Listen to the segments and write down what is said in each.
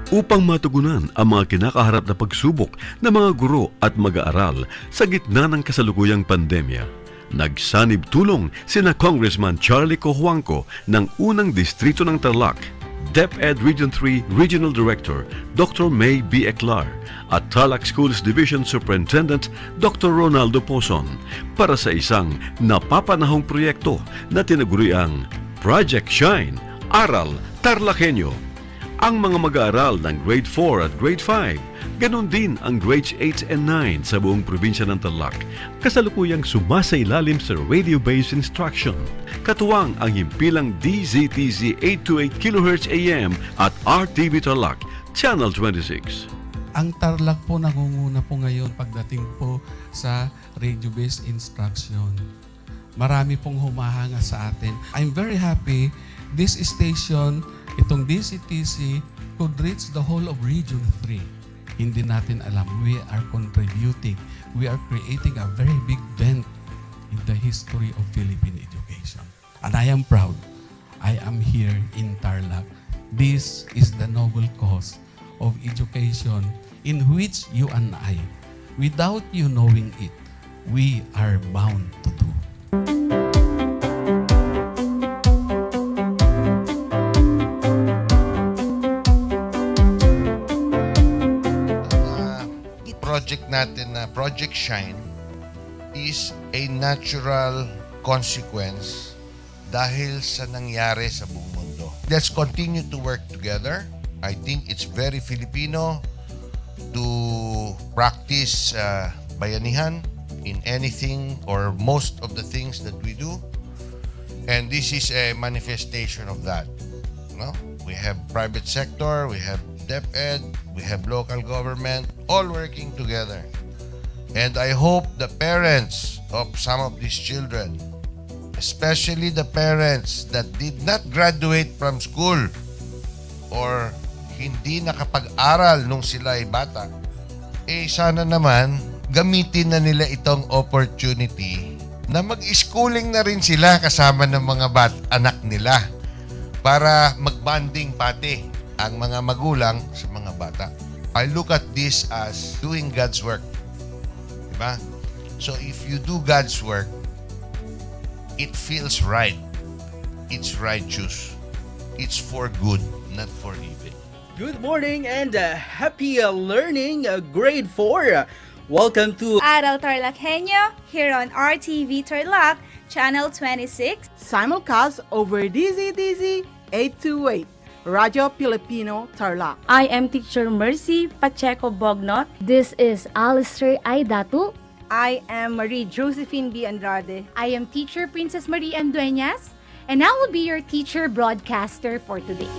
upang matugunan ang mga kinakaharap na pagsubok ng mga guro at mag-aaral sa gitna ng kasalukuyang pandemya. Nagsanib tulong sina Congressman Charlie Cojuangco ng unang distrito ng Tarlac, DEPED Region 3 Regional Director Dr. May B. Eclar at Tarlac Schools Division Superintendent Dr. Ronaldo Pozon para sa isang napapanahong proyekto na tinaguriang Project Shine, Aral TarlakHenyo. Ang mga mag-aaral ng Grade 4 at Grade 5, ganon din ang Grades 8 and 9 sa buong probinsya ng Tarlac, kasalukuyang sumasailalim sa radio-based instruction. Katuwang ang himpilang DZTZ 828 kHz AM at RTV Tarlac, Channel 26. Ang Tarlac po nangunguna po ngayon pagdating po sa radio-based instruction. Marami pong humahanga sa atin. I'm very happy this station, itong DCTC, could reach the whole of Region 3. Hindi natin alam, we are contributing. We are creating a very big dent in the history of Philippine education. And I am proud. I am here in Tarlac. This is the noble cause of education in which you and I, without you knowing it, we are bound to do. Project natin na Project Shine is a natural consequence dahil sa nangyari sa buong mundo. Let's continue to work together. I think it's very Filipino to practice bayanihan in anything or most of the things that we do. And this is a manifestation of that. No? We have private sector, we have DEPED, we have local government, all working together. And I hope the parents of some of these children, especially the parents that did not graduate from school or hindi nakapag-aral nung sila ay bata, sana naman gamitin na nila itong opportunity na mag-schooling na rin sila kasama ng mga anak nila para mag-bonding pati ang mga magulang sa mga bata. I look at this as doing God's work. Diba? So if you do God's work, it feels right. It's righteous. It's for good, not for evil. Good morning and happy learning, grade 4. Welcome to Aral TarlakHenyo here on RTV Tarlac, Channel 26. Simulcast over DZTZ 828. Radyo Pilipino Tarlac. I am Teacher Mercy Pacheco Bognot. This is Alistair Aidatu. I am Marie Josephine B. Andrade. I am Teacher Princess Marie Andueñas, and I will be your teacher broadcaster for today.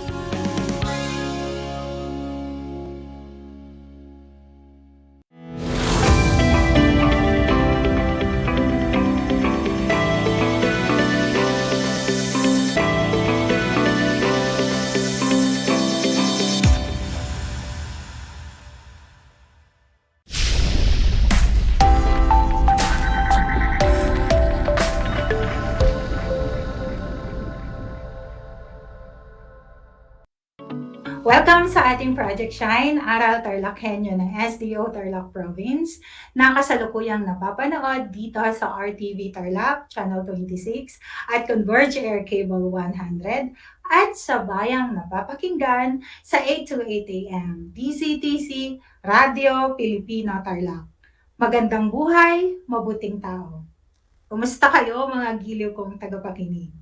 Welcome sa ating Project Shine, Aral TarlakHenyo ng SDO Tarlac Province, na kasalukuyang napapanood dito sa RTV Tarlac, Channel 26, at Converge Air Cable 100, at sa bayang napapakinggan sa 828 AM, DCTC, Radio Pilipino Tarlac. Magandang buhay, mabuting tao. Kumusta kayo mga giliw kong tagapakinig?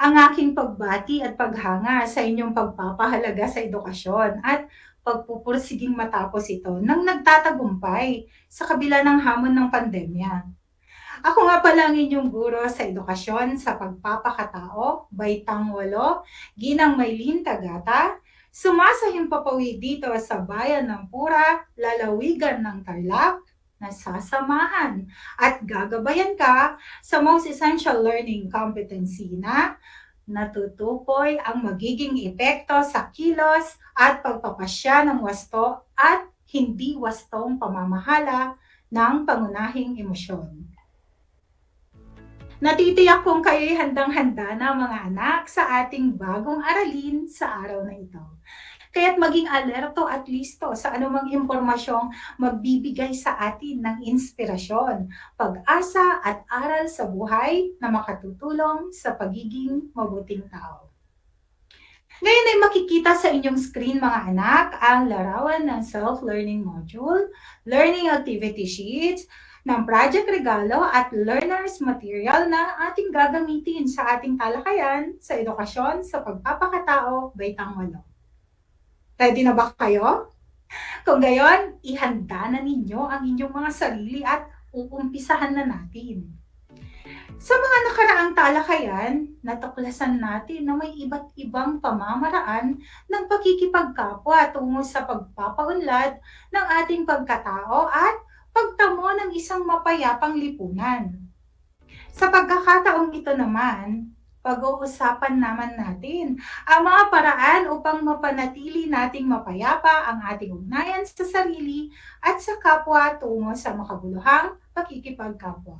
Ang aking pagbati at paghanga sa inyong pagpapahalaga sa edukasyon at pagpupursiging matapos ito nang nagtatagumpay sa kabila ng hamon ng pandemya. Ako nga pala ang inyong guro sa edukasyon sa pagpapakatao, Baitang 8, Ginang Maylin Tagata, sumasahing papawid dito sa bayan ng Pura, lalawigan ng Tarlac, nasasamahan at gagabayan ka sa Most Essential Learning Competency na natutukoy ang magiging epekto sa kilos at pagpapasya ng wasto at hindi wastong pamamahala ng pangunahing emosyon. Natitiyak kong kayo'y handang-handa na mga anak sa ating bagong aralin sa araw na ito. Kaya't maging alerto at listo sa anumang impormasyong magbibigay sa atin ng inspirasyon, pag-asa at aral sa buhay na makatutulong sa pagiging mabuting tao. Ngayon ay makikita sa inyong screen mga anak ang larawan ng self-learning module, learning activity sheets, ng project regalo at learners material na ating gagamitin sa ating talakayan sa edukasyon sa pagpapakatao, baitang 8. Ready na ba kayo? Kung gayon, ihanda na ninyo ang inyong mga sarili at uumpisahan na natin. Sa mga nakaraang talakayan, natuklasan natin na may iba't ibang pamamaraan ng pakikipagkapwa tungo sa pagpapaunlad ng ating pagkatao at pagtamo ng isang mapayapang lipunan. Sa pagkakataong ito naman, pag-uusapan naman natin ang mga paraan upang mapanatili nating mapayapa ang ating ugnayan sa sarili at sa kapwa tungo sa makabuluhang pakikipagkapwa.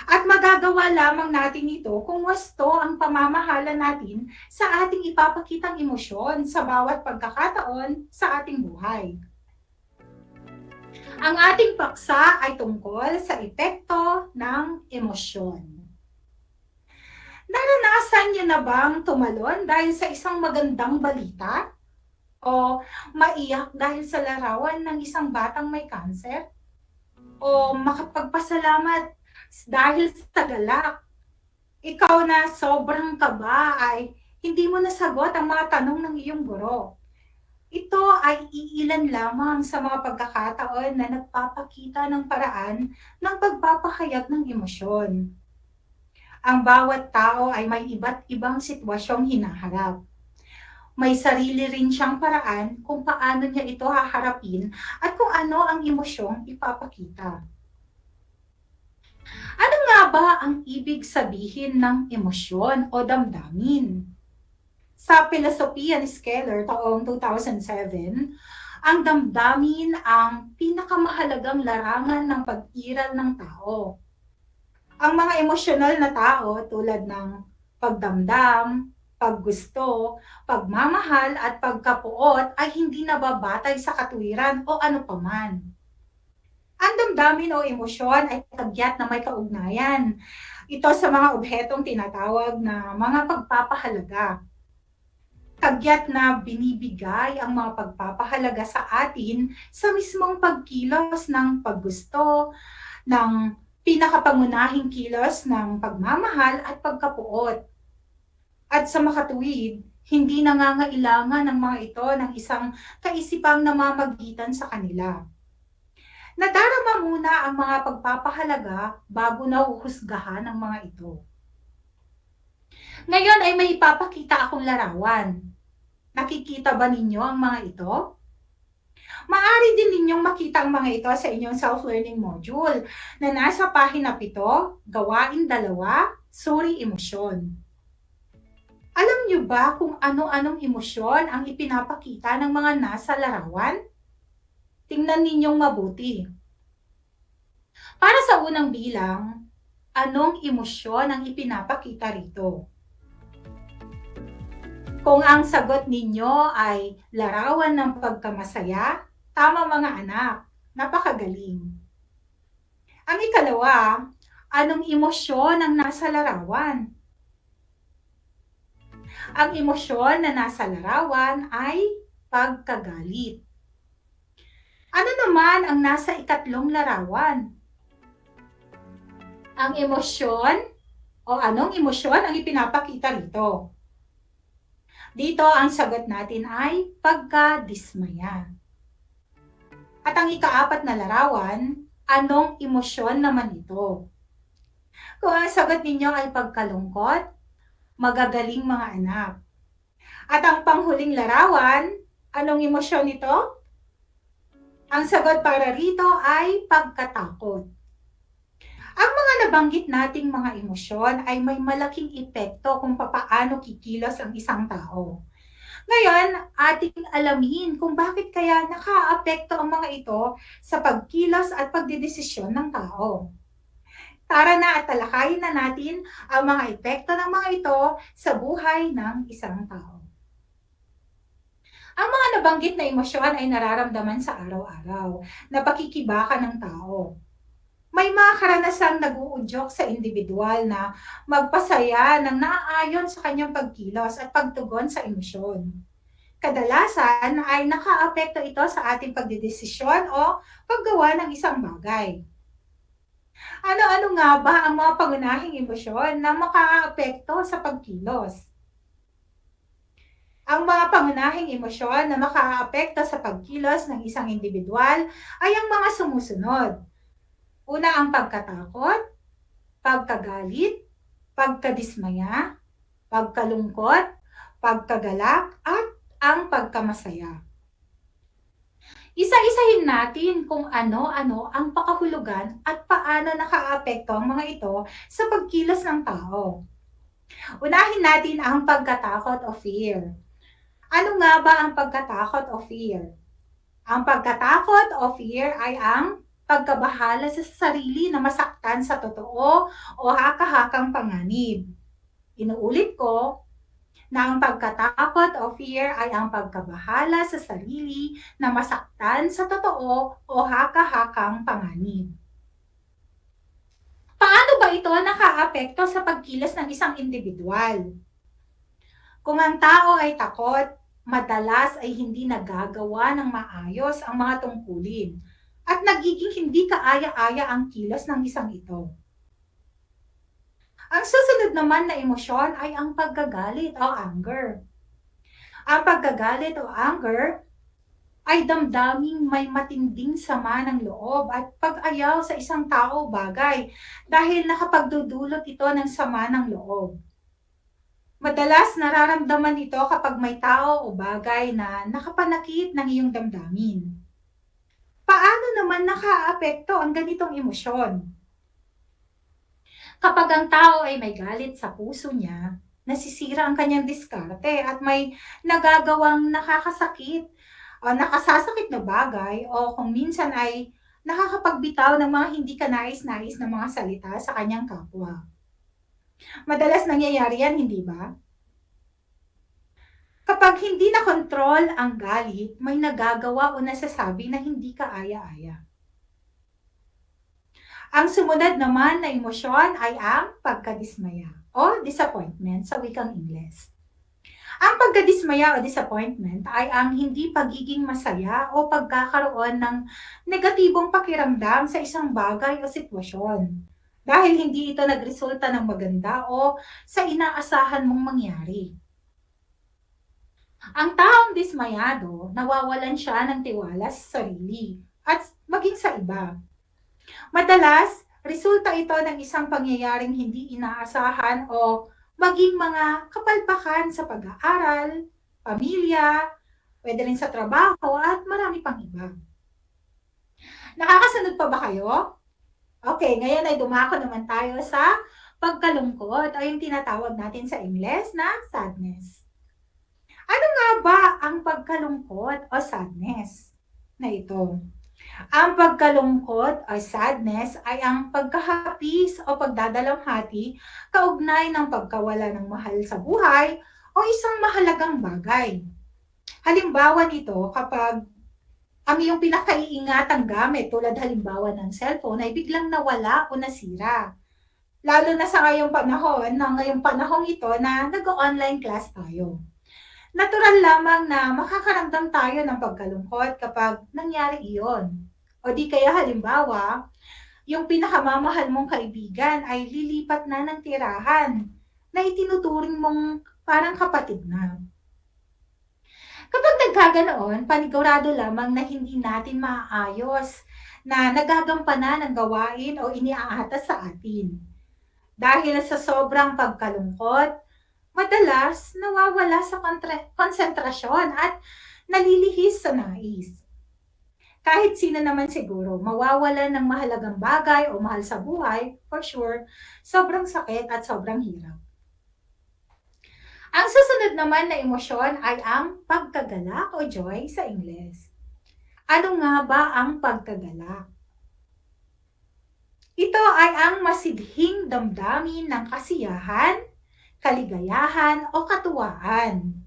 At magagawa lamang natin ito kung wasto ang pamamahala natin sa ating ipapakitang emosyon sa bawat pagkakataon sa ating buhay. Ang ating paksa ay tungkol sa epekto ng emosyon. Naranasan niyo na bang tumalon dahil sa isang magandang balita? O maiyak dahil sa larawan ng isang batang may kanser? O makapagpasalamat dahil sa galak? Ikaw na sobrang kaba ay hindi mo nasagot ang mga tanong ng iyong guro. Ito ay iilan lamang sa mga pagkakataon na nagpapakita ng paraan ng pagpapahayag ng emosyon. Ang bawat tao ay may iba't ibang sitwasyong hinaharap. May sarili rin siyang paraan kung paano niya ito haharapin at kung ano ang emosyong ipapakita. Ano nga ba ang ibig sabihin ng emosyon o damdamin? Sa Philosophy and Scholar taong 2007, ang damdamin ang pinakamahalagang larangan ng pag-iral ng tao. Ang mga emosyonal na tao tulad ng pagdamdam, paggusto, pagmamahal at pagkapuot ay hindi nababatay sa katuwiran o ano paman. Ang damdamin o emosyon ay kagyat na may kaugnayan. Ito sa mga obhetong tinatawag na mga pagpapahalaga. Kagyat na binibigay ang mga pagpapahalaga sa atin sa mismong pagkilos ng paggusto, ng pinakapangunahing kilos ng pagmamahal at pagkapuot. At sa makatuwid, hindi nangangailangan ng mga ito ng isang kaisipang namamagitan sa kanila. Nadarama muna ang mga pagpapahalaga bago nahuhusgahan ang mga ito. Ngayon ay may ipapakita akong larawan. Nakikita ba ninyo ang mga ito? Maaari din ninyong makita ang mga ito sa inyong self-learning module na nasa pahina 7, gawain 2, suri emosyon. Alam niyo ba kung ano-anong emosyon ang ipinapakita ng mga nasa larawan? Tingnan ninyong mabuti. Para sa unang bilang, anong emosyon ang ipinapakita rito? Kung ang sagot ninyo ay larawan ng pagkamasaya, tama mga anak, napakagaling. Ang ikalawa, anong emosyon ang nasa larawan? Ang emosyon na nasa larawan ay pagkagalit. Ano naman ang nasa ikatlong larawan? Ang emosyon o anong emosyon ang ipinapakita rito? Dito ang sagot natin ay pagkadismaya. At ang ika-4 na larawan, anong emosyon naman ito? Kung ang sagot ninyo ay pagkalungkot, magagaling mga anak. At ang panghuling larawan, anong emosyon ito? Ang sagot para rito ay pagkatakot. Ang mga nabanggit nating mga emosyon ay may malaking epekto kung papaano kikilos ang isang tao. Ngayon, ating alamin kung bakit kaya nakaapekto ang mga ito sa pagkilos at pagdedesisyon ng tao. Tara na at talakayin na natin ang mga epekto ng mga ito sa buhay ng isang tao. Ang mga nabanggit na emosyon ay nararamdaman sa araw-araw na pakikibaka ng tao. May mga karanasang nag-uudyok sa individual na magpasaya ng naaayon sa kanyang pagkilos at pagtugon sa emosyon. Kadalasan ay nakaapekto ito sa ating pagdedesisyon o paggawa ng isang bagay. Ano-ano nga ba ang mga pangunahing emosyon na makaaapekto sa pagkilos? Ang mga pangunahing emosyon na makaaapekto sa pagkilos ng isang individual ay ang mga sumusunod. Una ang pagkatakot, pagkagalit, pagkadismaya, pagkalungkot, pagkagalak, at ang pagkamasaya. Isa-isahin natin kung ano-ano ang pakahulugan at paano nakaapekto ang mga ito sa pagkilos ng tao. Unahin natin ang pagkatakot o fear. Ano nga ba ang pagkatakot o fear? Ang pagkatakot o fear ay ang pagkabahala sa sarili na masaktan sa totoo o haka-hakang panganib. Inuulit ko na ang pagkatakot o fear ay ang pagkabahala sa sarili na masaktan sa totoo o haka-hakang panganib. Paano ba ito nakaapekto sa pagkilos ng isang individual? Kung ang tao ay takot, madalas ay hindi nagagawa ng maayos ang mga tungkulin at nagiging hindi kaaya-aya ang kilos ng isang ito. Ang susunod naman na emosyon ay ang pagkagalit o anger. Ang pagkagalit o anger ay damdaming may matinding sama ng loob at pag-ayaw sa isang tao o bagay dahil nakapagdudulot ito ng sama ng loob. Madalas nararamdaman ito kapag may tao o bagay na nakapanakit ng iyong damdamin. Paano naman nakaapekto ang ganitong emosyon? Kapag ang tao ay may galit sa puso niya, nasisira ang kanyang diskarte at may nagagawang nakakasakit o nakasasakit na bagay o kung minsan ay nakakapagbitaw ng mga hindi kanais-nais na mga salita sa kanyang kapwa. Madalas nangyayari yan, hindi ba? Kapag hindi na kontrol ang galit, may nagagawa o nasasabi na hindi kaaya-aya. Ang sumunod naman na emosyon ay ang pagkadismaya o disappointment sa wikang Ingles. Ang pagkadismaya o disappointment ay ang hindi pagiging masaya o pagkakaroon ng negatibong pakiramdam sa isang bagay o sitwasyon dahil hindi ito nagresulta ng maganda o sa inaasahan mong mangyari. Ang taong dismayado, nawawalan siya ng tiwala sa sarili at maging sa iba. Madalas, resulta ito ng isang pangyayaring hindi inaasahan o maging mga kapalpakan sa pag-aaral, pamilya, pwede rin sa trabaho at marami pang iba. Nakakasunod pa ba kayo? Okay, ngayon ay dumako naman tayo sa pagkalungkot o yung tinatawag natin sa Ingles na sadness. Ano nga ba ang pagkalungkot o sadness na ito? Ang pagkalungkot o sadness ay ang pagkahapis o pagdadalamhati kaugnay ng pagkawala ng mahal sa buhay o isang mahalagang bagay. Halimbawa nito kapag ang iyong pinakaiingatang gamit tulad halimbawa ng cellphone ay biglang nawala o nasira. Lalo na sa ngayong panahong ito na nag-online class tayo. Natural lamang na makakaramdam tayo ng pagkalungkot kapag nangyari iyon. O di kaya halimbawa, yung pinakamamahal mong kaibigan ay lilipat na ng tirahan na itinuturing mong parang kapatid na. Kapag nagkaganoon, panigurado lamang na hindi natin maayos na nagagampanan ng gawain o iniaatas sa atin. Dahil sa sobrang pagkalungkot, madalas nawawala sa konsentrasyon at nalilihis sa nais. Kahit sino naman siguro, mawawalan ng mahalagang bagay o mahal sa buhay, for sure, sobrang sakit at sobrang hirap. Ang susunod naman na emosyon ay ang pagkagalak o joy sa Ingles. Ano nga ba ang pagkagalak? Ito ay ang masidhing damdamin ng kasiyahan, kaligayahan o katuwaan.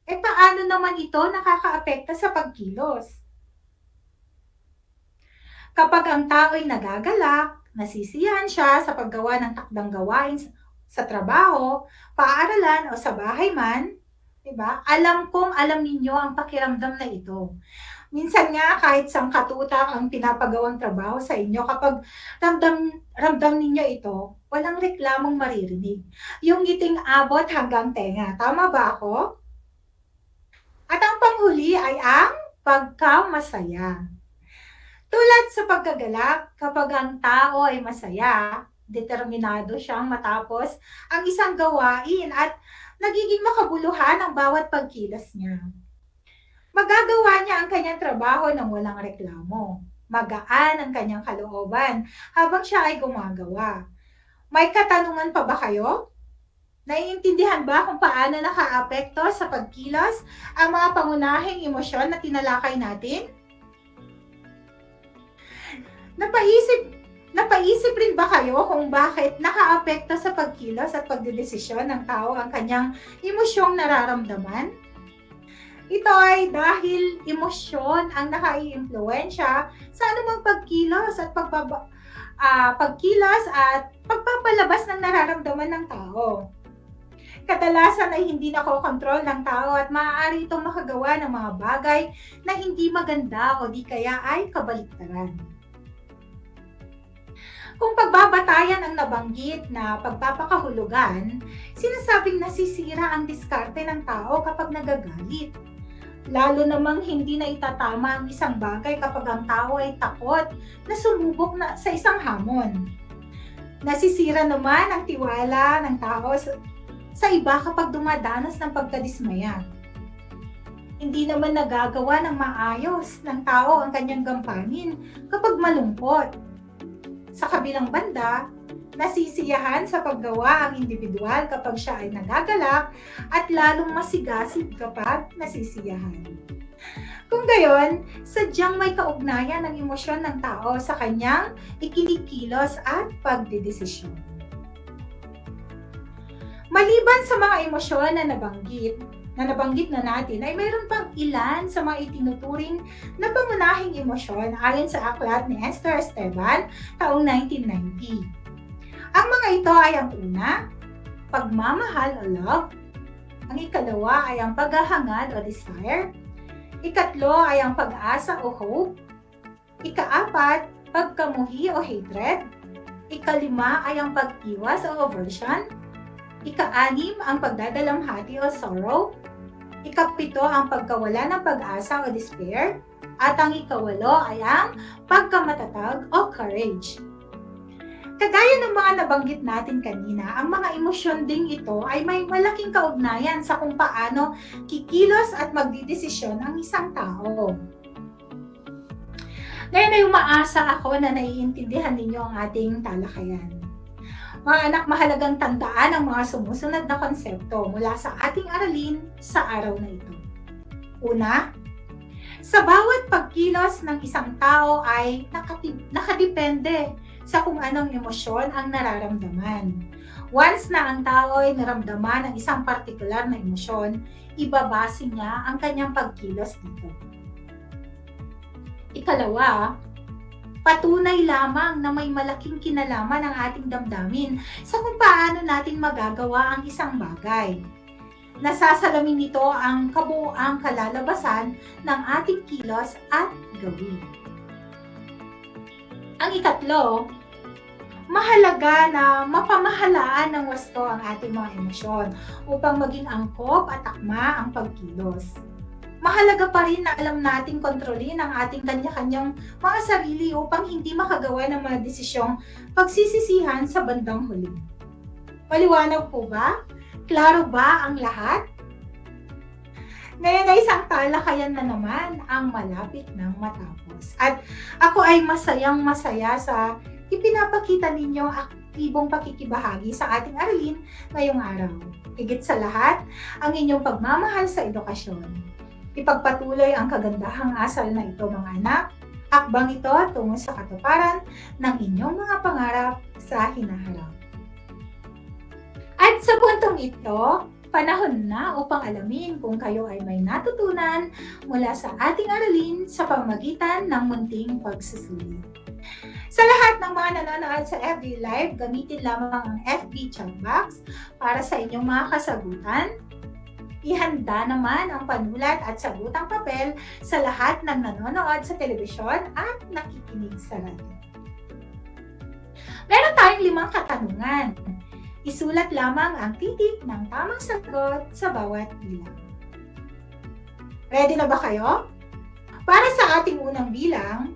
Paano naman ito nakakaapekto sa pagkilos? Kapag ang tao'y nagagalak, nasisiyahan siya sa paggawa ng takdang gawain sa trabaho, paaralan o sa bahay man, 'di ba? Alam kong alam ninyo ang pakiramdam na ito. Minsan nga kahit sangkatutak ang pinapagawang trabaho sa inyo, kapag ramdam ninyo ito, walang reklamong maririnig. Yung ngiting abot hanggang tenga. Tama ba ako? At ang panghuli ay ang pagkamasaya. Tulad sa pagkagalak, kapag ang tao ay masaya, determinado siyang matapos ang isang gawain at nagiging makabuluhan ang bawat pagkilos niya. Magagawa niya ang kanyang trabaho ng walang reklamo. Magaan ang kanyang kalooban habang siya ay gumagawa. May katanungan pa ba kayo? Naiintindihan ba kung paano nakaapekto sa pagkilos ang mga pangunahing emosyon na tinalakay natin? Napaisip rin ba kayo kung bakit nakaapekto sa pagkilos at pagdedesisyon ng tao ang kanyang emosyong nararamdaman? Ito ay dahil emosyon ang nakaiimpluwensya sa anumang pagkilos at pagpapalabas ng nararamdaman ng tao. Kadalasan ay hindi nakokontrol ng tao at maaari itong makagawa ng mga bagay na hindi maganda o di kaya ay kabaliktaran. Kung pagbabatayan ang nabanggit na pagpapakahulugan, sinasabing nasisira ang diskarte ng tao kapag nagagalit. Lalo namang hindi na itatama ang isang bagay kapag ang tao ay takot na sumubok na sa isang hamon. Nasisira naman ang tiwala ng tao sa iba kapag dumadanas ng pagkadismaya. Hindi naman nagagawa ng maayos ng tao ang kanyang gampanin kapag malungkot. Sa kabilang banda, nasisiyahan sa paggawa ang individual kapag siya ay nagagalak at lalong masigasig kapag nasisiyahan. Kung gayon, sadyang may kaugnayan ng emosyon ng tao sa kanyang ikinikilos at pagdedesisyon. Maliban sa mga emosyon na nabanggit na natin, ay mayroon pang ilan sa mga itinuturing na pangunahing emosyon ayon sa aklat ni Esther Esteban taong 1990. Ang mga ito ay ang una, pagmamahal o love. Ang ikalawa ay ang paghahangad o desire. Ikatlo ay ang pag-asa o hope. Ikaapat, pagkamuhi o hatred. Ikalima ay ang pag-iwas o aversion. Ika-anim ang pagdadalamhati o sorrow. Ikapito ang pagkawala ng pag-asa o despair. At ang ikawalo ay ang pagkamatatag o courage. Kagaya ng mga nabanggit natin kanina, ang mga emosyon ding ito ay may malaking kaugnayan sa kung paano kikilos at magdidesisyon ang isang tao. Ngayon ay umaasa ako na naiintindihan ninyo ang ating talakayan. Mga anak, mahalagang tandaan ang mga sumusunod na konsepto mula sa ating aralin sa araw na ito. Una, sa bawat pagkilos ng isang tao ay nakadepende sa kung anong emosyon ang nararamdaman. Once na ang tao ay naramdaman ng isang partikular na emosyon, ibabase niya ang kanyang pagkilos dito. Ikalawa, patunay lamang na may malaking kinalaman ang ating damdamin sa kung paano natin magagawa ang isang bagay. Nasasalamin nito ang kabuuang kalalabasan ng ating kilos at gawin. Ang ikatlo, mahalaga na mapamahalaan ng wasto ang ating mga emosyon upang maging angkop at akma ang pagkilos. Mahalaga pa rin na alam nating kontrolin ang ating kanya-kanyang mga sarili upang hindi makagawa ng mga desisyong pagsisisihan sa bandang huli. Maliwanag po ba? Klaro ba ang lahat? Ngayon ay isang talakayan na naman ang malapit ng matapos. At ako ay masayang-masaya sa ipinapakita ninyong aktibong pakikibahagi sa ating aralin ngayong araw. Higit sa lahat, ang inyong pagmamahal sa edukasyon. Ipagpatuloy ang kagandahang asal na ito, mga anak. Akbang ito tungo sa katuparan ng inyong mga pangarap sa hinaharap. At sa puntong ito, Panahon na upang alamin kung kayo ay may natutunan mula sa ating aralin sa pamamagitan ng munting pagsusulit. Sa lahat ng mga nanonood sa FB Live, gamitin lamang ang FB chat box para sa inyong mga kasagutan. Ihanda naman ang panulat at sagutang papel sa lahat ng nanonood sa telebisyon at nakikinig sa radyo. Meron tayong 5 katanungan. Isulat lamang ang titik ng tamang sagot sa bawat bilang. Ready na ba kayo? Para sa ating unang bilang,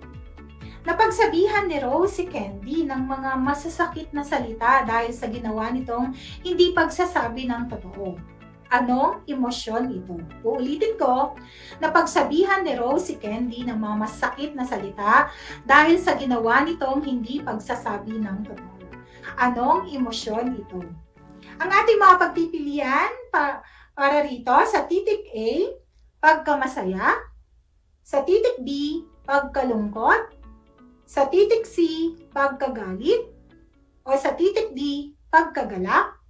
napagsabihan ni Rose si Candy ng mga masasakit na salita dahil sa ginawa nitong hindi pagsasabi ng totoo. Anong emosyon ito? Uulitin ko, napagsabihan ni Rose si Candy ng mga masakit na salita dahil sa ginawa nitong hindi pagsasabi ng totoo. Anong emosyon ito? Ang ating mga pagpipilian para rito sa titik A, pagkamasaya, sa titik B, pagkalungkot, sa titik C, pagkagalit, o sa titik D, pagkagalak.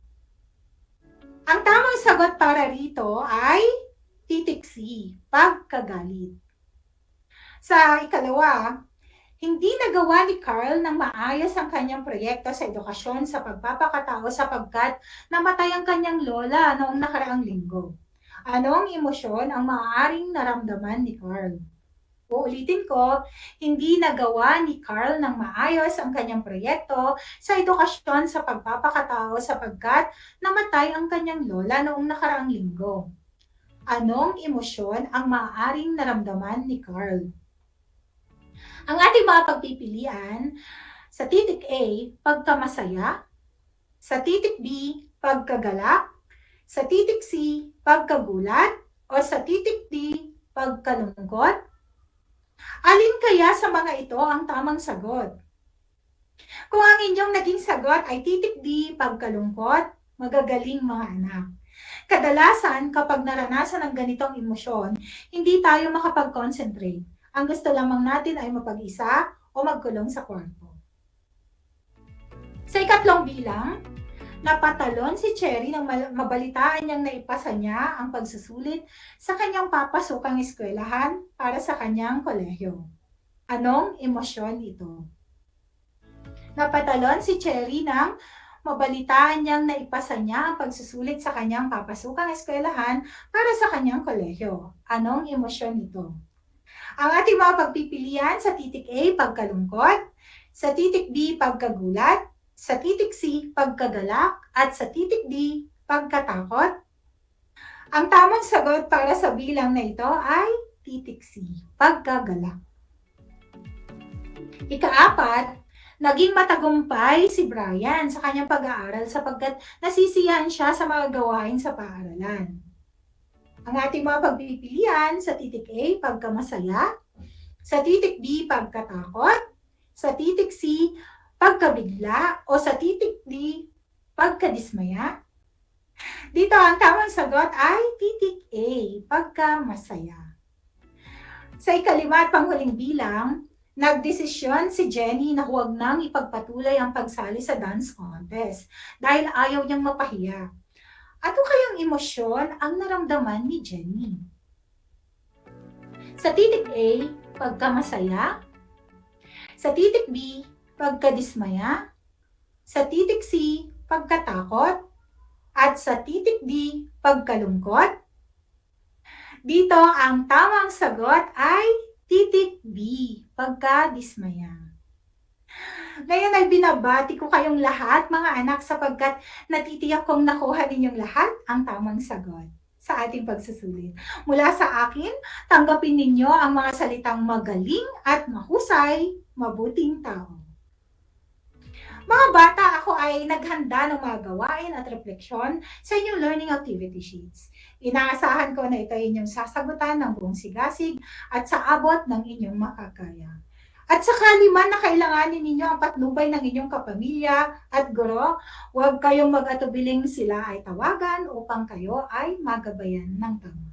Ang tamang sagot para rito ay titik C, pagkagalit. Sa ikalawa, hindi nagawa ni Carl ng maayos ang kanyang proyekto sa edukasyon sa pagpapakatao sapagkat namatay ang kanyang lola noong nakaraang linggo. Anong emosyon ang maaaring naramdaman ni Carl? Uulitin ko, hindi nagawa ni Carl ng maayos ang kanyang proyekto sa edukasyon sa pagpapakatao sapagkat namatay ang kanyang lola noong nakaraang linggo. Anong emosyon ang maaaring naramdaman ni Carl? Ang ating mga pagpipilian, sa titik A, pagkamasaya, sa titik B, pagkagalak, sa titik C, pagkagulat, o sa titik D, pagkalungkot. Alin kaya sa mga ito ang tamang sagot? Kung ang inyong naging sagot ay titik D, pagkalungkot, magagaling mga anak. Kadalasan, kapag naranasan ang ganitong emosyon, hindi tayo makapag-concentrate. Ang gusto lamang natin ay mapag-isa o magkulong sa kwarto. Sa ikatlong bilang, napatalon si Cherry nang mabalitaan niyang naipasa niya ang pagsusulit sa kanyang papasukang eskwelahan para sa kanyang kolehiyo. Anong emosyon ito? Napatalon si Cherry nang mabalitaan niyang naipasa niya ang pagsusulit sa kanyang papasukang eskwelahan para sa kanyang kolehiyo. Anong emosyon ito? Ang ating mga pagpipilian sa titik A, pagkalungkot, sa titik B, pagkagulat, sa titik C, pagkagalak, at sa titik D, pagkatakot. Ang tamang sagot para sa bilang na ito ay titik C, pagkagalak. Ikaapat, naging matagumpay si Brian sa kanyang pag-aaral sapagkat nasisiyahan siya sa mga gawain sa paaralan. Ang ating mga pagpipilian sa titik A, pagkamasaya, sa titik B, pagkatakot, sa titik C, pagkabigla, o sa titik D, pagkadismaya. Dito ang tamang sagot ay titik A, pagkamasaya. Sa ikalima at panghuling bilang, nagdesisyon si Jenny na huwag nang ipagpatuloy ang pagsali sa dance contest dahil ayaw niyang mapahiya. Ano kayang emosyon ang naramdaman ni Jenny? Sa titik A, pagkamasaya. Sa titik B, pagkadismaya. Sa titik C, pagkatakot. At sa titik D, pagkalungkot. Dito ang tamang sagot ay titik B, pagkadismaya. Ngayon ay binabati ko kayong lahat mga anak sapagkat natitiyak kong nakuha ninyong lahat ang tamang sagot sa ating pagsusulit. Mula sa akin, tanggapin ninyo ang mga salitang magaling at mahusay, mabuting tao. Mga bata, ako ay naghanda ng mga gawain at refleksyon sa inyong learning activity sheets. Inaasahan ko na ito ay inyong sasagutan ng buong sigasig at sa abot ng inyong makakaya. At sakali man na kailanganin ninyo ang patnubay ng inyong kapamilya at guro, huwag kayong mag-atubiling sila ay tawagan upang kayo ay magabayan ng tama.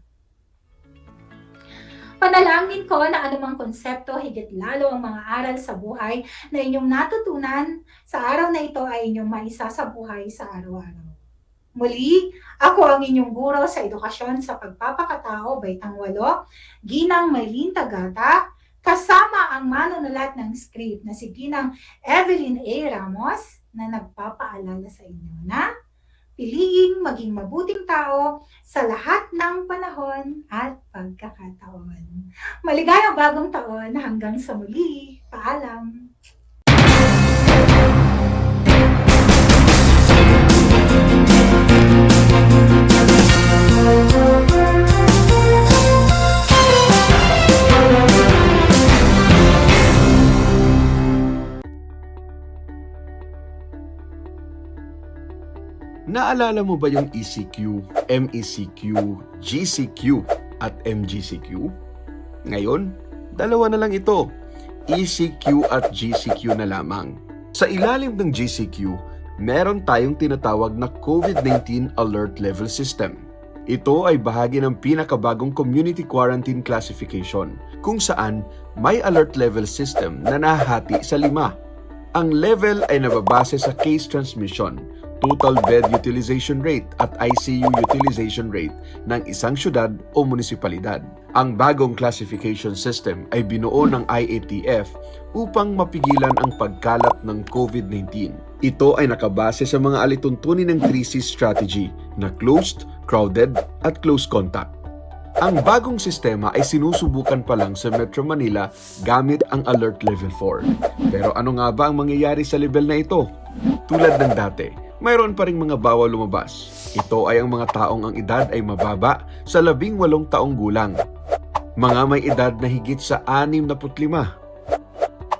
Panalangin ko na anumang konsepto, higit lalo ang mga aral sa buhay na inyong natutunan sa araw na ito ay inyong maisa sa buhay sa araw-araw. Muli, ako ang inyong guro sa edukasyon sa pagpapakatao, Baitang 8, Ginang Maylin Tagata, kasama ang manunulat ng script na si Ginang Evelyn A. Ramos na nagpapaalala sa inyo na piliing maging mabuting tao sa lahat ng panahon at pagkakataon. Maligayang bagong taon hanggang sa muli. Paalam! Naalala mo ba yung ECQ, MECQ, GCQ at MGCQ? Ngayon, dalawa na lang ito, ECQ at GCQ na lamang. Sa ilalim ng GCQ, meron tayong tinatawag na COVID-19 Alert Level System. Ito ay bahagi ng pinakabagong Community Quarantine Classification, kung saan may alert level system na nahahati sa 5. Ang level ay nababase sa case transmission, total bed utilization rate at ICU utilization rate ng isang syudad o munisipalidad. Ang bagong classification system ay binuo ng IATF upang mapigilan ang pagkalat ng COVID-19. Ito ay nakabase sa mga alituntunin ng 3C strategy na closed, crowded at close contact. Ang bagong sistema ay sinusubukan pa lang sa Metro Manila gamit ang Alert Level 4. Pero ano nga ba ang mangyayari sa level na ito? Tulad ng dati, mayroon pa ring mga bawal lumabas. Ito ay ang mga taong ang edad ay mababa sa 18 taong gulang. Mga may edad na higit sa 65.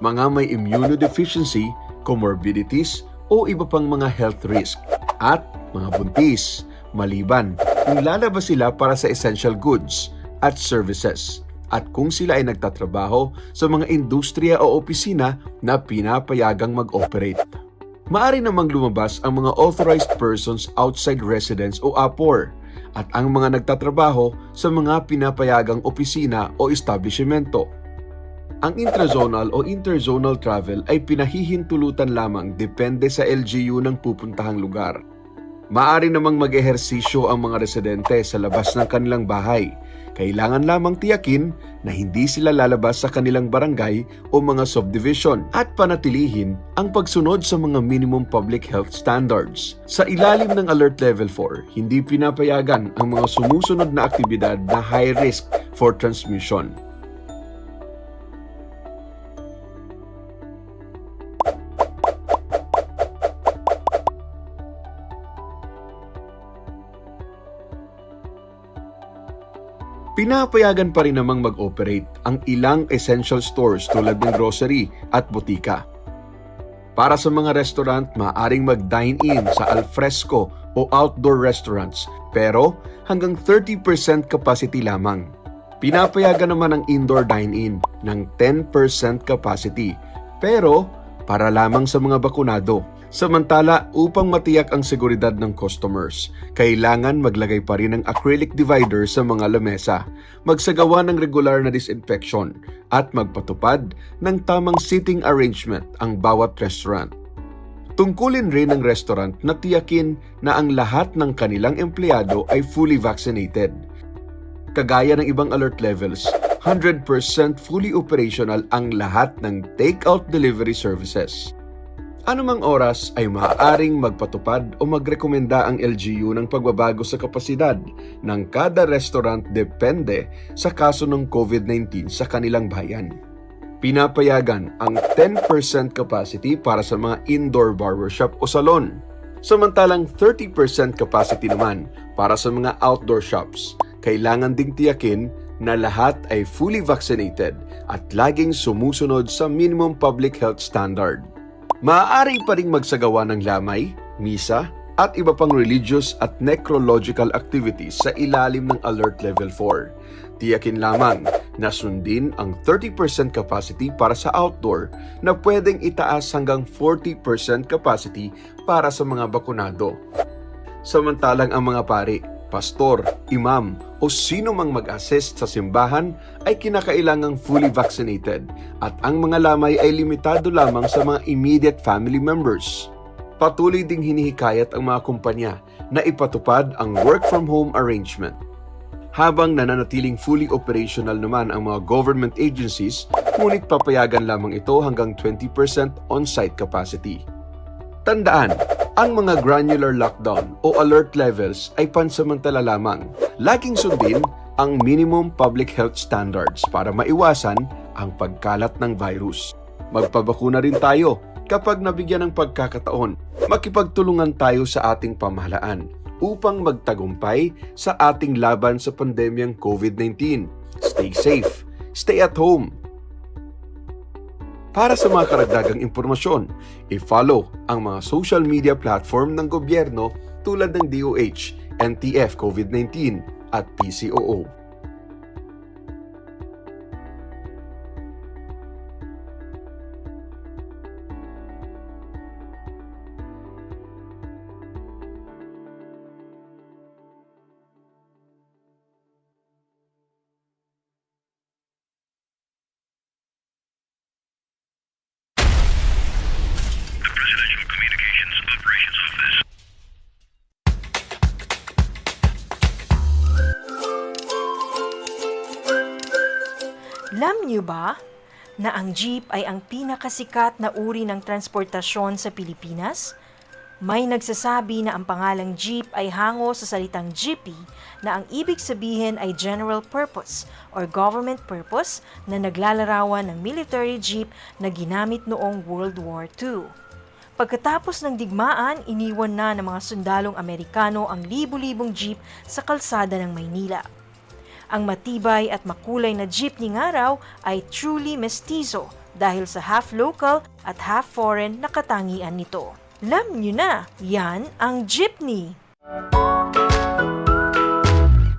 Mga may immunodeficiency, comorbidities o iba pang mga health risk. At mga buntis, maliban kung lalabas sila para sa essential goods at services. At kung sila ay nagtatrabaho sa mga industriya o opisina na pinapayagang mag-operate. Maari namang lumabas ang mga authorized persons outside residence o APOR at ang mga nagtatrabaho sa mga pinapayagang opisina o establishmento. Ang intrazonal o interzonal travel ay pinahihintulutan lamang depende sa LGU ng pupuntahang lugar. Maari namang mag-ehersisyo ang mga residente sa labas ng kanilang bahay. Kailangan lamang tiyakin na hindi sila lalabas sa kanilang barangay o mga subdivision at panatilihin ang pagsunod sa mga minimum public health standards. Sa ilalim ng Alert Level 4, hindi pinapayagan ang mga sumusunod na aktibidad na high risk for transmission. Pinapayagan pa rin namang mag-operate ang ilang essential stores tulad ng grocery at butika. Para sa mga restaurant, maaaring mag-dine-in sa alfresco o outdoor restaurants pero hanggang 30% capacity lamang. Pinapayagan naman ang indoor dine-in ng 10% capacity pero para lamang sa mga bakunado. Samantala, upang matiyak ang seguridad ng customers, kailangan maglagay pa rin ng acrylic divider sa mga lamesa, magsagawa ng regular na disinfection, at magpatupad ng tamang seating arrangement ang bawat restaurant. Tungkulin rin ng restaurant na tiyakin na ang lahat ng kanilang empleyado ay fully vaccinated. Kagaya ng ibang alert levels, 100% fully operational ang lahat ng take-out delivery services. Anumang oras ay maaaring magpatupad o magrekomenda ang LGU ng pagbabago sa kapasidad ng kada restaurant depende sa kaso ng COVID-19 sa kanilang bayan. Pinapayagan ang 10% capacity para sa mga indoor barbershop o salon, samantalang 30% capacity naman para sa mga outdoor shops. Kailangan ding tiyakin na lahat ay fully vaccinated at laging sumusunod sa minimum public health standard. Maaari pa ring magsagawa ng lamay, misa, at iba pang religious at necrological activities sa ilalim ng Alert Level 4. Tiyakin lamang na sundin ang 30% capacity para sa outdoor na pwedeng itaas hanggang 40% capacity para sa mga bakunado. Samantalang ang mga pari, pastor, imam o sino mang mag-assist sa simbahan ay kinakailangang fully vaccinated at ang mga lamay ay limitado lamang sa mga immediate family members. Patuloy ding hinihikayat ang mga kumpanya na ipatupad ang work-from-home arrangement. Habang nananatiling fully operational naman ang mga government agencies, ngunit papayagan lamang ito hanggang 20% on-site capacity. Tandaan, ang mga granular lockdown o alert levels ay pansamantala lamang. Laging sundin ang minimum public health standards para maiwasan ang pagkalat ng virus. Magpabakuna rin tayo kapag nabigyan ng pagkakataon. Makipagtulungan tayo sa ating pamahalaan upang magtagumpay sa ating laban sa pandemyang COVID-19. Stay safe, stay at home. Para sa mga karagdagang impormasyon, i-follow ang mga social media platform ng gobyerno tulad ng DOH, NTF COVID-19 at PCOO. Alam niyo ba na ang jeep ay ang pinakasikat na uri ng transportasyon sa Pilipinas? May nagsasabi na ang pangalang jeep ay hango sa salitang jeepy na ang ibig sabihin ay general purpose or government purpose na naglalarawan ng military jeep na ginamit noong World War II. Pagkatapos ng digmaan, iniwan na ng mga sundalong Amerikano ang libu-libong jeep sa kalsada ng Maynila. Ang matibay at makulay na jeepney nga raw ay truly mestizo dahil sa half local at half foreign na katangian nito. Alam nyo na, yan ang jeepney.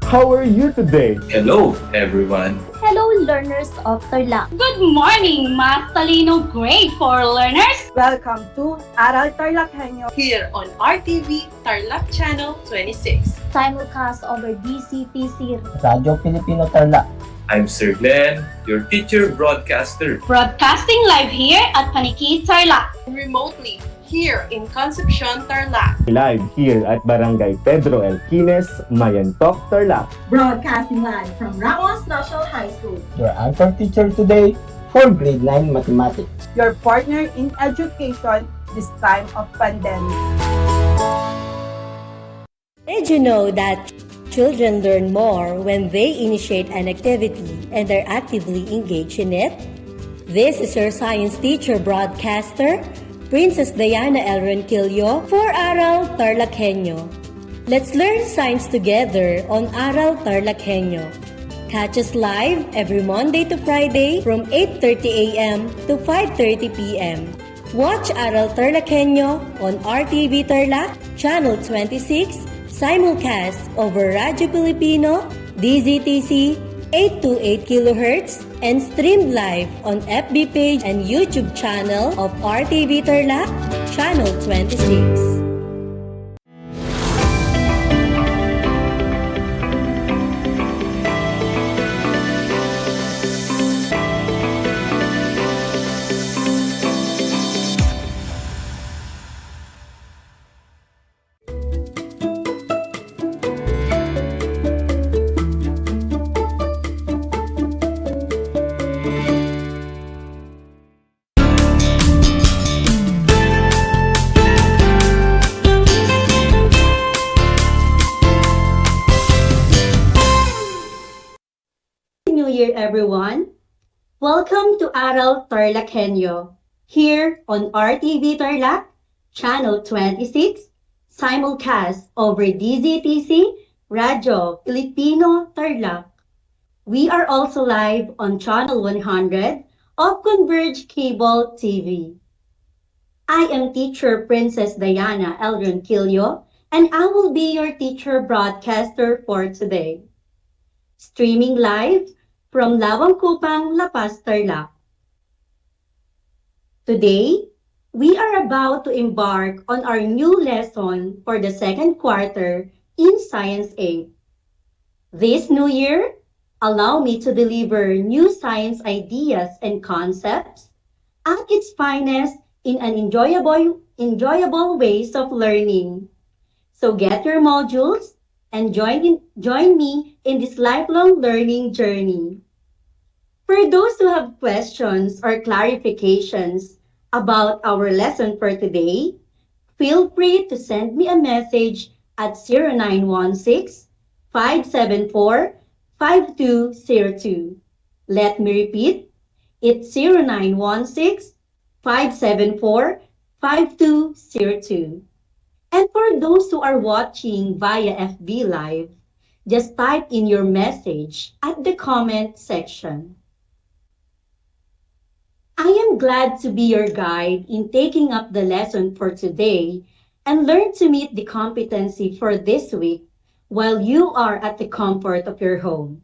How are you today? Hello, everyone. Hello, learners of Tarlac. Good morning, Math Talino Grade 4 learners! Welcome to Aral TarlakHenyo here on RTV Tarlac Channel 26. Simulcast over DCTC Radio Filipino Tarlac. I'm Sir Glenn, your teacher broadcaster. Broadcasting live here at Paniki Tarlac. Remotely here in Concepcion, Tarlac. Live here at Barangay Pedro Elquines, Mayantok, Tarlac. Broadcasting live from Ramos National High School. Your anchor teacher today for grade 9 mathematics. Your partner in education this time of pandemic. Did you know that children learn more when they initiate an activity and are actively engaged in it? This is your science teacher broadcaster, Princess Diana L. Ronquillo for Aral TarlakHenyo. Let's learn science together on Aral TarlakHenyo. Catch us live every Monday to Friday from 8:30 a.m. to 5:30 p.m. Watch Aral TarlakHenyo on RTV Tarlac, Channel 26, simulcast over Radio Filipino, DZTC, 828 kHz, and streamed live on FB page and YouTube channel of RTV Tarlac, Channel 26. New Year, everyone! Welcome to Aral TarlakHenyo, here on RTV Tarlac, Channel 26, simulcast over DZTC, Radio Filipino Tarlac. We are also live on Channel 100 of Converge Cable TV. I am teacher Princess Diana L. Ronquillo, and I will be your teacher broadcaster for today. Streaming live from Lawangkupang, La Paz, Tarlac. Today, we are about to embark on our new lesson for the second quarter in Science 8. This new year, allow me to deliver new science ideas and concepts at its finest in an enjoyable ways of learning. So get your modules and join me in this lifelong learning journey. For those who have questions or clarifications about our lesson for today, feel free to send me a message at 0916-574-5202. Let me repeat, it's 0916-574-5202. And for those who are watching via FB Live, just type in your message at the comment section. I am glad to be your guide in taking up the lesson for today and learn to meet the competency for this week while you are at the comfort of your home.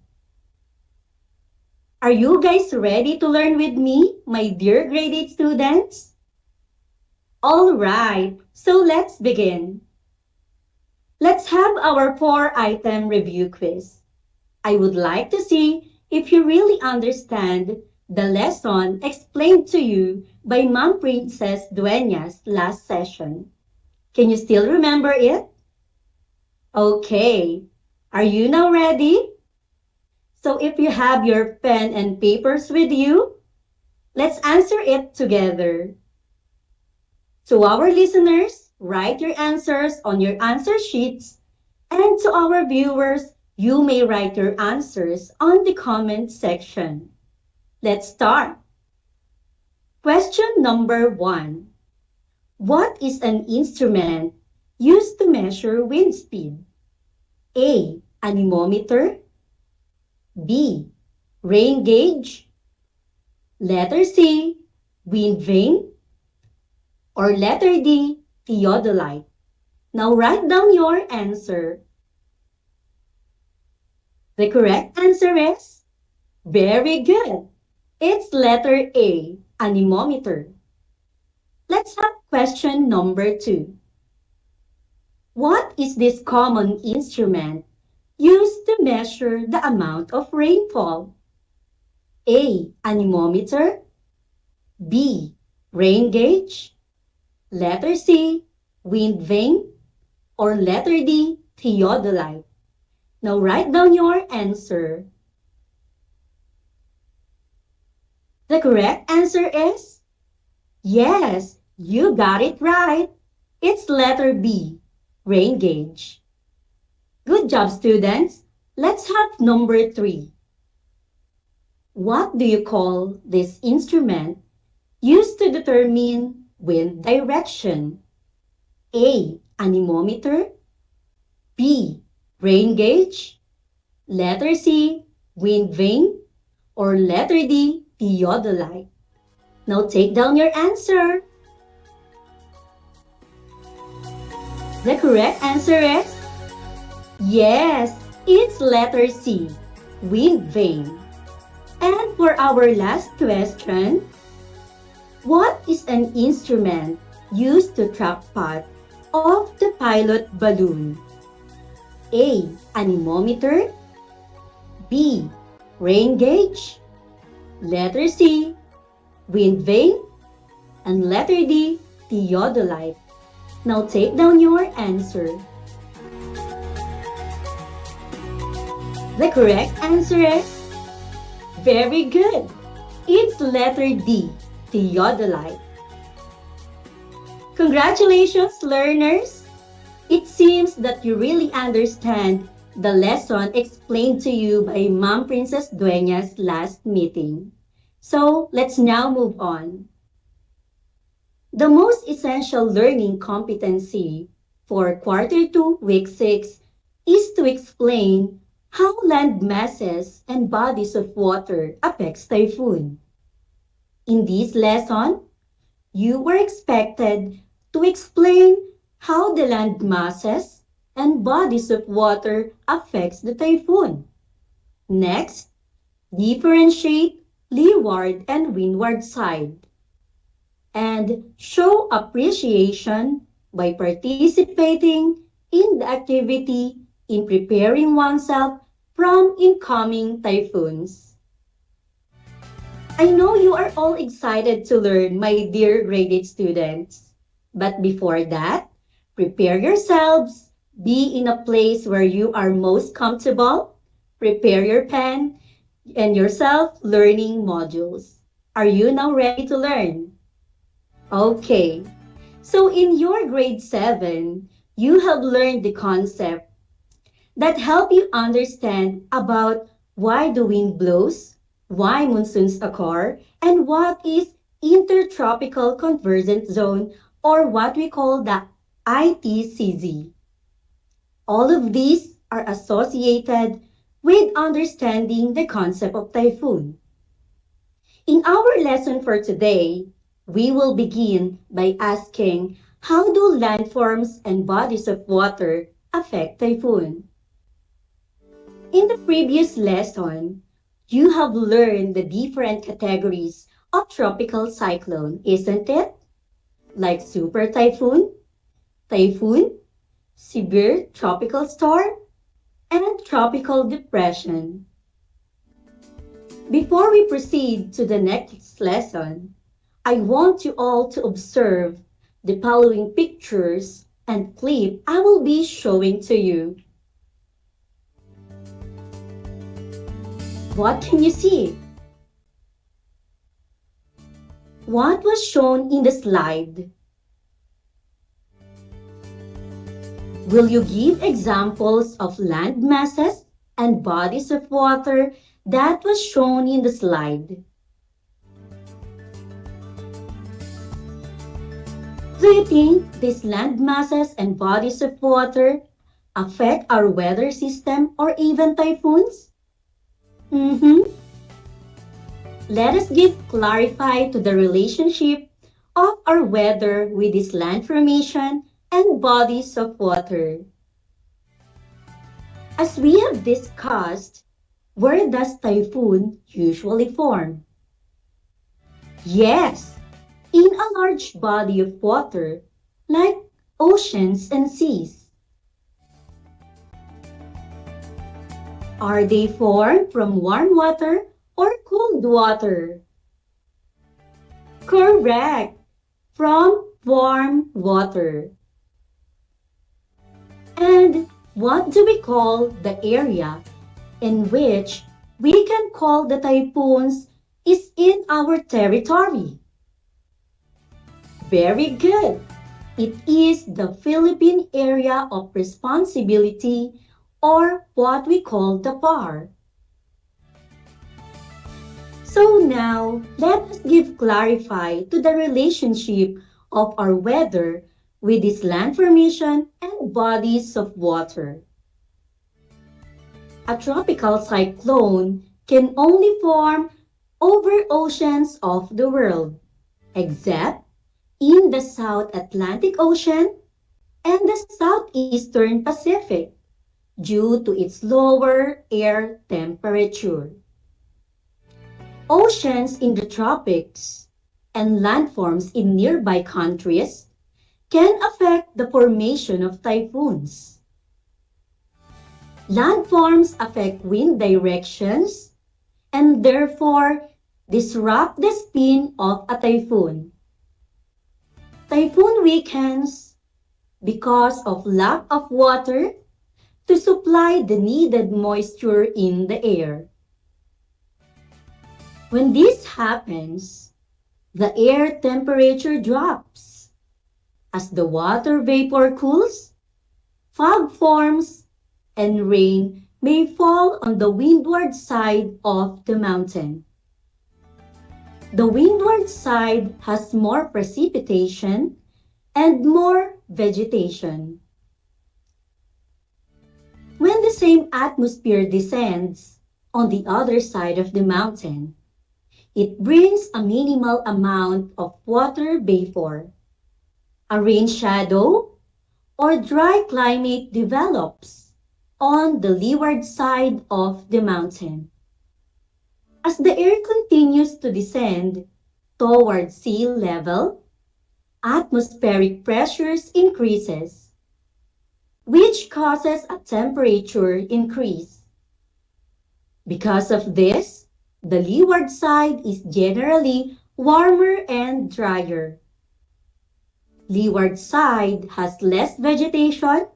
Are you guys ready to learn with me, my dear grade 8 students? All right, so let's begin. Let's have our 4-item review quiz. I would like to see if you really understand the lesson explained to you by Ma'am Princess Dueñas last session. Can you still remember it? Okay, are you now ready? So if you have your pen and papers with you, let's answer it together. To our listeners, write your answers on your answer sheets, and to our viewers, you may write your answers on the comment section. Let's start. Question number 1. What is an instrument used to measure wind speed? A. Anemometer. B. Rain gauge. Letter C. Wind vane. Or letter D. Theodolite. Now write down your answer. The correct answer is very good. It's letter A, anemometer. Let's have question number 2. What is this common instrument used to measure the amount of rainfall? A. Anemometer. B. Rain gauge. Letter C. Wind vane. Or letter D. Theodolite. Now write down your answer. The correct answer is, yes, you got it right. It's letter B, rain gauge. Good job, students. Let's have number 3. What do you call this instrument used to determine wind direction? A. Anemometer. B. Rain gauge. Letter C. Wind vane. Or letter D. Theodolite. Now take down your answer. The correct answer is, yes, it's letter C, wind vane. And for our last question, what is an instrument used to track path of the pilot balloon? A. Anemometer. B. Rain gauge. Letter C. Wind vane. And letter D. Theodolite. Now take down your answer. The correct answer is, very good. It's letter D, Theodolite. Congratulations, learners! It seems that you really understand the lesson explained to you by Ma'am Princess Dueñas last meeting. So let's now move on. The most essential learning competency for Quarter 2, Week 6 is to explain how land masses and bodies of water affects typhoon. In this lesson, you were expected to explain how the land masses and bodies of water affects the typhoon. Next, differentiate leeward and windward side. And show appreciation by participating in the activity in preparing oneself from incoming typhoons. I know you are all excited to learn, my dear graded students. But before that, prepare yourselves. Be in a place where you are most comfortable. Prepare your pen and your self-learning modules. Are you now ready to learn? Okay. So in your grade 7, you have learned the concept that help you understand about why the wind blows, why monsoons occur, and what is intertropical convergence zone, or what we call the ITCZ. All of these are associated with understanding the concept of typhoon. In our lesson for today, we will begin by asking, how do landforms and bodies of water affect typhoon? In the previous lesson, you have learned the different categories of tropical cyclone, isn't it? Like super typhoon, severe tropical storm, and tropical depression. Before we proceed to the next lesson, I want you all to observe the following pictures and clip I will be showing to you. What can you see? What was shown in the slide? Will you give examples of land masses and bodies of water that was shown in the slide? Do you think these land masses and bodies of water affect our weather system or even typhoons? Let us clarify to the relationship of our weather with this land formation and bodies of water. As we have discussed, where does typhoon usually form? Yes, in a large body of water like oceans and seas. Are they formed from warm water or cold water? Correct, from warm water. And what do we call the area in which we can call the typhoons is in our territory? Very good. It is the Philippine Area of Responsibility, or what we call the PAR. So now, let us clarify to the relationship of our weather with this land formation and bodies of water. A tropical cyclone can only form over oceans of the world, except in the South Atlantic Ocean and the Southeastern Pacific, due to its lower air temperature. Oceans in the tropics and landforms in nearby countries can affect the formation of typhoons. Landforms affect wind directions and therefore disrupt the spin of a typhoon. Typhoon weakens because of lack of water to supply the needed moisture in the air. When this happens, the air temperature drops. As the water vapor cools, fog forms, and rain may fall on the windward side of the mountain. The windward side has more precipitation and more vegetation. When the same atmosphere descends on the other side of the mountain, it brings a minimal amount of water vapor. A rain shadow or dry climate develops on the leeward side of the mountain. As the air continues to descend toward sea level, atmospheric pressures increases, which causes a temperature increase. Because of this, The leeward side is generally warmer and drier. Leeward side has less vegetation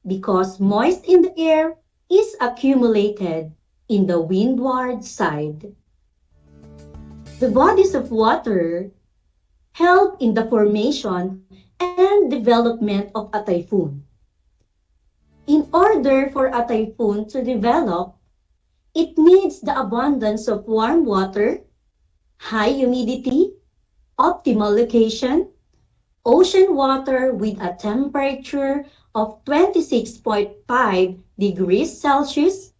because moist in the air is accumulated in the windward side. The bodies of water help in the formation and development of a typhoon. In order for a typhoon to develop, it needs the abundance of warm water, high humidity, optimal location, ocean water with a temperature of 26.5 degrees Celsius,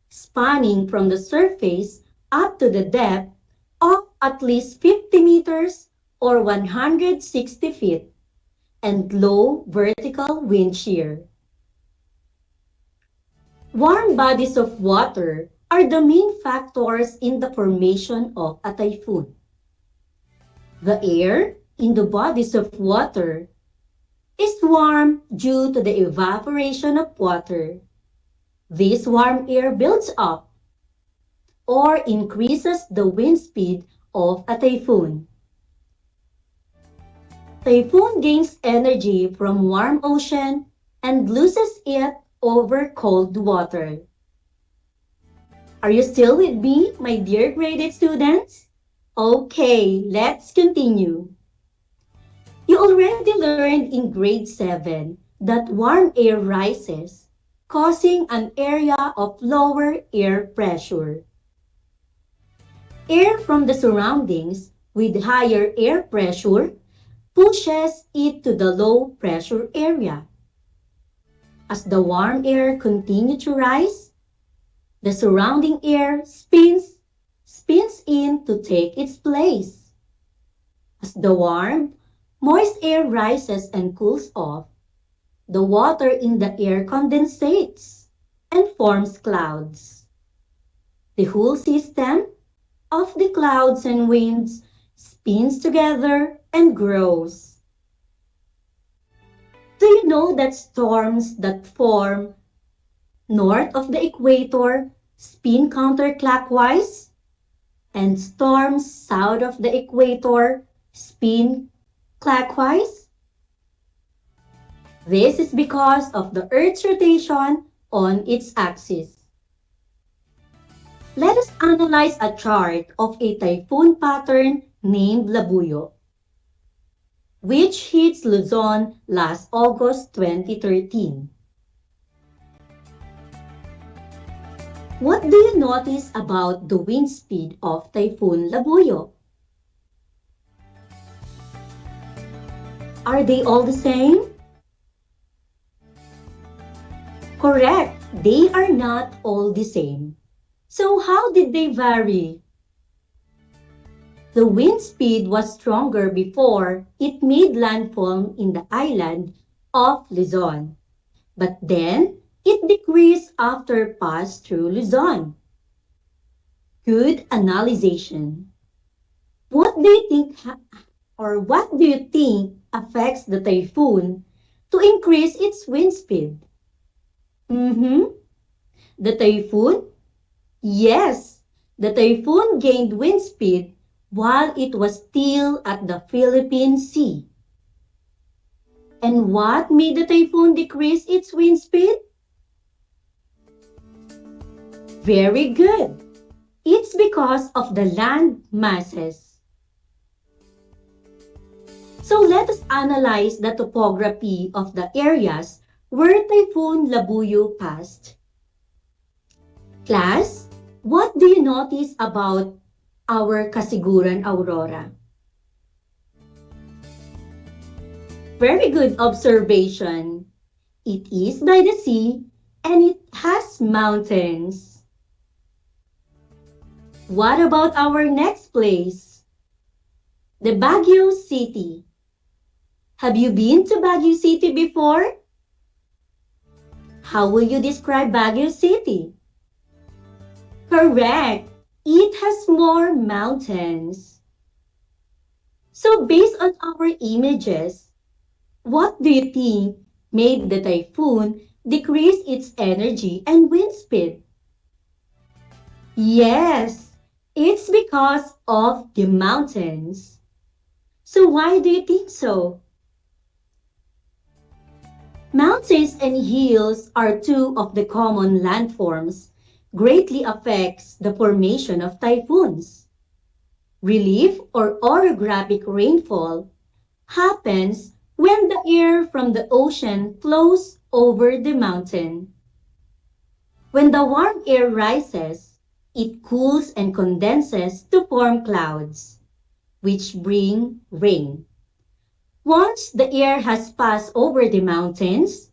spanning from the surface up to the depth of at least 50 meters or 160 feet, and low vertical wind shear. Warm bodies of water are the main factors in the formation of a typhoon. The air in the bodies of water is warm due to the evaporation of water. This warm air builds up or increases the wind speed of a typhoon. Typhoon gains energy from warm ocean and loses it over cold water. Are you still with me, my dear graded students? Okay, let's continue. You already learned in grade 7 that warm air rises, causing an area of lower air pressure. Air from the surroundings with higher air pressure pushes it to the low pressure area. As the warm air continues to rise, the surrounding air spins in to take its place. As the warm, moist air rises and cools off, the water in the air condensates and forms clouds. The whole system of the clouds and winds spins together and grows. Do you know that storms that form north of the equator spin counterclockwise, and storms south of the equator spin clockwise? This is because of the Earth's rotation on its axis. Let us analyze a chart of a typhoon pattern named Labuyo, which hits Luzon last August 2013. What do you notice about the wind speed of Typhoon Labuyo? Are they all the same? Correct, they are not all the same. So how did they vary? The wind speed was stronger before it made landfall in the island of Luzon, but then it decreased after pass through Luzon. Good analyzation. What do you think affects the typhoon to increase its wind speed? The typhoon? Yes, the typhoon gained wind speed while it was still at the Philippine Sea. And what made the typhoon decrease its wind speed? Very good. It's because of the land masses. So let us analyze the topography of the areas where Typhoon Labuyo passed. Class, what do you notice about our Kasiguran Aurora? Very good observation. It is by the sea and it has mountains. What about our next place? The Baguio City. Have you been to Baguio City before? How will you describe Baguio City? Correct. It has more mountains. So based on our images, what do you think made the typhoon decrease its energy and wind speed? Yes, It's because of the mountains. So why do you think so? Mountains and hills are two of the common landforms greatly affects the formation of typhoons. Relief or orographic rainfall happens when the air from the ocean flows over the mountain. When the warm air rises, it cools and condenses to form clouds, which bring rain. Once the air has passed over the mountains,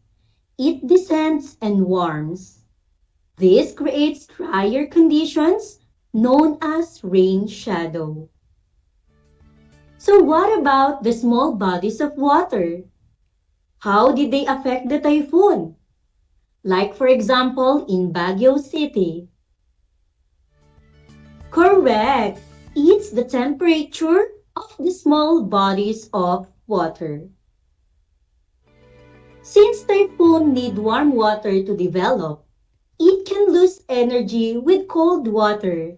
it descends and warms. This creates drier conditions known as rain shadow. So what about the small bodies of water? How did they affect the typhoon? Like for example in Baguio City. Correct! It's the temperature of the small bodies of water. Since typhoon need warm water to develop, it can lose energy with cold water.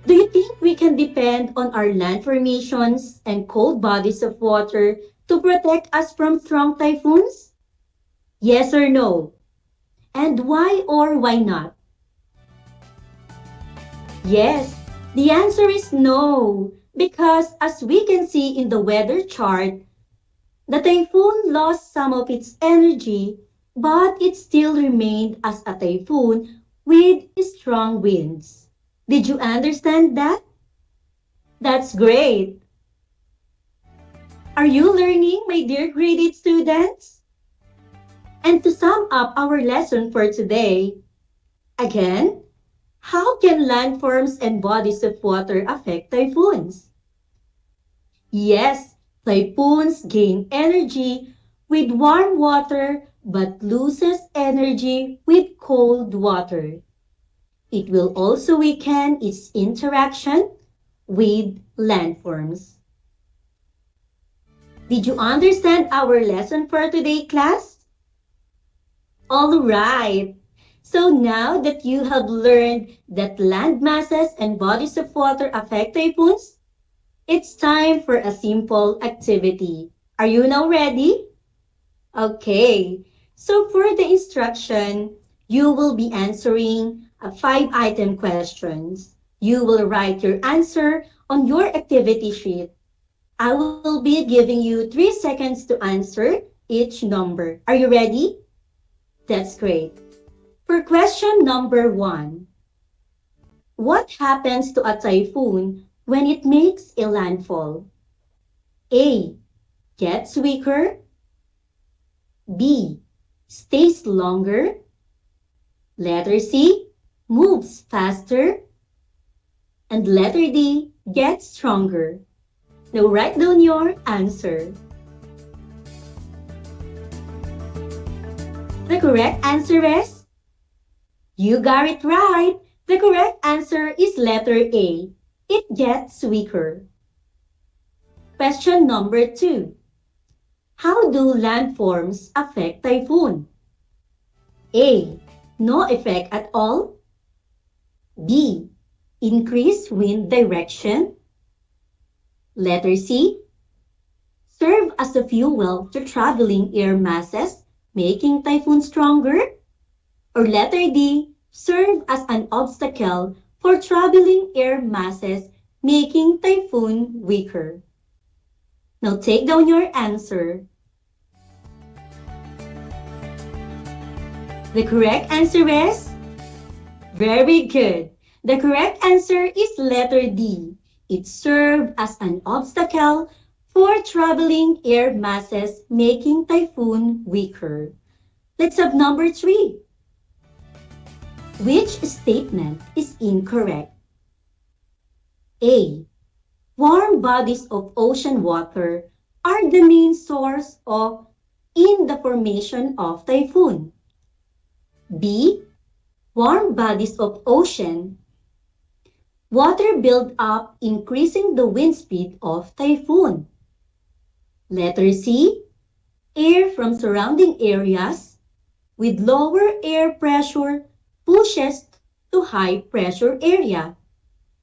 Do you think we can depend on our land formations and cold bodies of water to protect us from strong typhoons? Yes or no? And why or why not? Yes, the answer is no, because as we can see in the weather chart, the typhoon lost some of its energy, but it still remained as a typhoon with strong winds. Did you understand that? That's great. Are you learning, my dear graded students? And to sum up our lesson for today, again, how can landforms and bodies of water affect typhoons? Yes, typhoons gain energy with warm water but loses energy with cold water. It will also weaken its interaction with landforms. Did you understand our lesson for today, class? All right. So now that you have learned that land masses and bodies of water affect typhoons, it's time for a simple activity. Are you now ready? Okay. So for the instruction, you will be answering 5-item questions. You will write your answer on your activity sheet. I will be giving you 3 seconds to answer each number. Are you ready? That's great. For question number 1, what happens to a typhoon when it makes a landfall? A. Gets weaker. B. Stays longer. Letter C. Moves faster. And letter D. Gets stronger. Now write down your answer. The correct answer is? You got it right. The correct answer is letter A. It gets weaker. Question number 2. How do landforms affect typhoon? A. No effect at all. B. Increase wind direction. Letter C. Serve as a fuel to traveling air masses, making typhoon stronger. Or letter D. Serve as an obstacle for traveling air masses, making typhoon weaker. Now take down your answer. The correct answer is? Very good. The correct answer is letter D. It served as an obstacle for traveling air masses, making typhoon weaker. Let's have number 3. Which statement is incorrect? A. Warm bodies of ocean water are the main source in the formation of typhoon. B. Warm bodies of ocean water build up, increasing the wind speed of typhoon. Letter C. Air from surrounding areas with lower air pressure pushes to high pressure area.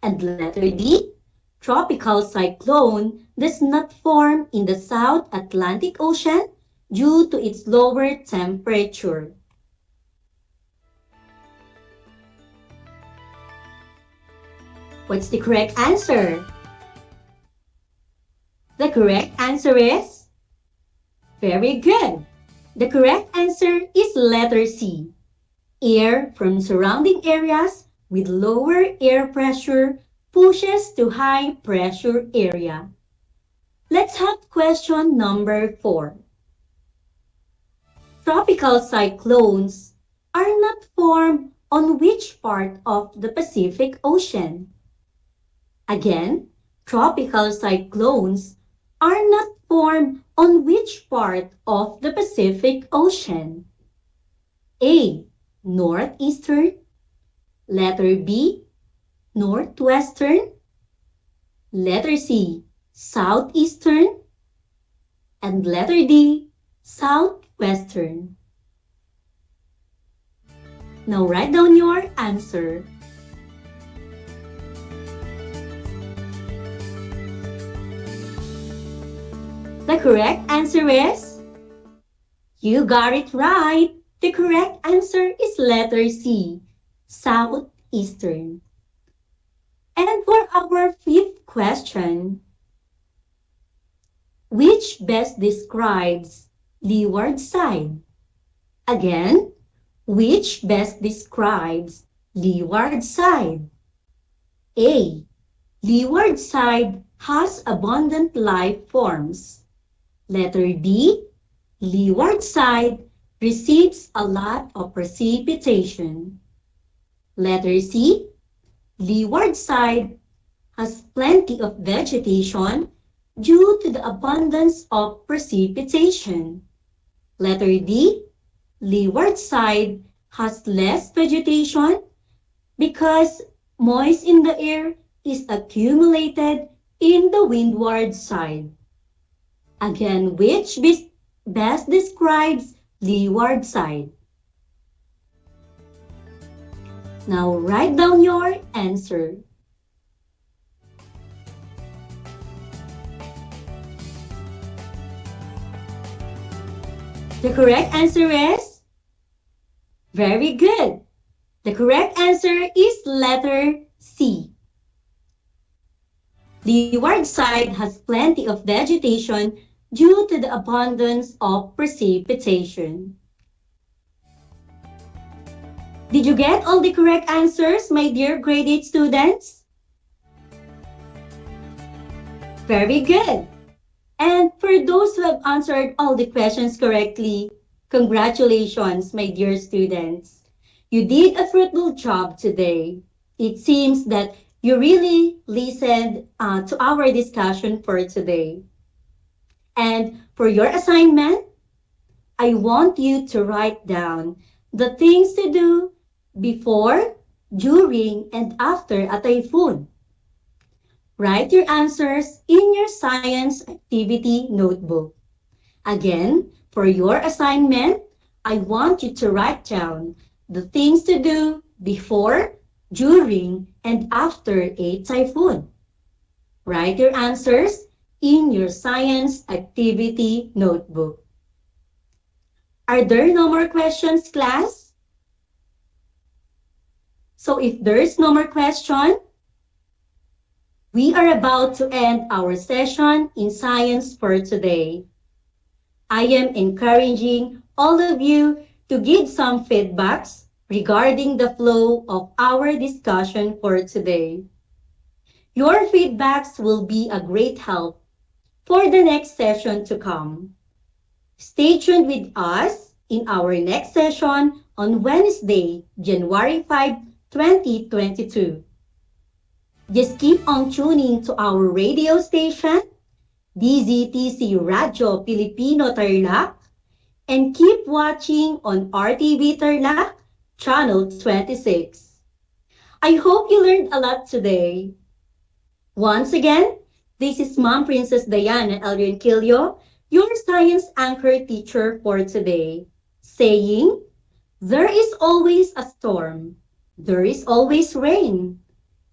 And letter D, tropical cyclone does not form in the South Atlantic Ocean due to its lower temperature. What's the correct answer? The correct answer is very good. The correct answer is letter C. Air from surrounding areas with lower air pressure pushes to high pressure area. Let's have question number 4. Tropical cyclones are not formed on which part of the Pacific Ocean? Again, tropical cyclones are not formed on which part of the Pacific Ocean? A. Northeastern. Letter B. Northwestern. Letter C. Southeastern. And letter D. Southwestern. Now write down your answer. The correct answer is, you got it right. The correct answer is letter C, Southeastern. And for our 5th question, which best describes leeward side? Again, which best describes leeward side? A. Leeward side has abundant life forms. Letter B. Leeward side receives a lot of precipitation. Letter C. Leeward side has plenty of vegetation due to the abundance of precipitation. Letter D. Leeward side has less vegetation because moist in the air is accumulated in the windward side. Again, which best describes leeward side? Now write down your answer. The correct answer is very good. The correct answer is letter C. Leeward side has plenty of vegetation due to the abundance of precipitation. Did you get all the correct answers, my dear grade 8 students? Very good. And for those who have answered all the questions correctly, congratulations, my dear students. You did a fruitful job today. It seems that you really listened to our discussion for today. And for your assignment, I want you to write down the things to do before, during, and after a typhoon. Write your answers in your science activity notebook. Again, for your assignment, I want you to write down the things to do before, during, and after a typhoon. Write your answers in your science activity notebook. Are there no more questions, class? So if there's no more question, we are about to end our session in science for today. I am encouraging all of you to give some feedbacks regarding the flow of our discussion for today. Your feedbacks will be a great help for the next session to come. Stay tuned with us in our next session on Wednesday, January 5, 2022. Just keep on tuning to our radio station, DZTC Radio Filipino Tarlac, and keep watching on RTV Tarlac, Channel 26. I hope you learned a lot today. Once again, this is Mom Princess Diana Elrencillo, your science anchor teacher for today, saying, there is always a storm, There is always rain.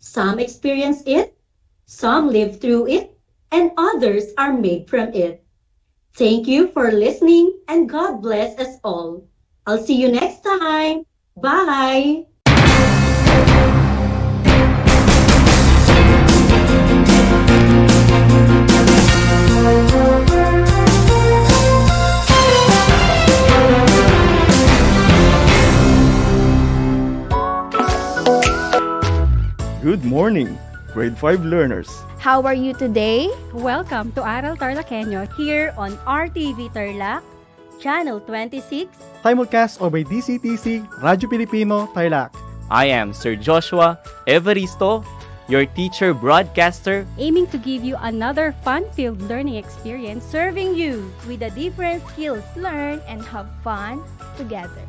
Some experience it, some live through it, and others are made from it. Thank you for listening and God bless us all. I'll see you next time. Bye. Good morning, grade 5 learners. How are you today? Welcome to Aral TarlakHenyo Here on RTV Tarlac, Channel 26. Simulcast over DCTC, Radyo Pilipino, Tarlac. I am Sir Joshua Evaristo, your teacher broadcaster, aiming to give you another fun-filled learning experience, Serving you with the different skills learn and have fun together.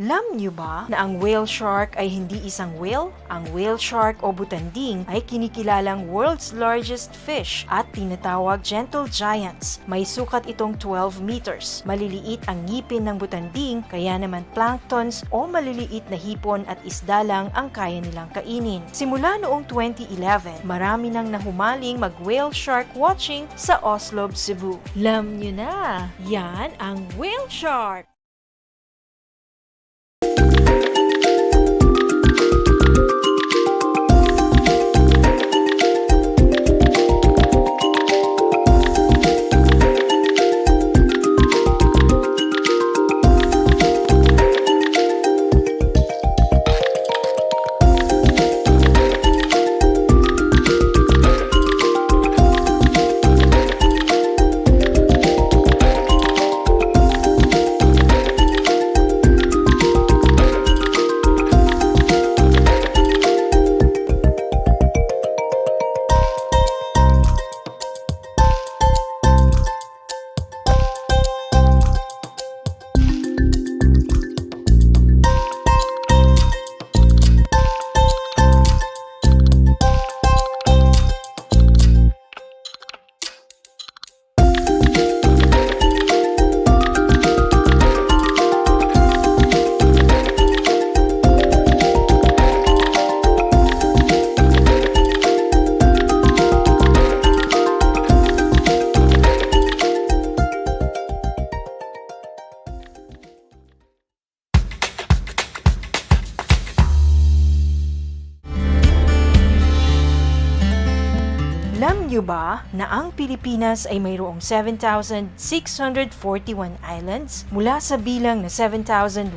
Alam niyo ba na ang whale shark ay hindi isang whale? Ang whale shark o butanding ay kinikilalang world's largest fish at tinatawag gentle giants. May sukat itong 12 meters. Maliliit ang ngipin ng butanding, kaya naman planktons o maliliit na hipon at isda lang ang kaya nilang kainin. Simula noong 2011, marami nang nahumaling mag-whale shark watching sa Oslo, Cebu. Alam niyo na, yan ang whale shark! Alam niyo ba na ang Pilipinas ay mayroong 7,641 islands? Mula sa bilang na 7,107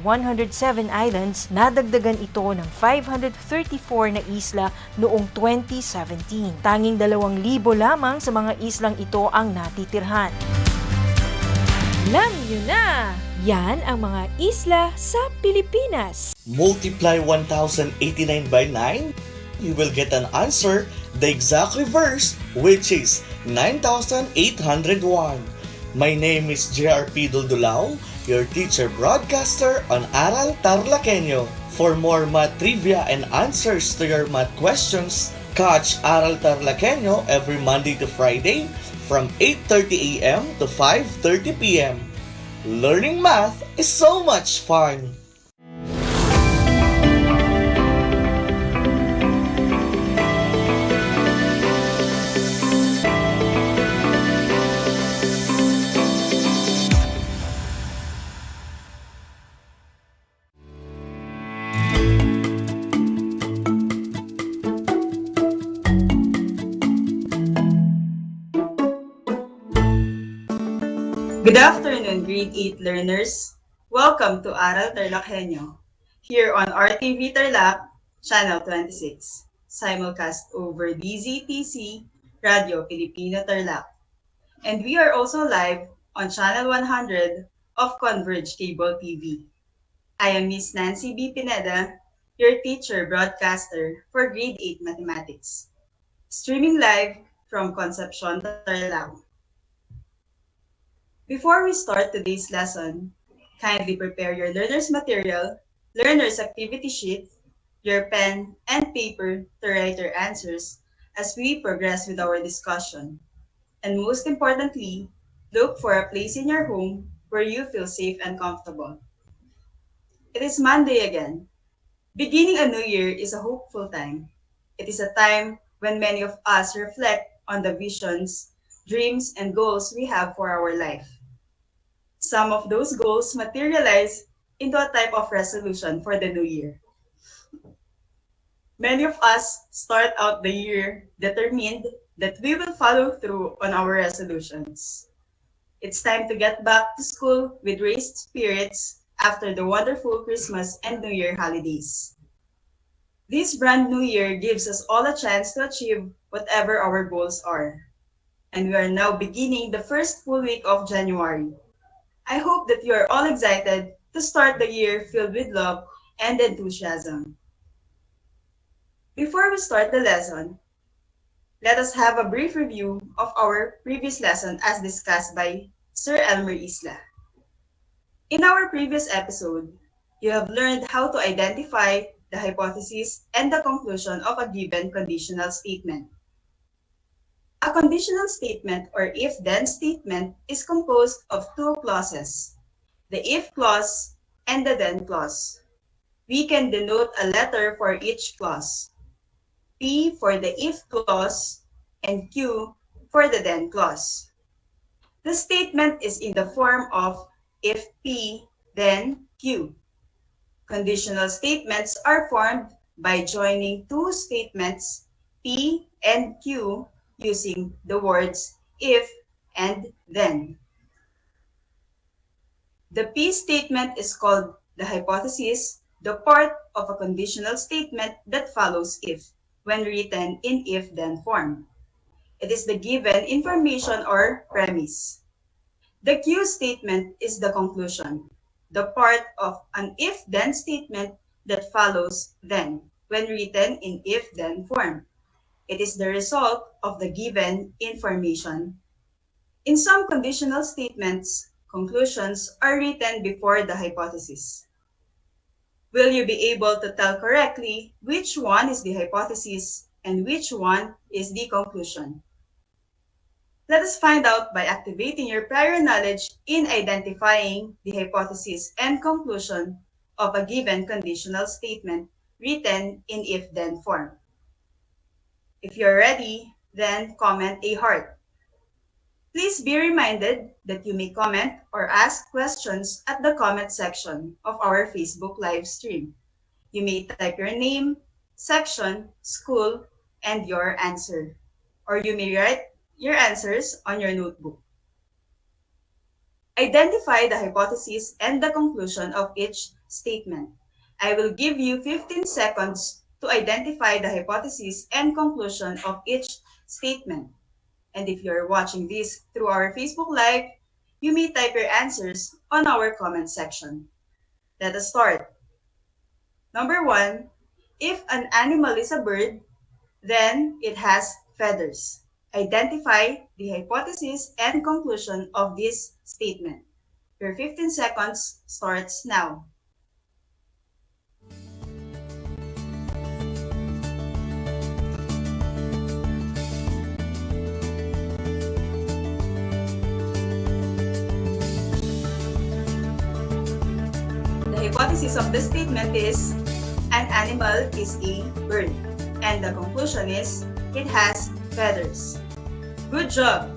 islands, nadagdagan ito ng 534 na isla noong 2017. Tanging 2,000 lamang sa mga islang ito ang natitirhan. Alam niyo na! Yan ang mga isla sa Pilipinas. Multiply 1,089 by 9, you will get an answer, the exact reverse, which is 9,801. My name is JRP Duldulao, your teacher broadcaster on Aral TarlakHenyo. For more math trivia and answers to your math questions, catch Aral TarlakHenyo every Monday to Friday from 8:30 a.m. to 5:30 p.m. Learning math is so much fun! Good afternoon, grade 8 learners. Welcome to Aral TarlakHenyo, here on RTV Tarlac, Channel 26, simulcast over DZTC, Radio Filipino Tarlac. And we are also live on Channel 100 of Converge Cable TV. I am Miss Nancy B. Pineda, your teacher broadcaster for grade 8 mathematics. Streaming live from Concepcion, Tarlac. Before we start today's lesson, kindly prepare your learner's material, learner's activity sheet, your pen and paper to write your answers as we progress with our discussion. And most importantly, Look for a place in your home where you feel safe and comfortable. It is Monday again. Beginning a new year is a hopeful time. It is a time when many of us reflect on the visions, dreams, and goals we have for our life. Some of those goals materialize into a type of resolution for the new year. Many of us start out the year determined that we will follow through on our resolutions. It's time to get back to school with raised spirits after the wonderful Christmas and New Year holidays. This brand new year gives us all a chance to achieve whatever our goals are. And we are now beginning the first full week of January. I hope that you are all excited to start the year filled with love and enthusiasm. Before we start the lesson, let us have a brief review of our previous lesson as discussed by Sir Elmer Isla. In our previous episode, you have learned how to identify the hypothesis and the conclusion of a given conditional statement. A conditional statement or if-then statement is composed of two clauses, the if clause and the then clause. We can denote a letter for each clause. P for the if clause and Q for the then clause. The statement is in the form of if P, then Q. Conditional statements are formed by joining two statements P and Q using the words if and then. The P statement is called the hypothesis, the part of a conditional statement that follows if, when written in if-then form. It is the given information or premise. The Q statement is the conclusion, the part of an if-then statement that follows then, when written in if-then form. It is the result of the given information. In some conditional statements, conclusions are written before the hypothesis. Will you be able to tell correctly which one is the hypothesis and which one is the conclusion? Let us find out by activating your prior knowledge in identifying the hypothesis and conclusion of a given conditional statement written in if-then form. If you're ready, then comment a heart. Please be reminded that you may comment or ask questions at the comment section of our Facebook live stream. You may type your name, section, school, and your answer. Or you may write your answers on your notebook. Identify the hypothesis and the conclusion of each statement. I will give you 15 seconds to identify the hypothesis and conclusion of each statement. And if you're watching this through our Facebook Live, you may type your answers on our comment section. Let us start. Number 1, if an animal is a bird, then it has feathers. Identify the hypothesis and conclusion of this statement. Your 15 seconds starts now. The hypothesis of the statement is an animal is a bird, and the conclusion is it has feathers. Good job!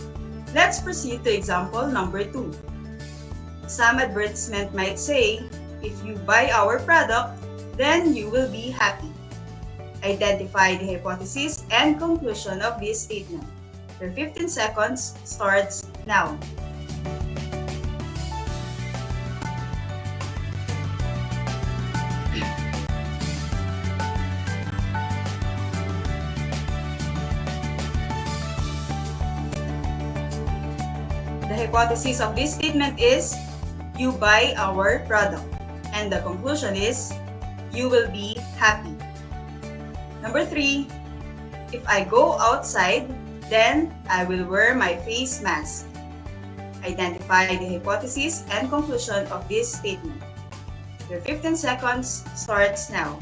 Let's proceed to example number 2. Some advertisement might say, if you buy our product, then you will be happy. Identify the hypothesis and conclusion of this statement. Your 15 seconds starts now. The hypothesis of this statement is, you buy our product. And the conclusion is, you will be happy. Number 3, if I go outside, then I will wear my face mask. Identify the hypothesis and conclusion of this statement. Your 15 seconds starts now.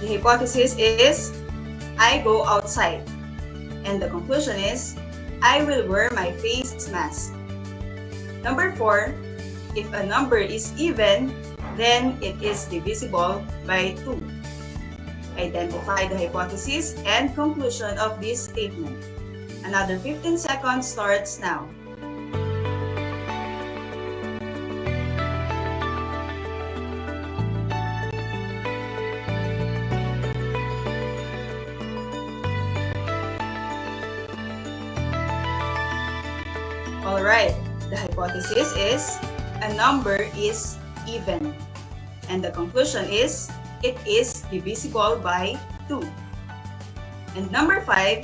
The hypothesis is, I go outside. And the conclusion is, I will wear my face mask. Number 4, if a number is even, then it is divisible by 2. Identify the hypothesis and conclusion of this statement. Another 15 seconds starts now. Alright, the hypothesis is a number is even. And the conclusion is it is divisible by 2. And number 5,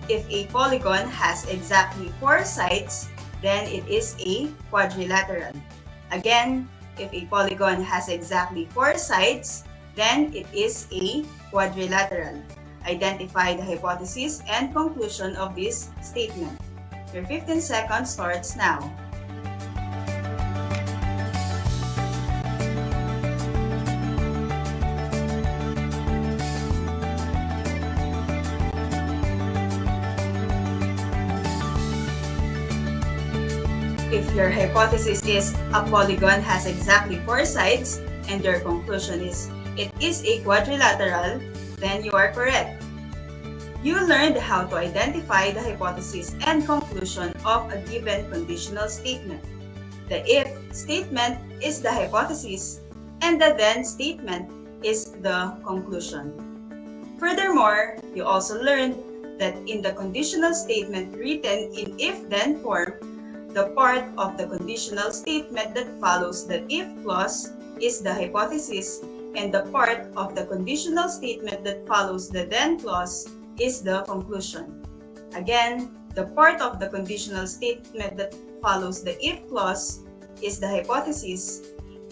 if a polygon has exactly 4 sides, then it is a quadrilateral. Again, if a polygon has exactly 4 sides, then it is a quadrilateral. Identify the hypothesis and conclusion of this statement. Your 15 seconds starts now. If your hypothesis is a polygon has exactly 4 sides and your conclusion is it is a quadrilateral, then you are correct. You learned how to identify the hypothesis and conclusion of a given conditional statement. The if statement is the hypothesis and the then statement is the conclusion. Furthermore, you also learned that in the conditional statement written in if-then form, the part of the conditional statement that follows the if clause is the hypothesis and the part of the conditional statement that follows the then clause is the conclusion. Again, the part of the conditional statement that follows the if clause is the hypothesis,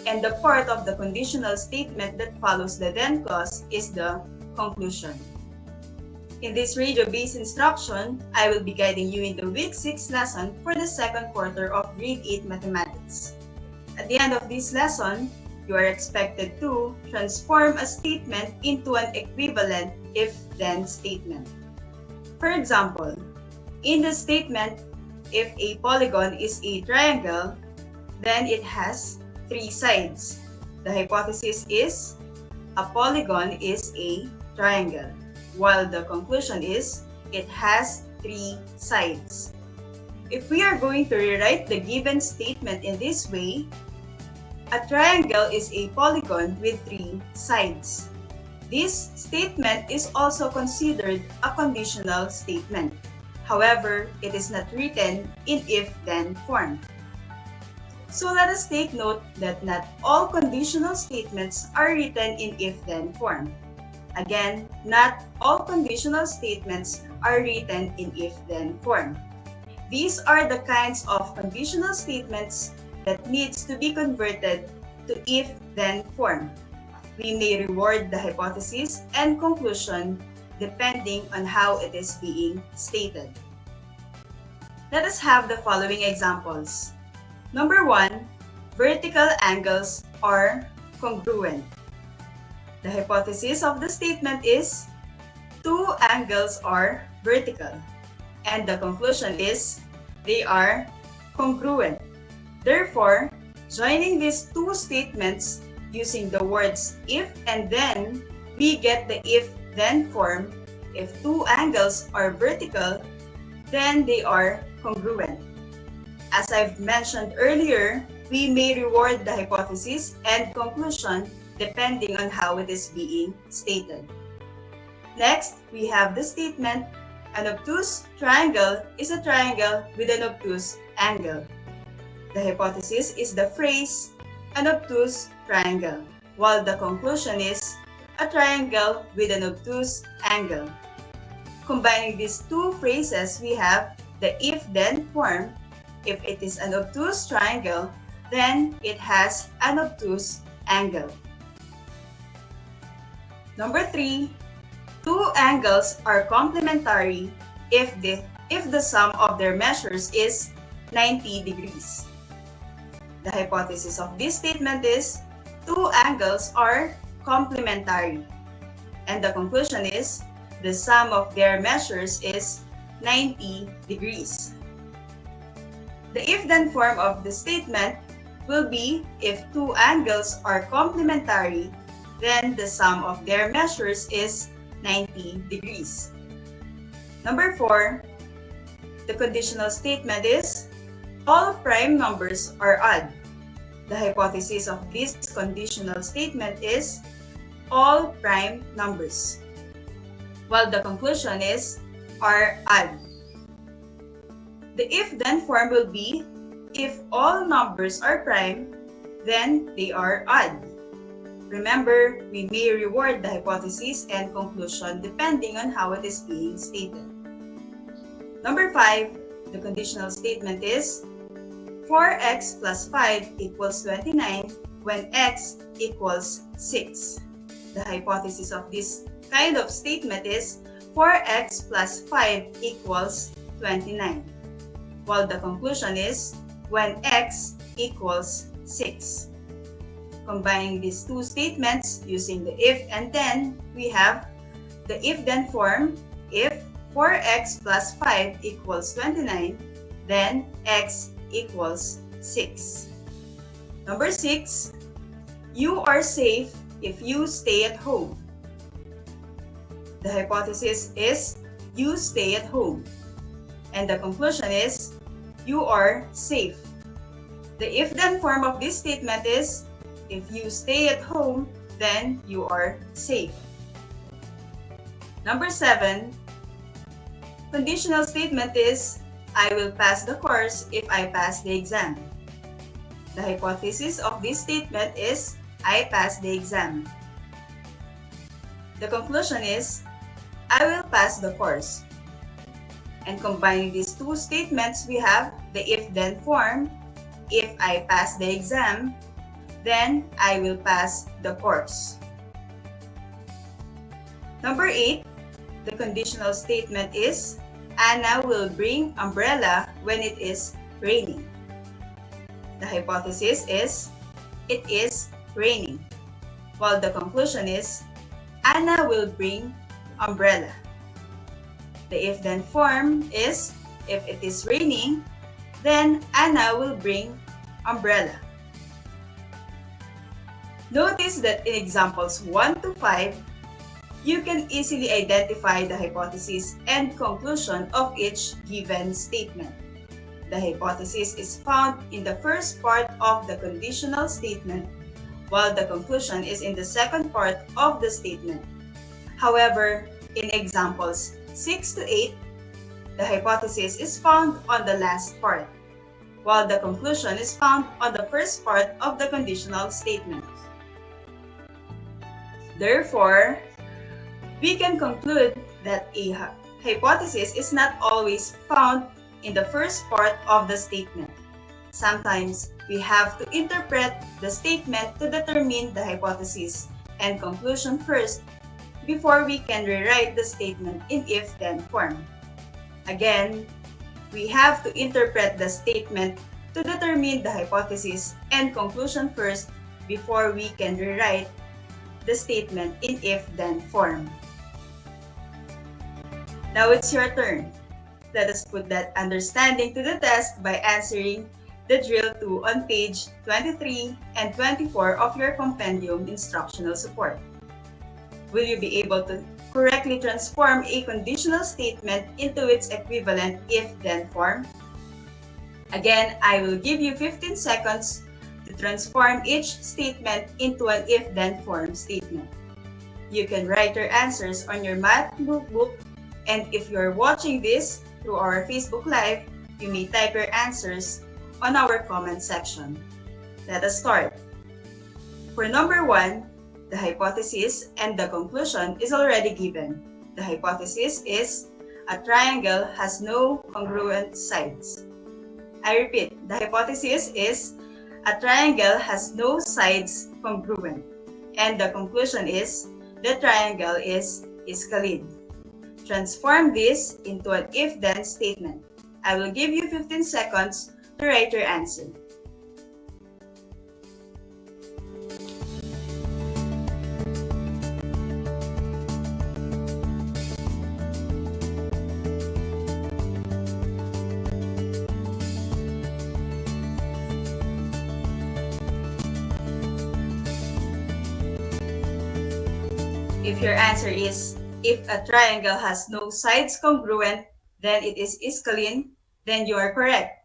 and the part of the conditional statement that follows the then clause is the conclusion. In this radio-based instruction, I will be guiding you in the week 6 lesson for the second quarter of grade 8 mathematics. At the end of this lesson, you are expected to transform a statement into an equivalent if-then statement. For example, in the statement, if a polygon is a triangle, then it has 3 sides. The hypothesis is a polygon is a triangle, while the conclusion is it has 3 sides. If we are going to rewrite the given statement in this way, a triangle is a polygon with 3 sides. This statement is also considered a conditional statement. However, it is not written in if-then form. So let us take note that not all conditional statements are written in if-then form. Again, not all conditional statements are written in if-then form. These are the kinds of conditional statements that needs to be converted to if-then form. We may reward the hypothesis and conclusion depending on how it is being stated. Let us have the following examples. Number 1, vertical angles are congruent. The hypothesis of the statement is 2 angles are vertical, and the conclusion is they are congruent. Therefore, joining these 2 statements using the words if and then, we get the if-then form. If 2 angles are vertical, then they are congruent. As I've mentioned earlier, we may reward the hypothesis and conclusion depending on how it is being stated. Next, we have the statement, an obtuse triangle is a triangle with an obtuse angle. The hypothesis is the phrase, an obtuse triangle, while the conclusion is a triangle with an obtuse angle. Combining these 2 phrases, we have the if-then form. If it is an obtuse triangle, then it has an obtuse angle. Number 3, 2 angles are complementary if the sum of their measures is 90 degrees. The hypothesis of this statement is 2 angles are complementary. And the conclusion is the sum of their measures is 90 degrees. The if-then form of the statement will be if two angles are complementary, then the sum of their measures is 90 degrees. Number 4, the conditional statement is all prime numbers are odd. The hypothesis of this conditional statement is all prime numbers, while the conclusion is are odd. The if-then form will be if all numbers are prime, then they are odd. Remember, we may reward the hypothesis and conclusion depending on how it is being stated. Number 5, the conditional statement is 4x plus 5 equals 29 when x equals 6. The hypothesis of this kind of statement is 4x plus 5 equals 29, while the conclusion is when x equals 6. Combining these two statements using the if and then, we have the if-then form. If 4x plus 5 equals 29, then x equals 6. Number 6, you are safe if you stay at home. The hypothesis is you stay at home, and the conclusion is you are safe. The if-then form of this statement is if you stay at home, then you are safe. Number 7, conditional statement is I will pass the course if I pass the exam. The hypothesis of this statement is I pass the exam. The conclusion is I will pass the course. And combining these two statements, we have the if-then form. If I pass the exam, then I will pass the course. Number 8, the conditional statement is Anna will bring umbrella when it is raining. The hypothesis is it is raining, while the conclusion is Anna will bring umbrella. The if-then form is if it is raining, then Anna will bring umbrella. Notice that in examples 1 to 5, you can easily identify the hypothesis and conclusion of each given statement. The hypothesis is found in the first part of the conditional statement, while the conclusion is in the second part of the statement. However, in examples 6 to 8, the hypothesis is found on the last part, while the conclusion is found on the first part of the conditional statement. Therefore, we can conclude that a hypothesis is not always found in the first part of the statement. Sometimes, we have to interpret the statement to determine the hypothesis and conclusion first before we can rewrite the statement in if-then form. Again, we have to interpret the statement to determine the hypothesis and conclusion first before we can rewrite the statement in if-then form. Now it's your turn. Let us put that understanding to the test by answering the drill 2 on page 23 and 24 of your compendium instructional support. Will you be able to correctly transform a conditional statement into its equivalent if-then form? Again, I will give you 15 seconds to transform each statement into an if-then form statement. You can write your answers on your math notebook, and if you're watching this through our Facebook Live, you may type your answers on our comment section. Let us start. For number 1, the hypothesis and the conclusion is already given. The hypothesis is a triangle has no congruent sides. I repeat, the hypothesis is a triangle has no sides congruent. And the conclusion is the triangle is Euclid. Transform this into an if-then statement. I will give you 15 seconds to write your answer. Number 1, the hypothesis and the conclusion is already given. The hypothesis is a triangle has no congruent sides. I repeat, the hypothesis is a triangle has no congruent sides. And the conclusion is the triangle is Euclid. Transform this into an if-then statement. I will give you 15 seconds to write your answer. If your answer is, if a triangle has no sides congruent, then it is iscalene, then you are correct.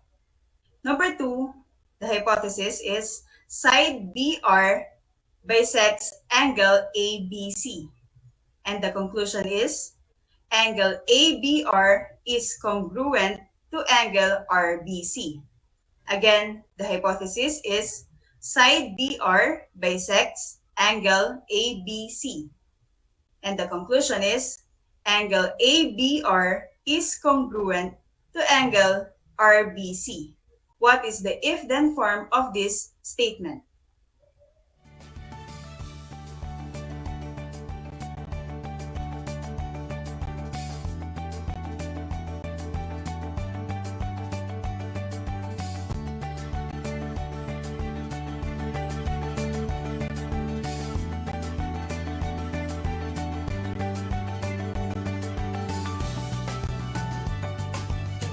Number 2, the hypothesis is side BR bisects angle ABC. And the conclusion is angle ABR is congruent to angle RBC. Again, the hypothesis is side BR bisects angle ABC. And the conclusion is angle ABR is congruent to angle RBC. What is the if-then form of this statement?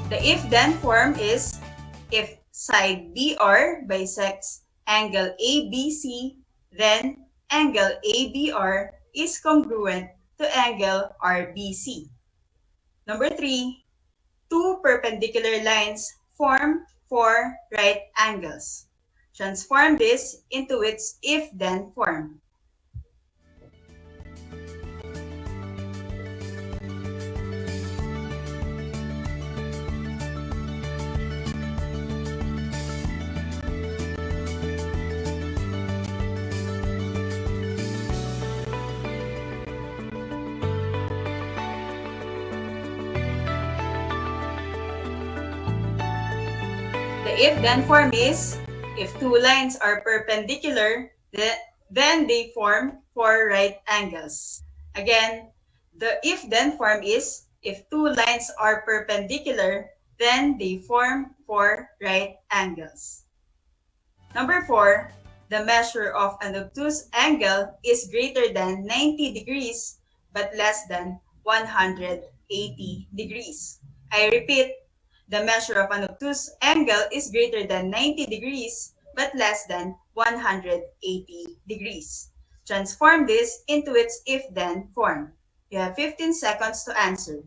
The if-then form is if side BR bisects angle ABC, then angle ABR is congruent to angle RBC. Number 3, two perpendicular lines form four right angles. Transform this into its if-then form. The if-then form is, if two lines are perpendicular, then they form four right angles. Again, the if-then form is, if two lines are perpendicular, then they form four right angles. Number 4, the measure of an obtuse angle is greater than 90 degrees but less than 180 degrees. I repeat, the measure of an obtuse angle is greater than 90 degrees but less than 180 degrees. Transform this into its if-then form. You have 15 seconds to answer.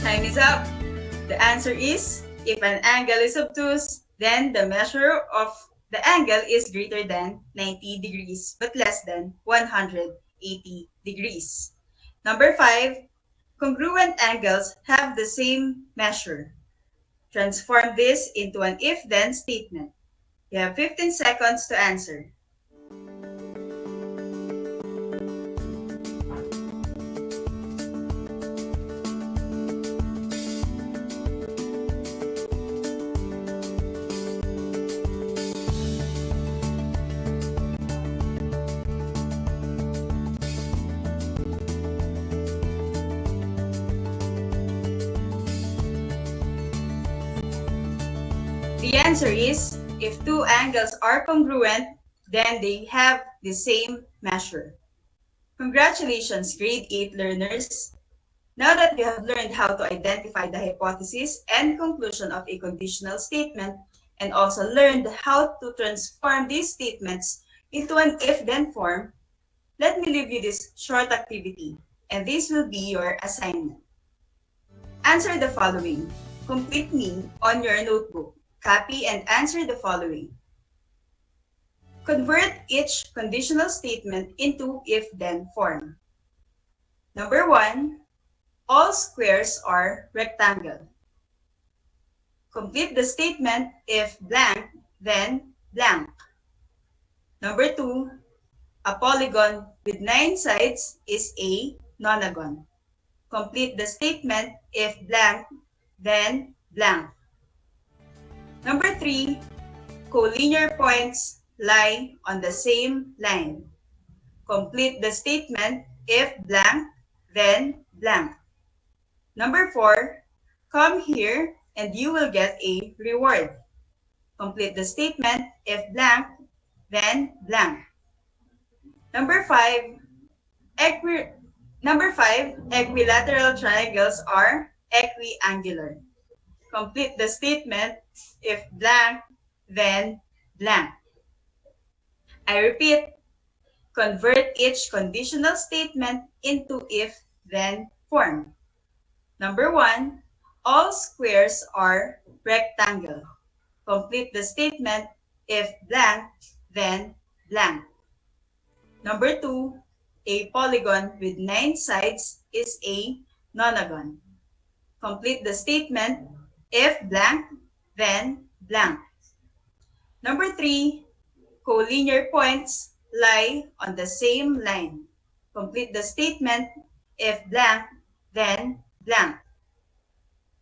Time is up. The answer is, if an angle is obtuse, then the measure of the angle is greater than 90 degrees but less than 180 degrees. Number 5, congruent angles have the same measure. Transform this into an if-then statement. You have 15 seconds to answer. The answer is, if two angles are congruent, then they have the same measure. Congratulations, grade 8 learners! Now that you have learned how to identify the hypothesis and conclusion of a conditional statement, and also learned how to transform these statements into an if-then form, let me leave you this short activity, and this will be your assignment. Answer the following. Complete me on your notebook. Copy and answer the following. Convert each conditional statement into if-then form. Number 1, all squares are rectangle. Complete the statement if blank, then blank. Number 2, a polygon with 9 sides is a nonagon. Complete the statement if blank, then blank. Number 3, collinear points lie on the same line. Complete the statement if blank, then blank. Number 4, come here and you will get a reward. Complete the statement if blank, then blank. Number 5, equilateral triangles are equiangular. Complete the statement if blank, then blank. I repeat, convert each conditional statement into if, then form. Number 1, all squares are rectangle. Complete the statement if blank, then blank. Number 2, a polygon with 9 sides is a nonagon. Complete the statement if blank, then blank. Number 3, collinear points lie on the same line. Complete the statement if blank, then blank.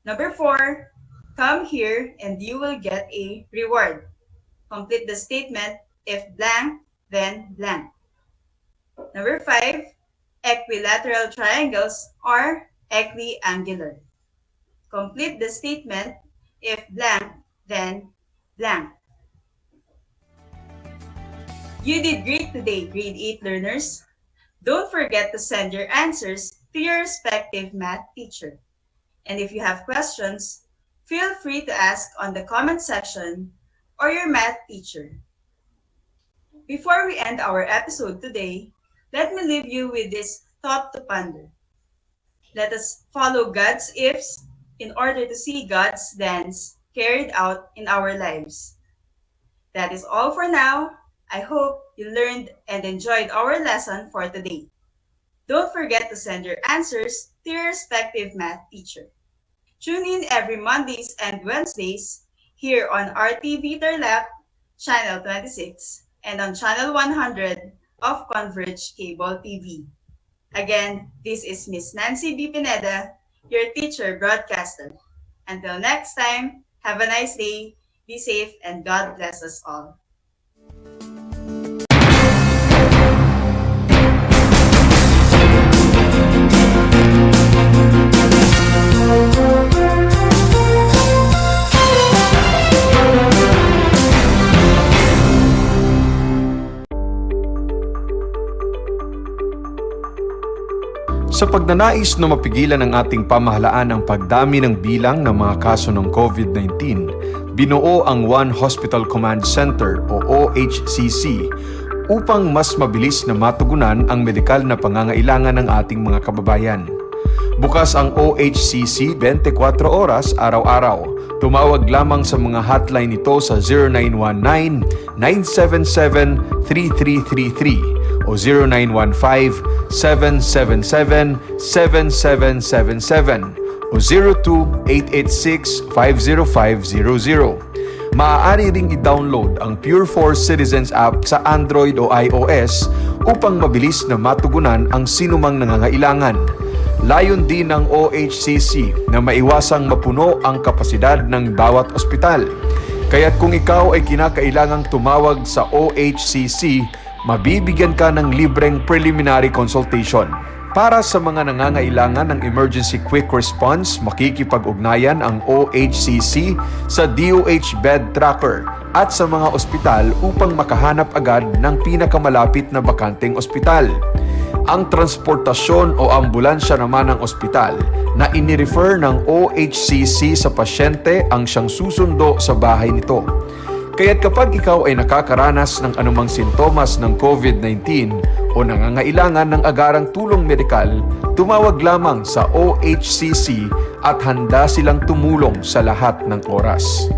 Number 4, come here and you will get a reward. Complete the statement if blank, then blank. Number 5, equilateral triangles are equiangular. Complete the statement if blank, then blank. You did great today, grade 8 learners. Don't forget to send your answers to your respective math teacher. And if you have questions, feel free to ask on the comment section or your math teacher. Before we end our episode today, let me leave you with this thought to ponder. Let us follow God's ifs in order to see God's thens carried out in our lives. That is all for now. I hope you learned and enjoyed our lesson for today. Don't forget to send your answers to your respective math teacher. Tune in every Mondays and Wednesdays here on RTV Tarlac, Channel 26, and on Channel 100 of Converge Cable TV. Again, this is Miss Nancy B. Pineda, your teacher broadcaster. Until next time, have a nice day, be safe, and God bless us all. Sa pagnanais na mapigilan ng ating pamahalaan ang pagdami ng bilang ng mga kaso ng COVID-19, binuo ang One Hospital Command Center o OHCC upang mas mabilis na matugunan ang medikal na pangangailangan ng ating mga kababayan. Bukas ang OHCC 24 oras araw-araw. Tumawag lamang sa mga hotline nito sa 0919-977-3333 o 0915-777-7777 o 02-886-50500. Maaari ring i-download ang Pure Force Citizens app sa Android o iOS upang mabilis na matugunan ang sinumang nangangailangan. Layon din ng OHCC na maiwasang mapuno ang kapasidad ng bawat ospital. Kaya't kung ikaw ay kinakailangang tumawag sa OHCC, mabibigyan ka ng libreng preliminary consultation. Para sa mga nangangailangan ng emergency quick response, makikipag-ugnayan ang OHCC sa DOH Bed Tracker at sa mga ospital upang makahanap agad ng pinakamalapit na bakanteng ospital. Ang transportasyon o ambulansya naman ng ospital na inirefer ng OHCC sa pasyente ang siyang susundo sa bahay nito. Kaya't kapag ikaw ay nakakaranas ng anumang sintomas ng COVID-19 o nangangailangan ng agarang tulong medikal, tumawag lamang sa OHCC at handa silang tumulong sa lahat ng oras.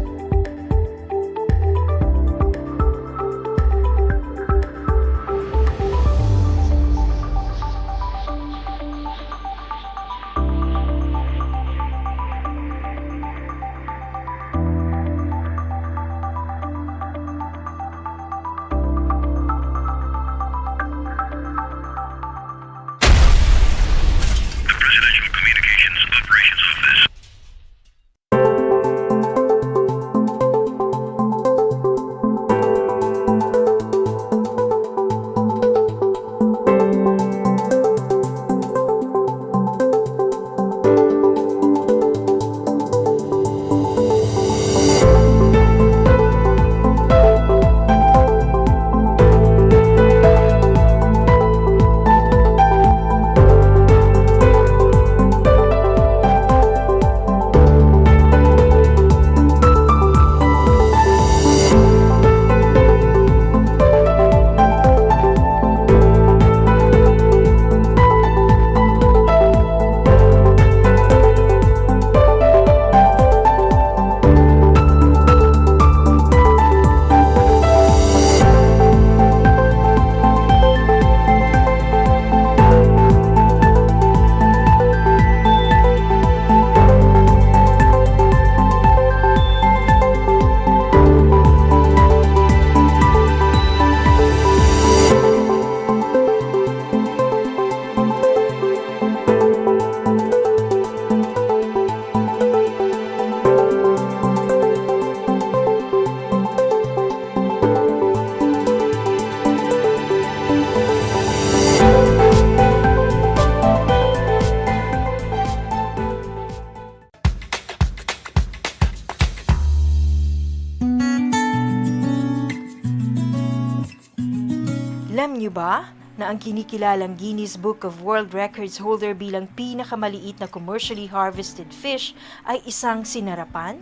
niyo ba na ang kinikilalang Guinness Book of World Records holder bilang pinakamaliit na commercially harvested fish ay isang sinarapan?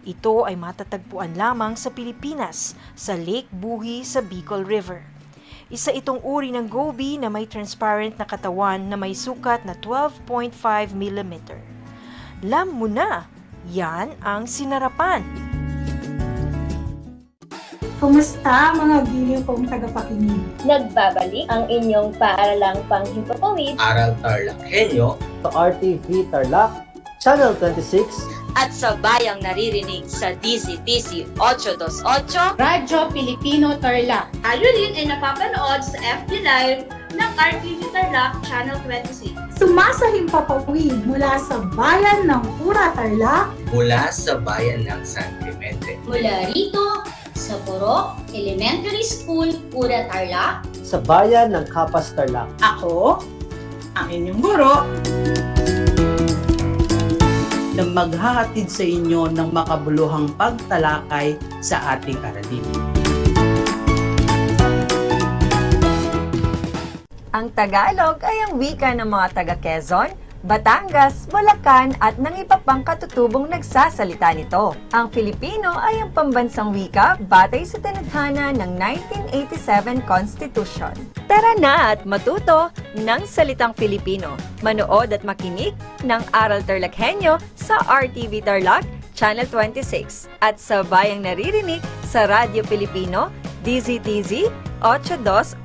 Ito ay matatagpuan lamang sa Pilipinas, sa Lake Buhi sa Bicol River. Isa itong uri ng goby na may transparent na katawan na may sukat na 12.5 mm. Alam mo na, yan ang sinarapan. Kumusta mga giliw kong tagapakinig? Nagbabalik ang inyong paaralang panghimpapawid, Aral TarlakHenyo, sa RTV Tarlac, Channel 26, at sa bayang naririnig sa DZTC 828, Radyo Pilipino Tarlac. tayo rin ay napapanood sa FB Live ng RTV Tarlac Channel 26. Sumasahimpapawid mula sa bayan ng Pura Tarlac, mula sa bayan ng San Clemente. Mula rito, sa Purok Elementary School, Pura Tarlac. sa bayan ng Kapas Tarlac. ako, ang inyong guro, na maghahatid sa inyo ng makabuluhang pagtalakay sa ating aralin. Ang Tagalog ay ang wika ng mga taga-Quezon, Batangas, Bulacan at ng iba pang katutubong nagsasalita nito. Ang Filipino ay ang pambansang wika batay sa tanaghana ng 1987 Constitution. Tara na at matuto ng salitang Filipino. Manood at makinig ng Aral TarlakHenyo sa RTV Tarlac, Channel 26 at sa bayang naririnig sa Radyo Pilipino, DZTZ 828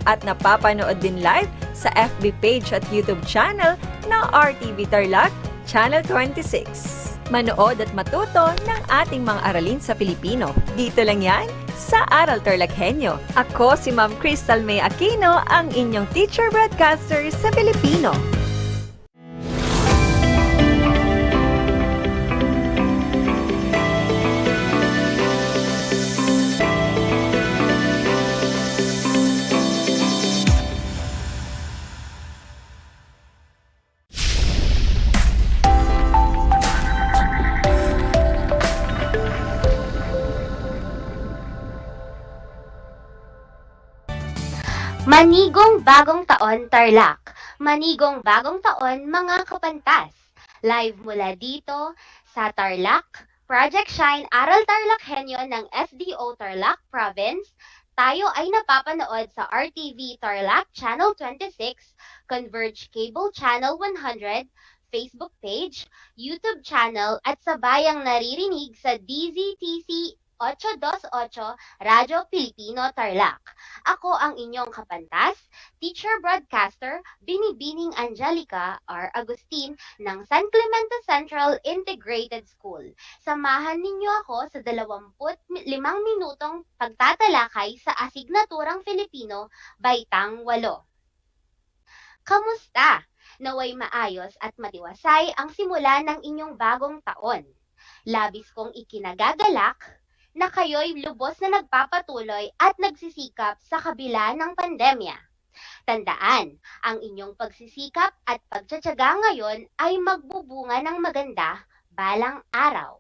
at napapanood din live sa FB page at YouTube channel ng RTV Tarlac, Channel 26. Manood at matuto ng ating mga aralin sa Filipino. Dito lang yan sa Aral TarlakHenyo. Ako si Ma'am Crystal May Aquino, ang inyong teacher broadcaster sa Filipino. Manigong Bagong Taon Tarlac. Manigong Bagong Taon mga kapantas. Live mula dito sa Tarlac, Project Shine Aral TarlakHenyo ng SDO Tarlac Province. Tayo ay napapanood sa RTV Tarlac Channel 26, Converge Cable Channel 100, Facebook page, YouTube channel at sa bayang naririnig sa DZTC 828 Radyo Pilipino Tarlac. Ako ang inyong kapantas, teacher broadcaster Binibining Angelica R. Agustin ng San Clemente Central Integrated School. Samahan ninyo ako sa 25 minutong pagtatalakay sa asignaturang Filipino, Baitang 8. Kamusta? Naway maayos at matiwasay ang simula ng inyong bagong taon. Labis kong ikinagagalak na kayo'y lubos na nagpapatuloy at nagsisikap sa kabila ng pandemya. Tandaan, ang inyong pagsisikap at pagtsatsaga ngayon ay magbubunga ng maganda balang araw.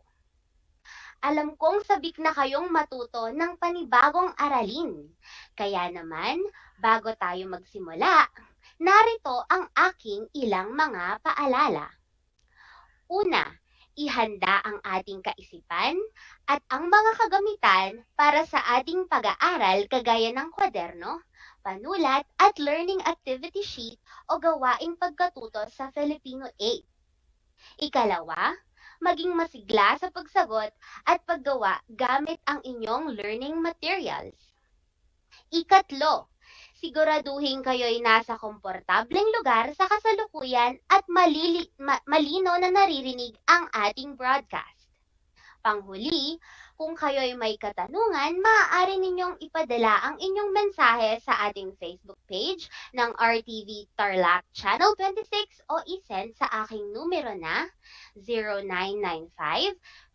Alam kong sabik na kayong matuto ng panibagong aralin. Kaya naman, bago tayo magsimula, narito ang aking ilang mga paalala. Una, ihanda ang ating kaisipan at ang mga kagamitan para sa ating pag-aaral kagaya ng kwaderno, panulat at learning activity sheet o gawaing pagkatuto sa Filipino 8. Ikalawa, maging masigla sa pagsagot at paggawa gamit ang inyong learning materials. Ikatlo, siguraduhin kayo'y nasa komportableng lugar sa kasalukuyan at malino na naririnig ang ating broadcast. Panghuli, kung kayo'y may katanungan, maaari ninyong ipadala ang inyong mensahe sa ating Facebook page ng RTV Tarlac Channel 26 o isend sa aking numero na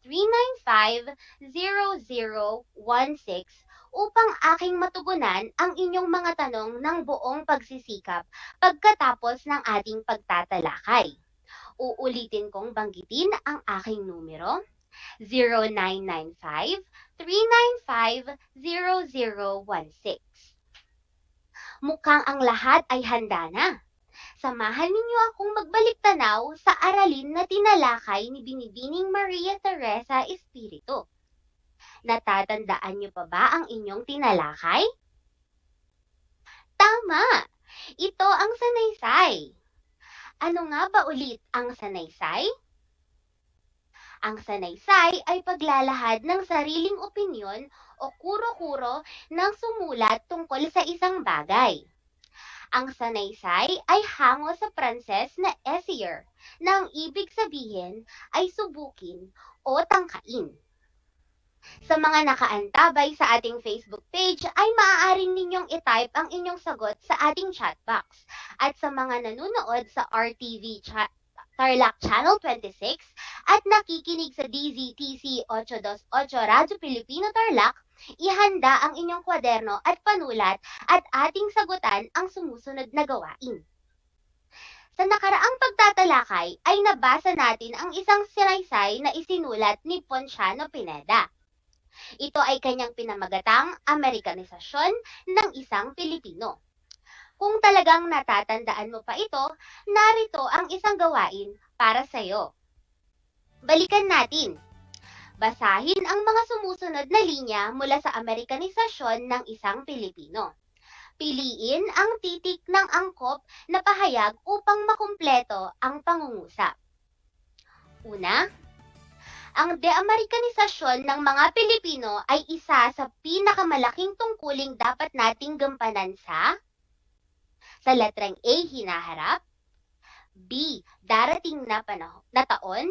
0995-395-0016 upang aking matugunan ang inyong mga tanong ng buong pagsisikap pagkatapos ng ating pagtatalakay. Uulitin kong banggitin ang aking numero 0995-395-0016. Mukhang ang lahat ay handa na. Samahan ninyo akong magbalik-tanaw sa aralin na tinalakay ni Binibining Maria Teresa Espiritu. Natatandaan niyo pa ba ang inyong tinalakay? Tama! Ito ang sanaysay. Ano nga ba ulit ang sanaysay? Ang sanaysay ay paglalahad ng sariling opinyon o kuro-kuro ng sumulat tungkol sa isang bagay. Ang sanaysay ay hango sa Pranses na essayer na ang ibig sabihin ay subukin o tangkain. Sa mga nakaantabay sa ating Facebook page ay maaari ninyong i-type ang inyong sagot sa ating chat box. At sa mga nanonood sa RTV Tarlac Channel 26 at nakikinig sa DZTC 828 Radyo Pilipino Tarlac, ihanda ang inyong kwaderno at panulat at ating sagutan ang sumusunod na gawain. Sa nakaraang pagtatalakay ay nabasa natin ang isang sanaysay na isinulat ni Ponciano Pineda. Ito ay kanyang pinamagatang Amerikanisasyon ng isang Pilipino. Kung talagang natatandaan mo pa ito, narito ang isang gawain para sa iyo. Balikan natin. Basahin ang mga sumusunod na linya mula sa Amerikanisasyon ng isang Pilipino. Piliin ang titik ng angkop na pahayag upang makumpleto ang pangungusap. Una, ang de-Amerikanisasyon ng mga Pilipino ay isa sa pinakamalaking tungkuling dapat nating gampanan sa letrang A, hinaharap, B, darating na taon,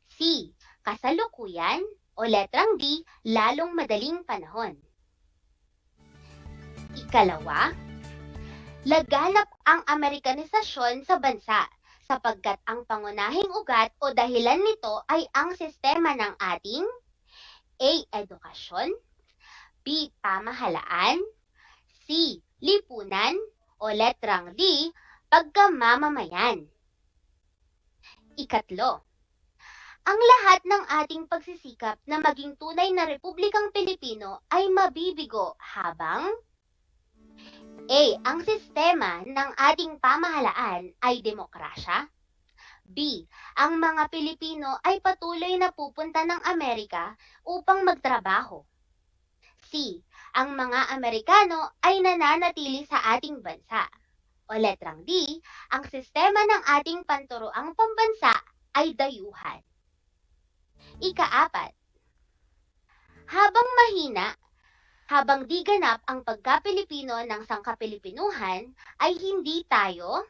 C, kasalukuyan, o letrang D, lalong madaling panahon. Ikalawa, laganap ang Amerikanisasyon sa bansa sapagkat ang pangunahing ugat o dahilan nito ay ang sistema ng ating A, edukasyon, B, pamahalaan, C, lipunan, o letrang D, pagkamamamayan. Ikatlo, ang lahat ng ating pagsisikap na maging tunay na Republikang Pilipino ay mabibigo habang A, ang sistema ng ating pamahalaan ay demokrasya. B, ang mga Pilipino ay patuloy na pupunta ng Amerika upang magtrabaho. C, ang mga Amerikano ay nananatili sa ating bansa. O letrang D, ang sistema ng ating panturoang pambansa ay dayuhan. Ikaapat, habang di ganap ang pagka-Pilipino ng sangkapilipinuhan, ay hindi tayo,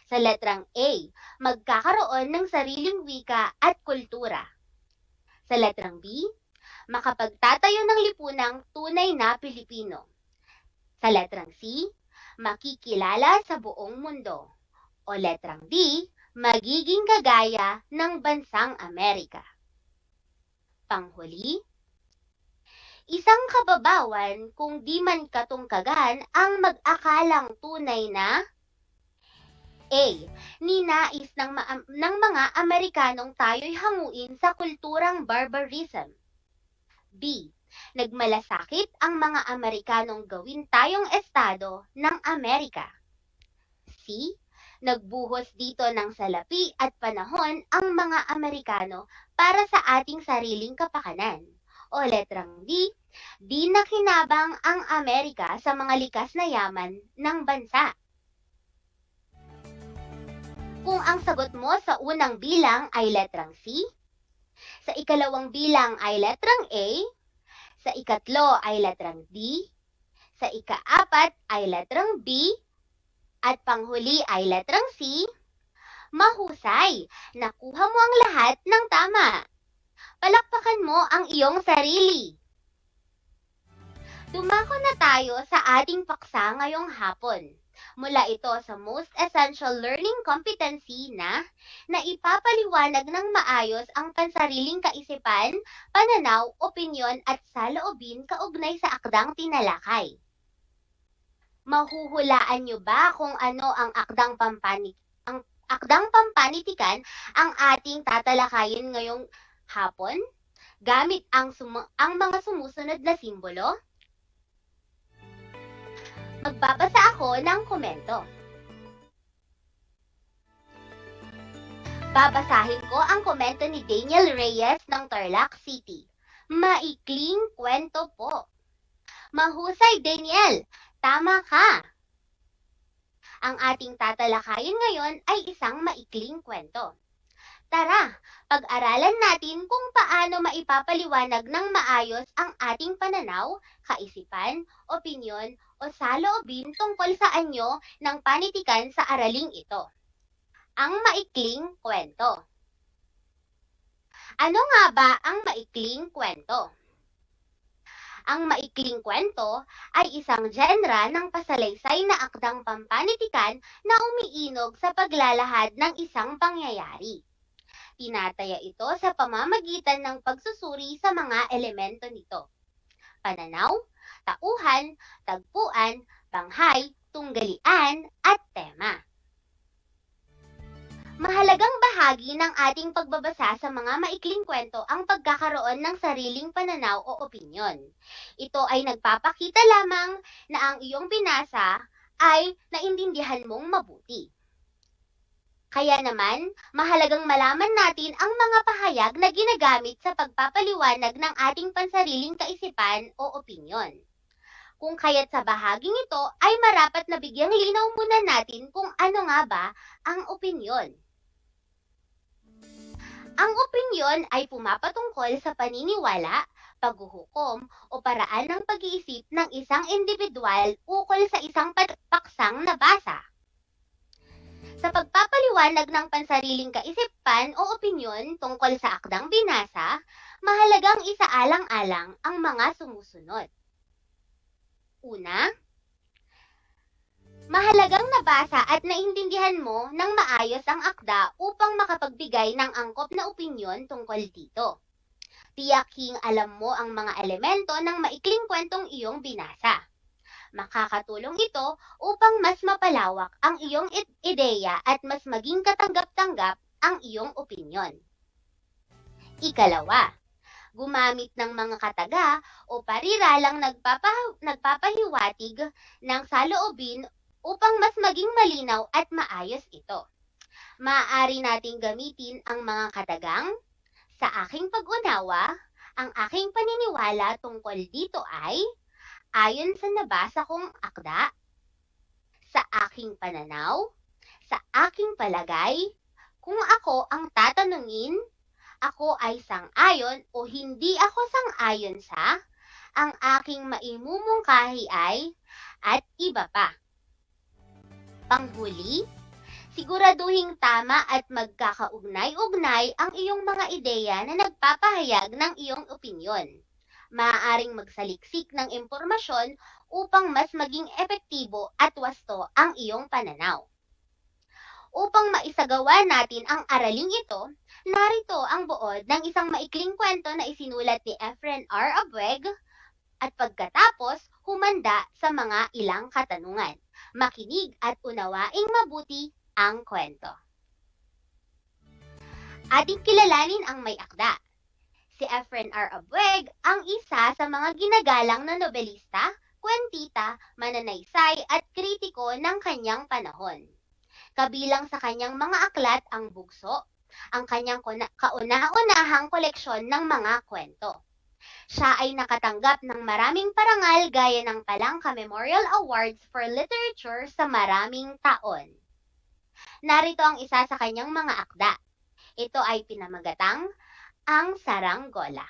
sa letrang A, magkakaroon ng sariling wika at kultura. Sa letrang B, makapagtatayo ng lipunang tunay na Pilipino. Sa letrang C, makikilala sa buong mundo. O letrang D, magiging kagaya ng bansang Amerika. Panghuli, isang kababawan kung di man katungkagan ang mag-akalang tunay na A, ninais ng mga Amerikanong tayo'y hanguin sa kulturang barbarism. B, nagmalasakit ang mga Amerikanong gawin tayong estado ng Amerika. C, nagbuhos dito ng salapi at panahon ang mga Amerikano para sa ating sariling kapakanan. O letrang D, di nakinabang ang Amerika sa mga likas na yaman ng bansa. Kung ang sagot mo sa unang bilang ay letrang C, sa ikalawang bilang ay letrang A, sa ikatlo ay letrang D, sa ikaapat ay letrang B, at panghuli ay letrang C, mahusay! Nakuha mo ang lahat ng tama. Palakpakan mo ang iyong sarili. Dumako na tayo sa ating paksa ngayong hapon. Mula ito sa Most Essential Learning Competency na ipapaliwanag ng maayos ang pansariling kaisipan, pananaw, opinyon at saloobin kaugnay sa akdang tinalakay. Mahuhulaan niyo ba kung ano ang akdang pampanitikan ang ating tatalakayin ngayong hapon gamit ang mga sumusunod na simbolo? Magbabasa ako ng komento. Babasahin ko ang komento ni Daniel Reyes ng Tarlac City. Maikling kwento po. Mahusay, Daniel! Tama ka! Ang ating tatalakayin ngayon ay isang maikling kwento. Tara, pag-aralan natin kung paano maipapaliwanag ng maayos ang ating pananaw, kaisipan, opinyon o saloobin tungkol sa anyo ng panitikan sa araling ito. Ang maikling kwento. Ano nga ba ang maikling kwento? Ang maikling kwento ay isang genre ng pasalaysay na akdang pampanitikan na umiinog sa paglalahad ng isang pangyayari. Tinataya ito sa pamamagitan ng pagsusuri sa mga elemento nito: pananaw, tauhan, tagpuan, banghay, tunggalian, at tema. Mahalagang bahagi ng ating pagbabasa sa mga maikling kwento ang pagkakaroon ng sariling pananaw o opinyon. Ito ay nagpapakita lamang na ang iyong binasa ay naintindihan mong mabuti. Kaya naman, mahalagang malaman natin ang mga pahayag na ginagamit sa pagpapaliwanag ng ating pansariling kaisipan o opinyon. Kung kaya't sa bahaging ito ay marapat na bigyang linaw muna natin kung ano nga ba ang opinyon. Ang opinyon ay pumapatungkol sa paniniwala, paghuhukom o paraan ng pag-iisip ng isang individual ukol sa isang paksang nabasa. Sa pagpapaliwanag ng pansariling kaisipan o opinyon tungkol sa akdang binasa, mahalagang isaalang-alang ang mga sumusunod. Una, mahalagang nabasa at naintindihan mo ng maayos ang akda upang makapagbigay ng angkop na opinyon tungkol dito. Tiyaking alam mo ang mga elemento ng maikling kwentong iyong binasa. Makakatulong ito upang mas mapalawak ang iyong ideya at mas maging katanggap-tanggap ang iyong opinyon. Ikalawa, gumamit ng mga kataga o pariralang nagpapahiwatig ng saloobin upang mas maging malinaw at maayos ito. Maaari nating gamitin ang mga katagang, sa aking pag-unawa, ang aking paniniwala tungkol dito ay, ayon sa nabasa kong akda, sa aking pananaw, sa aking palagay, kung ako ang tatanungin, ako ay sang-ayon o hindi ako sang-ayon sa, ang aking maimumungkahi ay, at iba pa. Panghuli, siguraduhing tama at magkakaugnay-ugnay ang iyong mga ideya na nagpapahayag ng iyong opinyon. Maaaring magsaliksik ng impormasyon upang mas maging epektibo at wasto ang iyong pananaw. Upang maisagawa natin ang araling ito, narito ang buod ng isang maikling kwento na isinulat ni Efren R. Abueg at pagkatapos humanda sa mga ilang katanungan. Makinig at unawaing mabuti ang kwento. Ating kilalanin ang may akda. Si Efren R. Abueg ang isa sa mga ginagalang na nobelista, kwentita, mananaysay at kritiko ng kanyang panahon. Kabilang sa kanyang mga aklat ang Bugso, ang kanyang kauna-unahang koleksyon ng mga kwento. Siya ay nakatanggap ng maraming parangal gaya ng Palangka Memorial Awards for Literature sa maraming taon. Narito ang isa sa kanyang mga akda. Ito ay pinamagatang Ang Saranggola.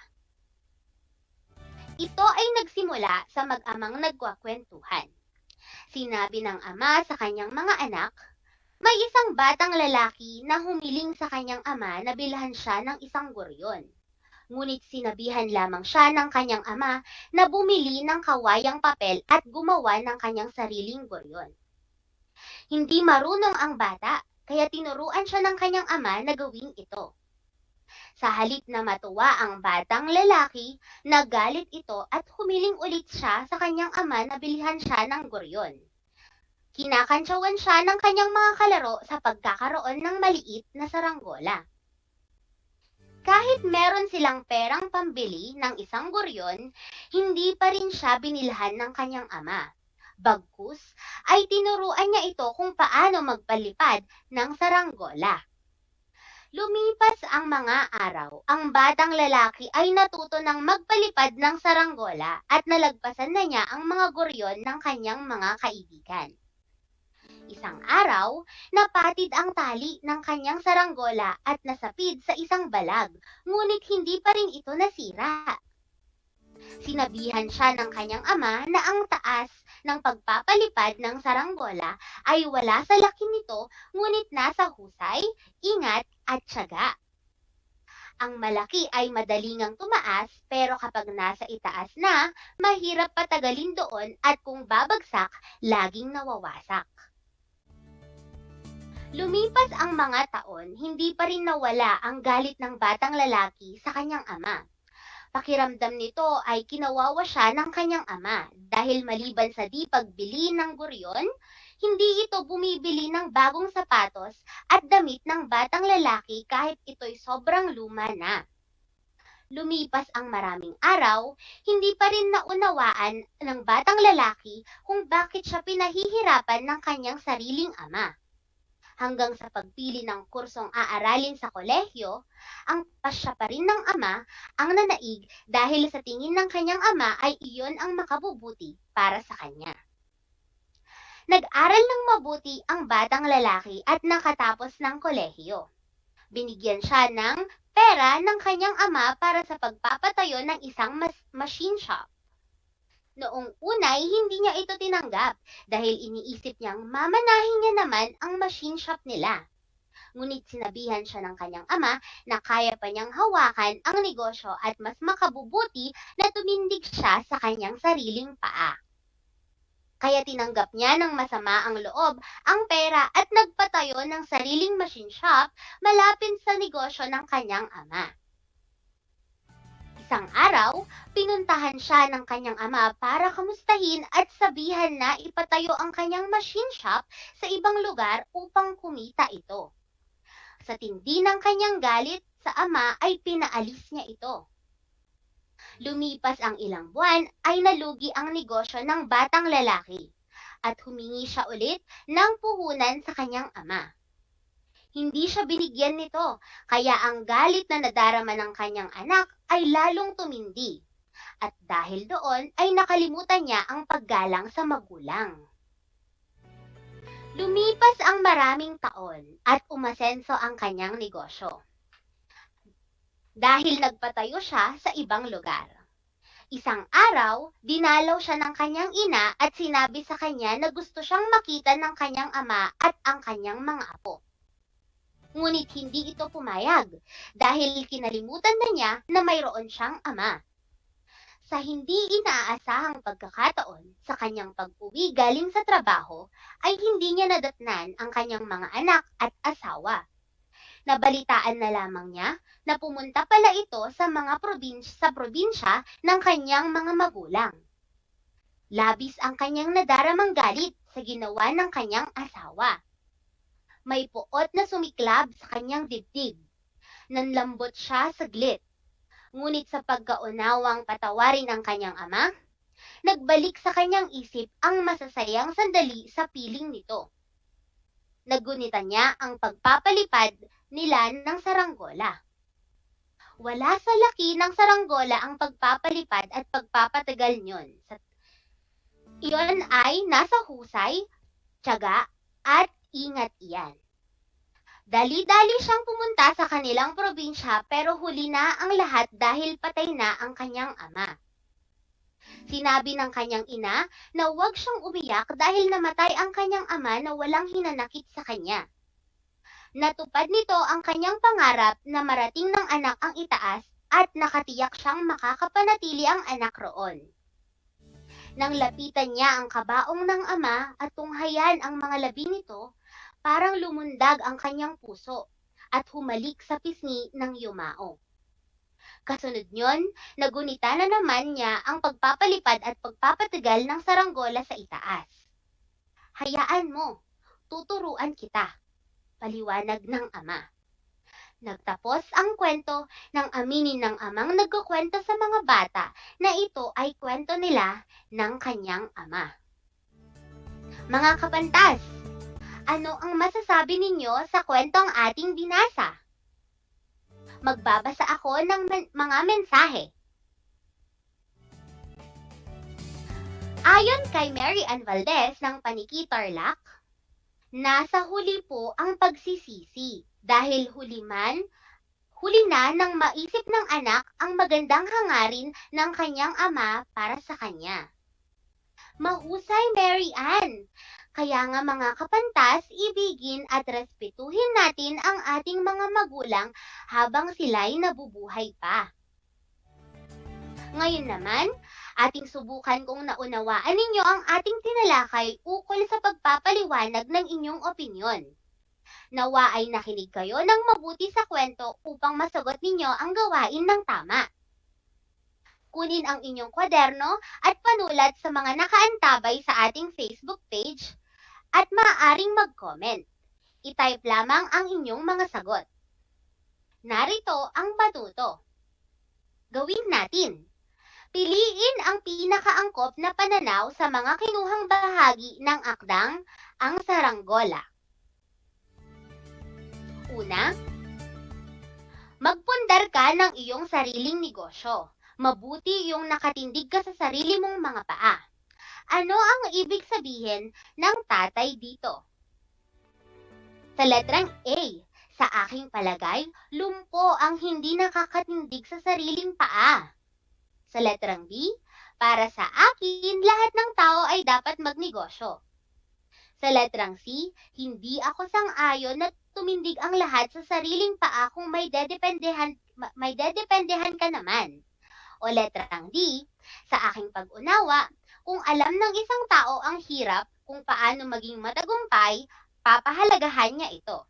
Ito ay nagsimula sa mag-amang nagkwakwentuhan. Sinabi ng ama sa kanyang mga anak, may isang batang lalaki na humiling sa kanyang ama na bilhan siya ng isang guryon. Ngunit sinabihan lamang siya ng kanyang ama na bumili ng kawayang papel at gumawa ng kanyang sariling guryon. Hindi marunong ang bata, kaya tinuruan siya ng kanyang ama na gawin ito. Sa halip na matuwa ang batang lalaki, nagalit ito at humiling ulit siya sa kanyang ama na bilhan siya ng guryon. Kinakantsawan siya ng kanyang mga kalaro sa pagkakaroon ng maliit na saranggola. Kahit meron silang perang pambili ng isang guryon, hindi pa rin siya binilhan ng kanyang ama. Bagkus ay tinuruan niya ito kung paano magpalipad ng saranggola. Lumipas ang mga araw, ang batang lalaki ay natuto ng magpalipad ng saranggola at nalagpasan na niya ang mga guryon ng kanyang mga kaibigan. Isang araw, napatid ang tali ng kanyang saranggola at nasapid sa isang balag, ngunit hindi pa rin ito nasira. Sinabihan siya ng kanyang ama na ang taas ng pagpapalipad ng saranggola ay wala sa laki nito, ngunit nasa husay, ingat at tiyaga. Ang malaki ay madalingang tumaas, pero kapag nasa itaas na, mahirap patagalin doon at kung babagsak, laging nawawasak. Lumipas ang mga taon, hindi pa rin nawala ang galit ng batang lalaki sa kanyang ama. Pakiramdam nito ay kinawawa siya ng kanyang ama dahil maliban sa di pagbili ng guryon, hindi ito bumibili ng bagong sapatos at damit ng batang lalaki kahit ito'y sobrang luma na. Lumipas ang maraming araw, hindi pa rin naunawaan ng batang lalaki kung bakit siya pinahihirapan ng kanyang sariling ama. Hanggang sa pagpili ng kursong aaralin sa kolehiyo, ang pasya pa rin ng ama ang nanaig dahil sa tingin ng kanyang ama ay iyon ang makabubuti para sa kanya. Nag-aral ng mabuti ang batang lalaki at nakatapos ng kolehiyo. Binigyan siya ng pera ng kanyang ama para sa pagpapatayo ng isang machine shop. Noong unay, hindi niya ito tinanggap dahil iniisip niyang mamanahin niya naman ang machine shop nila. Ngunit sinabihan siya ng kanyang ama na kaya pa niyang hawakan ang negosyo at mas makabubuti na tumindig siya sa kanyang sariling paa. Kaya tinanggap niya ng masama ang loob ang pera at nagpatayo ng sariling machine shop malapit sa negosyo ng kanyang ama. Isang araw, pinuntahan siya ng kanyang ama para kamustahin at sabihan na ipatayo ang kanyang machine shop sa ibang lugar upang kumita ito. Sa tindi ng kanyang galit sa ama ay pinaalis niya ito. Lumipas ang ilang buwan ay nalugi ang negosyo ng batang lalaki at humingi siya ulit ng puhunan sa kanyang ama. Hindi siya binigyan nito, kaya ang galit na nadarama ng kanyang anak ay lalong tumindi. At dahil doon ay nakalimutan niya ang paggalang sa magulang. Lumipas ang maraming taon at umasenso ang kanyang negosyo. Dahil nagpatayo siya sa ibang lugar. Isang araw, dinalaw siya ng kanyang ina at sinabi sa kanya na gusto siyang makita ng kanyang ama at ang kanyang mga apo. Ngunit hindi ito pumayag dahil kinalimutan na niya na mayroon siyang ama. Sa hindi inaasahang pagkakataon sa kanyang pag-uwi galing sa trabaho, ay hindi niya nadatnan ang kanyang mga anak at asawa. Nabalitaan na lamang niya na pumunta pala ito sa mga probinsya ng kanyang mga magulang. Labis ang kanyang nadaramang galit sa ginawa ng kanyang asawa. May puot na sumiklab sa kanyang dibdib. Nanlambot siya saglit. Ngunit sa pagkaunawang patawarin ang kanyang ama, nagbalik sa kanyang isip ang masasayang sandali sa piling nito. Nagunitan niya ang pagpapalipad nila ng saranggola. Wala sa laki ng saranggola ang pagpapalipad at pagpapatagal niyon. Iyon ay nasa husay, tiyaga, at ingat iyan. Dali-dali siyang pumunta sa kanilang probinsya pero huli na ang lahat dahil patay na ang kanyang ama. Sinabi ng kanyang ina na huwag siyang umiyak dahil namatay ang kanyang ama na walang hinanakit sa kanya. Natupad nito ang kanyang pangarap na marating ng anak ang itaas at nakatiyak siyang makakapanatili ang anak roon. Nang lapitan niya ang kabaong ng ama at tunghayan ang mga labi nito, parang lumundag ang kanyang puso at humalik sa pisngi ng yumao. Kasunod nyon, nagunita na naman niya ang pagpapalipad at pagpapatagal ng saranggola sa itaas. Hayaan mo, tuturuan kita, paliwanag ng ama. Nagtapos ang kwento nang aminin ng amang nagkukwento sa mga bata na ito ay kwento nila ng kanyang ama. Mga kapantas, ano ang masasabi ninyo sa kwentong ating binasa? Magbabasa ako ng mga mensahe. Ayon kay Mary Ann Valdez ng Paniki Tarlac, nasa huli po ang pagsisisi dahil huli na nang maisip ng anak ang magandang hangarin ng kanyang ama para sa kanya. Mahusay, Mary Ann! Kaya nga mga kapantas, ibigin at respetuhin natin ang ating mga magulang habang sila'y nabubuhay pa. Ngayon naman, ating subukan kung naunawaan ninyo ang ating tinalakay ukol sa pagpapaliwanag ng inyong opinyon. Nawa ay nakinig kayo ng mabuti sa kwento upang masagot ninyo ang gawain ng tama. Kunin ang inyong kwaderno at panulat sa mga nakaantabay sa ating Facebook page at maaaring mag-comment. I-type lamang ang inyong mga sagot. Narito ang batuto. Gawin natin. Piliin ang pinakaangkop na pananaw sa mga kinuhang bahagi ng akdang Ang Saranggola. Una, magpundar ka ng iyong sariling negosyo. Mabuti yung nakatindig ka sa sarili mong mga paa. Ano ang ibig sabihin ng tatay dito? Sa letrang A, sa aking palagay, lumpo ang hindi nakakatindig sa sariling paa. Sa letrang B, para sa akin, lahat ng tao ay dapat magnegosyo. Sa letrang C, hindi ako sang-ayon na tumindig ang lahat sa sariling paa kung may dedependehan ka naman. O letrang D, sa aking pag-unawa, kung alam ng isang tao ang hirap kung paano maging matagumpay, papahalagahan niya ito.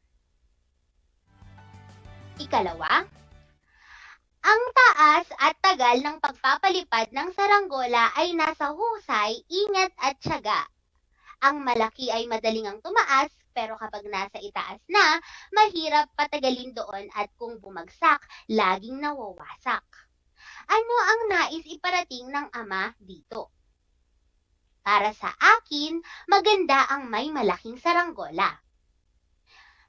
Ikalawa, ang taas at tagal ng pagpapalipad ng saranggola ay nasa husay, ingat at tiyaga. Ang malaki ay madaling ang tumaas, pero kapag nasa itaas na, mahirap patagalin doon at kung bumagsak, laging nawawasak. Ano ang nais iparating ng ama dito? Para sa akin, maganda ang may malaking saranggola.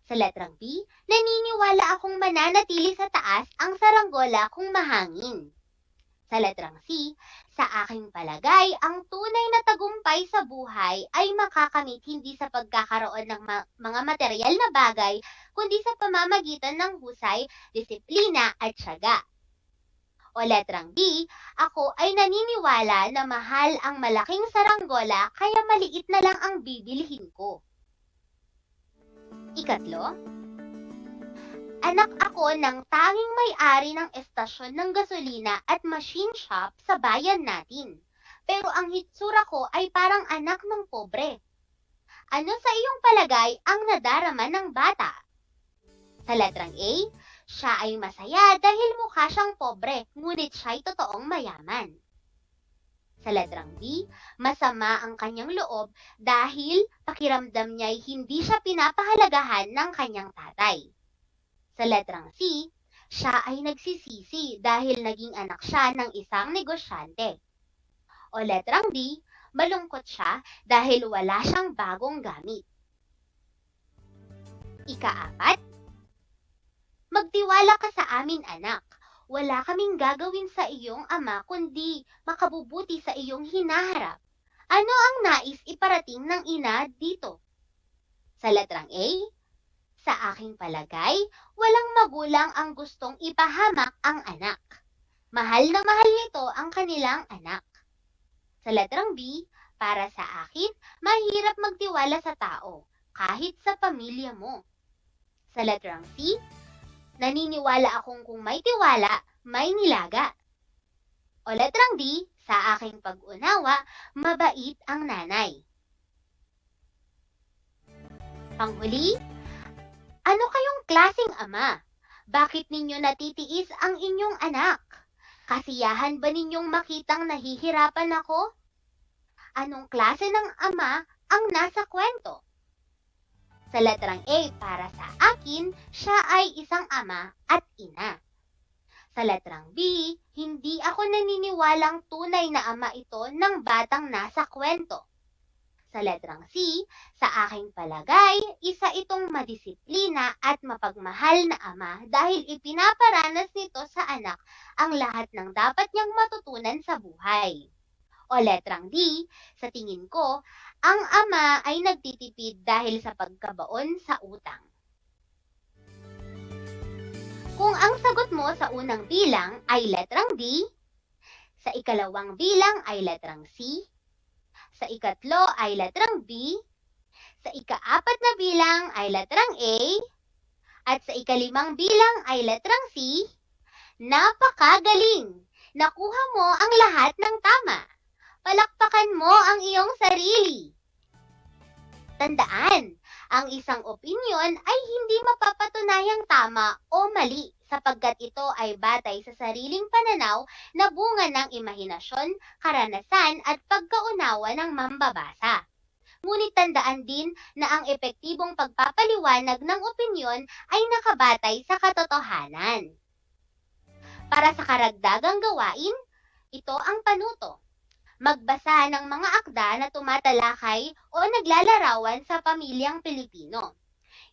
Sa letrang B, naniniwala akong mananatili sa taas ang saranggola kung mahangin. Sa letrang C, sa aking palagay, ang tunay na tagumpay sa buhay ay makakamit hindi sa pagkakaroon ng mga materyal na bagay, kundi sa pamamagitan ng husay, disiplina at tiyaga. O letrang B, ako ay naniniwala na mahal ang malaking saranggola kaya maliit na lang ang bibilhin ko. Ikatlo, anak ako ng tanging may-ari ng estasyon ng gasolina at machine shop sa bayan natin. Pero ang hitsura ko ay parang anak ng pobre. Ano sa iyong palagay ang nadarama ng bata? Sa letrang A, siya ay masaya dahil mukha siyang pobre, ngunit siya'y totoong mayaman. Sa letrang B, masama ang kanyang loob dahil pakiramdam niya'y hindi siya pinapahalagahan ng kanyang tatay. Sa letrang C, siya ay nagsisisi dahil naging anak siya ng isang negosyante. O letrang D, malungkot siya dahil wala siyang bagong gamit. Ika-4, magtiwala ka sa amin, anak. Wala kaming gagawin sa iyong ama kundi makabubuti sa iyong hinaharap. Ano ang nais iparating ng ina dito? Sa letrang A, sa aking palagay, walang magulang ang gustong ipahamak ang anak. Mahal na mahal nito ang kanilang anak. Sa letrang B, para sa akin, mahirap magtiwala sa tao, kahit sa pamilya mo. Sa letrang C, naniniwala akong kung may tiwala, may nilaga. O letrang D, sa aking pag-unawa, mabait ang nanay. Panghuli, ano kayong klaseng ama? Bakit ninyo natitiis ang inyong anak? Kasiyahan ba ninyong makitang nahihirapan ako? Anong klase ng ama ang nasa kwento? Sa letrang A, para sa akin, siya ay isang ama at ina. Sa letrang B, hindi ako naniniwalang tunay na ama ito ng batang nasa kwento. Sa letrang C, sa aking palagay, isa itong madisiplina at mapagmahal na ama dahil ipinaparanas nito sa anak ang lahat ng dapat niyang matutunan sa buhay. O letrang D, sa tingin ko, ang ama ay nagtitipid dahil sa pagkabaon sa utang. Kung ang sagot mo sa unang bilang ay letrang D, sa ikalawang bilang ay letrang C, sa ikatlo ay letrang B, sa ikaapat na bilang ay letrang A, at sa ikalimang bilang ay letrang C, napakagaling! Nakuha mo ang lahat ng tama. Palakpakan mo ang iyong sarili. Tandaan, ang isang opinyon ay hindi mapapatunayang tama o mali sapagkat ito ay batay sa sariling pananaw na bunga ng imahinasyon, karanasan at pagkaunawa ng mambabasa. Ngunit tandaan din na ang epektibong pagpapaliwanag ng opinyon ay nakabatay sa katotohanan. Para sa karagdagang gawain, ito ang panuto. Magbasa ng mga akda na tumatalakay o naglalarawan sa pamilyang Pilipino.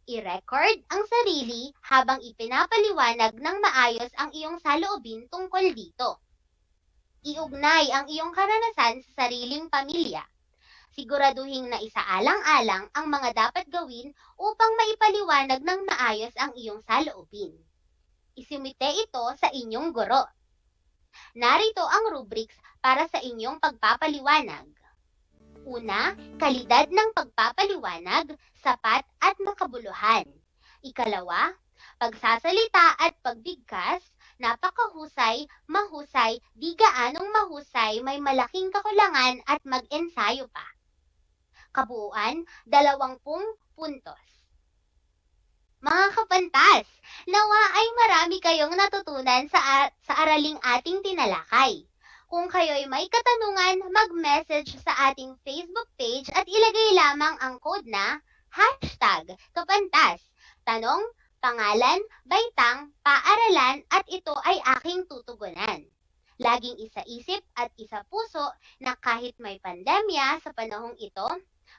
I-record ang sarili habang ipinapaliwanag ng maayos ang iyong saloobin tungkol dito. Iugnay ang iyong karanasan sa sariling pamilya. Siguraduhin na isaalang-alang ang mga dapat gawin upang maipaliwanag ng maayos ang iyong saloobin. Isumite ito sa inyong guro. Narito ang rubrics para sa inyong pagpapaliwanag. Una, kalidad ng pagpapaliwanag, sapat at makabuluhan. Ikalawa, pagsasalita at pagbigkas, napakahusay, mahusay, di gaanong mahusay, may malaking kakulangan at mag-ensayo pa. Kabuuan, 20 puntos. Mga kapantas, nawa ay marami kayong natutunan sa araling ating tinalakay. Kung kayo'y may katanungan, mag-message sa ating Facebook page at ilagay lamang ang code na #kapantas. Tanong, pangalan, baitang, paaralan at ito ay aking tutugunan. Laging isa-isip at isa-puso na kahit may pandemya sa panahong ito,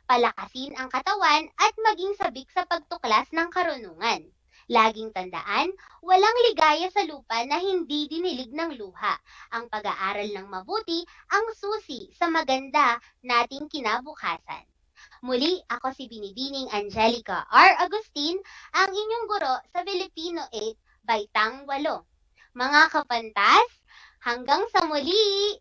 palakasin ang katawan at maging sabik sa pagtuklas ng karunungan. Laging tandaan, walang ligaya sa lupa na hindi dinilig ng luha. Ang pag-aaral ng mabuti ang susi sa maganda nating kinabukasan. Muli, ako si Binibining Angelica R. Agustin, ang inyong guro sa Filipino 8, Baitang 8. Mga kapantas, hanggang sa muli!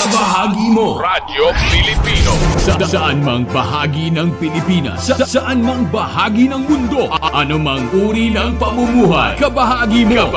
Bahagi mo Radyo Pilipino saan mang bahagi ng Pilipinas, saan mang bahagi ng mundo, anumang uri ng pamumuhay, kabahagi mo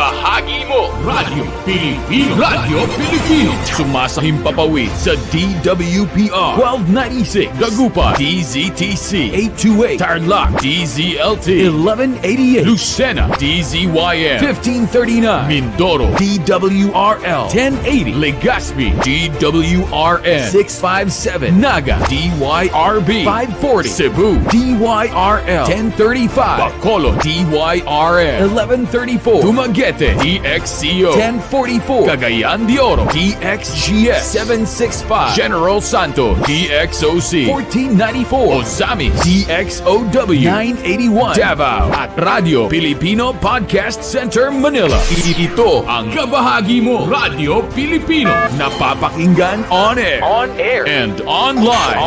Radyo Pilipino. Radyo Pilipino, sumasahim papawid sa DWPR 1296 Dagupan, DZTC 828 Tarlac, DZLT 1188 Lucena, DZYM 1539 Mindoro, DWRL 1080 Legazpi, DWRN 657 Naga, DYRB 540 Cebu, DYRL 1035 Bacolod, DYRN 1134 Dumaguete, DXCO 1044 Cagayan de Oro, DXGS 765 General Santos, DXOC 1494 Ozamis, DXOW 981 Davao at Radio Filipino Podcast Center Manila. Ito ang kabahagi mo Radyo Pilipino, napapakinggan on air and online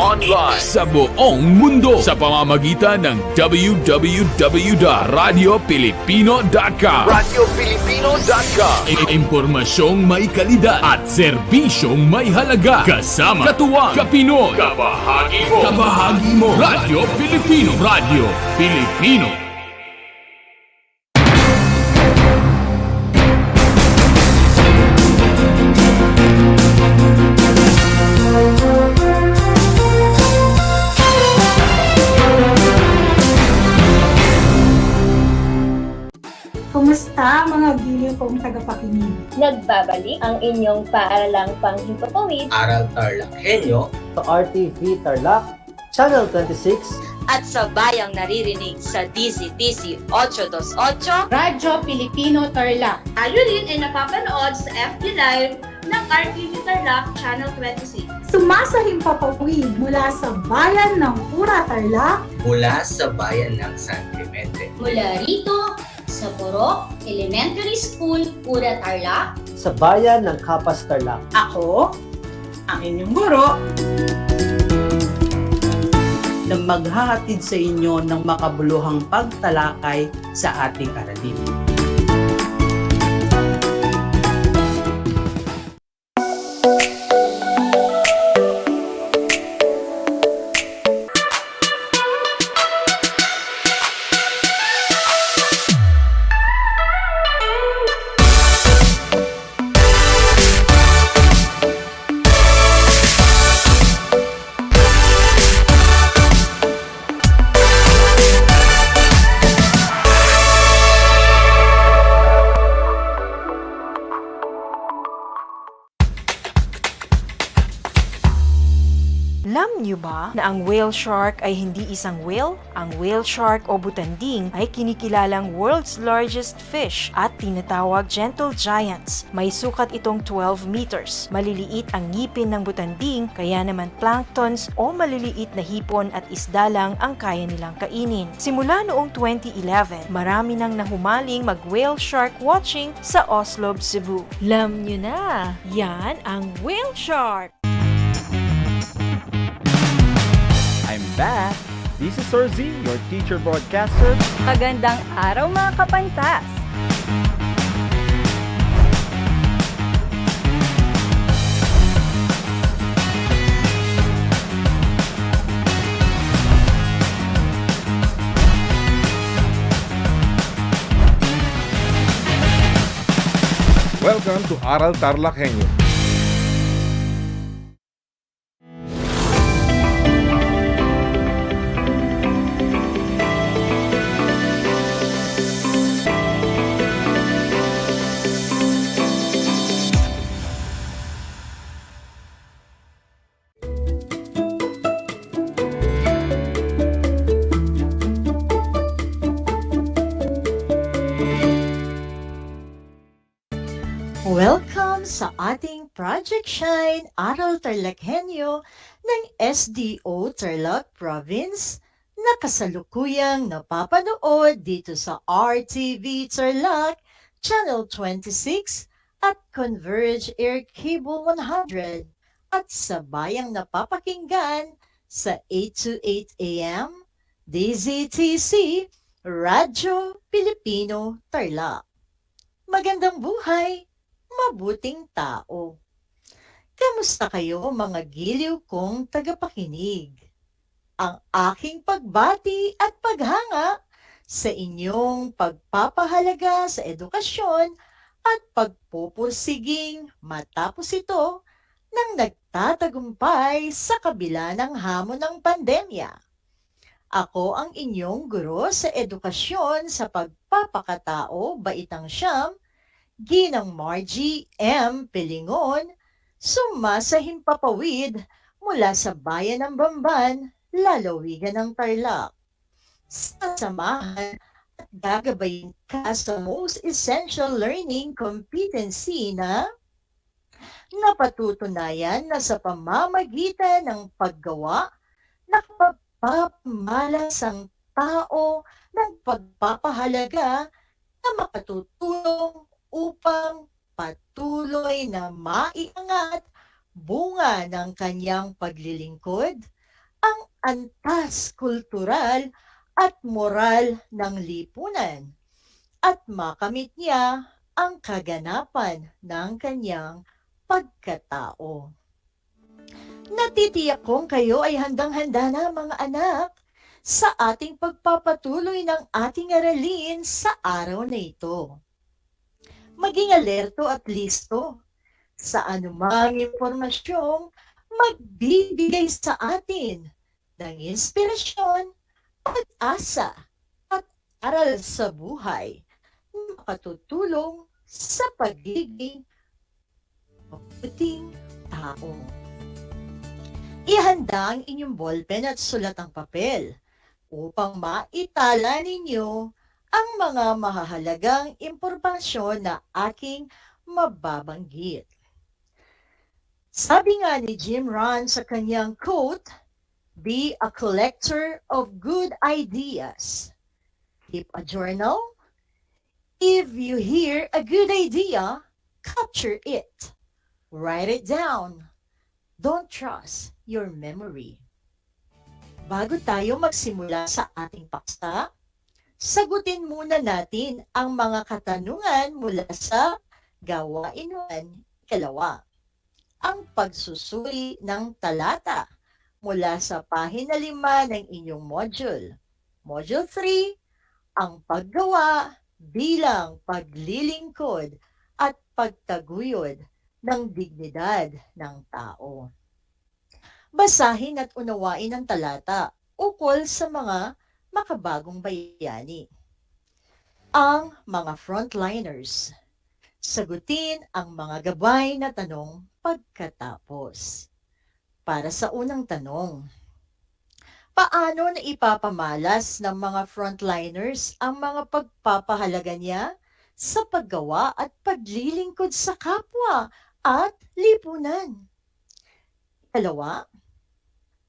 sa buong mundo sa pamamagitan ng www.radiopilipino.com. Radiopilipino.com. Impormasyong may kalidad at serbisyong may halaga. Kasama, katuwang, kapinoy. Kabahagi mo. Radyo Pilipino. Radyo Pilipino. Kumusta mga giliw kong tagapakinig. Nagbabalik ang inyong paaralang panghimpapawid. Aral TarlakHenyo Sa RTV Tarlac, Channel 26, at sa bayang naririnig sa DZTC 828 Radyo Pilipino Tarlac. Tayo rin ay napapanood sa FB Live ng RTV Tarlac Channel 26. Sumasahimpapawid mula sa bayan ng Pura Tarlac, mula sa bayan ng San Clemente. Mula rito, sa Purok Elementary School, Pura Tarlac. sa bayan ng Kapas Tarlac. Ako, ang inyong guro, na maghahatid sa inyo ng makabuluhang pagtalakay sa ating aralin. Alam niyo ba na ang whale shark ay hindi isang whale? Ang whale shark o butanding ay kinikilalang world's largest fish at tinatawag gentle giants. May sukat itong 12 meters. Maliliit ang ngipin ng butanding, kaya naman planktons o maliliit na hipon at isda lang ang kaya nilang kainin. Simula noong 2011, marami nang nahumaling mag-whale shark watching sa Oslo, Cebu. Alam niyo na, yan ang whale shark! I'm back! This is Sir Z, your teacher broadcaster. Magandang araw mga kapantas! Welcome to Aral TarlakHenyo. Welcome sa ating Project Shine Aral TarlakHenyo ng SDO Tarlac Province na kasalukuyang napapanood dito sa RTV Tarlac Channel 26 at Converge Air Cable 100 at sa bayang napapakinggan sa 828 AM DZTC Radyo Pilipino Tarlac. Magandang buhay! Mabuting tao. Kamusta kayo mga giliw kong tagapakinig? Ang aking pagbati at paghanga sa inyong pagpapahalaga sa edukasyon at pagpupursiging matapos ito ng nagtatagumpay sa kabila ng hamon ng pandemya. Ako ang inyong guro sa edukasyon sa pagpapakatao, Baitang Siyam, Ginang Margie M. Pilingon, sumasahimpapawid mula sa bayan ng Bamban, lalawigan ng Tarlac. Sasamahan at gagabayin ka sa Most Essential Learning Competency na napatutunayan na sa pamamagitan ng paggawa na pagpapamalas ang tao ng pagpapahalaga na makatutulong upang patuloy na maiangat bunga ng kanyang paglilingkod ang antas kultural at moral ng lipunan at makamit niya ang kaganapan ng kanyang pagkatao. Natitiyak kong kayo ay handang-handa na mga anak sa ating pagpapatuloy ng ating aralin sa araw na ito. Maging alerto at listo sa anumang impormasyong magbibigay sa atin ng inspirasyon, pag-asa at aral sa buhay na makatutulong sa pagiging mabuting tao. Ihanda ang inyong ballpen at sulatang papel upang maitala ninyo ang mga mahahalagang impormasyon na aking mababanggit. Sabi nga ni Jim Rohn sa kanyang quote, "Be a collector of good ideas. Keep a journal. If you hear a good idea, capture it. Write it down. Don't trust your memory." Bago tayo magsimula sa ating paksa, sagutin muna natin ang mga katanungan mula sa gawain 1, ikalawa. Ang pagsusuri ng talata mula sa pahina 5 ng inyong module. Module 3, ang paggawa bilang paglilingkod at pagtaguyod ng dignidad ng tao. Basahin at unawain ang talata ukol sa mga makabagong bayani. Ang mga frontliners. Sagutin ang mga gabay na tanong pagkatapos. Para sa unang tanong, paano na ipapamalas ng mga frontliners ang mga pagpapahalaga niya sa paggawa at paglilingkod sa kapwa at lipunan? Ikalawa,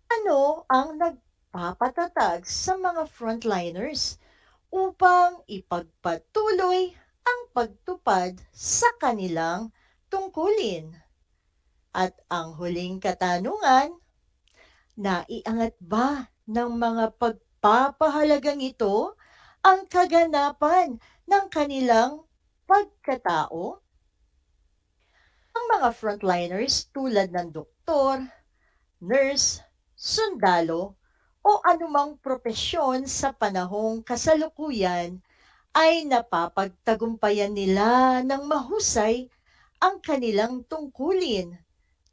ano ang nagpapatatag sa mga frontliners upang ipagpatuloy ang pagtupad sa kanilang tungkulin? At ang huling katanungan, naiangat ba ng mga pagpapahalagang ito ang kaganapan ng kanilang pagkatao? Ang mga frontliners tulad ng doktor, nurse, sundalo, o anumang propesyon sa panahong kasalukuyan ay napapagtagumpayan nila ng mahusay ang kanilang tungkulin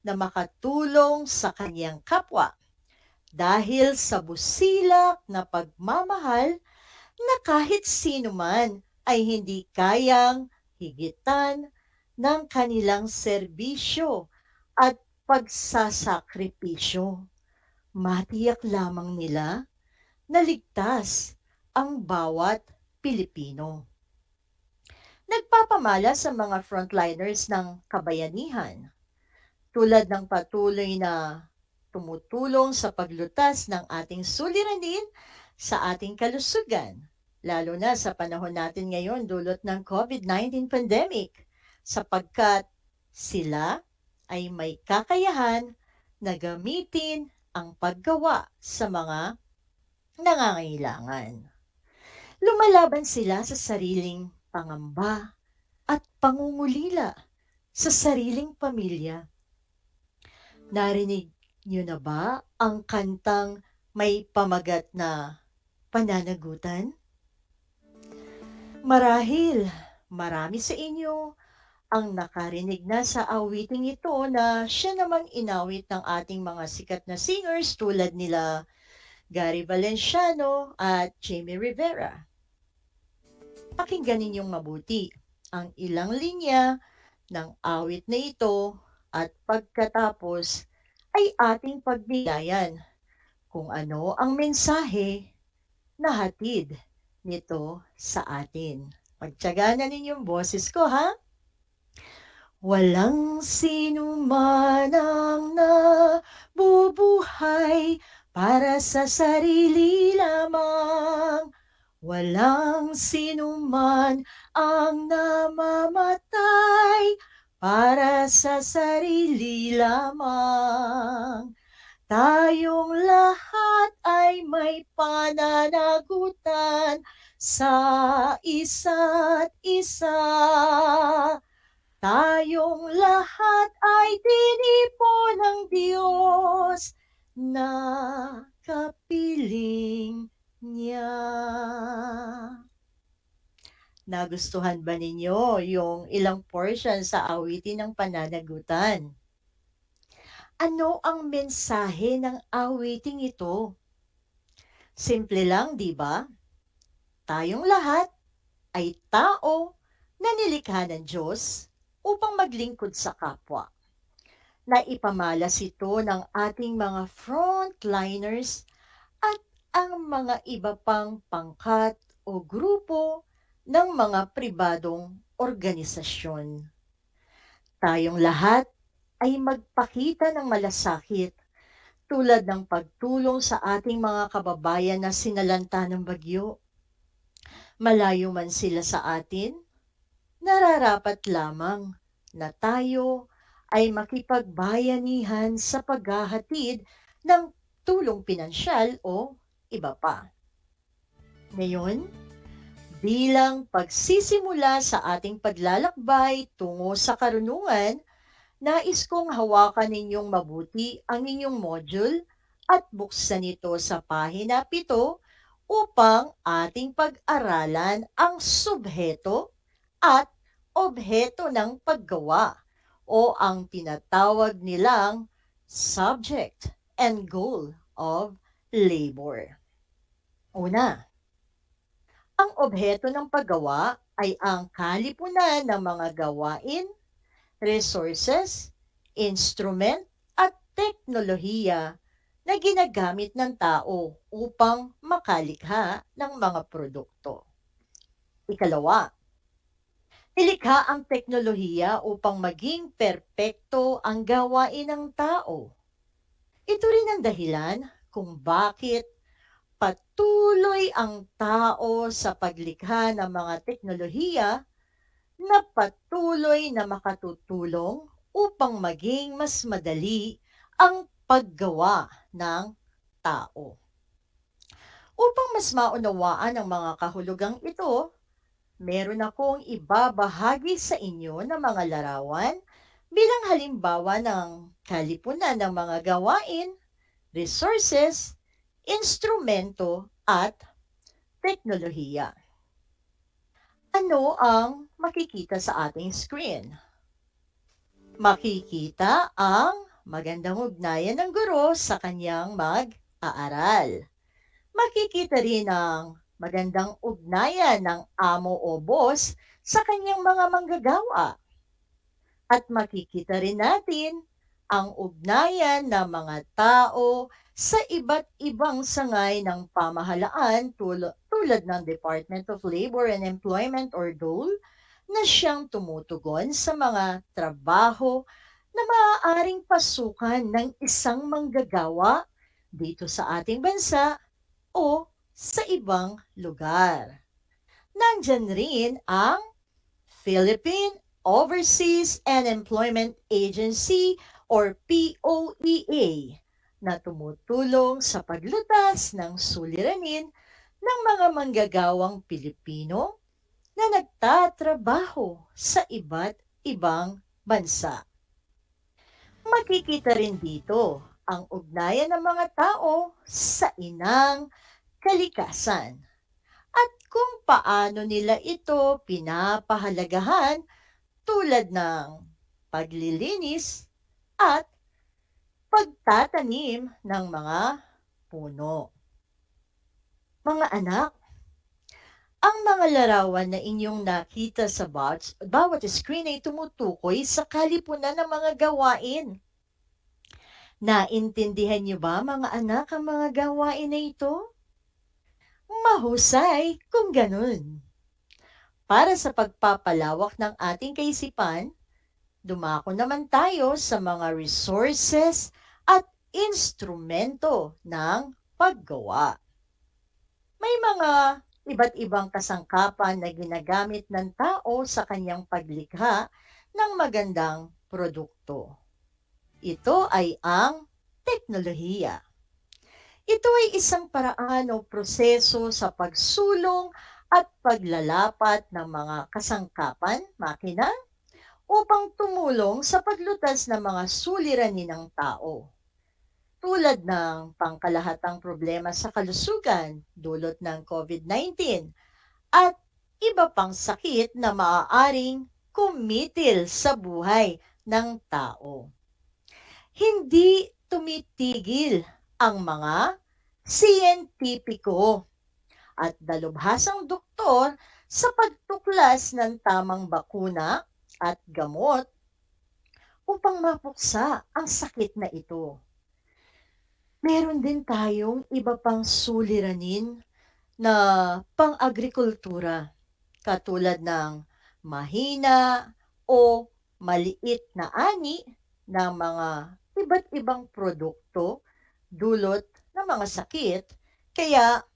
na makatulong sa kaniyang kapwa dahil sa busilak na pagmamahal na kahit sino man ay hindi kayang higitan ng kanilang serbisyo at pagsasakripisyo. Matiyak lamang nila na ligtas ang bawat Pilipino. Nagpapamala sa mga frontliners ng kabayanihan tulad ng patuloy na tumutulong sa paglutas ng ating suliranin sa ating kalusugan, lalo na sa panahon natin ngayon dulot ng COVID-19 pandemic, sapagkat sila ay may kakayahan na gamitin ang paggawa sa mga nangangailangan. Lumalaban sila sa sariling pangamba at pangungulila sa sariling pamilya. Narinig niyo na ba ang kantang may pamagat na pananagutan? Marahil marami sa inyo ang nakarinig na sa awiting ito na siya namang inawit ng ating mga sikat na singers tulad nila Gary Valenciano at Jamie Rivera. Pakinggan ninyong mabuti ang ilang linya ng awit na ito at pagkatapos ay ating pagnilayan kung ano ang mensahe na hatid nito sa atin. Pagtiyagaan na ninyong boses ko, ha? Walang sino man ang nabubuhay para sa sarili lamang. Walang sino man ang namamatay para sa sarili lamang. Tayong lahat ay may pananagutan sa isa't isa. Tayong lahat ay tinipo ng Diyos na kapiling niya. Nagustuhan ba ninyo yung ilang portion sa awitin ng pananagutan? Ano ang mensahe ng awiting ito? Simple lang, di ba? Tayong lahat ay tao na nilikha ng Diyos upang maglingkod sa kapwa. Naipamalas ito ng ating mga frontliners at ang mga iba pang pangkat o grupo ng mga pribadong organisasyon. Tayong lahat ay magpakita ng malasakit tulad ng pagtulong sa ating mga kababayan na sinalanta ng bagyo. Malayo man sila sa atin, nararapat lamang na tayo ay makipagbayanihan sa paghahatid ng tulong pinansyal o iba pa. Ngayon, bilang pagsisimula sa ating paglalakbay tungo sa karunungan, nais kong hawakan ninyong mabuti ang inyong module at buksan ito sa pahina 7 upang ating pag-aralan ang subheto at obheto ng paggawa o ang tinatawag nilang subject and goal of labor. Una, ang obheto ng paggawa ay ang kalipunan ng mga gawain, resources, instrument at teknolohiya na ginagamit ng tao upang makalikha ng mga produkto. Ikalawa, nilikha ang teknolohiya upang maging perpekto ang gawain ng tao. Ito rin ang dahilan kung bakit patuloy ang tao sa paglikha ng mga teknolohiya na patuloy na makatutulong upang maging mas madali ang paggawa ng tao. Upang mas maunawaan ang mga kahulugang ito, meron akong ibabahagi sa inyo ng mga larawan bilang halimbawa ng kalipunan ng mga gawain, resources, instrumento at teknolohiya. Ano ang makikita sa ating screen? Makikita ang magandang ugnayan ng guro sa kanyang mag-aaral. Makikita rin ang magandang ugnayan ng amo o boss sa kanyang mga manggagawa. At makikita rin natin ang ugnayan ng mga tao sa iba't ibang sangay ng pamahalaan tulad ng Department of Labor and Employment or DOLE na siyang tumutugon sa mga trabaho na maaaring pasukan ng isang manggagawa dito sa ating bansa o sa ibang lugar. Nandyan rin ang Philippine Overseas and Employment Agency or POEA na tumutulong sa paglutas ng suliranin ng mga manggagawang Pilipino na nagtatrabaho sa iba't ibang bansa. Makikita rin dito ang ugnayan ng mga tao sa inang kalikasan at kung paano nila ito pinapahalagahan tulad ng paglilinis at pagtatanim ng mga puno. Mga anak, ang mga larawan na inyong nakita sa bawat screen ay tumutukoy sa kalipunan ng mga gawain. Naintindihan niyo ba mga anak ang mga gawain na ito? Mahusay kung ganun. Para sa pagpapalawak ng ating kaisipan, dumako naman tayo sa mga resources at instrumento ng paggawa. May mga iba't ibang kasangkapan na ginagamit ng tao sa kanyang paglikha ng magandang produkto. Ito ay ang teknolohiya. Ito ay isang paraan o proseso sa pagsulong at paglalapat ng mga kasangkapan, makina, upang tumulong sa paglutas ng mga suliranin ng tao. Tulad ng pangkalahatang problema sa kalusugan dulot ng COVID-19 at iba pang sakit na maaaring kumitil sa buhay ng tao. Hindi tumitigil ang mga siyentipiko at dalubhasang doktor sa pagtuklas ng tamang bakuna at gamot upang mapuksa ang sakit na ito. Meron din tayong iba pang suliranin na pang-agrikultura katulad ng mahina o maliit na ani ng mga iba't ibang produkto dulot ng mga sakit, kaya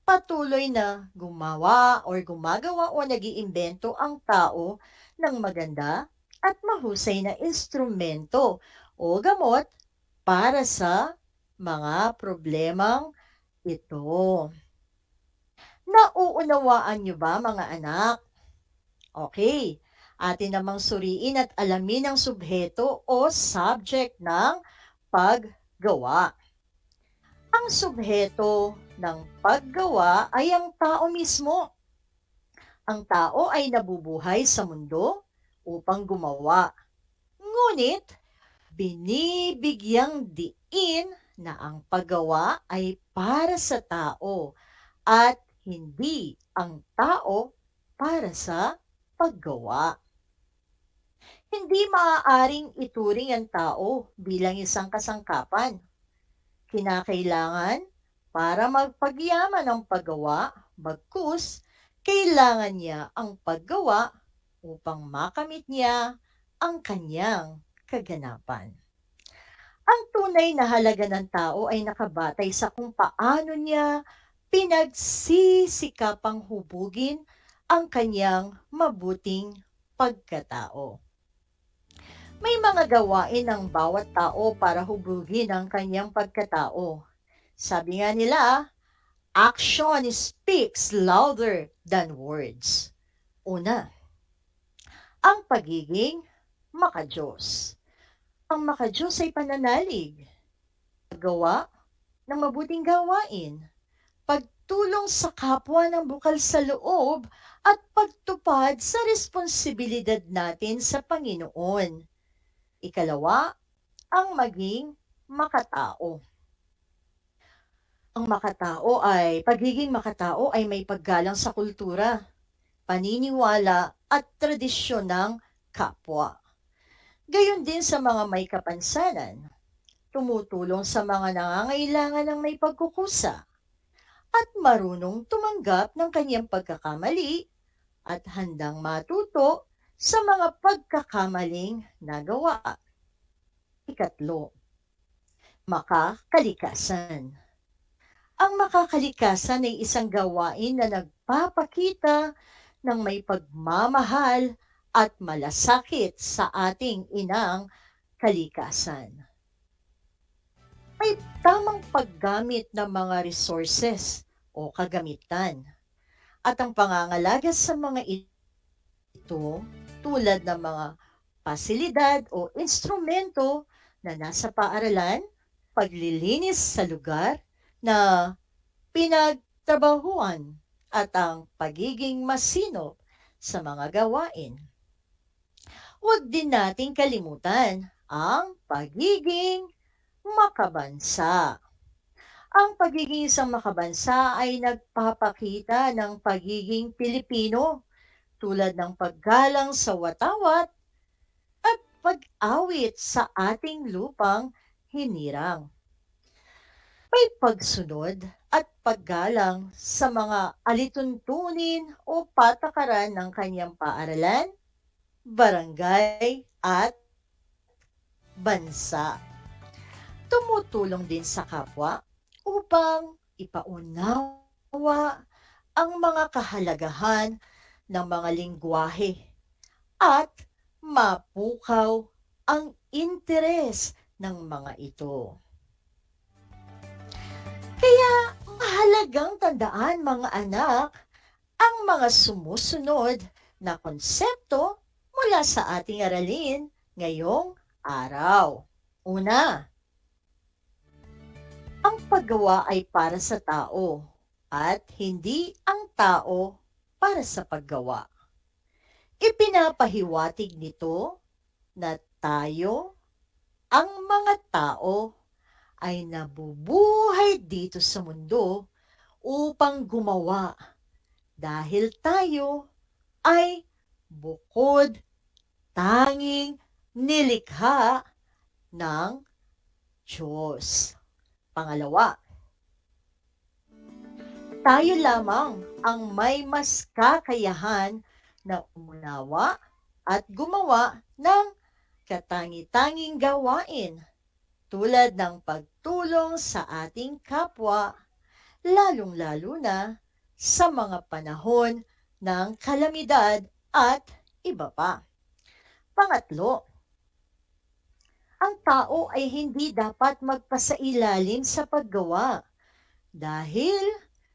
patuloy na gumawa or gumagawa o nag-iimbento ang tao ng maganda at mahusay na instrumento o gamot para sa mga problemang ito. Nauunawaan niyo ba, mga anak? Okay, atin namang suriin at alamin ang subheto o subject ng paggawa. Ang subheto ng paggawa ay ang tao mismo. Ang tao ay nabubuhay sa mundo upang gumawa. Ngunit, binibigyang diin na ang paggawa ay para sa tao at hindi ang tao para sa paggawa. Hindi maaaring ituring ang tao bilang isang kasangkapan. Kinakailangan para magpagyaman ang paggawa, bagkus kailangan niya ang paggawa upang makamit niya ang kanyang kaganapan. Ang tunay na halaga ng tao ay nakabatay sa kung paano niya pinagsisikapang hubugin ang kanyang mabuting pagkatao. May mga gawain ng bawat tao para hubugin ang kanyang pagkatao. Sabi nga nila, action speaks louder than words. Una, ang pagiging makadiyos. Ang makadiyos ay pananalig, paggawa ng mabuting gawain, pagtulong sa kapwa ng bukal sa loob, at pagtupad sa responsibilidad natin sa Panginoon. Ikalawa, ang maging makatao. Pagiging makatao ay may paggalang sa kultura, paniniwala at tradisyon ng kapwa. Gayon din sa mga may kapansanan, tumutulong sa mga nangangailangan ng may pagkukusa, at marunong tumanggap ng kanyang pagkakamali at handang matuto sa mga pagkakamaling nagawa. Ikatlo, makakalikasan. Ang makakalikasan ay isang gawain na nagpapakita ng may pagmamahal at malasakit sa ating inang kalikasan. May tamang paggamit ng mga resources o kagamitan at ang pangangalaga sa mga ito tulad ng mga pasilidad o instrumento na nasa paaralan, paglilinis sa lugar na pinagtrabahuan at ang pagiging masinop sa mga gawain. Huwag din nating kalimutan ang pagiging makabansa. Ang pagiging isang makabansa ay nagpapakita ng pagiging Pilipino tulad ng paggalang sa watawat at pag-awit sa ating lupang hinirang. May pagsunod at paggalang sa mga alituntunin o patakaran ng kanyang paaralan, barangay at bansa. Tumutulong din sa kapwa upang ipaunawa ang mga kahalagahan ng mga lingwahe at mapukaw ang interes ng mga ito. Kaya mahalagang tandaan, mga anak, ang mga sumusunod na konsepto mula sa ating aralin ngayong araw. Una, ang paggawa ay para sa tao at hindi ang tao para sa paggawa. Ipinapahiwatig nito na tayo, ang mga tao, ay nabubuhay dito sa mundo upang gumawa Dahil tayo ay bukod tanging nilikha ng Diyos. Pangalawa, tayo lamang ang may mas kakayahan na umunawa at gumawa ng katangi-tanging gawain tulad ng pagtulong sa ating kapwa, lalong-lalo na sa mga panahon ng kalamidad at iba pa. Pangatlo, ang tao ay hindi dapat magpasailalim sa paggawa dahil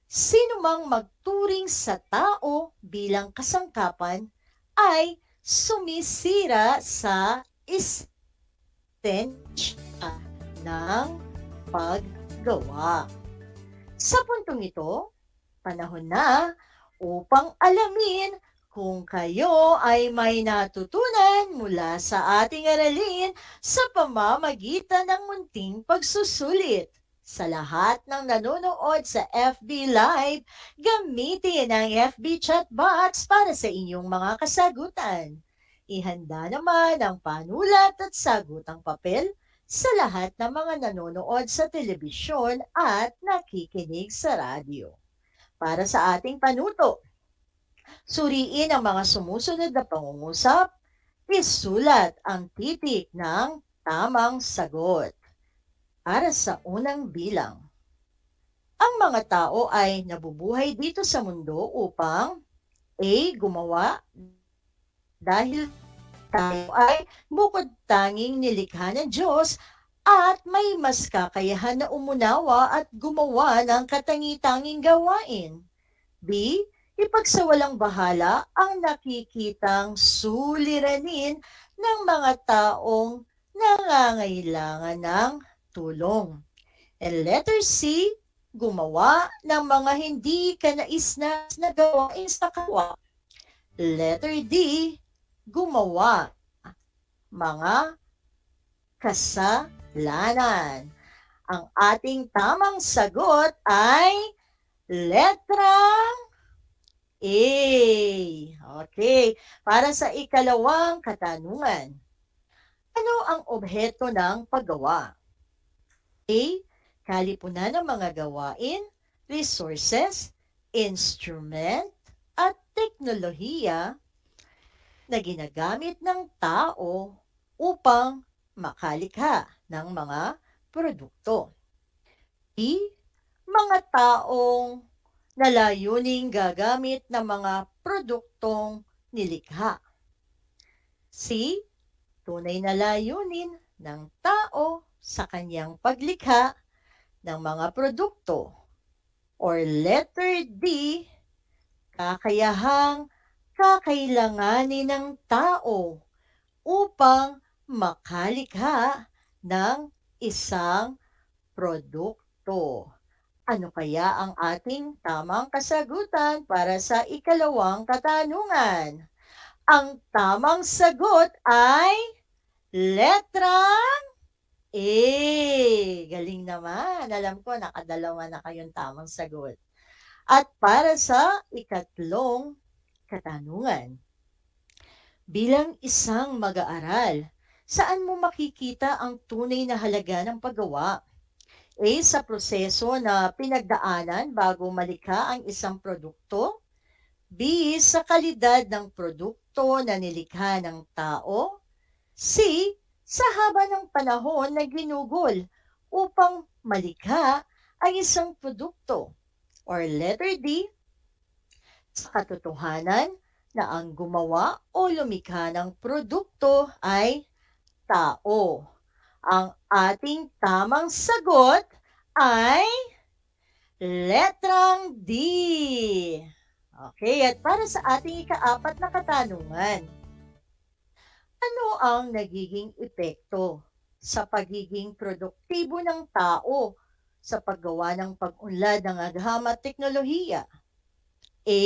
sino mang magturing sa tao bilang kasangkapan ay sumisira sa istensya ng paggawa. Sa puntong ito, panahon na upang alamin kung kayo ay may natutunan mula sa ating aralin sa pamamagitan ng munting pagsusulit. Sa lahat ng nanonood sa FB Live, gamitin ang FB chat box para sa inyong mga kasagutan. Ihanda naman ang panulat at sagutang papel sa lahat ng mga nanonood sa telebisyon at nakikinig sa radyo. Para sa ating panuto, suriin ang mga sumusunod na pangungusap, isulat ang titik ng tamang sagot. Para sa unang bilang, ang mga tao ay nabubuhay dito sa mundo upang A. Gumawa dahil tayo ay bukod tanging nilikha ng Diyos at may mas kakayahan na umunawa at gumawa ng katangi-tanging gawain. B. Ipagsawalang bahala ang nakikitang suliranin ng mga taong nangangailangan ng tulong. And letter C, gumawa ng mga hindi kanais-nais na gawain sa kapwa. Letter D, gumawa mga kasalanan. Ang ating tamang sagot ay letrang A. Okay, para sa ikalawang katanungan. Ano ang obheto ng paggawa? A. Kalipunan ng mga gawain, resources, instrument, at teknolohiya na ginagamit ng tao upang makalikha ng mga produkto. B. Mga taong nalayuning gagamit ng mga produktong nilikha. C. Tunay na layunin ng tao sa kanyang paglikha ng mga produkto. Or letter D, kakayahang kakailanganin ng tao upang makalikha ng isang produkto. Ano kaya ang ating tamang kasagutan para sa ikalawang katanungan? Ang tamang sagot ay letrang A. Galing naman. Alam ko, nakadalawa na kayong tamang sagot. At para sa ikatlong katanungan, bilang isang mag-aaral, saan mo makikita ang tunay na halaga ng paggawa? A. Sa proseso na pinagdaanan bago malikha ang isang produkto. B. Sa kalidad ng produkto na nilikha ng tao. C. Sa haba ng panahon na ginugol upang malikha ang isang produkto. Or letter D. Sa katotohanan na ang gumawa o lumikha ng produkto ay tao. Ang ating tamang sagot ay letrang D. Okay, at para sa ating ikaapat na katanungan, ano ang nagiging epekto sa pagiging produktibo ng tao sa paggawa ng pag-unlad ng agham at teknolohiya? A.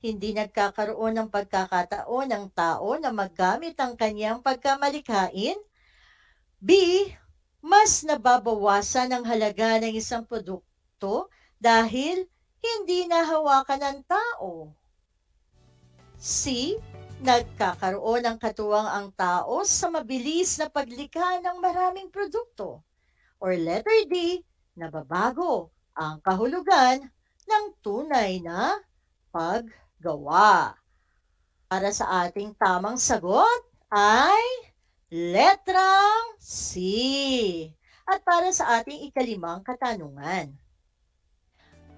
Hindi nagkakaroon ng pagkakataon ng tao na maggamit ang kanyang pagkamalikhain. B. Mas nababawasan ang halaga ng isang produkto dahil hindi nahawakan ng tao. C. Nagkakaroon ng katuwang ang tao sa mabilis na paglikha ng maraming produkto. Or letter D. Nababago ang kahulugan ng tunay na paggawa. Para sa ating tamang sagot ay letrang C. At para sa ating ikalimang katanungan,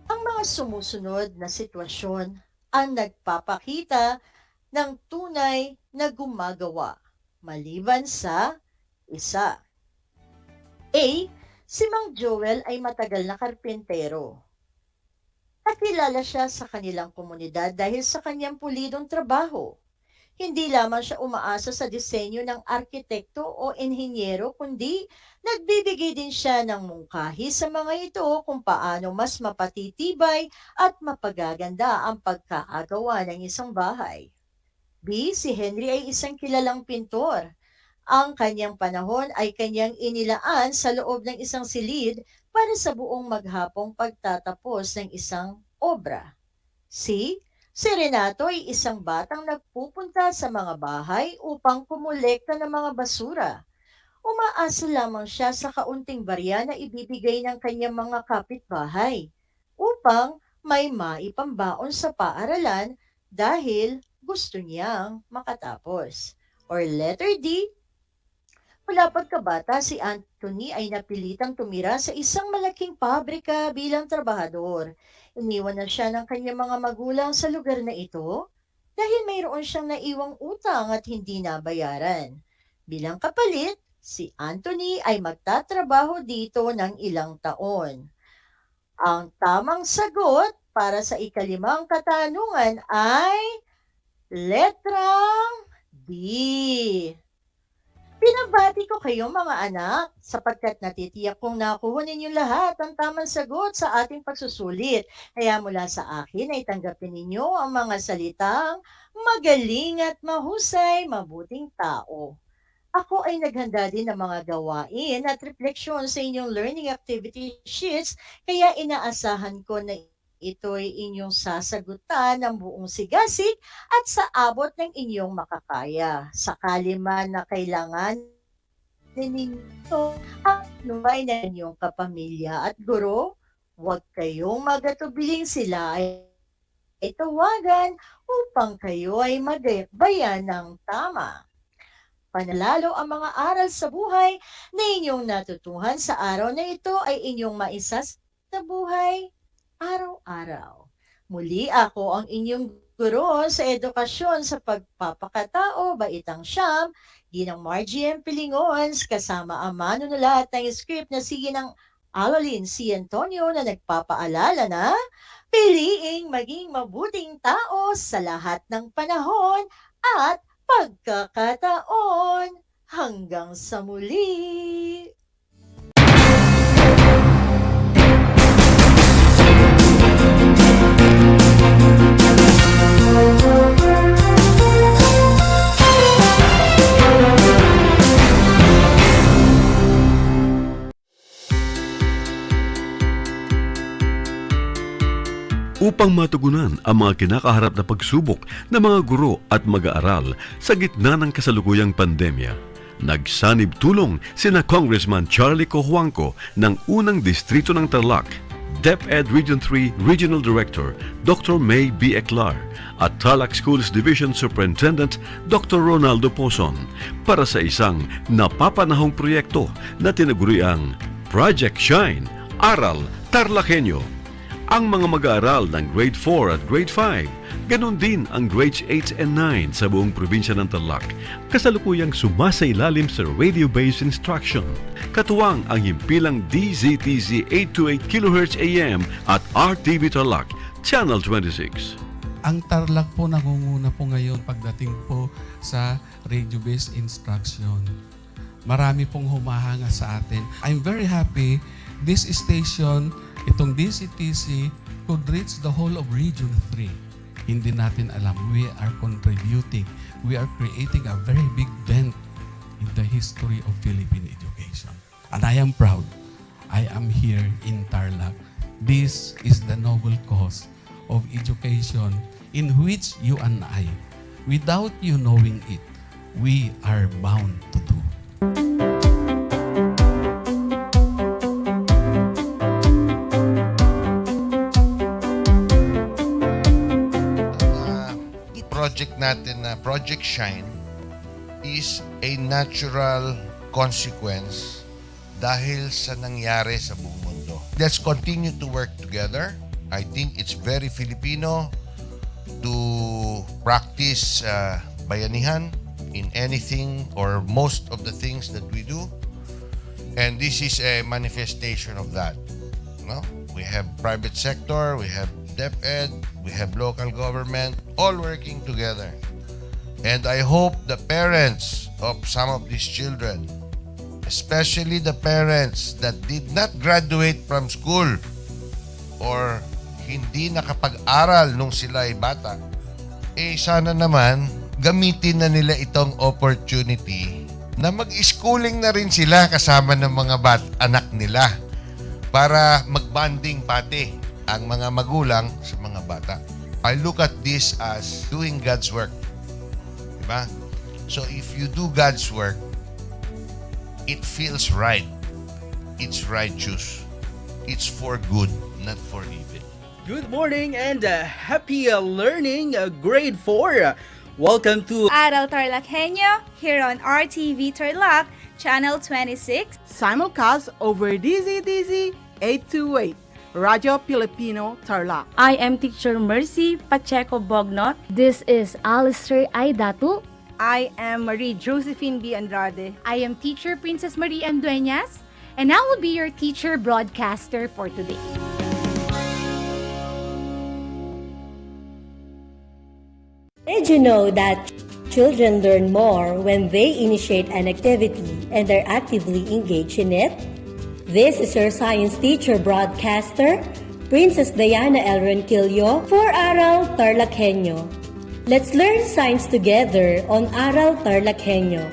ang mga sumusunod na sitwasyon ang nagpapakita ng tunay na gumagawa maliban sa isa. A. Si Mang Joel ay matagal na karpentero. Nakilala siya sa kanilang komunidad dahil sa kanyang pulidong trabaho. Hindi lamang siya umaasa sa disenyo ng arkitekto o inhinyero, kundi nagbibigay din siya ng mungkahi sa mga ito kung paano mas mapatitibay at mapagaganda ang pagkakagawa ng isang bahay. B. Si Henry ay isang kilalang pintor. Ang kanyang panahon ay kanyang inilaan sa loob ng isang silid para sa buong maghapong pagtatapos ng isang obra. C. Si Renato ay isang batang nagpupunta sa mga bahay upang kumolekta ng mga basura. Umaasa lamang siya sa kaunting barya na ibibigay ng kanyang mga kapitbahay upang may maipambaon sa paaralan dahil gusto niyang makatapos. Or letter D. Mula pagkabata, si Anthony ay napilitang tumira sa isang malaking pabrika bilang trabahador. Iniwan na siya ng kanyang mga magulang sa lugar na ito dahil mayroon siyang naiwang utang at hindi nabayaran. Bilang kapalit, si Anthony ay magtatrabaho dito ng ilang taon. Ang tamang sagot para sa ikalimang katanungan ay letrang D. Pinabati ko kayo mga anak sapagkat natitiyak kong nakuha ninyo lahat ang tamang sagot sa ating pagsusulit. Kaya mula sa akin ay tanggapin ninyo ang mga salitang magaling at mahusay, mabuting tao. Ako ay naghanda din ng mga gawain at refleksyon sa inyong learning activity sheets, kaya inaasahan ko na ito'y inyong sasagutan ng buong sigasig at sa abot ng inyong makakaya. Sakali man na kailangan ninyo ang lumay na inyong kapamilya at guro, huwag kayong magatubiling sila ay tawagan upang kayo ay magabayan ng tama. Panalalo ang mga aral sa buhay na inyong natutuhan sa araw na ito ay inyong maisas sa buhay araw-araw. Muli ako ang inyong guro sa edukasyon sa pagpapakatao, Baitang Siyam, Ginang Margie M. Pilingons, kasama ang manunulat ng script na sige ng Alalin C. Antonio na nagpapaalala na piliing maging mabuting tao sa lahat ng panahon at pagkakataon. Hanggang sa muli! Upang matugunan ang mga kinakaharap na pagsubok ng mga guro at mag-aaral sa gitna ng kasalukuyang pandemya, nagsanib tulong sina Congressman Charlie Cojuangco ng unang distrito ng Tarlac, DEPED Region 3 Regional Director Dr. May B. Eclar at Tarlac Schools Division Superintendent Dr. Ronaldo Pozon para sa isang napapanahong proyekto na tinaguriang Project Shine, Aral TarlakHenyo. Ang mga mag-aaral ng Grade 4 at Grade 5, ganon din ang Grades 8 and 9 sa buong probinsya ng Tarlac, kasalukuyang sumasailalim sa radio-based instruction. Katuwang ang himpilang DZTZ 828 kHz AM at RTV Tarlac, Channel 26. Ang Tarlac po nangunguna po ngayon pagdating po sa radio-based instruction. Marami pong humahanga sa atin. I'm very happy this station, itong DCTC, could reach the whole of Region 3. Hindi natin alam, we are contributing. We are creating a very big dent in the history of Philippine education. And I am proud. I am here in Tarlac This is the noble cause of education in which you and I, without you knowing it, we are bound to do. Project natin na Project Shine is a natural consequence dahil sa nangyari sa buong mundo. Let's continue to work together. I think it's very Filipino to practice bayanihan in anything or most of the things that we do. And this is a manifestation of that. No? We have private sector, we have DEPED, we have local government, all working together. And I hope the parents of some of these children, especially the parents that did not graduate from school or hindi nakapag-aral nung sila ay bata, sana naman gamitin na nila itong opportunity na mag-schooling na rin sila kasama ng mga anak nila para mag-bonding pati ang mga magulang sa mga bata. I look at this as doing God's work. Diba? So if you do God's work, it feels right. It's righteous. It's for good, not for evil. Good morning and happy learning, grade 4. Welcome to Aral TarlakHenyo here on RTV Tarlac, Channel 26. Simulcast over DZTC 828. Radio Filipino Tarlac. I am Teacher Mercy Pacheco Bognot. This is Alistair Aidatu. I am Marie Josephine B. Andrade. I am Teacher Princess Marie Dueñas, and I will be your teacher broadcaster for today. Did you know that children learn more when they initiate an activity and are actively engaged in it? This is your science teacher broadcaster, Princess Diana L. Ronquillo for Aral TarlakHenyo. Let's learn science together on Aral TarlakHenyo.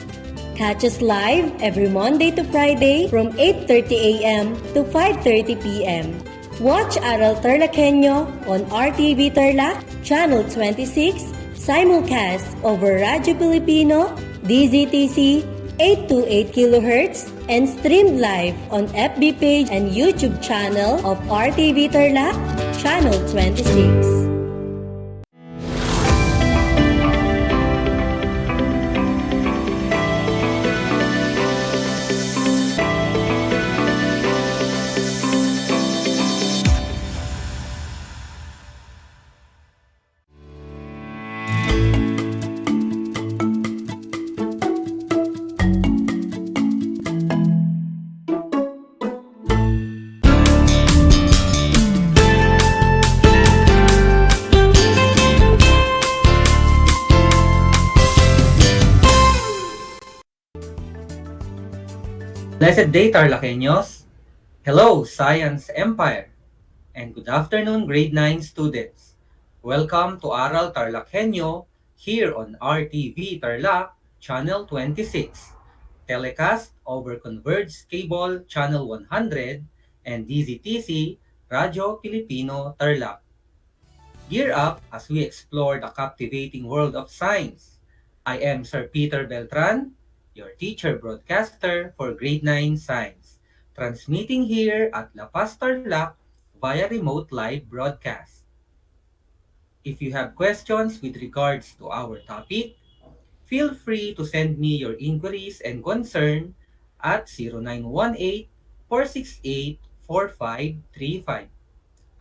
Catch us live every Monday to Friday from 8:30 a.m. to 5:30 p.m. Watch Aral TarlakHenyo on RTV Tarlac, Channel 26, simulcast over Radio Filipino, DZTC 828 kHz, and streamed live on FB page and YouTube channel of RTV Tarlac, Channel 26. Blessed day, Tarlakenyos! Hello, Science Empire! And good afternoon, grade 9 students. Welcome to Aral TarlakHenyo here on RTV Tarlac, Channel 26, telecast over Converged Cable Channel 100 and DZTC Radio Filipino Tarlac. Gear up as we explore the captivating world of science. I am Sir Peter Beltran, your teacher broadcaster for grade 9 science, transmitting here at La Paz, Tarlac via remote live broadcast. If you have questions with regards to our topic, feel free to send me your inquiries and concern at 0918-468-4535.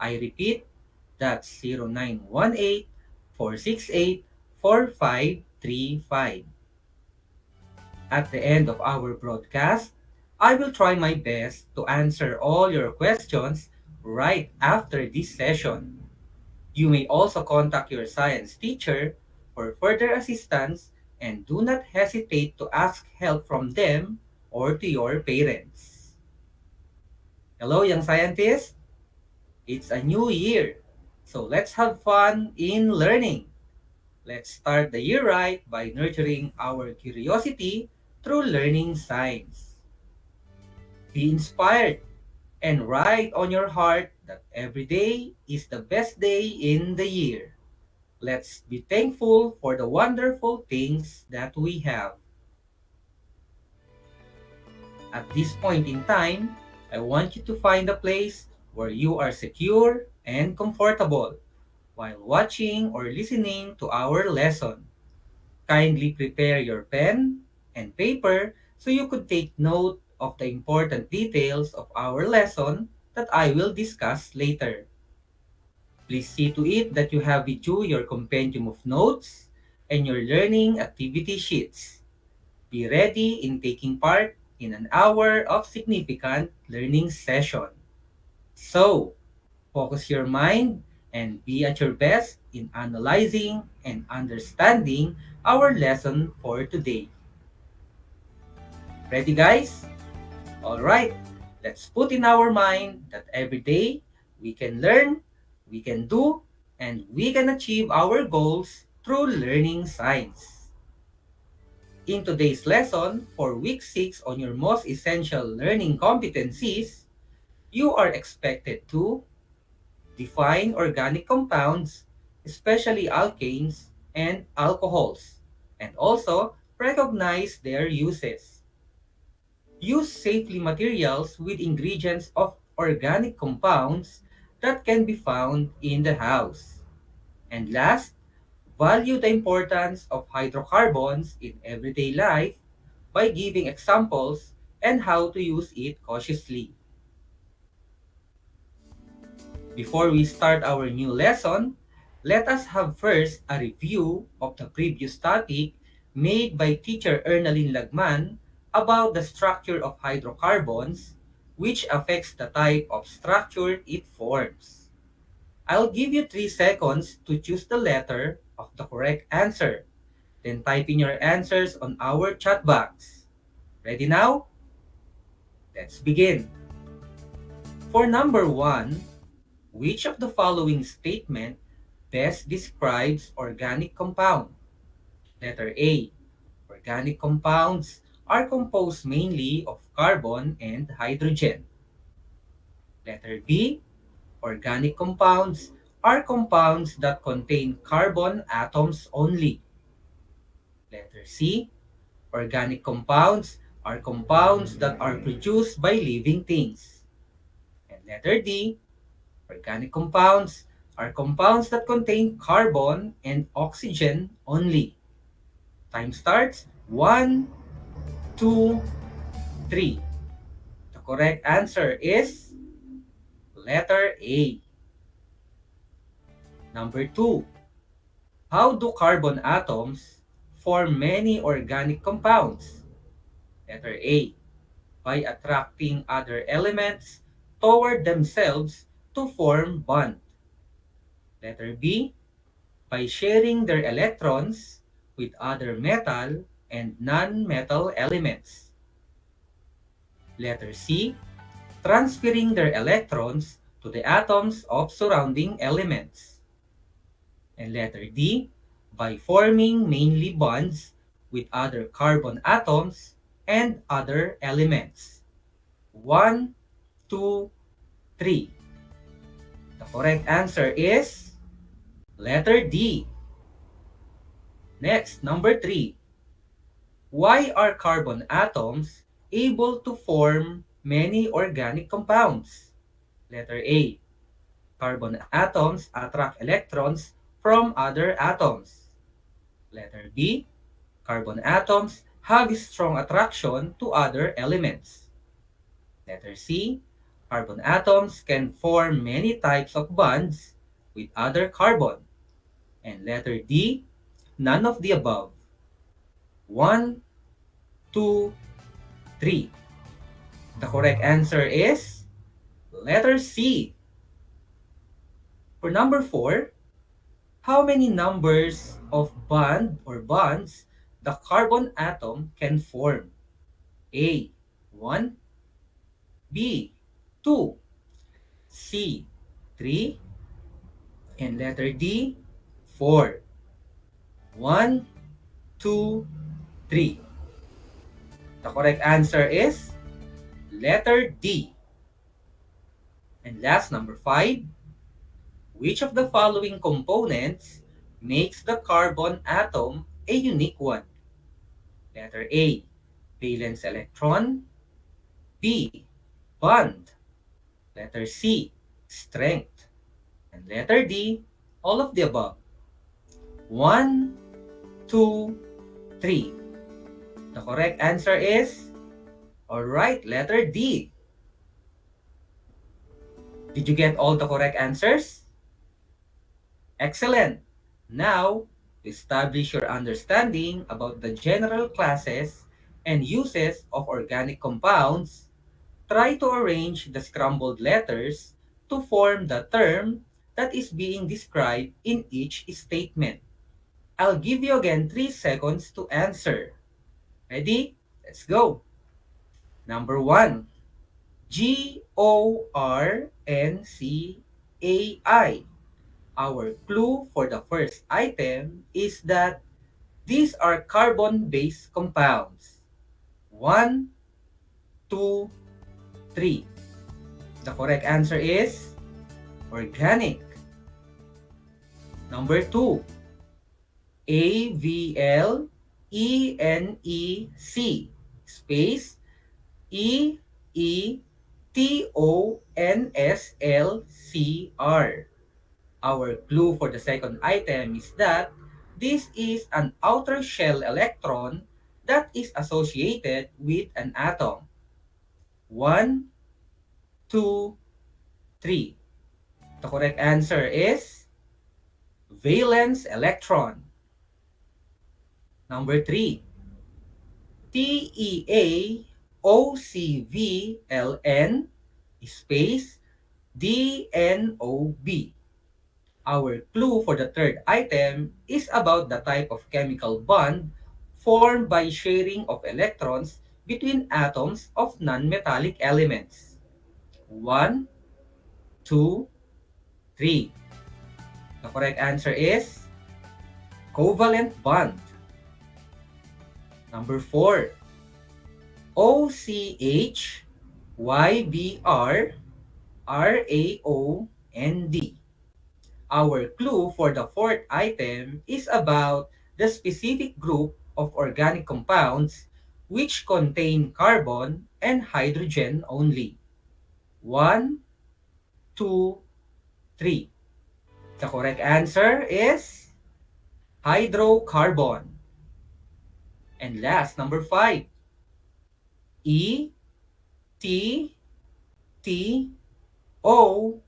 I repeat, that's 0918-468-4535. At the end of our broadcast, I will try my best to answer all your questions right after this session. You may also contact your science teacher for further assistance and do not hesitate to ask help from them or to your parents. Hello, young scientists! It's a new year, so let's have fun in learning. Let's start the year right by nurturing our curiosity through learning science. Be inspired and write on your heart that every day is the best day in the year. Let's be thankful for the wonderful things that we have. At this point in time, I want you to find a place where you are secure and comfortable while watching or listening to our lesson. Kindly prepare your pen and paper so you could take note of the important details of our lesson that I will discuss later. Please see to it that you have with you your compendium of notes and your learning activity sheets. Be ready in taking part in an hour of significant learning session. So, focus your mind and be at your best in analyzing and understanding our lesson for today. Ready, guys? Alright, let's put in our mind that every day we can learn, we can do, and we can achieve our goals through learning science. In today's lesson, for week 6 on your most essential learning competencies, you are expected to define organic compounds, especially alkanes and alcohols, and also recognize their uses. Use safely materials with ingredients of organic compounds that can be found in the house. And last, value the importance of hydrocarbons in everyday life by giving examples and how to use it cautiously. Before we start our new lesson, let us have first a review of the previous topic made by teacher Ernalyn Lagman about the structure of hydrocarbons, which affects the type of structure it forms. I'll give you 3 seconds to choose the letter of the correct answer. Then type in your answers on our chat box. Ready now? Let's begin. For number 1, which of the following statement best describes organic compound? Letter A. Organic compounds are composed mainly of carbon and hydrogen. Letter B. Organic compounds are compounds that contain carbon atoms only. Letter C. Organic compounds are compounds that are produced by living things. And letter D. Organic compounds are compounds that contain carbon and oxygen only. Time starts. 1, 2, 3. The correct answer is letter A. Number 2. How do carbon atoms form many organic compounds? Letter A. By attracting other elements toward themselves to form bond. Letter B. By sharing their electrons with other metal and non-metal elements. Letter C. Transferring their electrons to the atoms of surrounding elements. And letter D. By forming mainly bonds with other carbon atoms and other elements. 1, 2, 3. The correct answer is letter D. Next, number 3. Why are carbon atoms able to form many organic compounds? Letter A. Carbon atoms attract electrons from other atoms. Letter B. Carbon atoms have strong attraction to other elements. Letter C. Carbon atoms can form many types of bonds with other carbon. And letter D. None of the above. 1, 2, 3. The correct answer is letter C. For number 4, how many numbers of bonds the carbon atom can form? A. 1, B. 2, C. 3, and letter D. 4. 1, 2, 3. The correct answer is letter D. And last, number 5, which of the following components makes the carbon atom a unique one? Letter A, valence electron. B, bond. Letter C, strength. And letter D, all of the above. 1, 2, 3. The correct answer is, alright, letter D. Did you get all the correct answers? Excellent! Now, to establish your understanding about the general classes and uses of organic compounds, try to arrange the scrambled letters to form the term that is being described in each statement. I'll give you again 3 seconds to answer. Ready? Let's go! Number 1, GORNCAI. Our clue for the first item is that these are carbon-based compounds. 1, 2, 3. The correct answer is organic. Number 2, AVLENEC space EETONSLCR. Our clue for the second item is that this is an outer shell electron that is associated with an atom. 1, 2, 3. The correct answer is valence electron. Number 3, TEAOCVLN space DNOB. Our clue for the third item is about the type of chemical bond formed by sharing of electrons between atoms of non-metallic elements. 1, 2, 3. The correct answer is covalent bond. Number 4, OCHYBRRAOND. Our clue for the fourth item is about the specific group of organic compounds which contain carbon and hydrogen only. 1, 2, 3. The correct answer is hydrocarbon. And last, number 5. E, T, T, O,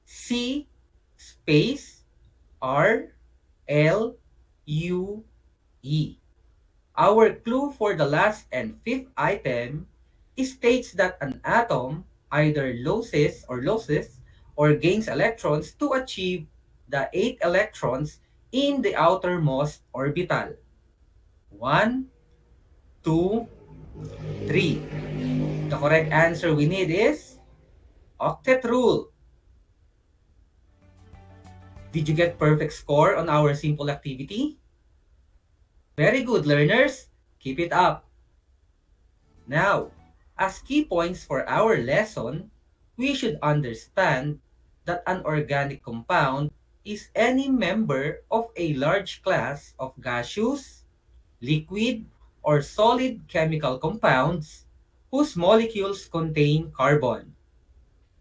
C, space, R, L, U, E. Our clue for the last and fifth item states that an atom either loses or gains electrons to achieve the 8 electrons in the outermost orbital. 1, 2, 3. The correct answer we need is octet rule. Did you get perfect score on our simple activity? Very good, learners. Keep it up. Now, as key points for our lesson, we should understand that an organic compound is any member of a large class of gaseous, liquid, or solid chemical compounds whose molecules contain carbon.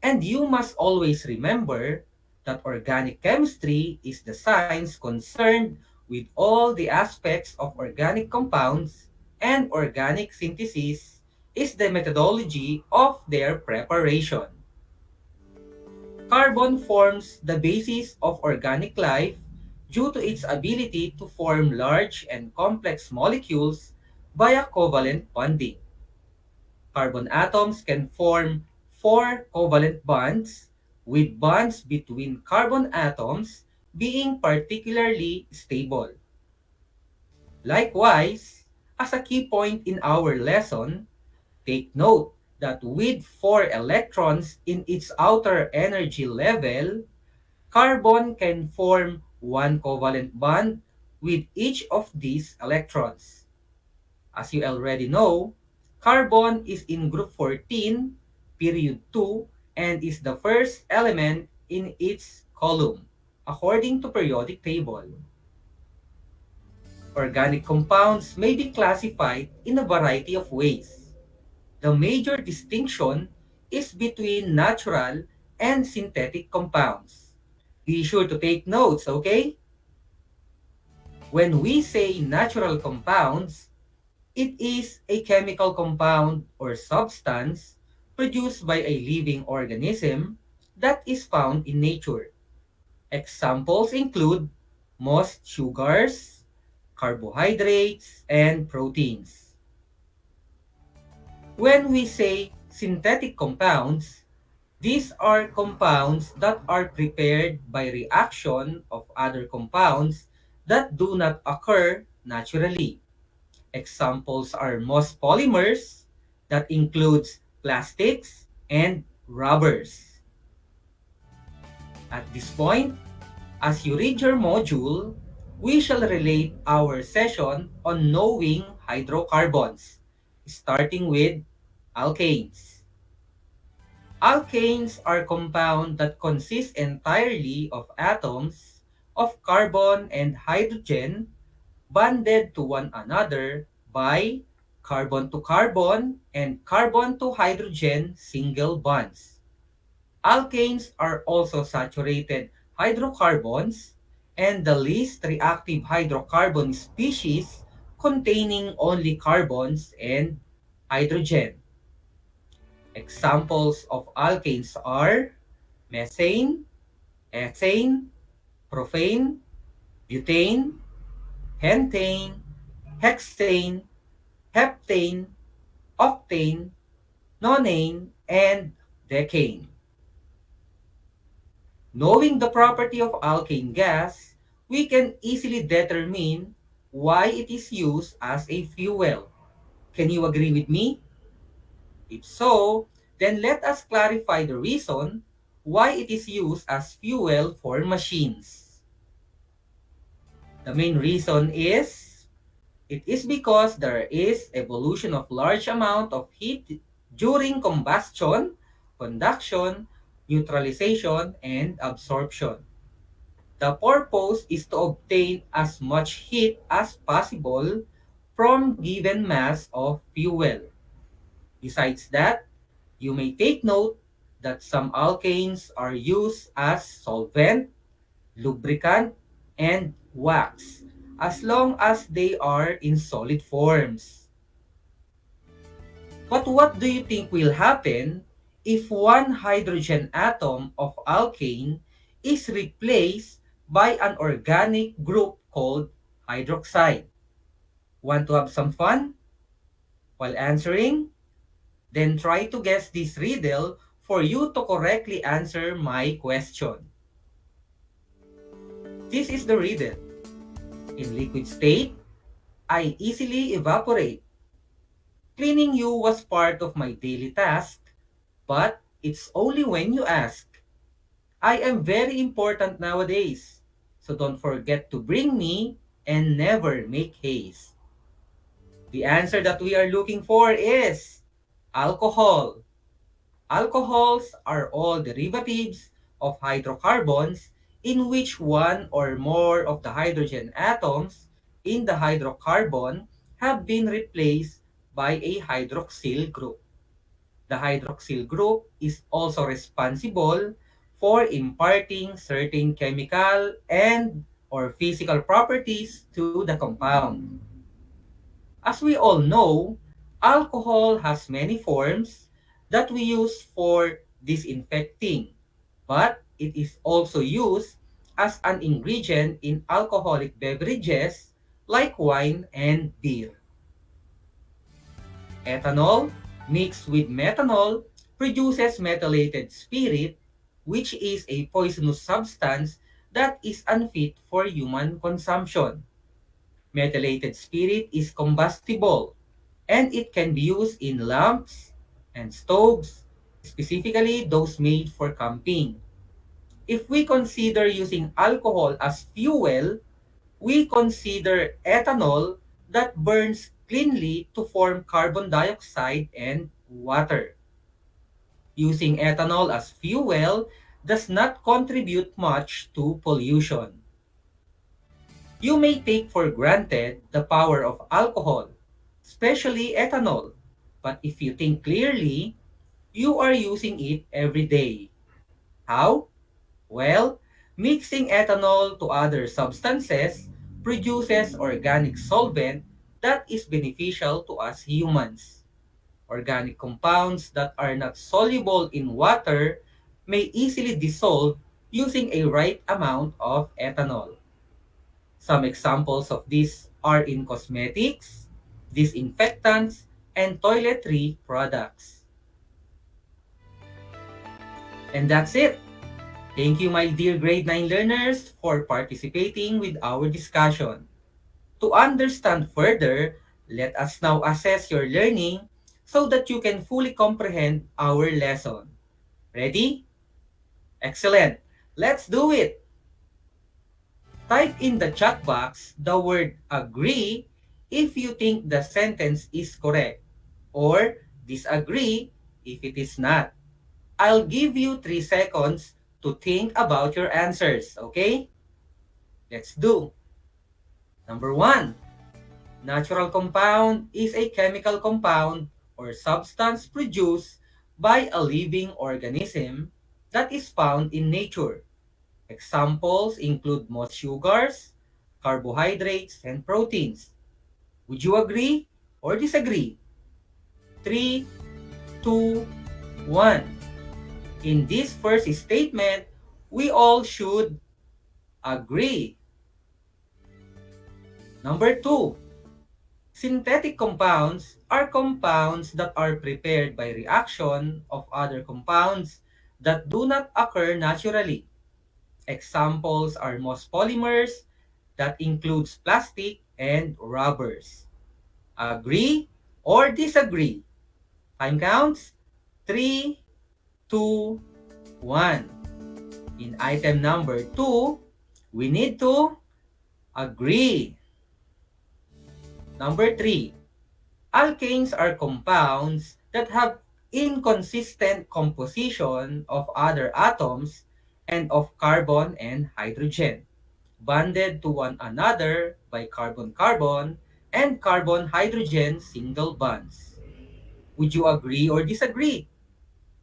And you must always remember that organic chemistry is the science concerned with all the aspects of organic compounds, and organic synthesis is the methodology of their preparation. Carbon forms the basis of organic life due to its ability to form large and complex molecules via covalent bonding. Carbon atoms can form 4 covalent bonds, with bonds between carbon atoms being particularly stable. Likewise, as a key point in our lesson, take note that with 4 electrons in its outer energy level, carbon can form 1 covalent bond with each of these electrons. As you already know, carbon is in group 14, period 2, and is the first element in its column, according to periodic table. Organic compounds may be classified in a variety of ways. The major distinction is between natural and synthetic compounds. Be sure to take notes, okay? When we say natural compounds, it is a chemical compound or substance produced by a living organism that is found in nature. Examples include most sugars, carbohydrates, and proteins. When we say synthetic compounds, these are compounds that are prepared by reaction of other compounds that do not occur naturally. Examples are most polymers, that includes plastics and rubbers. At this point, as you read your module, we shall relate our session on knowing hydrocarbons, starting with alkanes. Alkanes are compounds that consist entirely of atoms of carbon and hydrogen bonded to one another by carbon to carbon and carbon to hydrogen single bonds. Alkanes are also saturated hydrocarbons and the least reactive hydrocarbon species containing only carbons and hydrogen. Examples of alkanes are methane, ethane, propane, butane, pentane, hexane, heptane, octane, nonane, and decane. Knowing the property of alkane gas, we can easily determine why it is used as a fuel. Can you agree with me? If so, then let us clarify the reason why it is used as fuel for machines. The main reason is it is because there is evolution of large amount of heat during combustion, conduction, neutralization, and absorption. The purpose is to obtain as much heat as possible from given mass of fuel. Besides that, you may take note that some alkanes are used as solvent, lubricant, and wax, as long as they are in solid forms. But what do you think will happen if one hydrogen atom of alkane is replaced by an organic group called hydroxide? Want to have some fun? While answering, then try to guess this riddle for you to correctly answer my question. This is the riddle. In liquid state, I easily evaporate. Cleaning you was part of my daily task, but it's only when you ask. I am very important nowadays, so don't forget to bring me and never make haste. The answer that we are looking for is alcohol. Alcohols are all derivatives of hydrocarbons in which one or more of the hydrogen atoms in the hydrocarbon have been replaced by a hydroxyl group. The hydroxyl group is also responsible for imparting certain chemical and or physical properties to the compound. As we all know, alcohol has many forms that we use for disinfecting, but it is also used as an ingredient in alcoholic beverages like wine and beer. Ethanol mixed with methanol produces methylated spirit, which is a poisonous substance that is unfit for human consumption. Methylated spirit is combustible and it can be used in lamps and stoves, specifically those made for camping. If we consider using alcohol as fuel, we consider ethanol that burns cleanly to form carbon dioxide and water. Using ethanol as fuel does not contribute much to pollution. You may take for granted the power of alcohol, especially ethanol, but if you think clearly, you are using it every day. How? Well, mixing ethanol to other substances produces organic solvent that is beneficial to us humans. Organic compounds that are not soluble in water may easily dissolve using a right amount of ethanol. Some examples of these are in cosmetics, disinfectants, and toiletry products. And that's it. Thank you, my dear grade 9 learners, for participating with our discussion. To understand further, let us now assess your learning so that you can fully comprehend our lesson. Ready? Excellent. Let's do it. Type in the chat box the word agree if you think the sentence is correct, or disagree if it is not. I'll give you 3 seconds to think about your answers, okay? Let's do. Number 1. Natural compound is a chemical compound or substance produced by a living organism that is found in nature. Examples include most sugars, carbohydrates, and proteins. Would you agree or disagree? 3, 2, 1. In this first statement, we all should agree. Number 2. Synthetic compounds are compounds that are prepared by reaction of other compounds that do not occur naturally. Examples are most polymers, that includes plastic and rubbers. Agree or disagree? Time counts. 3, 2, 1. In item number 2, we need to agree. Number 3. Alkanes are compounds that have inconsistent composition of other atoms and of carbon and hydrogen, bonded to one another by carbon-carbon and carbon-hydrogen single bonds. Would you agree or disagree?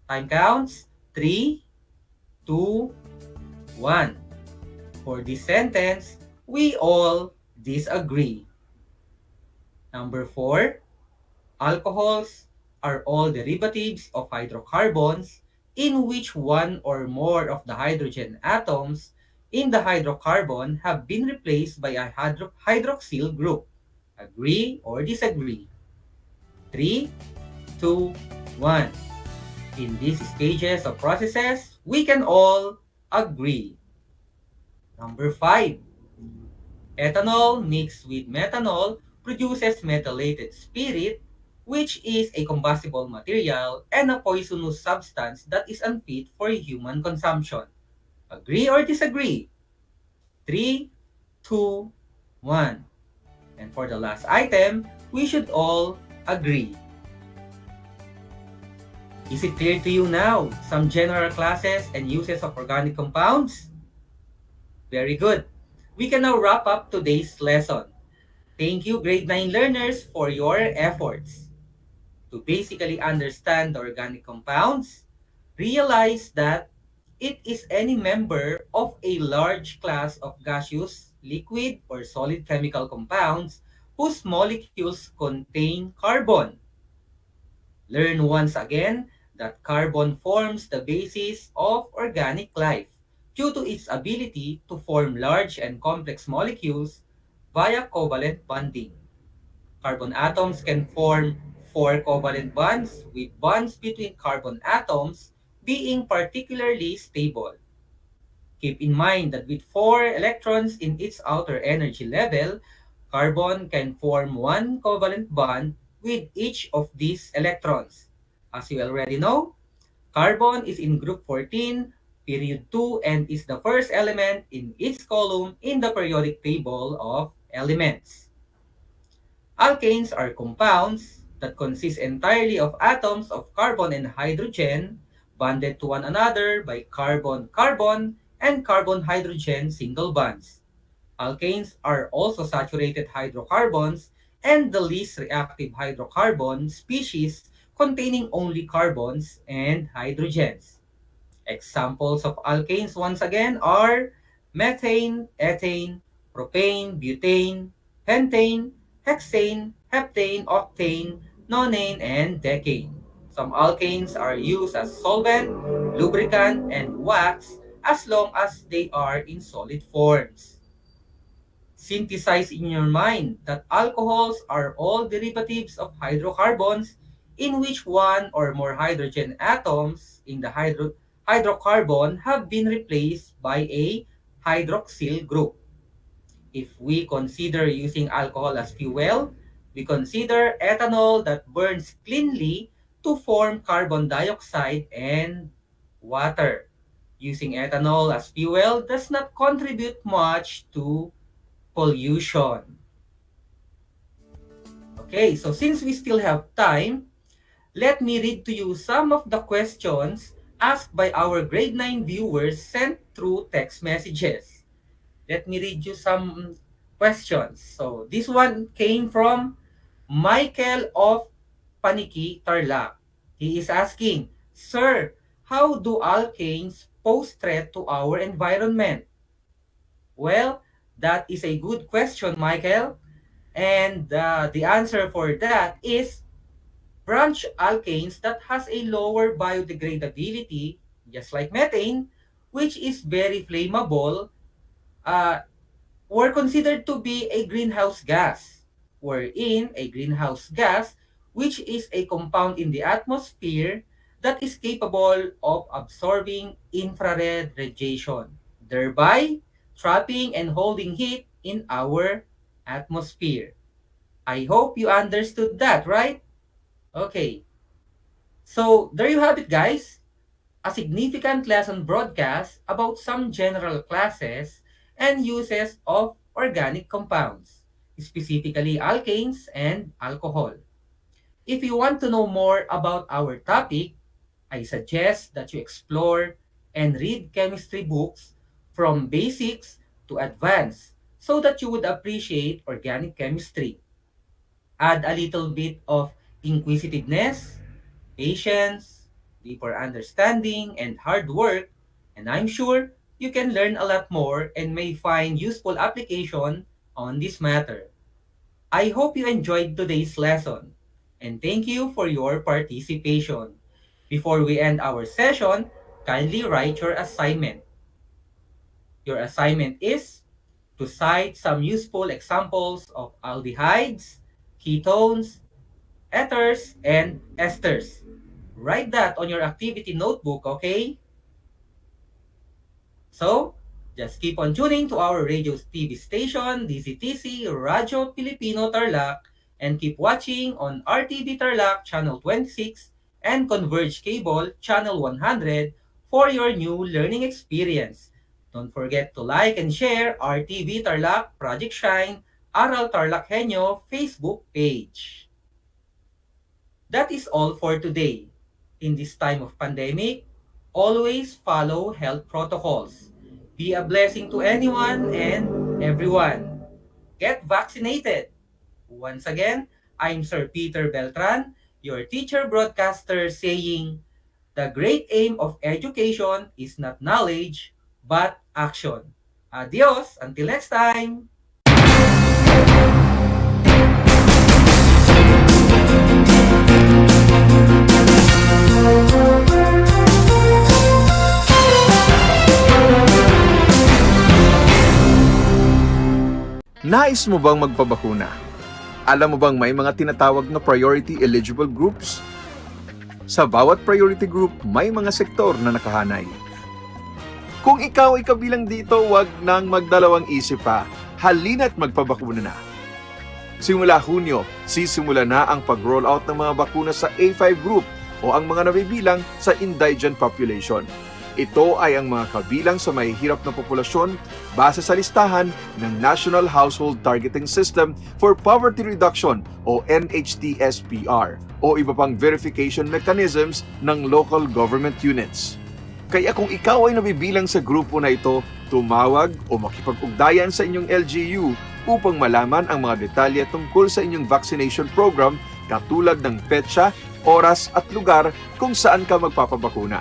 Time counts. 3, 2, 1. For this sentence, we all disagree. Number 4. Alcohols are all derivatives of hydrocarbons in which one or more of the hydrogen atoms in the hydrocarbon have been replaced by a hydroxyl group. Agree or disagree? 3, 2, 1. In these stages of processes, we can all agree. Number 5. Ethanol mixed with methanol produces methylated spirit, which is a combustible material and a poisonous substance that is unfit for human consumption. Agree or disagree? 3, 2, 1. And for the last item, we should all agree. Is it clear to you now some general classes and uses of organic compounds? Very good. We can now wrap up today's lesson. Thank you, grade 9 learners, for your efforts. To basically understand the organic compounds, realize that it is any member of a large class of gaseous, liquid, or solid chemical compounds whose molecules contain carbon. Learn once again that carbon forms the basis of organic life due to its ability to form large and complex molecules via covalent bonding. Carbon atoms can form 4 covalent bonds, with bonds between carbon atoms being particularly stable. Keep in mind that with 4 electrons in its outer energy level, carbon can form 1 covalent bond with each of these electrons. As you already know, carbon is in group 14, period 2, and is the first element in its column in the periodic table of elements. Alkanes are compounds that consist entirely of atoms of carbon and hydrogen, bonded to one another by carbon-carbon and carbon-hydrogen single bonds. Alkanes are also saturated hydrocarbons and the least reactive hydrocarbon species containing only carbons and hydrogens. Examples of alkanes once again are methane, ethane, propane, butane, pentane, hexane, heptane, octane, nonane, and decane. Some alkanes are used as solvent, lubricant, and wax as long as they are in solid forms. Synthesize in your mind that alcohols are all derivatives of hydrocarbons in which one or more hydrogen atoms in the hydrocarbon have been replaced by a hydroxyl group. If we consider using alcohol as fuel, we consider ethanol that burns cleanly to form carbon dioxide and water. Using ethanol as fuel does not contribute much to pollution. Okay, so since we still have time, let me read to you some of the questions asked by our grade 9 viewers sent through text messages. Let me read you some questions. So this one came from Michael of Paniki, Tarlac. He is asking, Sir, how do alkanes pose threat to our environment? Well, that is a good question, Michael. And the answer for that is branch alkanes that has a lower biodegradability, just like methane, which is very flammable, uh, were considered to be a greenhouse gas, wherein a greenhouse gas, which is a compound in the atmosphere that is capable of absorbing infrared radiation, thereby trapping and holding heat in our atmosphere. I hope you understood that, right? Okay. So, there you have it, guys. A significant lesson broadcast about some general classes and uses of organic compounds, specifically alkanes and alcohol. If you want to know more about our topic, I suggest that you explore and read chemistry books from basics to advanced so that you would appreciate organic chemistry. Add a little bit of inquisitiveness, patience, deeper understanding, and hard work, and I'm sure you can learn a lot more and may find useful application on this matter. I hope you enjoyed today's lesson, and thank you for your participation. Before we end our session, kindly write your assignment. Your assignment is to cite some useful examples of aldehydes, ketones, ethers, and esters. Write that on your activity notebook, okay? So, just keep on tuning to our radio TV station, DZTC Radio Filipino Tarlac, and keep watching on RTV Tarlac Channel 26 and Converge Cable Channel 100 for your new learning experience. Don't forget to like and share RTV Tarlac Project Shine Aral TarlakHenyo Facebook page. That is all for today. In this time of pandemic, always follow health protocols. Be a blessing to anyone and everyone. Get vaccinated. Once again, I'm Sir Peter Beltran, your teacher broadcaster saying, the great aim of education is not knowledge, but action. Adios, until next time! Nais mo bang magpabakuna? Alam mo bang may mga tinatawag na priority eligible groups? Sa bawat priority group, may mga sektor na nakahanay. Kung ikaw ay kabilang dito, wag nang magdalawang isip pa. Halina't magpabakuna na. Simula Hunyo, sisimula na ang pag-roll out ng mga bakuna sa A5 group o ang mga nabibilang sa indigent population. Ito ay ang mga kabilang sa mahihirap na populasyon base sa listahan ng National Household Targeting System for Poverty Reduction o NHTSPR o iba pang verification mechanisms ng local government units. Kaya kung ikaw ay nabibilang sa grupo na ito, tumawag o makipag-ugnayan sa inyong LGU upang malaman ang mga detalye tungkol sa inyong vaccination program katulad ng petsa, oras at lugar kung saan ka magpapabakuna.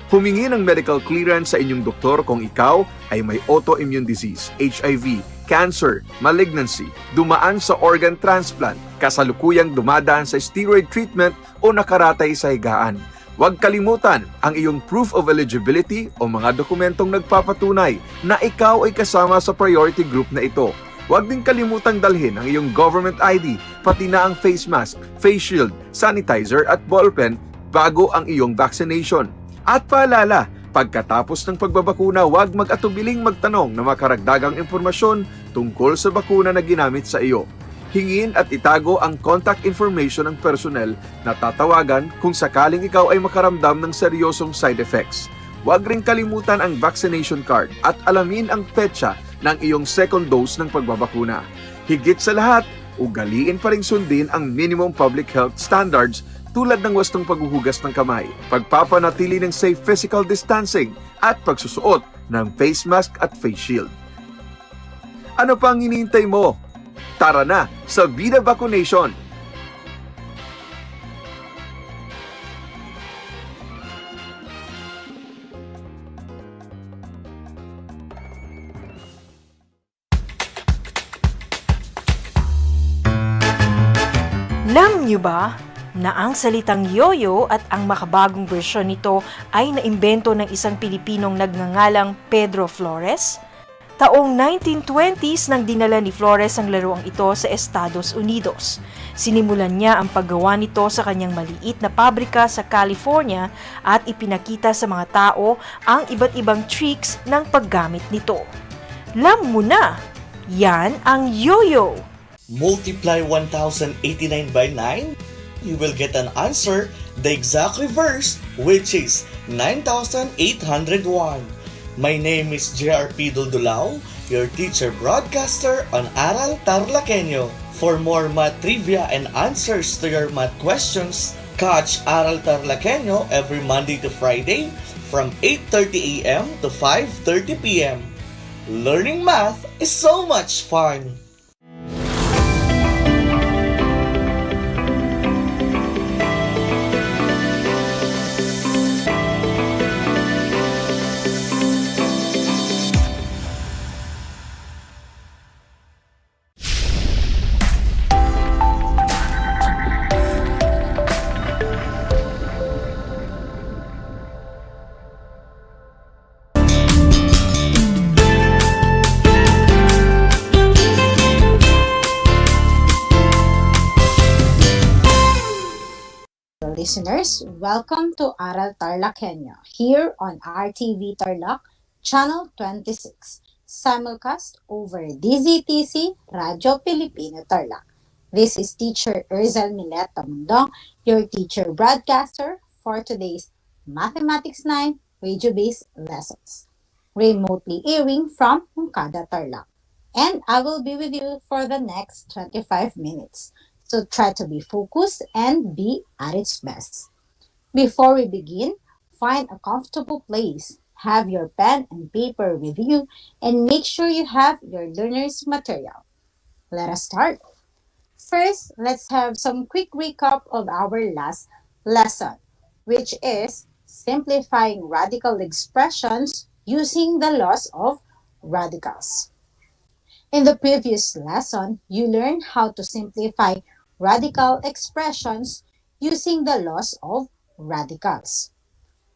Humingi ng medical clearance sa inyong doktor kung ikaw ay may autoimmune disease, HIV, cancer, malignancy, dumaan sa organ transplant, kasalukuyang dumadaan sa steroid treatment o nakaratay sa higaan. Huwag kalimutan ang iyong proof of eligibility o mga dokumentong nagpapatunay na ikaw ay kasama sa priority group na ito. Huwag din kalimutang dalhin ang iyong government ID, pati na ang face mask, face shield, sanitizer at ballpen bago ang iyong vaccination. At paalala, pagkatapos ng pagbabakuna, huwag mag-atubiling magtanong na makaragdagang impormasyon tungkol sa bakuna na ginamit sa iyo. Hingin at itago ang contact information ng personnel na tatawagan kung sakaling ikaw ay makaramdam ng seryosong side effects. Huwag rin kalimutan ang vaccination card at alamin ang petsa ng iyong second dose ng pagbabakuna. Higit sa lahat, ugaliin pa rin sundin ang minimum public health standards tulad ng wastong paghuhugas ng kamay, pagpapanatili ng safe physical distancing, at pagsusuot ng face mask at face shield. Ano pang hinihintay mo? Tara na sa Vida Vaccination! Alam niyo ba na ang salitang yoyo at ang makabagong bersyon nito ay naimbento ng isang Pilipinong nagngangalang Pedro Flores? Taong 1920s nang dinala ni Flores ang laruang ito sa Estados Unidos. Sinimulan niya ang paggawa nito sa kanyang maliit na pabrika sa California at ipinakita sa mga tao ang iba't ibang tricks ng paggamit nito. Alam mo na, yan ang yoyo! Multiply 1089 by 9, you will get an answer, the exact reverse, which is 9,801. My name is JRP Duldulao, your teacher broadcaster on Aral TarlakHenyo. For more math trivia and answers to your math questions, catch Aral TarlakHenyo every Monday to Friday from 8:30 a.m. to 5:30 p.m. Learning math is so much fun! Listeners, welcome to Aral TarlakHenyo here on RTV Tarlac, Channel 26, simulcast over DZTC Radyo Pilipino Tarlac. This is Teacher Erzel Mileta Mundong, your teacher broadcaster for today's Mathematics 9 radio-based lessons, remotely airing from Mungkada Tarlac. And I will be with you for the next 25 minutes. So try to be focused and be at its best. Before we begin, find a comfortable place, have your pen and paper with you, and make sure you have your learner's material. Let us start. First, let's have some quick recap of our last lesson, which is simplifying radical expressions using the laws of radicals. In the previous lesson, you learned how to simplify radical expressions using the laws of radicals.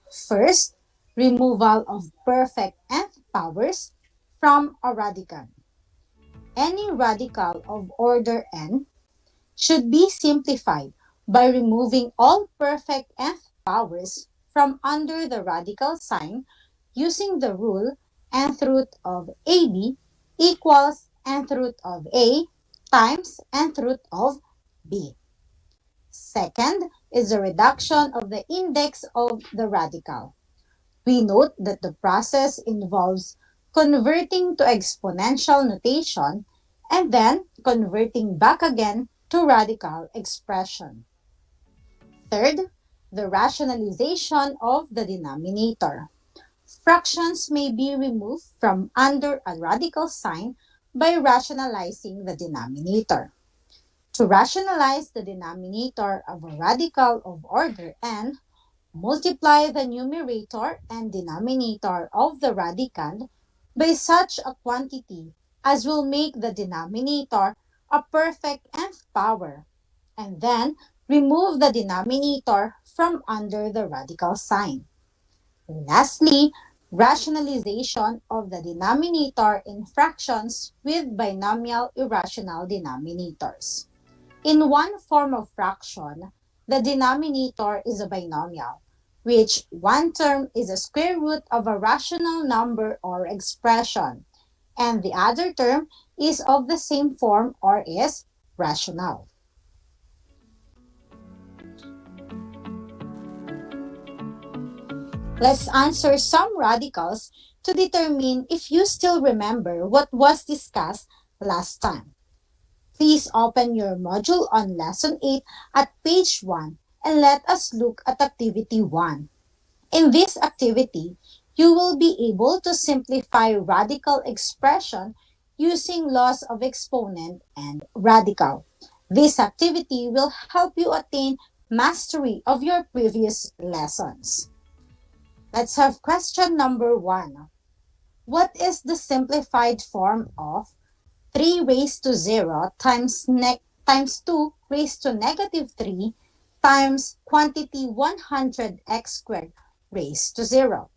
First, removal of perfect nth powers from a radical. Any radical of order n should be simplified by removing all perfect nth powers from under the radical sign using the rule nth root of AB equals nth root of A times nth root of B. Second is the reduction of the index of the radical. We note that the process involves converting to exponential notation and then converting back again to radical expression. Third, the rationalization of the denominator. Fractions may be removed from under a radical sign by rationalizing the denominator. To rationalize the denominator of a radical of order n, multiply the numerator and denominator of the radicand by such a quantity as will make the denominator a perfect nth power, and then remove the denominator from under the radical sign. Lastly, rationalization of the denominator in fractions with binomial irrational denominators. In one form of fraction, the denominator is a binomial, which one term is a square root of a rational number or expression, and the other term is of the same form or is rational. Let's answer some radicals to determine if you still remember what was discussed last time. Please open your module on Lesson 8 at page 1 and let us look at Activity 1. In this activity, you will be able to simplify radical expression using laws of exponent and radical. This activity will help you attain mastery of your previous lessons. Let's have question number 1. What is the simplified form of 3 raised to 0 times 2 raised to negative 3 times quantity 100x squared raised to 0?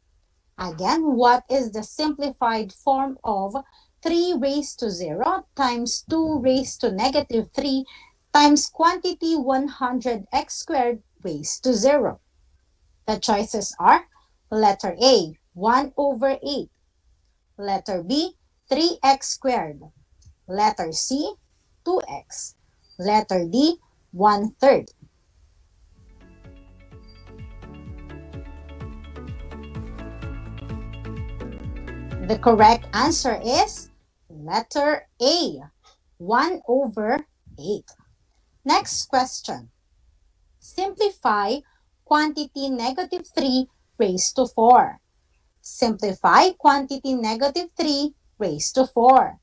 Again, what is the simplified form of 3 raised to 0 times 2 raised to negative 3 times quantity 100x squared raised to 0? The choices are letter A, 1 over 8. Letter B, 3x squared. Letter C, 2x. Letter D, 1/3. The correct answer is letter A, 1 over 8. Next question. Simplify quantity negative 3 raised to 4. Simplify quantity negative 3 raised to 4.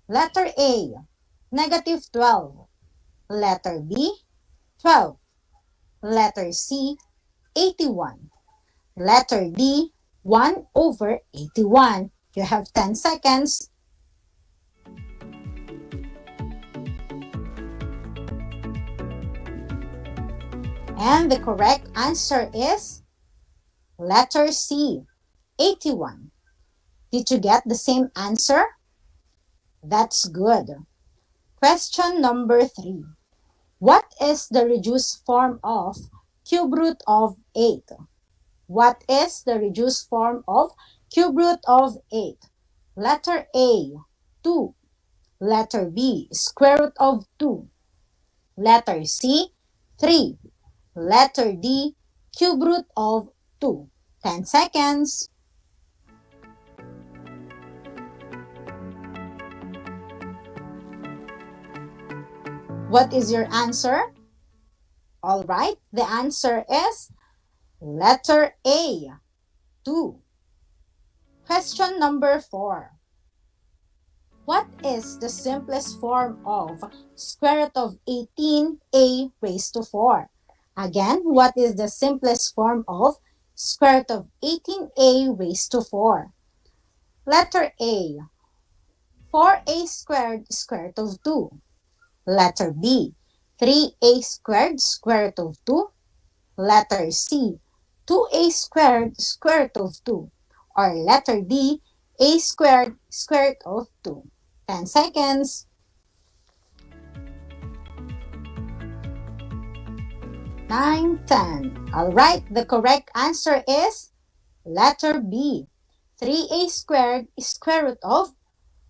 Letter A, negative 12. Letter B, 12. Letter C, 81. Letter D, 1 over 81. You have 10 seconds. And the correct answer is letter C, 81. Did you get the same answer? That's good. Question number 3. What is the reduced form of cube root of 8? What is the reduced form of cube root of 8? Letter A, 2. Letter B, square root of 2. Letter C, 3. Letter D, cube root of 2. 10 seconds. What is your answer? All right, the answer is letter A, 2. Question number 4. What is the simplest form of square root of 18a raised to 4? Again, what is the simplest form of square root of 18a raised to 4? Letter A, 4a squared square root of 2. Letter B, 3a squared square root of 2. Letter C, 2a squared square root of 2. Or letter D, a squared square root of 2. 10 seconds. 9, 10. Alright, the correct answer is letter B, 3a squared square root of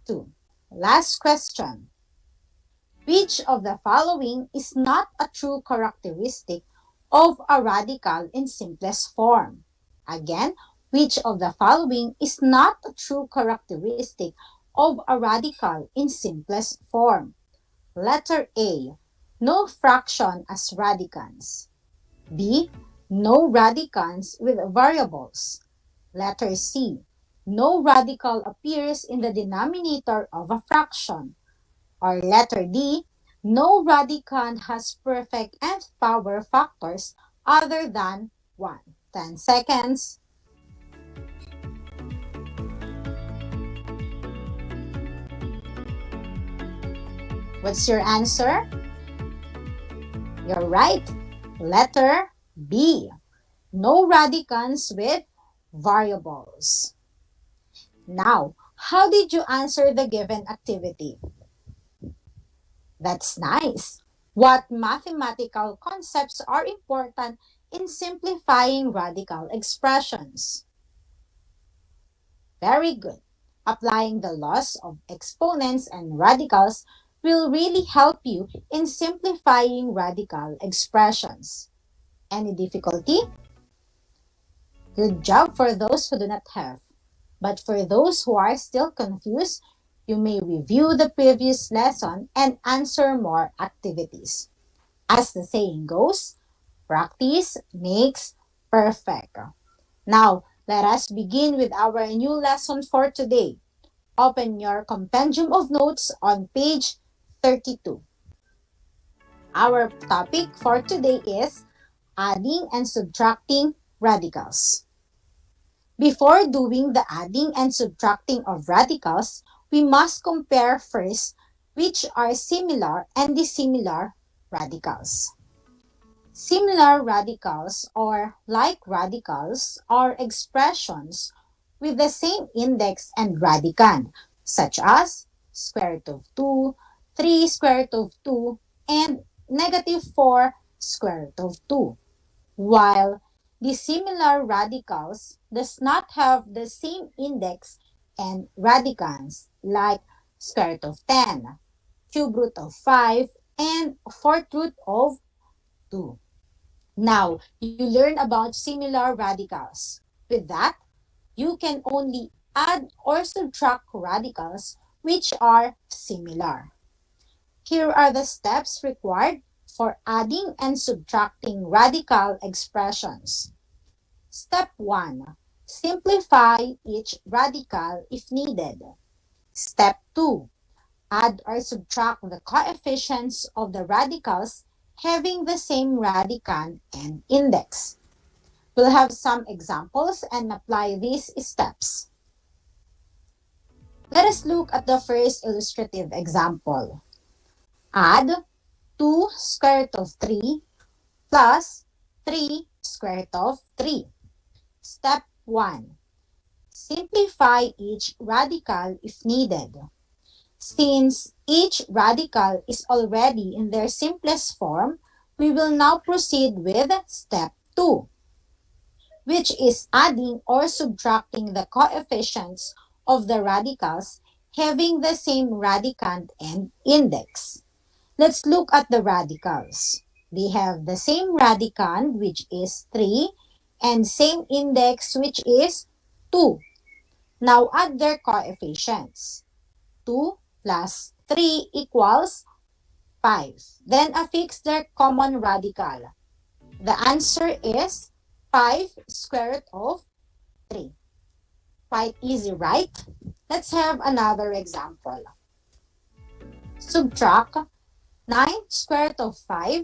2. Last question. Which of the following is not a true characteristic of a radical in simplest form? Again, Which of the following is not a true characteristic of a radical in simplest form? Letter A. No fraction as radicand. B. No radicand with variables. Letter C. No radical appears in the denominator of a fraction. Or letter D. No radicand has perfect nth power factors other than 1. 10 seconds. What's your answer? You're right. Letter B. No radicands with variables. Now, how did you answer the given activity? That's nice. What mathematical concepts are important in simplifying radical expressions? Very good. Applying the laws of exponents and radicals will really help you in simplifying radical expressions. Any difficulty? Good job for those who do not have. But for those who are still confused, you may review the previous lesson and answer more activities. As the saying goes, practice makes perfect. Now, let us begin with our new lesson for today. Open your compendium of notes on page 32. Our topic for today is adding and subtracting radicals. Before doing the adding and subtracting of radicals, we must compare first which are similar and dissimilar radicals. Similar radicals or like radicals are expressions with the same index and radicand, such as square root of 2, 3 square root of 2, and negative 4 square root of 2. While dissimilar radicals does not have the same index and radicands like square root of 10, cube root of 5, and fourth root of 2. Now, you learn about similar radicals. With that, you can only add or subtract radicals which are similar. Here are the steps required for adding and subtracting radical expressions. Step 1. Simplify each radical if needed. Step 2. Add or subtract the coefficients of the radicals having the same radicand and index. We'll have some examples and apply these steps. Let us look at the first illustrative example. Add 2 square root of 3 plus 3 square root of 3. Step 1. Simplify each radical if needed. Since each radical is already in their simplest form, we will now proceed with step 2, which is adding or subtracting the coefficients of the radicals having the same radicand and index. Let's look at the radicals. They have the same radicand, which is 3, and same index, which is 2. Now add their coefficients. 2 plus 3 equals 5. Then affix their common radical. The answer is 5 square root of 3. Quite easy, right? Let's have another example. Subtract 9 square root of 5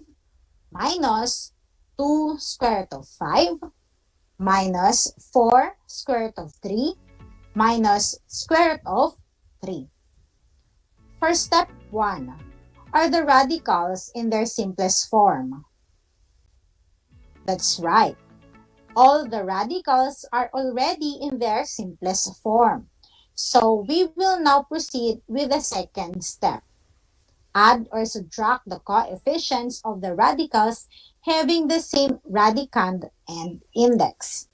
minus 2 square root of 5 minus 4 square root of 3 minus square root of 3. For step 1, are the radicals in their simplest form? That's right. All the radicals are already in their simplest form. So we will now proceed with the second step. Add or subtract the coefficients of the radicals having the same radicand and index.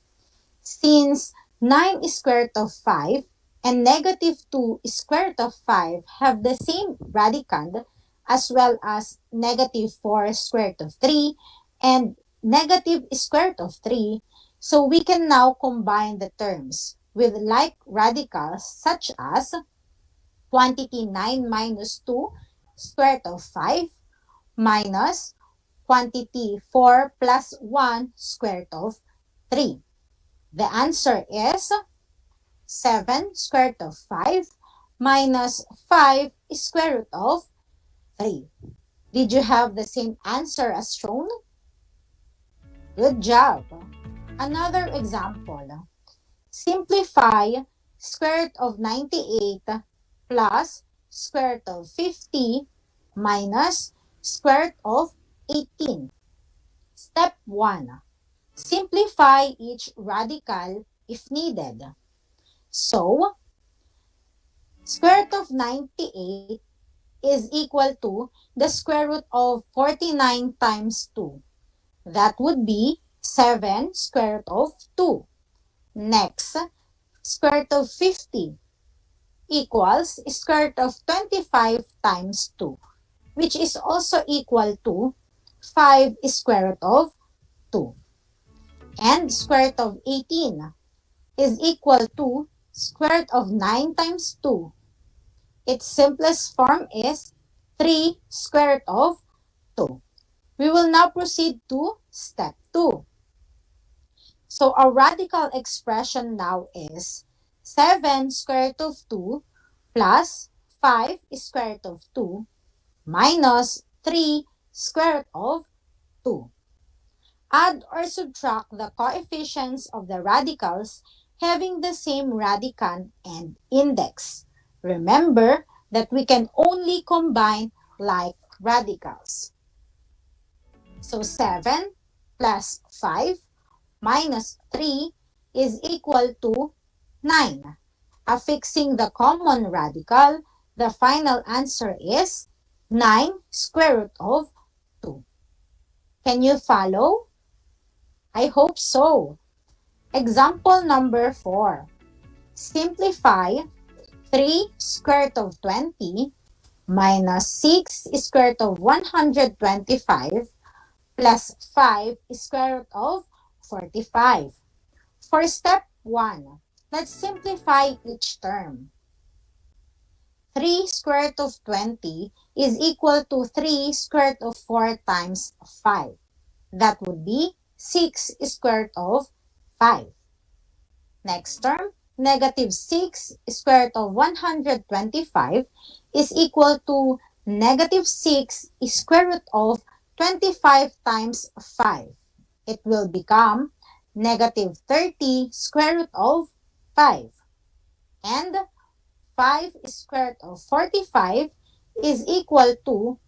Since 9 square root of 5 and negative 2 square root of 5 have the same radicand, as well as negative 4 square root of 3 and negative square root of 3, So we can now combine the terms with like radicals such as quantity 9 minus 2 square root of 5 minus quantity 4 plus 1 square root of 3. The answer is 7 square root of 5 minus 5 square root of 3. Did you have the same answer as shown? Good job. Another example. Simplify square root of 98 plus square root of 50 minus square root of 18. Step 1. Simplify each radical if needed. So, square root of 98 is equal to the square root of 49 times 2. That would be 7 square root of 2. Next, square root of 50 equals square root of 25 times 2, which is also equal to 5 square root of 2. And square root of 18 is equal to square root of 9 times 2. Its simplest form is 3 square root of 2. We will now proceed to step 2. So our radical expression now is 7 square root of 2 plus 5 square root of 2 minus 3 square root of 2. Add or subtract the coefficients of the radicals having the same radicand and index. Remember that we can only combine like radicals. So 7 plus 5 minus 3 is equal to 9. Affixing the common radical, the final answer is 9 square root of 2. Can you follow? I hope so. Example number 4. Simplify 3 square root of 20 minus 6 square root of 125 plus 5 square root of 45. For step 1, let's simplify each term. 3 square root of 20 is equal to 3 square root of 4 times 5. That would be 6 square root of 5. Next term, negative 6 square root of 125 is equal to negative 6 square root of 25 times 5. It will become negative 30 square root of 5. And 5 square root of 45 is equal to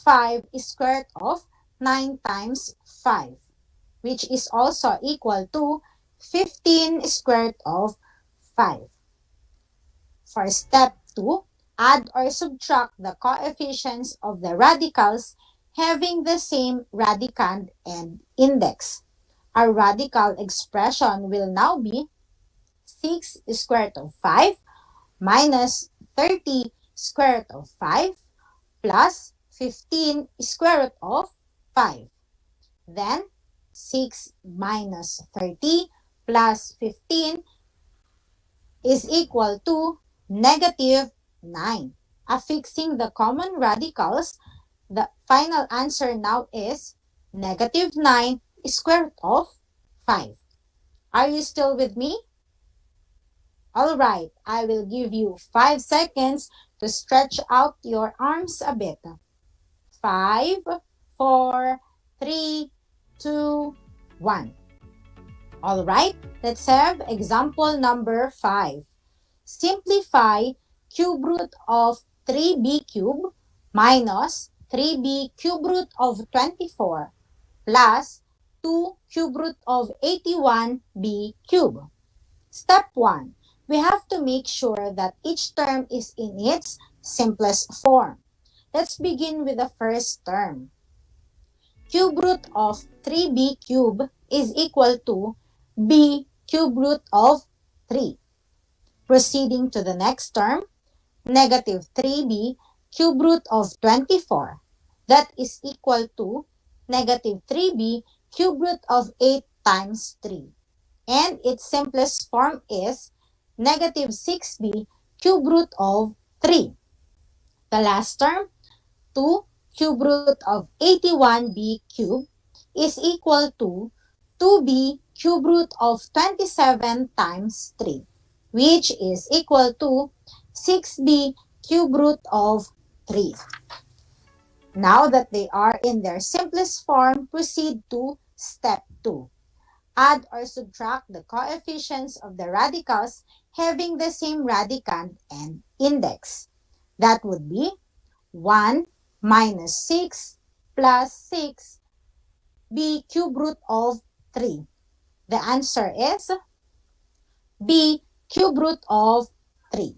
5 square root of 9 times 5, which is also equal to 15 square root of 5. For step 2, add or subtract the coefficients of the radicals having the same radicand and index. Our radical expression will now be 6 square root of 5 minus 30 square root of 5 plus 15 square root of 5. Then, 6 minus 30 plus 15 is equal to negative 9. Affixing the common radicals, the final answer now is negative 9 square root of 5. Are you still with me? Alright, I will give you 5 seconds to stretch out your arms a bit. 5, 4, 3, 2, 1. Alright, let's have example number 5. Simplify cube root of 3b cube minus 3b cube root of 24 plus 2 cube root of 81b cube. Step 1. We have to make sure that each term is in its simplest form. Let's begin with the first term. Cube root of 3b cube is equal to b cube root of 3. Proceeding to the next term, negative 3b cube root of 24. That is equal to negative 3b cube root of 8 times 3. and its simplest form is negative 6b cube root of 3. The last term, 2 cube root of 81b cubed is equal to 2b cube root of 27 times 3, which is equal to 6b cube root of 3. Now that they are in their simplest form, proceed to step 2. Add or subtract the coefficients of the radicals having the same radicand and index. That would be 1 minus 6 plus 6 b cube root of 3. The answer is b cube root of 3.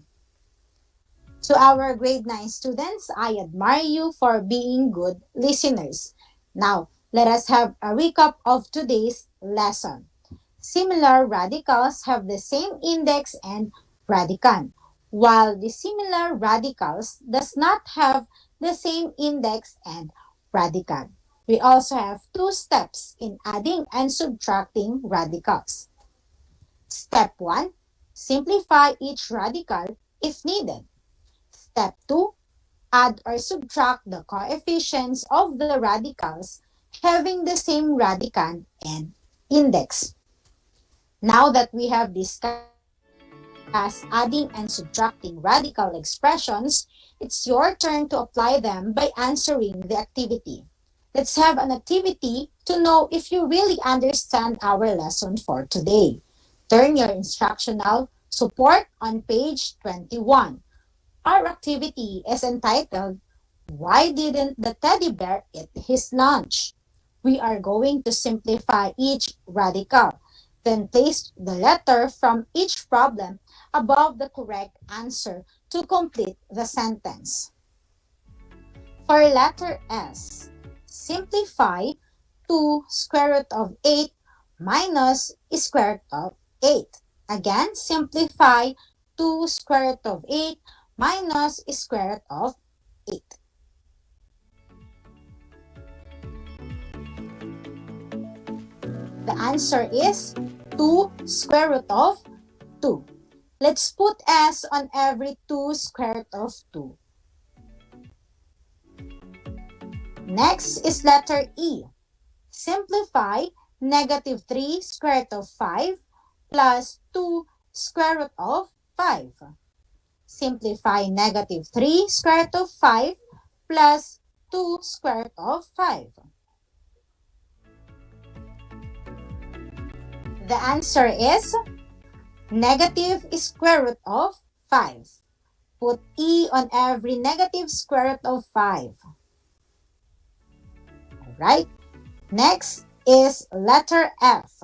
To our grade 9 students, I admire you for being good listeners. Now, let us have a recap of today's lesson. Similar radicals have the same index and radicand, while dissimilar radicals does not have the same index and radicand. We also have 2 steps in adding and subtracting radicals. Step 1, simplify each radical if needed. Step 2, add or subtract the coefficients of the radicals having the same radicand and index. Now that we have discussed adding and subtracting radical expressions, it's your turn to apply them by answering the activity. Let's have an activity to know if you really understand our lesson for today. Turn your instructional support on page 21. Our activity is entitled, Why Didn't the Teddy Bear Eat His Lunch? We are going to simplify each radical. Then place the letter from each problem above the correct answer to complete the sentence. For letter S, simplify 2 square root of 8 minus square root of 8. Again, simplify 2 square root of 8 minus square root of 8. The answer is 2 square root of 2. Let's put S on every 2 square root of 2. Next is letter E. Simplify negative 3 square root of 5 plus 2 square root of 5. Simplify negative 3 square root of 5 plus 2 square root of 5. The answer is negative square root of 5. Put E on every negative square root of 5. Alright. Next is letter F.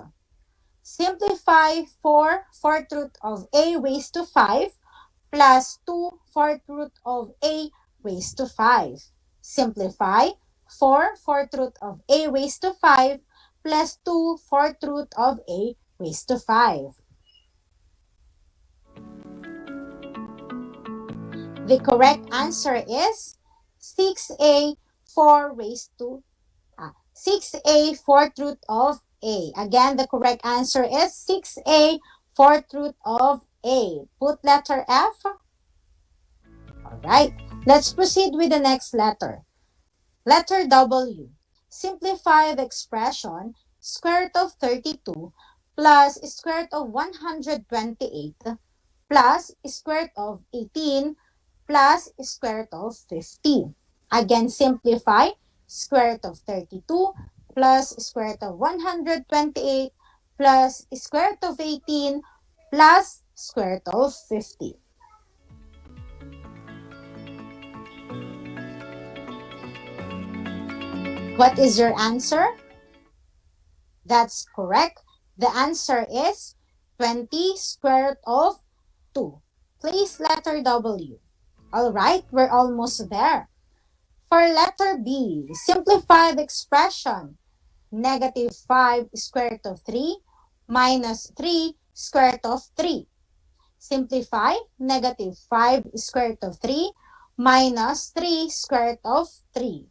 Simplify 4 fourth root of A raised to 5 plus 2 fourth root of A raised to 5. Simplify 4 fourth root of A raised to 5 plus 2 fourth root of A raised to 5. The correct answer is 6A 4 raised to 6A fourth root of A. Again, the correct answer is 6A fourth root of A. Put letter F. Alright, let's proceed with the next letter. Letter W. Simplify the expression square root of 32 plus square root of 128 plus square root of 18 plus square root of 50. Again, simplify square root of 32 plus square root of 128 plus square root of 18 plus square root of 50. What is your answer? That's correct. The answer is 20 square root of 2. Place letter W. Alright, we're almost there. For letter B, simplify the expression negative 5 square root of 3 minus 3 square root of 3. Simplify negative 5 square root of 3 minus 3 square root of 3.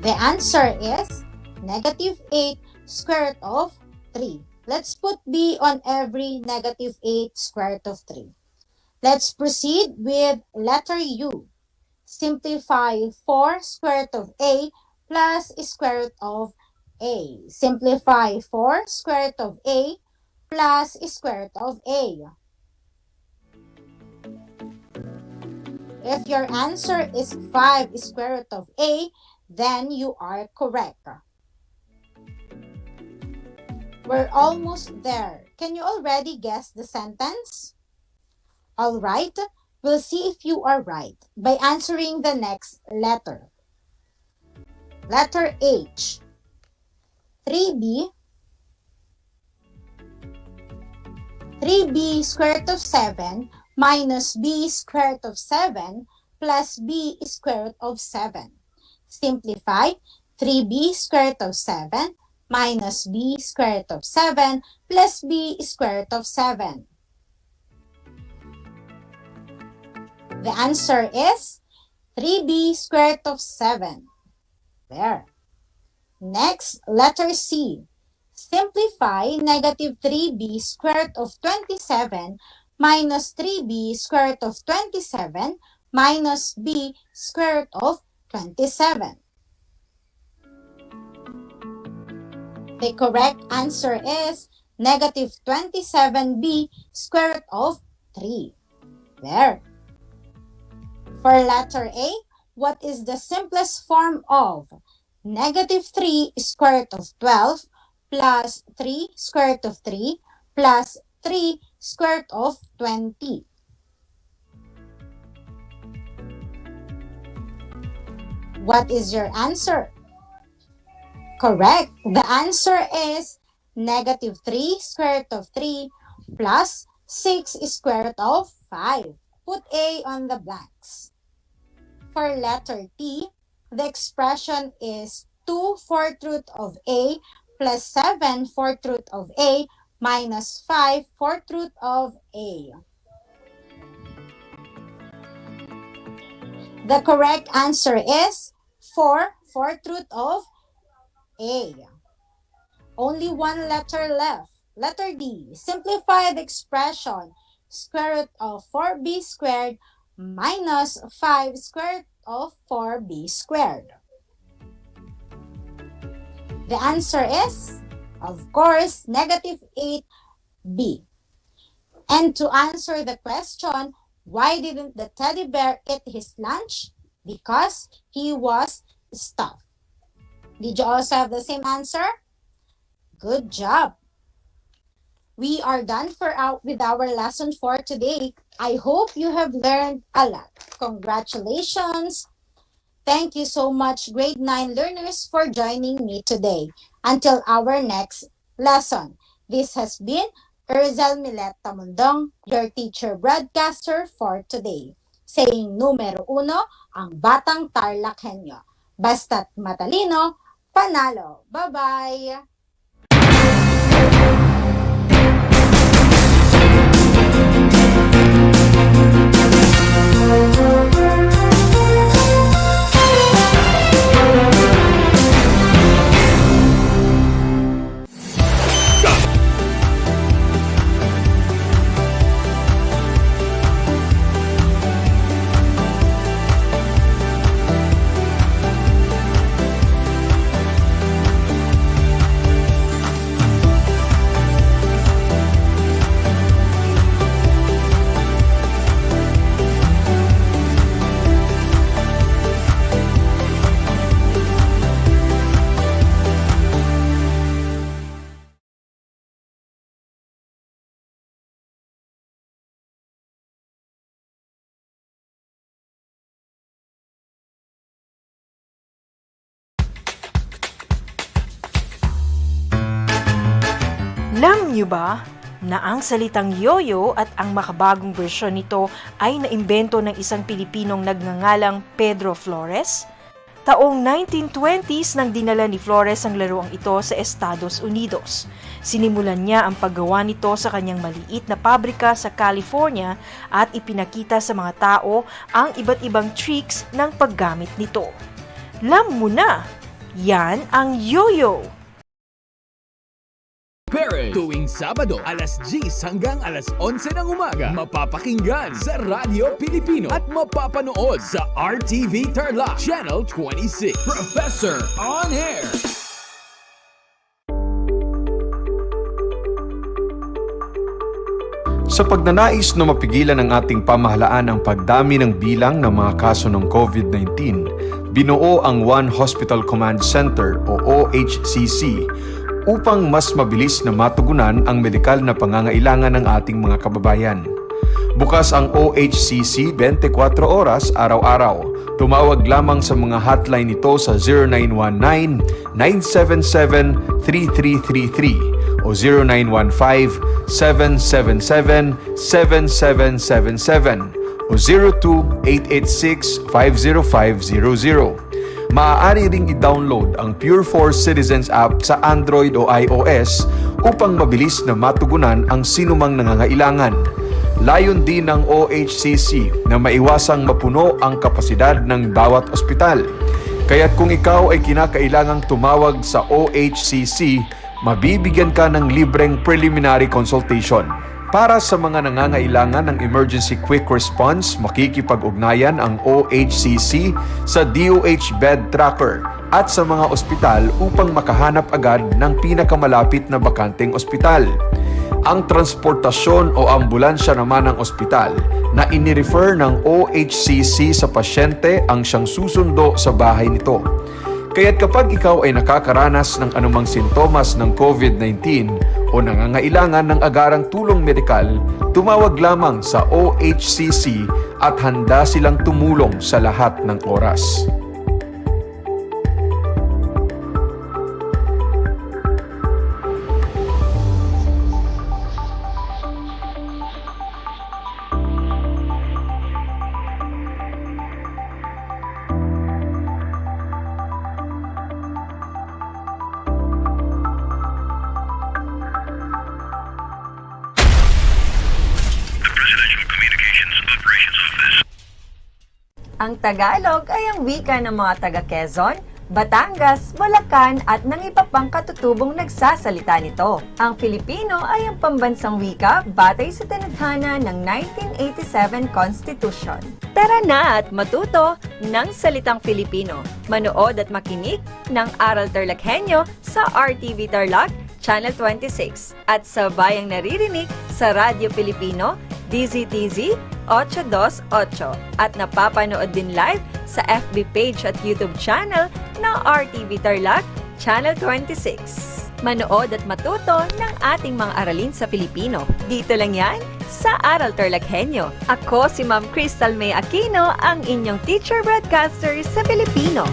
The answer is negative 8 square root of 3. Let's put b on every negative 8 square root of 3. Let's proceed with letter U. Simplify 4 square root of a plus square root of a. Simplify 4 square root of a plus square root of a. If your answer is 5 square root of a, then you are correct. We're almost there. Can you already guess the sentence? All right, we'll see if you are right by answering the next letter. Letter H. 3b square root of 7 minus b square root of 7 plus b square root of 7. Simplify 3b square root of 7 minus b square root of 7 plus b square root of 7. The answer is 3b square root of 7. There. Next, letter C. Simplify negative 3b square root of 27 minus 3b square root of 27 minus b square root of 27. The correct answer is negative 27b square root of 3. There. For letter A, what is the simplest form of negative 3 square root of 12 plus 3 square root of 3 plus 3 square root of 20? What is your answer? Correct. The answer is negative 3 square root of 3 plus 6 square root of 5. Put A on the blanks. For letter T, the expression is 2 fourth root of A plus 7 fourth root of A minus 5 fourth root of A. The correct answer is 4 fourth root of A. Only one letter left. Letter D. Simplify the expression square root of 4b squared minus 5 square root of 4b squared. The answer is, of course, negative 8b. And to answer the question, why didn't the teddy bear eat his lunch? Because he was stuffed. Did you also have the same answer? Good job. We are done with our lesson for today. I hope you have learned a lot. Congratulations! Thank you so much, grade 9 learners, for joining me today. Until our next lesson. This has been Erzel Milet Tamundong, your teacher broadcaster for today. Saying numero 1, ang batang TarlakHenyo. Basta't matalino, panalo. Bye-bye! Alam niyo ba na ang salitang yoyo at ang makabagong bersyon nito ay naimbento ng isang Pilipinong nagngangalang Pedro Flores? Taong 1920s nang dinala ni Flores ang laruang ito sa Estados Unidos. Sinimulan niya ang paggawa nito sa kanyang maliit na pabrika sa California at ipinakita sa mga tao ang iba't ibang tricks ng paggamit nito. Alam mo na, yan ang yoyo! Parent, tuwing Sabado, alas 10 hanggang alas 11 ng umaga, mapapakinggan sa Radyo Pilipino at mapapanood sa RTV Tarlac, Channel 26. Professor on Air! Sa pagnanais na mapigilan ng ating pamahalaan ang pagdami ng bilang ng mga kaso ng COVID-19, binuo ang One Hospital Command Center o OHCC upang mas mabilis na matugunan ang medikal na pangangailangan ng ating mga kababayan. Bukas ang OHCC 24 oras araw-araw. Tumawag lamang sa mga hotline nito sa 0919-977-3333 o 0915-777-7777 o 02-886-50500. Maaari ring i-download ang Pure Force Citizens app sa Android o iOS upang mabilis na matugunan ang sinumang nangangailangan. Layon din ng OHCC na maiwasang mapuno ang kapasidad ng bawat ospital. Kaya't kung ikaw ay kinakailangang tumawag sa OHCC, mabibigyan ka ng libreng preliminary consultation. Para sa mga nangangailangan ng emergency quick response, makikipag-ugnayan ang OHCC sa DOH Bed Tracker at sa mga ospital upang makahanap agad ng pinakamalapit na bakanteng ospital. Ang transportasyon o ambulansya naman ng ospital na inirefer ng OHCC sa pasyente ang siyang susundo sa bahay nito. Kaya't kapag ikaw ay nakakaranas ng anumang sintomas ng COVID-19 o nangangailangan ng agarang tulong medikal, tumawag lamang sa OHCC at handa silang tumulong sa lahat ng oras. Ang Tagalog ay ang wika ng mga taga Quezon, Batangas, Bulacan at ng iba pang katutubong nagsasalita nito. Ang Filipino ay ang pambansang wika batay sa tinadhana ng 1987 Constitution. Tara na at matuto ng salitang Filipino. Manood at makinig ng Aral TarlakHenyo sa RTV Tarlac, Channel 26 at sa bayang naririnig sa Radyo Pilipino, DZTZ 828 at napapanood din live sa FB page at YouTube channel ng RTV Tarlac, Channel 26. Manood at matuto ng ating mga aralin sa Filipino. Dito lang yan sa Aral TarlakHenyo. Ako si Ma'am Crystal May Aquino, ang inyong teacher broadcaster sa Filipino.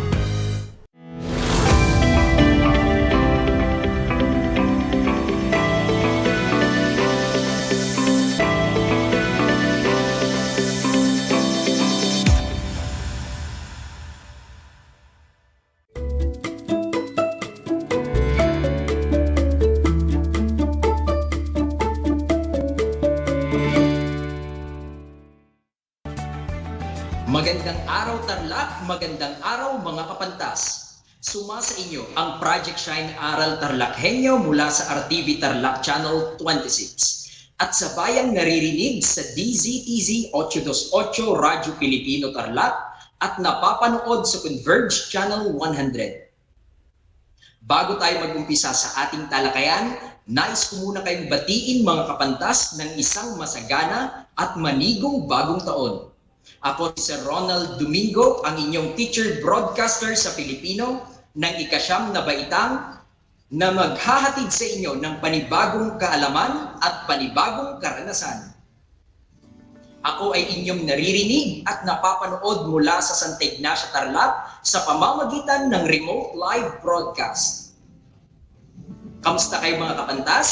Magandang araw Tarlac, magandang araw mga kapantas. Suma sa inyo ang Project Shine Aral TarlakHenyo mula sa RTV Tarlac Channel 26 at sa bayang naririnig sa DZTZ 828 Radyo Pilipino Tarlac at napapanood sa Converge Channel 100. Bago tayo mag-umpisa sa ating talakayan, nais ko muna kayong batiin mga kapantas ng isang masagana at manigong bagong taon. Ako si Sir Ronald Domingo, ang inyong teacher broadcaster sa Filipino ng ikasyam na baitang na maghahatid sa inyo ng panibagong kaalaman at panibagong karanasan. Ako ay inyong naririnig at napapanood mula sa Santa Ignacia, Tarlac sa pamamagitan ng remote live broadcast. Kamusta kayo mga kapantas?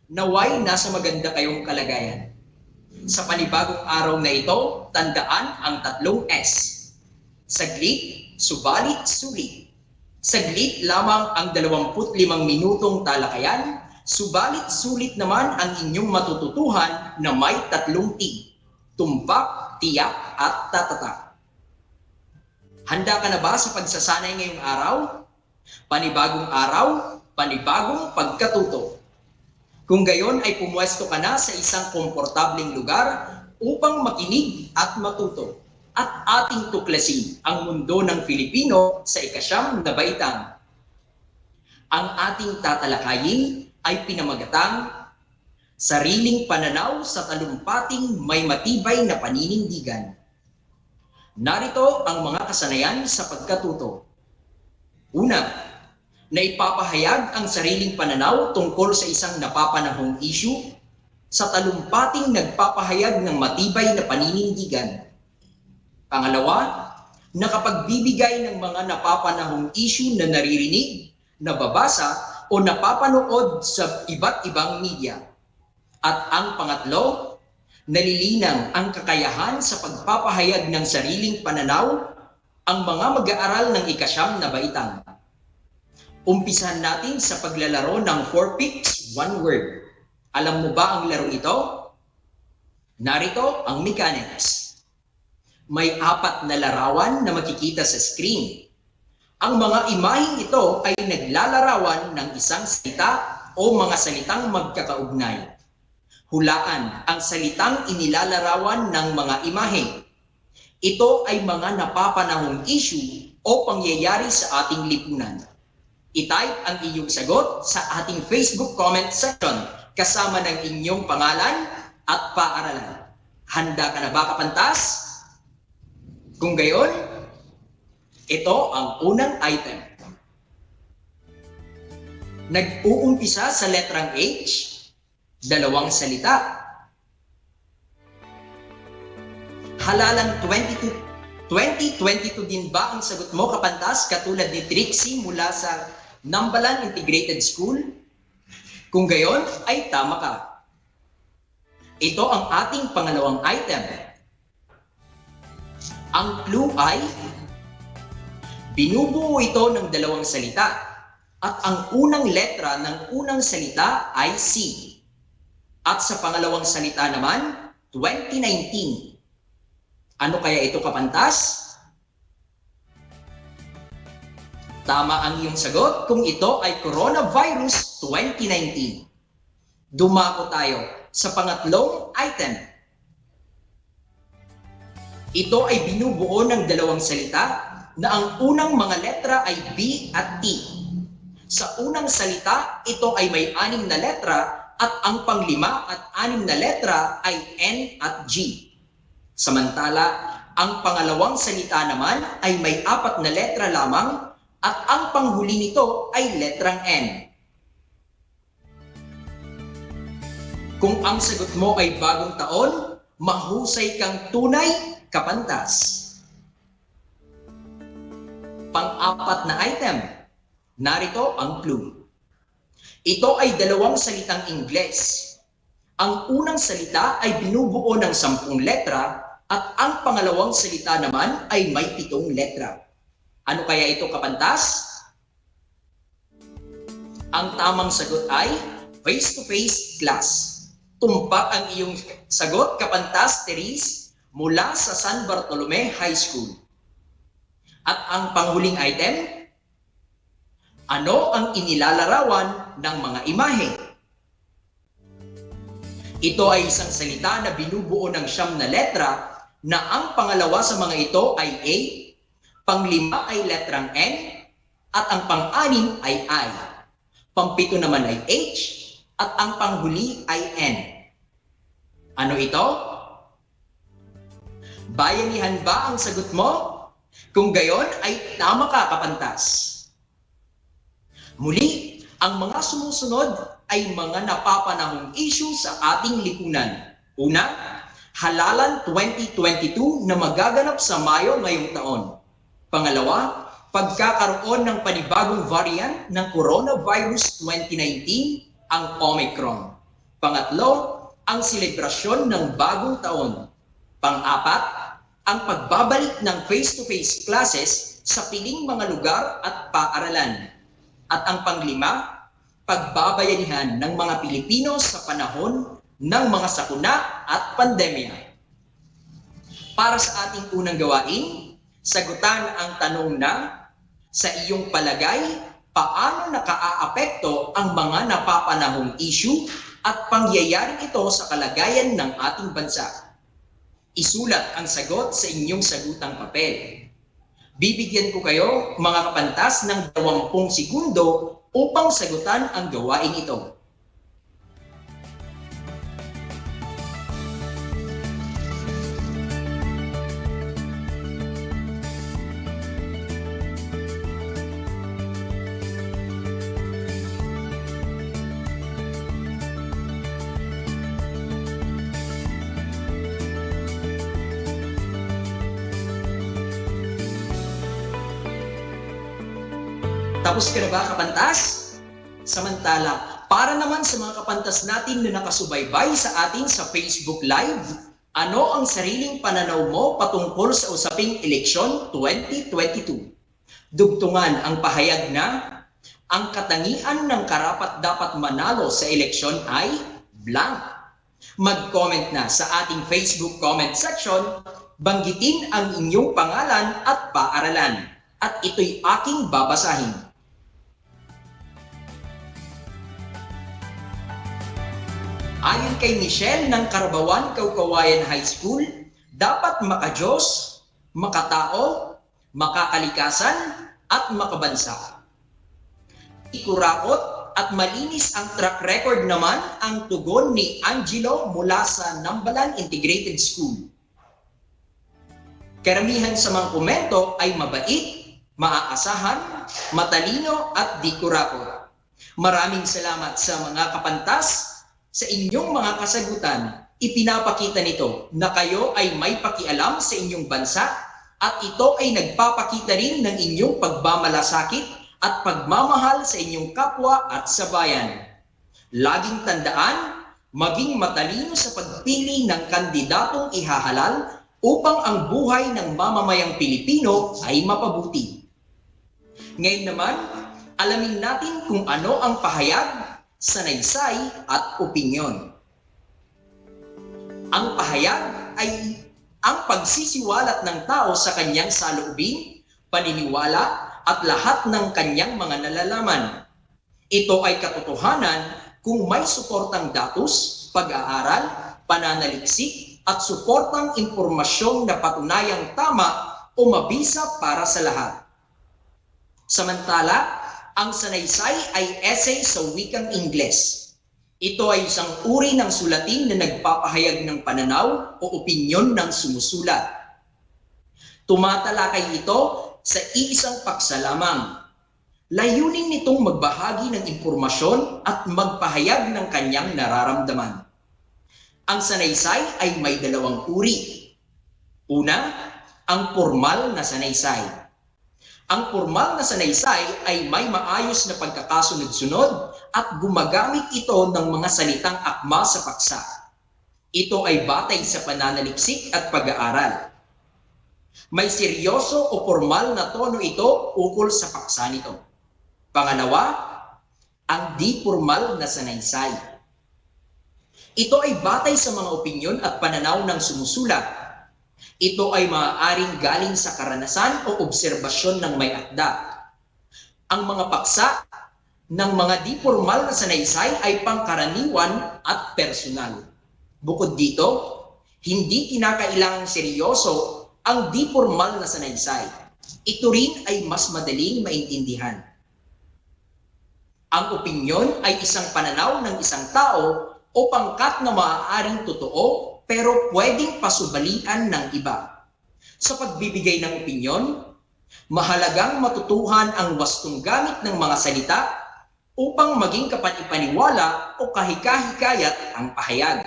Naway nasa maganda kayong kalagayan. Sa panibagong araw na ito, tandaan ang 3 S. Saglit, subalit, sulit. Saglit lamang ang 25 minutong talakayan, subalit sulit naman ang inyong matututuhan na may 3 T. Tumpak, tiyak, at tatatak. Handa ka na ba sa pagsasanay ngayong araw? Panibagong araw, panibagong pagkatuto. Kung gayon ay pumwesto ka na sa isang komportableng lugar upang makinig at matuto at ating tuklasin ang mundo ng Filipino sa ika-9 na baitang. Ang ating tatalakayin ay pinamagatang Sariling Pananaw sa Talumpating May Matibay na Paninindigan. Narito ang mga kasanayan sa pagkatuto. Una, naipapahayag ang sariling pananaw tungkol sa isang napapanahong issue sa talumpating nagpapahayag ng matibay na paninindigan. Pangalawa, nakapagbibigay ng mga napapanahong issue na naririnig, nababasa o napapanood sa iba't ibang media. At ang pangatlo, nalilinang ang kakayahan sa pagpapahayag ng sariling pananaw ang mga mag-aaral ng ika-9 na baitang. Umpisahan natin sa paglalaro ng 4 picks, 1 word. Alam mo ba ang laro ito? Narito ang mechanics. May 4 na larawan na makikita sa screen. Ang mga imaheng ito ay naglalarawan ng isang salita o mga salitang magkakaugnay. Hulaan ang salitang inilalarawan ng mga imahe. Ito ay mga napapanahong issue o pangyayari sa ating lipunan. I-type ang iyong sagot sa ating Facebook comment section kasama ng inyong pangalan at paaralan. Handa ka na ba, kapantas? Kung gayon, ito ang unang item. Nag-uumpisa sa letrang H, 2 salita. Halalan 2022 din ba ang sagot mo, kapantas, katulad ni Trixie mula sa Nambalan Integrated School? Kung gayon, ay tama ka. Ito ang ating pangalawang item. Ang clue ay, binubuo ito ng 2 salita at ang unang letra ng unang salita ay C. At sa pangalawang salita naman, 2019. Ano kaya ito, kapantas? Tama ang iyong sagot kung ito ay Coronavirus 2019. Dumako tayo sa pangatlong item. Ito ay binubuo ng 2 salita na ang unang mga letra ay B at T. Sa unang salita, ito ay may 6 na letra at ang panglima at 6 na letra ay N at G. Samantala, ang pangalawang salita naman ay may 4 na letra lamang at ang panghuli nito ay letrang N. Kung ang sagot mo ay bagong taon, mahusay kang tunay, kapantas. Pang-4 na item. Narito ang clue. Ito ay 2 salitang Ingles. Ang unang salita ay binubuo ng 10 letra at ang pangalawang salita naman ay may 7 letra. Ano kaya ito, kapantas? Ang tamang sagot ay face-to-face class. Tumpak ang iyong sagot, kapantas, Therese, mula sa San Bartolome High School. At ang panghuling item, ano ang inilalarawan ng mga imahe? Ito ay isang salita na binubuo ng 9 na letra na ang pangalawa sa mga ito ay A, panglima ay letrang N, at ang pang-6 ay I. Pang-7 naman ay H, at ang panghuli ay N. Ano ito? Bayanihan ba ang sagot mo? Kung gayon ay tama ka, kapantas. Muli, ang mga sumusunod ay mga napapanahong issue sa ating lipunan. Una, halalan 2022 na magaganap sa Mayo ngayong taon. Pangalawa, pagkakaroon ng panibagong variant ng Coronavirus 2019, ang Omicron. Pangatlo, ang selebrasyon ng bagong taon. Pang-4, ang pagbabalik ng face-to-face classes sa piling mga lugar at paaralan. At ang panglima, pagbabayanihan ng mga Pilipino sa panahon ng mga sakuna at pandemya. Para sa ating unang gawain, sagutan ang tanong na, sa iyong palagay, paano nakaaapekto ang mga napapanahong issue at pangyayaring ito sa kalagayan ng ating bansa. Isulat ang sagot sa inyong sagutang papel. Bibigyan ko kayo, mga kapantas, ng 20 segundo upang sagutan ang gawain ito. Tapos ka na ba, kapantas? Samantala, para naman sa mga kapantas natin na nakasubaybay sa atin sa Facebook Live, ano ang sariling pananaw mo patungkol sa usaping eleksyon 2022? Dugtungan ang pahayag na ang katangian ng karapat-dapat manalo sa eleksyon ay blank. Mag-comment na sa ating Facebook comment section, banggitin ang inyong pangalan at paaralan, at ito'y aking babasahin. Ayon kay Michelle ng Carabawan, Caucawayan High School, dapat makajos, makatao, makakalikasan, at makabansa. Ikurakot at malinis ang track record naman ang tugon ni Angelo mula sa Nambalan Integrated School. Karamihan sa mga komento ay mabait, maaasahan, matalino at di kurakot. Maraming salamat sa mga kapantas. Sa inyong mga kasagutan, ipinapakita nito na kayo ay may pakialam sa inyong bansa at ito ay nagpapakita rin ng inyong pagmamalasakit at pagmamahal sa inyong kapwa at sa bayan. Laging tandaan, maging matalino sa pagpili ng kandidatong ihahalal upang ang buhay ng mamamayang Pilipino ay mapabuti. Ngayon naman, alamin natin kung ano ang pahayag, sanaysay at opinyon. Ang pahayag ay ang pagsisiwalat ng tao sa kanyang saloobin, paniniwala at lahat ng kanyang mga nalalaman. Ito ay katotohanan kung may suportang datos, pag-aaral, pananaliksik at suportang impormasyong na patunayang tama o mabisa para sa lahat. Samantala, ang sanaysay ay essay sa wikang Ingles. Ito ay isang uri ng sulatin na nagpapahayag ng pananaw o opinyon ng sumusulat. Tumatalakay ito sa iisang paksa lamang. Layunin nitong magbahagi ng impormasyon at magpahayag ng kanyang nararamdaman. Ang sanaysay ay may dalawang uri. Una, ang formal na sanaysay. Ang formal na sanaysay ay may maayos na pagkakasunod-sunod at gumagamit ito ng mga salitang akma sa paksa. Ito ay batay sa pananaliksik at pag-aaral. May seryoso o formal na tono ito ukol sa paksa nito. Pangalawa, ang di-formal na sanaysay. Ito ay batay sa mga opinyon at pananaw ng sumusulat. Ito ay maaaring galing sa karanasan o obserbasyon ng may akda. Ang mga paksa ng mga di-formal na sanaysay ay pangkaraniwan at personal. Bukod dito, hindi kinakailangang seryoso ang di-formal na sanaysay. Ito rin ay mas madaling maintindihan. Ang opinyon ay isang pananaw ng isang tao o pangkat na maaaring totoo pero pwedeng pasubalian ng iba. Sa pagbibigay ng opinyon, mahalagang matutuhan ang wastong gamit ng mga salita upang maging kapanipaniwala o kahika-hikayat ang pahayag.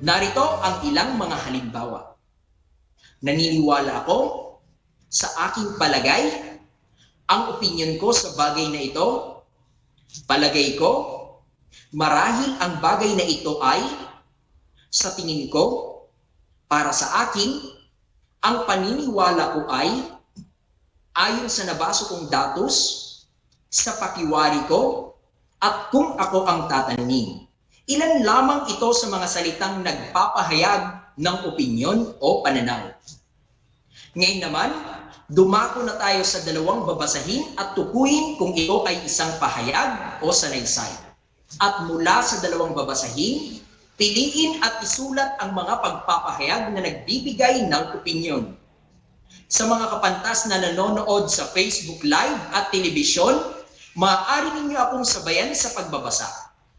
Narito ang ilang mga halimbawa. Naniniwala ako, sa aking palagay, ang opinyon ko sa bagay na ito, palagay ko, marahil ang bagay na ito ay, sa tingin ko, para sa akin, ang paniniwala ko ay, ayon sa nabasa kong datos, sa pakiwari ko, at kung ako ang tatanungin. Ilan lamang ito sa mga salitang nagpapahayag ng opinyon o pananaw. Ngayon naman, Dumako na tayo sa dalawang babasahin at tukuyin kung ito ay isang pahayag o sanaysay. At mula sa dalawang babasahin, piliin at isulat ang mga pagpapahayag na nagbibigay ng opinyon. Sa mga kapantas na nanonood sa Facebook Live at telebisyon, maaari ninyo akong sabayan sa pagbabasa.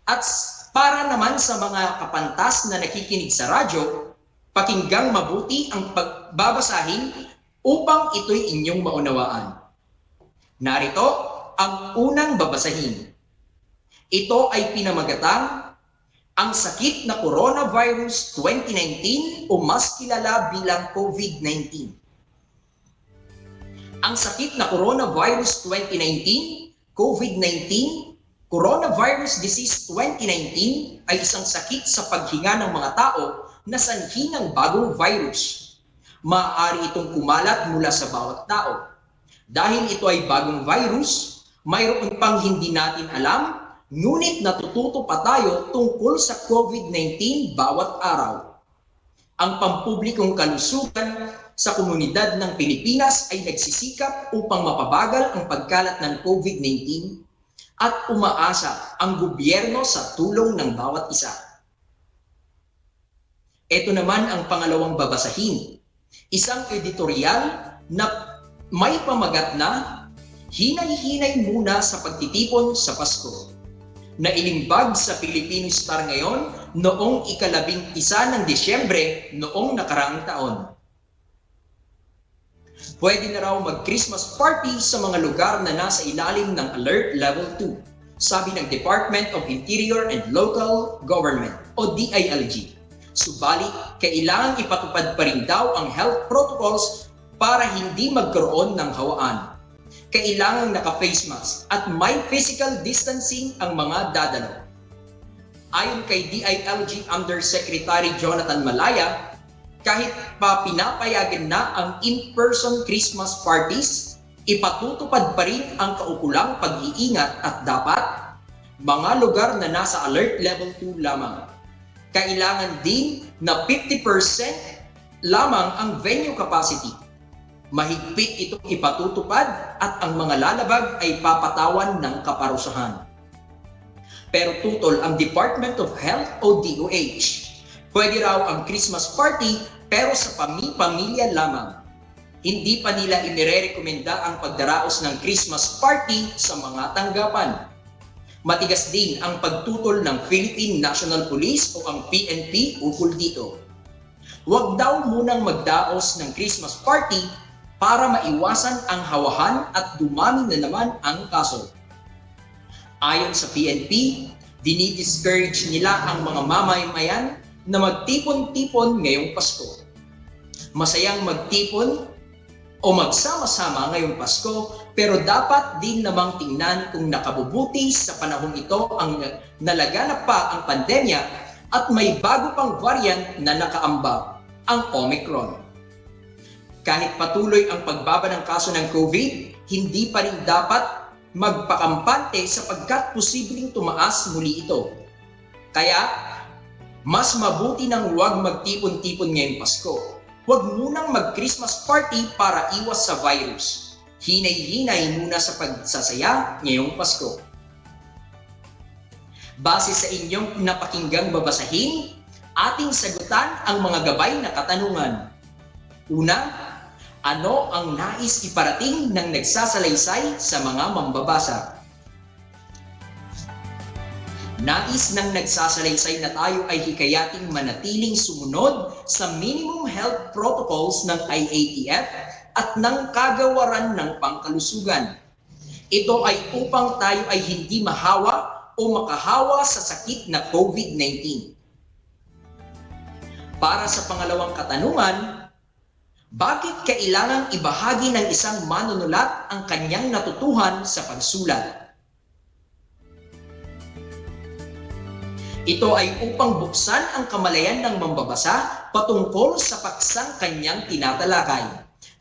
At para naman sa mga kapantas na nakikinig sa radyo, pakinggang mabuti ang pagbabasahin upang ito'y inyong maunawaan. Narito ang unang babasahin. Ito ay pinamagatang ang sakit na coronavirus 2019 o mas kilala bilang COVID-19. Ang sakit na coronavirus 2019, COVID-19, Coronavirus Disease 2019 ay isang sakit sa paghinga ng mga tao na sanhi ng bagong virus. Maaari itong kumalat mula sa bawat tao. Dahil ito ay bagong virus, mayroon pang hindi natin alam, ngunit natututo pa tayo tungkol sa COVID-19 bawat araw. Ang pampublikong kalusugan sa komunidad ng Pilipinas ay nagsisikap upang mapabagal ang pagkalat ng COVID-19 at umaasa ang gobyerno sa tulong ng bawat isa. Ito naman ang pangalawang babasahin. Isang editorial na may pamagat na hinay-hinay muna sa pagtitipon sa Pasko, na ilimbag sa Filipino Star ngayon noong ika-11 ng Disyembre noong nakaraang taon. Pwede na raw mag-Christmas party sa mga lugar na nasa ilalim ng Alert Level 2, sabi ng Department of Interior and Local Government o DILG. Subalit, kailangan ipatupad pa rin daw ang health protocols para hindi magkaroon ng hawaan. Kailangang naka-face mask at may physical distancing ang mga dadalo. Ayon kay DILG Undersecretary Jonathan Malaya, kahit pa pinapayagan na ang in-person Christmas parties, ipatutupad pa rin ang kaukulang pag-iingat at dapat mga lugar na nasa alert level 2 lamang. Kailangan din na 50% lamang ang venue capacity. Mahigpit itong ipatutupad at ang mga lalabag ay papatawan ng kaparusahan. Pero tutol ang Department of Health o DOH. Pwede raw ang Christmas party pero sa pamilya lamang. Hindi pa nila inirerekomenda ang pagdaraos ng Christmas party sa mga tanggapan. Matigas din ang pagtutol ng Philippine National Police o ang PNP ukol dito. Huwag daw munang magdaos ng Christmas party para maiwasan ang hawahan at dumami na naman ang kaso. Ayon sa PNP, dinidiscourage nila ang mga mamamayan na magtipon-tipon ngayong Pasko. Masayang magtipon o magsama-sama ngayong Pasko, pero dapat din namang tingnan kung nakabubuti sa panahong ito ang nalaganap pa ang pandemya at may bago pang variant na nakaambag, ang Omicron. Kahit patuloy ang pagbaba ng kaso ng COVID, hindi pa rin dapat magpakampante sapagkat posibleng tumaas muli ito. Kaya, mas mabuti nang huwag magtipon-tipon ngayong Pasko. Huwag munang mag-Christmas party para iwas sa virus. Hinay-hinay muna sa pagsasaya ngayong Pasko. Base sa inyong napakinggang babasahin, ating sagutan ang mga gabay na katanungan. Una, ano ang nais iparating ng nagsasalaysay sa mga mambabasa? Nais ng nagsasalaysay na tayo ay hikayating manatiling sumunod sa minimum health protocols ng IATF at ng kagawaran ng pangkalusugan. Ito ay upang tayo ay hindi mahawa o makahawa sa sakit na COVID-19. Para sa pangalawang katanungan, bakit kailangang ibahagi ng isang manunulat ang kanyang natutuhan sa pagsulat? Ito ay upang buksan ang kamalayan ng mambabasa patungkol sa paksang kanyang tinatalakay.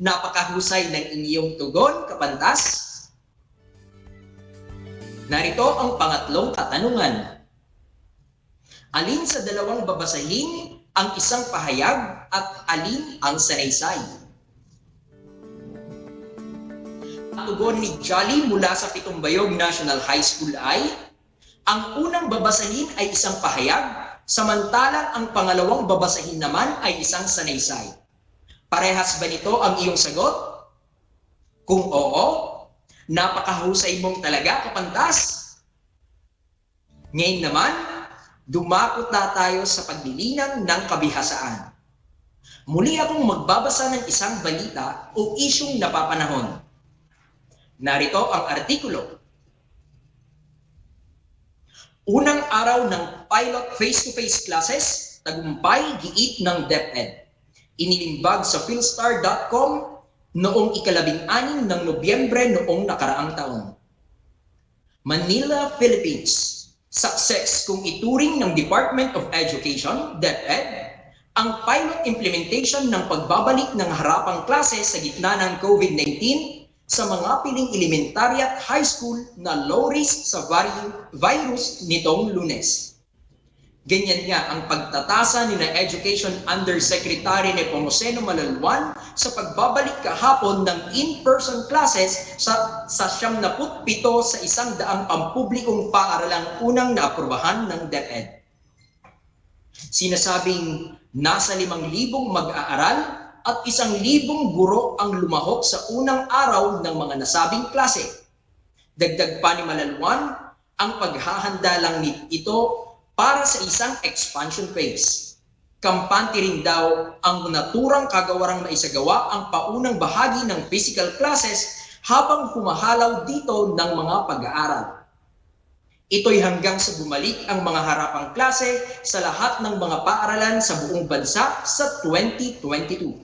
Napakahusay ng inyong tugon, kapantas. Narito ang pangatlong katanungan. Alin sa dalawang babasahin ang isang pahayag at alin ang sanaysay? Ang tugon ni Jolly mula sa Pitongbayog National High School ay, ang unang babasahin ay isang pahayag, samantalang ang pangalawang babasahin naman ay isang sanaysay. Parehas ba nito ang iyong sagot? Kung oo, napakahusay mong talaga, kapantas. Ngayon naman, dumakot na tayo sa paglilinang ng kabihasaan. Muli akong magbabasa ng isang balita o isyong napapanahon. Narito ang artikulo. Unang araw ng pilot face-to-face classes, tagumpay giit ng DEPED. Inilimbag sa philstar.com noong ika-16 ng Nobyembre noong nakaraang taon. Manila, Philippines. Success kung ituring ng Department of Education, DEPED, ang pilot implementation ng pagbabalik ng harapang klase sa gitna ng COVID-19 sa mga piling elementarya at high school na low risk sa virus nitong Lunes. Ganyan nga ang pagtatasa ni na Education Undersecretary Nepomuceno Malalwan sa pagbabalik kahapon ng in-person classes sa 77 sa 100 pampublikong paaralang unang naaprubahan ng DEPED. Sinasabing nasa 5,000 mag-aaral at 1,000 guro ang lumahok sa unang araw ng mga nasabing klase. Dagdag pa ni Malalwan, ang paghahanda lang ito para sa isang expansion phase. Kampante rin daw ang naturang kagawarang maisagawa ang paunang bahagi ng physical classes habang humahalaw dito ng mga pag-aaral. Ito'y hanggang sa bumalik ang mga harapang klase sa lahat ng mga paaralan sa buong bansa sa 2022.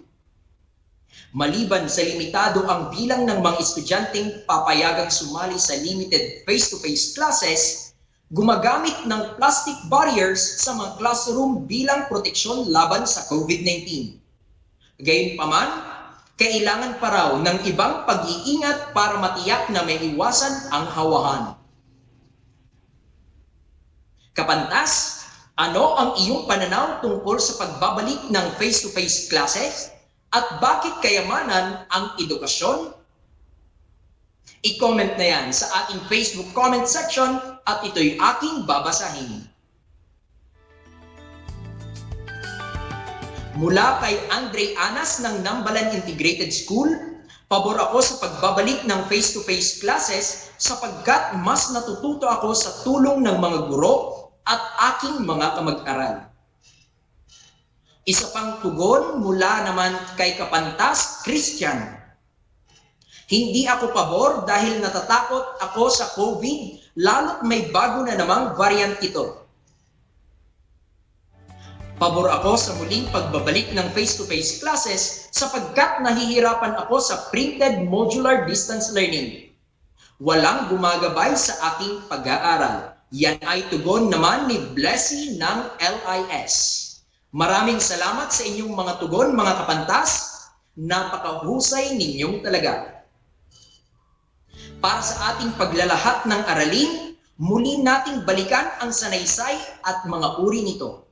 Maliban sa limitado ang bilang ng mga estudyanteng papayagang sumali sa limited face-to-face classes, gumagamit ng plastic barriers sa mga classroom bilang proteksyon laban sa COVID-19. Gayunpaman, kailangan pa raw ng ibang pag-iingat para matiyak na may iwasan ang hawahan. Kapantas, ano ang iyong pananaw tungkol sa pagbabalik ng face-to-face classes at bakit kayamanan ang edukasyon? I-comment na yan sa ating Facebook comment section at ito'y aking babasahin. Mula kay Andre Anas ng Nambalan Integrated School, pabor ako sa pagbabalik ng face-to-face classes sapagkat mas natututo ako sa tulong ng mga guro at aking mga kamag-aral. Isa pang tugon mula naman kay Kapantas Christian. Hindi ako pabor dahil natatakot ako sa COVID, lalo't may bago na namang variant ito. Pabor ako sa muling pagbabalik ng face-to-face classes sapagkat nahihirapan ako sa printed modular distance learning. Walang gumagabay sa aking pag-aaral. Yan ay tugon naman ni Blessy ng LIS. Maraming salamat sa inyong mga tugon, mga kapantas. Napakahusay ninyong talaga. Para sa ating paglalahat ng aralin, muli nating balikan ang sanaysay at mga uri nito.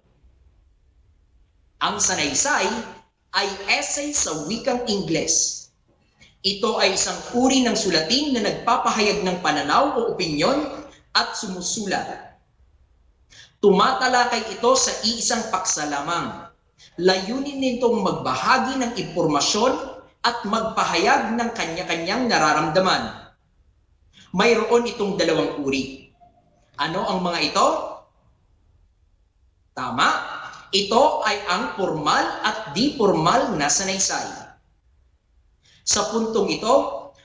Ang sanaysay ay essay sa wikang Ingles. Ito ay isang uri ng sulatin na nagpapahayag ng pananaw o opinyon at sumusulat. Tumatalakay ito sa iisang paksa lamang. Layunin nitong magbahagi ng impormasyon at magpahayag ng kanya-kanyang nararamdaman. Mayroon itong dalawang uri. Ano ang mga ito? Tama, ito ay ang formal at di-formal na sanaysay. Sa puntong ito,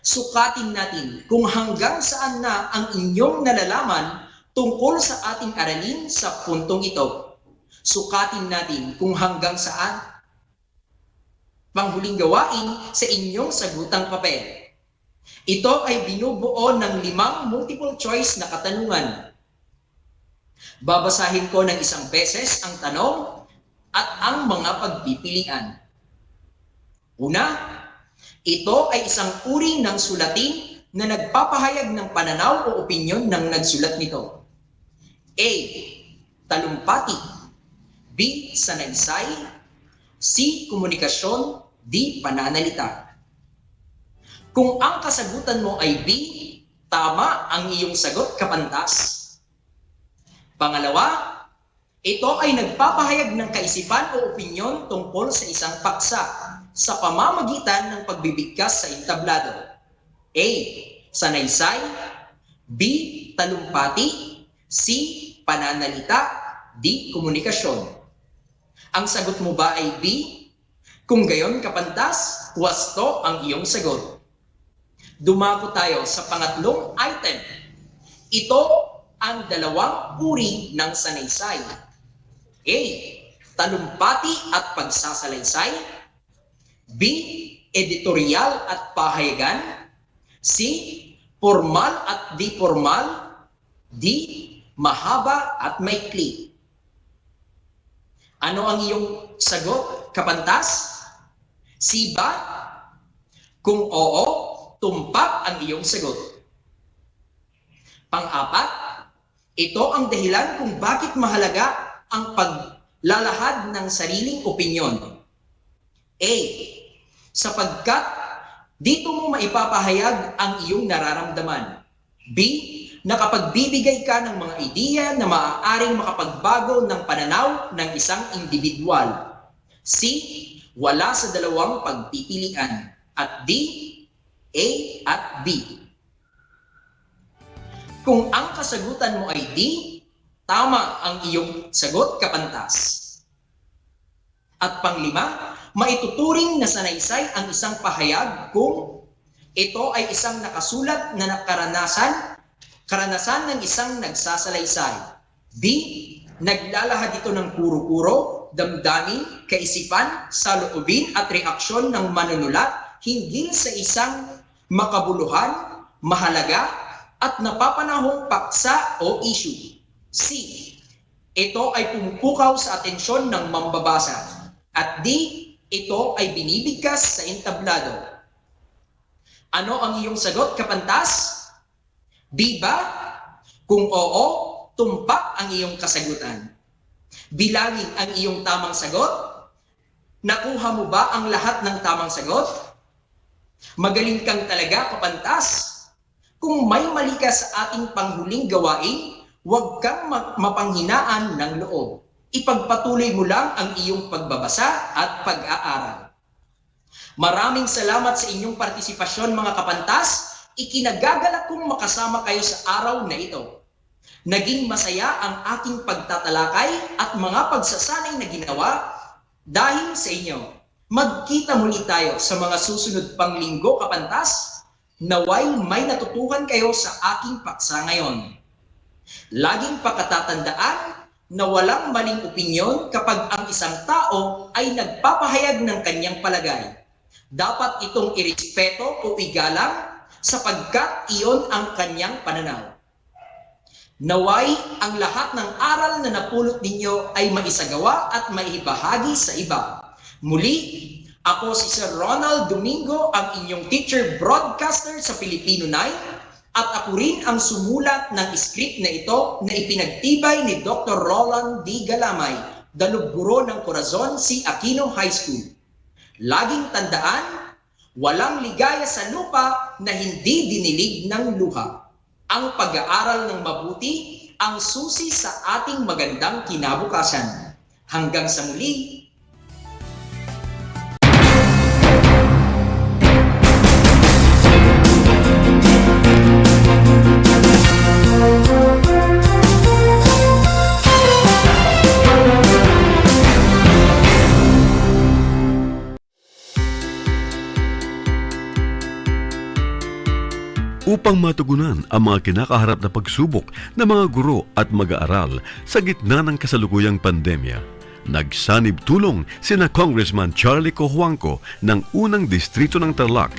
sukatin natin kung hanggang saan na ang inyong nalalaman tungkol sa ating aralin sa puntong ito. Sukatin natin kung hanggang saan. Panghuling gawain sa inyong sagutang papel. Ito ay binubuo ng 5 multiple choice na katanungan. Babasahin ko ng isang beses ang tanong at ang mga pagpipilian. Una, ito ay isang uri ng sulatin na nagpapahayag ng pananaw o opinyon ng nagsulat nito. A. Talumpati. B. Sanaysay. C. Komunikasyon. D. Pananalita. Kung ang kasagutan mo ay B, tama ang iyong sagot, kapantas. Pangalawa, ito ay nagpapahayag ng kaisipan o opinyon tungkol sa isang paksa sa pamamagitan ng pagbibigkas sa entablado. A. Sanaysay. B. Talumpati. C. Pananalita. D. Komunikasyon. Ang sagot mo ba ay B? Kung gayon, kapantas, wasto ang iyong sagot. Dumako tayo sa pangatlong item. Ito ang dalawang uri ng sanaysay. A. Talumpati at pagsasalaysay. B. Editorial at pahayagan. C. Formal at di formal. D. Mahaba at maikli. Ano ang iyong sagot, kapantas? C ba? Kung oo, tumpak ang iyong sagot. Pang-apat, ito ang dahilan kung bakit mahalaga ang paglalahad ng sariling opinyon. A. Sapagkat dito mo maipapahayag ang iyong nararamdaman. B. Nakapagbibigay ka ng mga ideya na maaaring makapagbago ng pananaw ng isang individual. C. Wala sa dalawang pagpipilian. At D. A at B. Kung ang kasagutan mo ay D, tama ang iyong sagot, kapantas. At panglima, maituturing na sanaysay ang isang pahayag kung ito ay isang nakasulat na karanasan ng isang nagsasalaysay. B. Naglalahad ito ng kuro-kuro, damdamin, kaisipan, saloobin at reaksyon ng manunulat hinggil sa isang makabuluhan, mahalaga at napapanahong paksa o issue. C. Ito ay pumupukaw sa atensyon ng mambabasa. At D. Ito ay binibigkas sa entablado. Ano ang iyong sagot, kapantas? B ba? Kung oo, tumpak ang iyong kasagutan. Bilangin ang iyong tamang sagot. Nakuha mo ba ang lahat ng tamang sagot? Magaling kang talaga, kapantas. Kung may mali ka sa ating panghuling gawain, huwag kang mapanghinaan ng loob. Ipagpatuloy mo lang ang iyong pagbabasa at pag-aaral. Maraming salamat sa inyong partisipasyon, mga kapantas. Ikinagagalak kong makasama kayo sa araw na ito. Naging masaya ang aking pagtatalakay at mga pagsasanay na ginawa dahil sa inyo. Magkita muli tayo sa mga susunod pang linggo, kapantas. Naway may natutuhan kayo sa aking paksa ngayon. Laging pakatatandaan na walang maling opinyon kapag ang isang tao ay nagpapahayag ng kanyang palagay. Dapat itong irespeto o igalang sapagkat iyon ang kanyang pananaw. Naway ang lahat ng aral na napulot ninyo ay maisagawa at maibahagi sa iba. Muli, ako si Sir Ronald Domingo, ang inyong teacher broadcaster sa Filipino 9, at ako rin ang sumulat ng script na ito na ipinagtibay ni Dr. Roland D. Galamay, dalubguro ng Corazon C. Aquino High School. Laging tandaan, walang ligaya sa lupa na hindi dinilig ng luha. Ang pag-aaral ng mabuti ang susi sa ating magandang kinabukasan. Hanggang sa muli. Upang matugunan ang mga kinakaharap na pagsubok ng mga guro at mag-aaral sa gitna ng kasalukuyang pandemya, nagsanib tulong sina Congressman Charlie Cojuangco ng unang distrito ng Tarlac,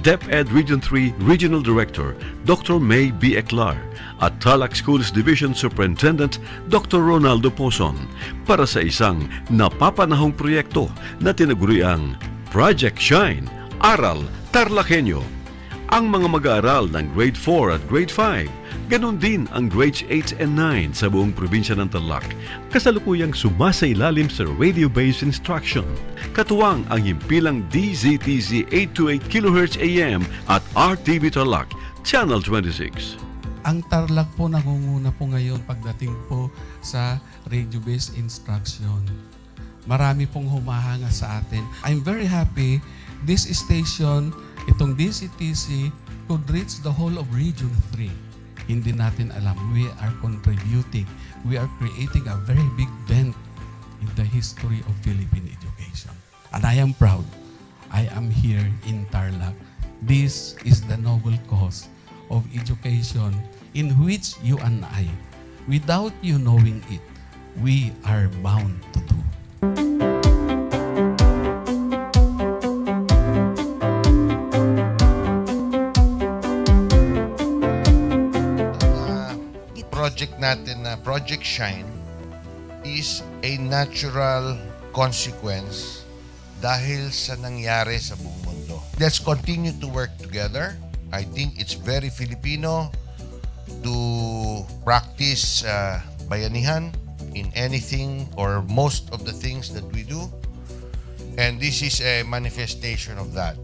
DEPED Region 3 Regional Director Dr. May B. Eclar at Tarlac Schools Division Superintendent Dr. Ronaldo Pozon para sa isang napapanahong proyekto na tinaguriang Project Shine, Aral TarlakHenyo. ang mga mag-aaral ng Grade 4 at Grade 5. Ganon din ang Grades 8 and 9 sa buong probinsya ng Tarlac, kasalukuyang sumasailalim sa radio-based instruction. Katuwang ang himpilang DZTZ 828 kHz AM at RTV Tarlac, Channel 26. Ang Tarlac po nangunguna po ngayon pagdating po sa radio-based instruction. Marami pong humahanga sa atin. I'm very happy this station, itong DCTC, could reach the whole of Region 3. Hindi natin alam, we are contributing, we are creating a very big dent in the history of Philippine education. And I am proud, I am here in Tarlac. This is the noble cause of education in which you and I, without you knowing it, we are bound to do. Project natin na Project Shine is a natural consequence dahil sa nangyari sa buong mundo. Let's continue to work together. I think it's very Filipino to practice bayanihan in anything or most of the things that we do. And this is a manifestation of that.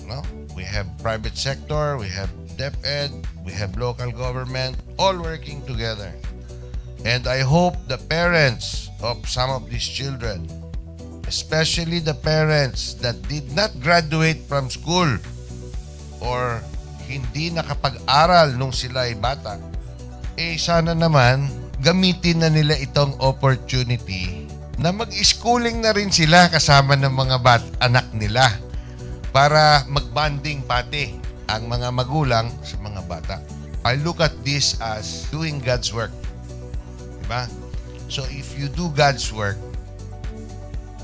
No? We have private sector, we have DEPED, we have local government, all working together. And I hope the parents of some of these children, especially the parents that did not graduate from school or hindi nakapag-aral nung sila ay bata, sana naman gamitin na nila itong opportunity na mag-schooling na rin sila kasama ng mga anak nila para mag-bonding pati ang mga magulang sa mga bata. I look at this as doing God's work. Diba? So if you do God's work,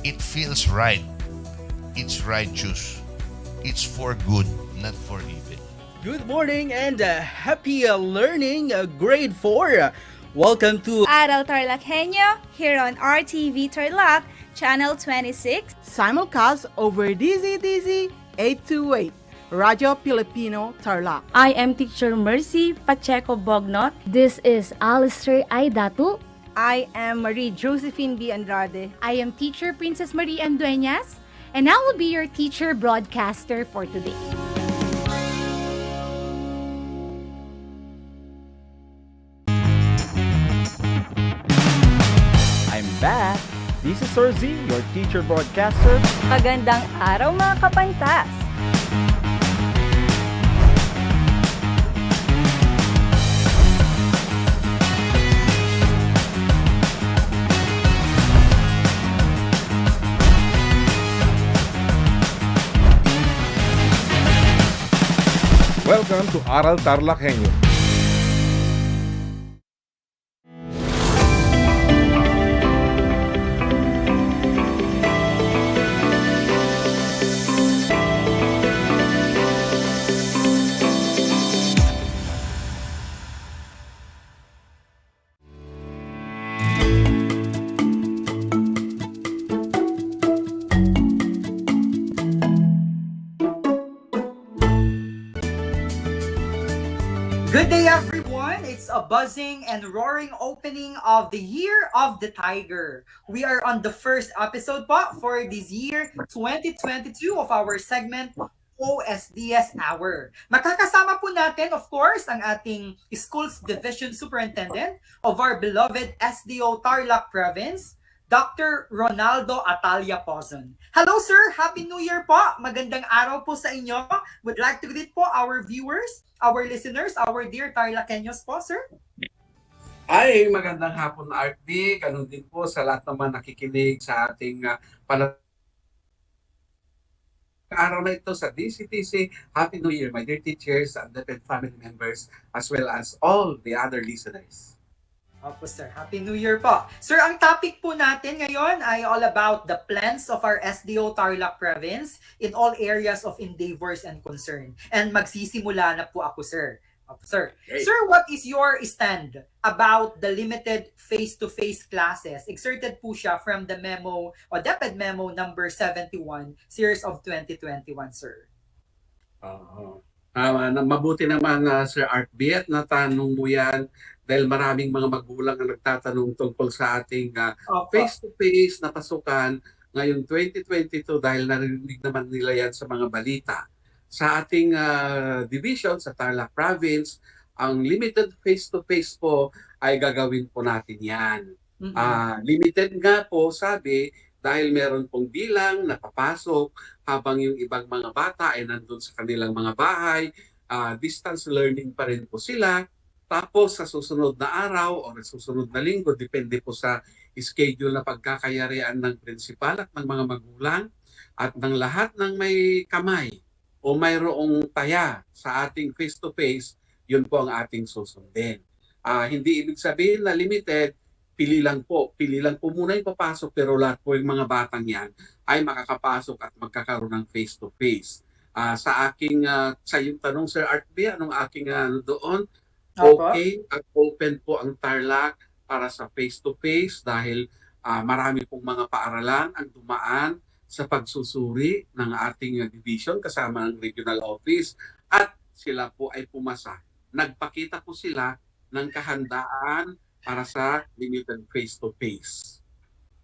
it feels right. It's righteous. It's for good, not for evil. Good morning and happy learning, grade 4. Welcome to Aral TarlakHenyo here on RTV Tarlac, Channel 26. Simulcast over DZTZ 828, Radio Filipino Tarlac. I am Teacher Mercy Pacheco Bognot. This is Alistair Aidatu. I am Marie Josephine B. Andrade. I am Teacher Princess Marie Dueñas, and I will be your teacher broadcaster for today. I'm back! This is Sir Z, your teacher broadcaster. Magandang araw mga kapantas! Welcome to Aral TarlakHenyo. Good day, everyone! It's a buzzing and roaring opening of the Year of the Tiger. We are on the first episode po for this year 2022 of our segment OSDS Hour. Makakasama po natin, of course, ang ating Schools Division Superintendent of our beloved SDO Tarlac Province, Dr. Ronaldo Atalia Pozon. Hello, sir! Happy New Year po! Magandang araw po sa inyo. Would like to greet po our viewers, our listeners, our dear TarlakHenyos po, sir. Ay, magandang hapon, RT. Ganun din po sa lahat naman nakikinig sa ating araw na ito sa DCTC. Happy New Year, my dear teachers and DEPED family members, as well as all the other listeners. Opo, sir. Happy New Year po. Sir, ang topic po natin ngayon ay all about the plans of our SDO Tarlac Province in all areas of endeavors and concern. And magsisimula na po ako, sir. Opo, sir. Great. Sir, what is your stand about the limited face-to-face classes? Excerpted po siya from the memo, o DEPED memo number 71, series of 2021, sir. Mabuti naman, Sir Artby, at natanong mo yan dahil maraming mga magulang ang nagtatanong tungkol sa ating Opo. face-to-face na pasukan ngayong 2022 dahil narinig naman nila yan sa mga balita. Sa ating division sa Tarlac Province, ang limited face-to-face po ay gagawin po natin yan. Limited nga po, sabi, dahil meron pong bilang napapasok habang yung ibang mga bata ay nandun sa kanilang mga bahay, distance learning pa rin po sila. Tapos sa susunod na araw o sa susunod na linggo, depende po sa schedule na pagkakayarian ng principal at ng mga magulang at ng lahat ng may kamay o mayroong taya sa ating face-to-face, yun po ang ating susundin. Hindi ibig sabihin na limited, pili lang po muna yung papasok, pero lahat po yung mga batang yan ay makakapasok at magkakaroon ng face-to-face. Sa yung tanong, Sir Artby, anong aking doon? Okay at open po ang Tarlac para sa face-to-face dahil marami pong mga paaralan ang dumaan sa pagsusuri ng ating division kasama ng regional office at sila po ay pumasa. Nagpakita po sila ng kahandaan para sa limited face-to-face.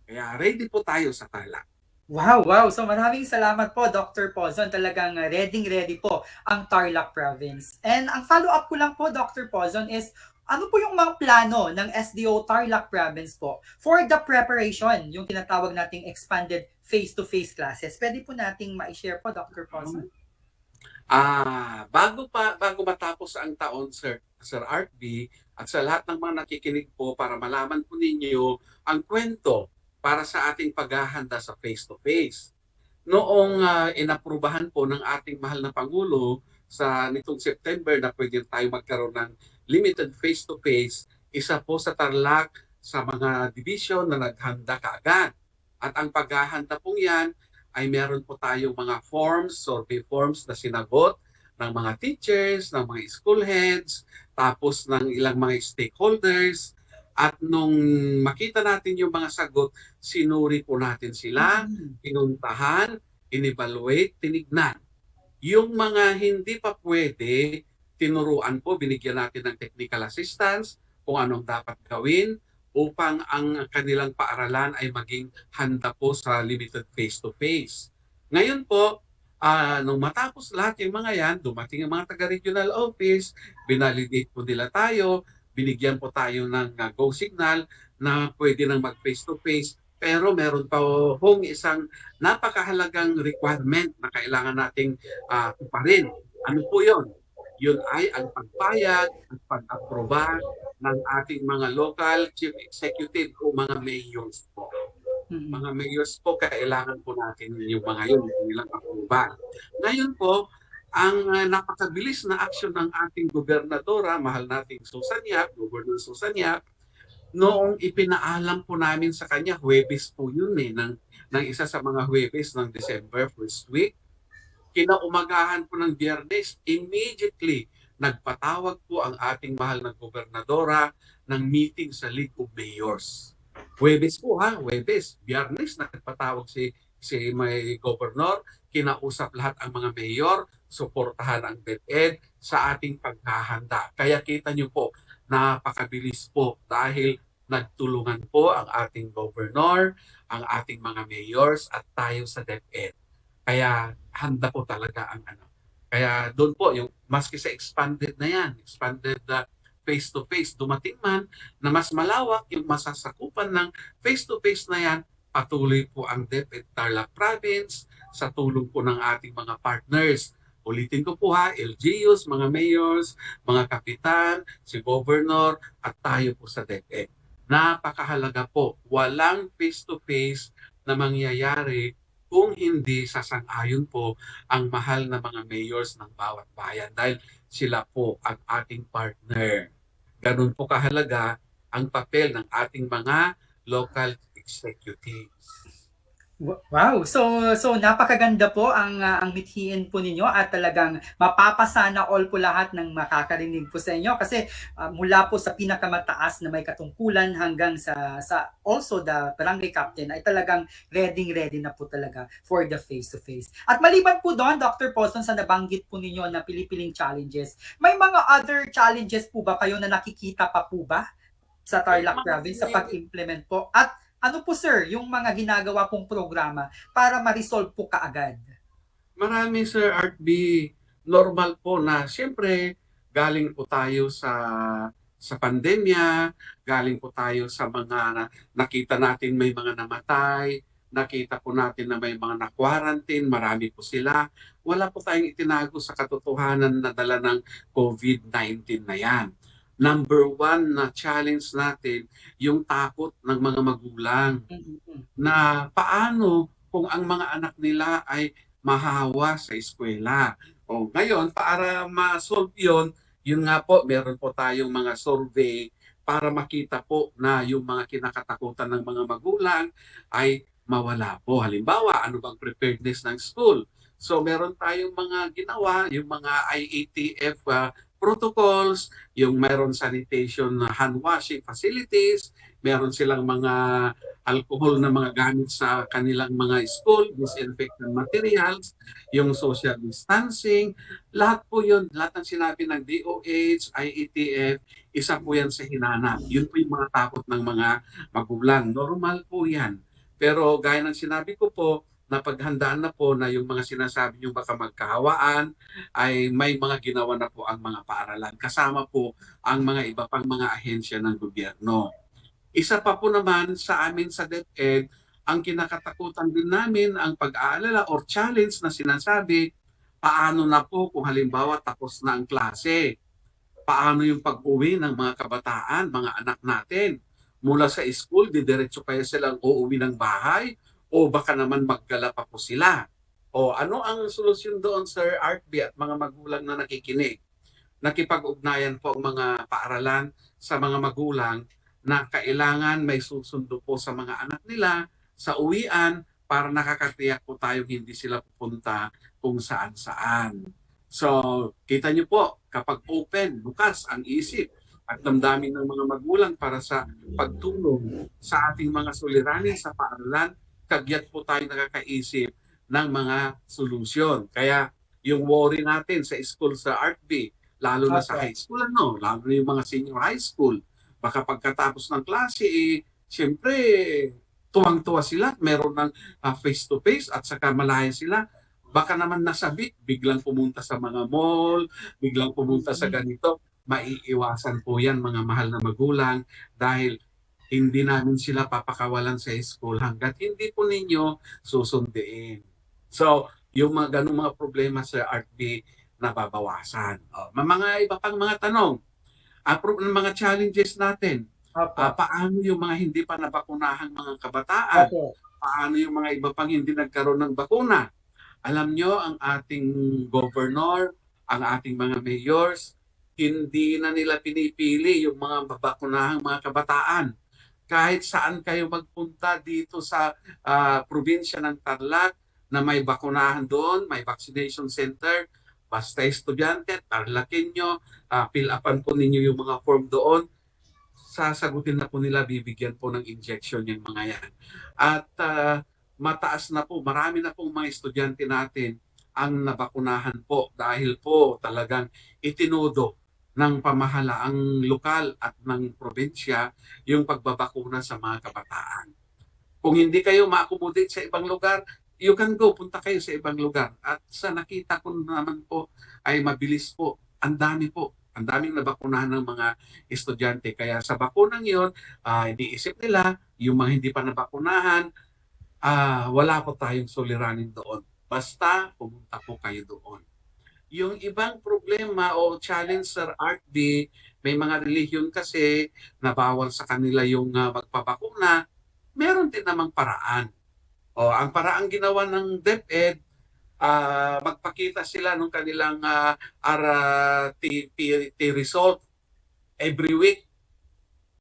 Kaya ready po tayo sa Tarlac. Wow. So maraming salamat po, Dr. Pozon. Talagang ready po ang Tarlac Province. And ang follow-up ko lang po, Dr. Pozon, is ano po yung mga plano ng SDO Tarlac Province po for the preparation, yung tinatawag nating expanded face-to-face classes? Pwede po nating ma-share po, Dr. Pozon? Bago matapos ang taon, Sir Artby, at sa lahat ng mga nakikinig po para malaman po ninyo ang kwento para sa ating paghahanda sa face-to-face. Noong inaprubahan po ng ating mahal na Pangulo sa nitong September na pwede tayo magkaroon ng limited face-to-face, isa po sa Tarlac sa mga division na naghanda kaagad. At ang paghahanda pong yan ay meron po tayong mga forms, survey forms na sinagot ng mga teachers, ng mga school heads, tapos ng ilang mga stakeholders. At nung makita natin yung mga sagot, sinuri po natin sila, pinuntahan, in-evaluate, tinignan. Yung mga hindi pa pwede, tinuruan po, binigyan natin ng technical assistance kung anong dapat gawin upang ang kanilang paaralan ay maging handa po sa limited face-to-face. Ngayon po, nung matapos lahat yung mga yan, dumating ang mga taga-regional office, binalidate po nila tayo, binigyan po tayo ng go signal na pwede nang mag-face-to-face, pero meron pa hong isang napakahalagang requirement na kailangan nating tuparin. Ano po yun? Yun ay ang pagpayag at pag-aproba ng ating mga local chief executive o mga mayors po. Mga mayors po, kailangan po natin yung mga yun, nilang aproba. Ngayon po, ang napakabilis na aksyon ng ating gobernadora, mahal nating Susan Yap, Governor Susan Yap, noong ipinaalam po namin sa kanya, Huwebes po yun ng isa sa mga Huwebes ng December first week. Kinaumagahan po ng Biyernes, immediately nagpatawag po ang ating mahal na gobernadora ng meeting sa League of Mayors. Huwebes po Huwebes. Biyernes nagpatawag si may governor, kinausap lahat ang mga mayor, suportahan ang DEPED sa ating paghahanda. Kaya kita nyo po, napakabilis po dahil nagtulungan po ang ating governor, ang ating mga mayors at tayo sa DEPED. Kaya handa po talaga ang Kaya doon po, yung maski sa expanded na yan, expanded face-to-face, dumating man na mas malawak yung masasakupan ng face-to-face na yan, patuloy po ang DEPED Tarlac Province sa tulong po ng ating mga partners. Ulitin ko po LGUs, mga mayors, mga kapitan, si governor at tayo po sa DEPED. Napakahalaga po, walang face-to-face na mangyayari kung hindi sasang-ayon po ang mahal na mga mayors ng bawat bayan dahil sila po ang ating partner. Ganun po kahalaga ang papel ng ating mga local executives. Wow! So napakaganda po ang mithiin po ninyo at talagang mapapasana all po lahat ng makakarinig po sa inyo kasi mula po sa pinakamataas na may katungkulan hanggang sa also the barangay captain ay talagang ready na po talaga for the face to face. At maliban po doon, Dr. Poston, sa nabanggit po ninyo na pili-piling challenges, may mga other challenges po ba kayo na nakikita pa po ba sa Tarlac province sa pag-implement po? At ano po sir, yung mga ginagawa pong programa para ma-resolve po kaagad? Marami Sir Art B. Normal po na siyempre galing po tayo sa pandemya, galing po tayo sa mga nakita natin may mga namatay, nakita po natin na may mga na-quarantine, marami po sila. Wala po tayong itinago sa katotohanan na dala ng COVID-19 na yan. Number one na challenge natin, yung takot ng mga magulang na paano kung ang mga anak nila ay mahahawa sa eskwela. O ngayon, para ma-solve yun nga po, meron po tayong mga survey para makita po na yung mga kinakatakutan ng mga magulang ay mawala po. Halimbawa, ano bang preparedness ng school? So meron tayong mga ginawa, yung mga IATF protocols, yung meron sanitation hand washing facilities, meron silang mga alcohol na mga gamit sa kanilang mga school, disinfectant materials, yung social distancing, lahat po yun, lahat ng sinabi ng DOH, IETF, isa po yan sa hinana. Yun po yung mga takot ng mga magulang. Normal po yan. Pero gaya ng sinabi ko po, napaghandaan na po na yung mga sinasabi nyo baka magkahawaan ay may mga ginawa na po ang mga paaralan. Kasama po ang mga iba pang mga ahensya ng gobyerno. Isa pa po naman sa amin sa DepEd, ang kinakatakutan din namin ang pag-aalala or challenge na sinasabi, paano na po kung halimbawa tapos na ang klase? Paano yung pag-uwi ng mga kabataan, mga anak natin? Mula sa school, didiretso kaya silang uuwi ng bahay? O baka naman maggala pa po sila? O ano ang solusyon doon, Sir Artby at mga magulang na nakikinig? Nakipag-ugnayan po ang mga paaralan sa mga magulang na kailangan may susundo po sa mga anak nila sa uwian para nakakatiyak po tayo hindi sila pupunta kung saan-saan. So, kita niyo po, kapag open, bukas ang isip at damdamin ng mga magulang para sa pagtulong sa ating mga suliranin sa paaralan, kagyat po tayo nakakaisip ng mga solusyon. Kaya yung worry natin sa school sa ArtB, lalo na sa high school, lalo na yung mga senior high school, baka pagkatapos ng klase, siyempre, tuwang-tuwa sila, meron ng face-to-face at saka malaya sila. Baka naman nasabik, biglang pumunta sa mga mall, biglang pumunta sa ganito. Maiiwasan po yan mga mahal na magulang dahil hindi namin sila papakawalan sa school hanggat hindi po ninyo susundiin. So, yung mga ganung mga problema sa RB nababawasan. Mga iba pang mga tanong, mga challenges natin. Paano yung mga hindi pa nabakunahang mga kabataan? Paano yung mga iba pang hindi nagkaroon ng bakuna? Alam nyo, ang ating governor, ang ating mga mayors, hindi na nila pinipili yung mga babakunahang mga kabataan. Kahit saan kayo magpunta dito sa probinsya ng Tarlac na may bakunahan doon, may vaccination center, basta estudyante, TarlakHenyo, fill upan po ninyo yung mga form doon, sasagutin na po nila, bibigyan po ng injection yung mga yan. At mataas na po, marami na pong mga estudyante natin ang nabakunahan po dahil po talagang itinudo ng pamahalaang lokal at ng probinsya yung pagbabakuna sa mga kabataan. Kung hindi kayo ma-accommodate sa ibang lugar, you can go, punta kayo sa ibang lugar. At sa nakita ko naman po ay mabilis po, ang dami po, ang daming nabakunahan ng mga estudyante. Kaya sa bakunang yun, iniisip nila, yung mga hindi pa nabakunahan, wala po tayong suliranin doon. Basta pumunta po kayo doon. Yung ibang problema o challenge sa RB, may mga relihiyon kasi na bawal sa kanila yung magpabakuna, meron din namang paraan. Ang paraang ginawa ng DepEd, magpakita sila ng kanilang RT result every week.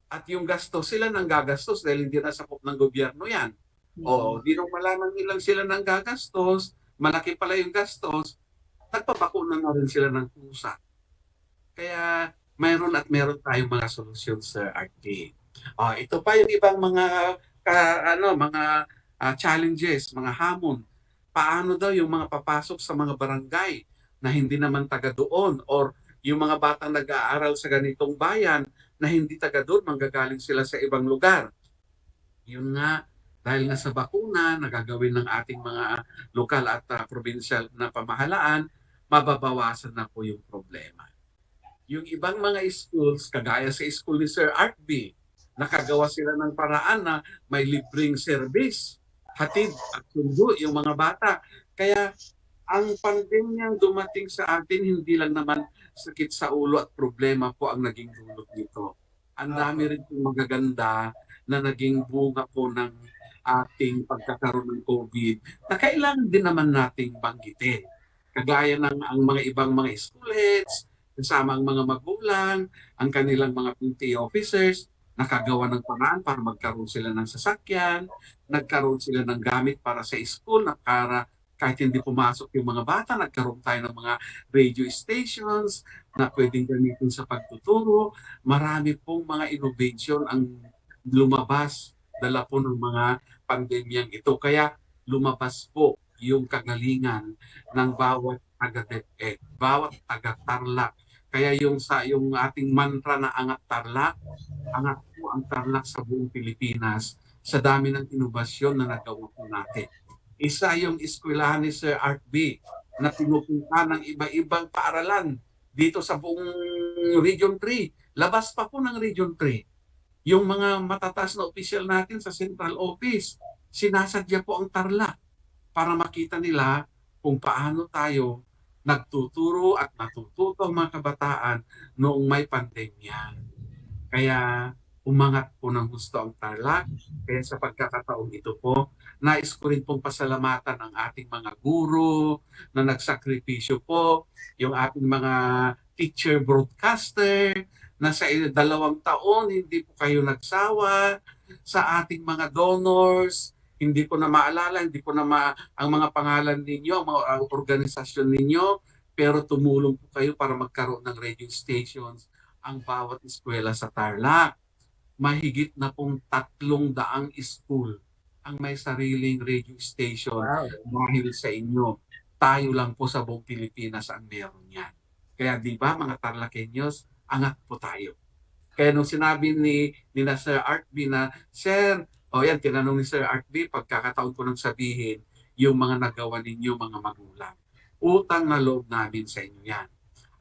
At yung gastos, sila nang gagastos dahil hindi nasakop ng gobyerno yan. O, di nung malaman nilang sila ng gagastos, malaki pala yung gastos, nagpapakuna na rin sila ng pusa. Kaya mayroon at meron tayong mga solusyon sa RT. Ito pa yung ibang mga challenges, mga hamon. Paano daw yung mga papasok sa mga barangay na hindi naman taga doon or yung mga batang nag-aaral sa ganitong bayan na hindi taga doon, manggagaling sila sa ibang lugar. Yun nga, dahil nga sa bakuna, nagagawin ng ating mga lokal at provincial na pamahalaan, mababawasan na po yung problema. Yung ibang mga schools, kagaya sa school ni Sir Art B, nakagawa sila ng paraan na may libreng service, hatid at sundo yung mga bata. Kaya ang pandemyang dumating sa atin, hindi lang naman sakit sa ulo at problema po ang naging dulot nito. Ang dami rin pong magaganda na naging bunga po ng ating pagkakaroon ng COVID na kailangan din naman nating banggitin. Kagaya ng ang mga ibang mga schoolheads, kasama ang mga magulang, ang kanilang mga PTA officers, nakagawa ng paraan para magkaroon sila ng sasakyan, nagkaroon sila ng gamit para sa school, na para kahit hindi pumasok yung mga bata, nagkaroon tayo ng mga radio stations na pwedeng gamitin sa pagtuturo. Marami pong mga innovation ang lumabas dala po ng mga pandemyang ito. Kaya lumabas po yung kagalingan ng bawat taga-DepEd, bawat taga-Tarlac. Kaya yung ating mantra na angat Tarlac, angat po ang Tarlac sa buong Pilipinas sa dami ng inobasyon na nagawa po natin. Isa yung eskwelahan ni Sir Art B na pinupunta ng iba-ibang paaralan dito sa buong Region 3. Labas pa po ng Region 3. Yung mga matataas na opisyal natin sa Central Office, sinasadya po ang Tarlac para makita nila kung paano tayo nagtuturo at natututo ang mga kabataan noong may pandemya. Kaya umangat po ng gusto ang Tarlac. Kaya sa pagkakataong ito po, nais ko rin pong pasalamatan ang ating mga guro na nagsakripisyo po, yung ating mga teacher broadcaster na sa 2 taon hindi po kayo nagsawa, sa ating mga donors, hindi ko na maalala, hindi ko na ang mga pangalan ninyo, ang organisasyon ninyo, pero tumulong po kayo para magkaroon ng radio stations ang bawat eskwela sa Tarlac. Mahigit na pong 300 school ang may sariling radio station dahil sa inyo. Tayo lang po sa buong Pilipinas ang meron yan. Kaya di ba mga Tarlakenyos, angat po tayo. Kaya nung sinabi ni Sir Art B na, Sir, yan, tinanong ni Sir Art B, pagkakataon ko nang sabihin, yung mga nagawa ninyo mga magulang. Utang na loob namin sa inyo yan.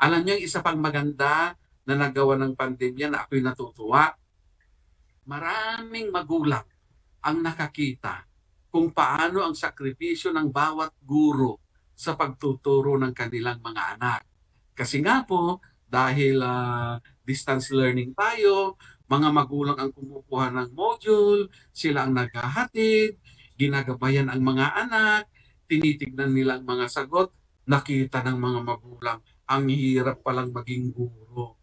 Alam niyo, isa pang maganda na nagawa ng pandemya na ako'y natutuwa, maraming magulang ang nakakita kung paano ang sakripisyo ng bawat guro sa pagtuturo ng kanilang mga anak. Kasi nga po, dahil distance learning tayo, mga magulang ang kumukuha ng module, sila ang naghahatid, ginagabayan ang mga anak, tinitignan nila ang mga sagot, nakita ng mga magulang, ang hirap palang maging guro.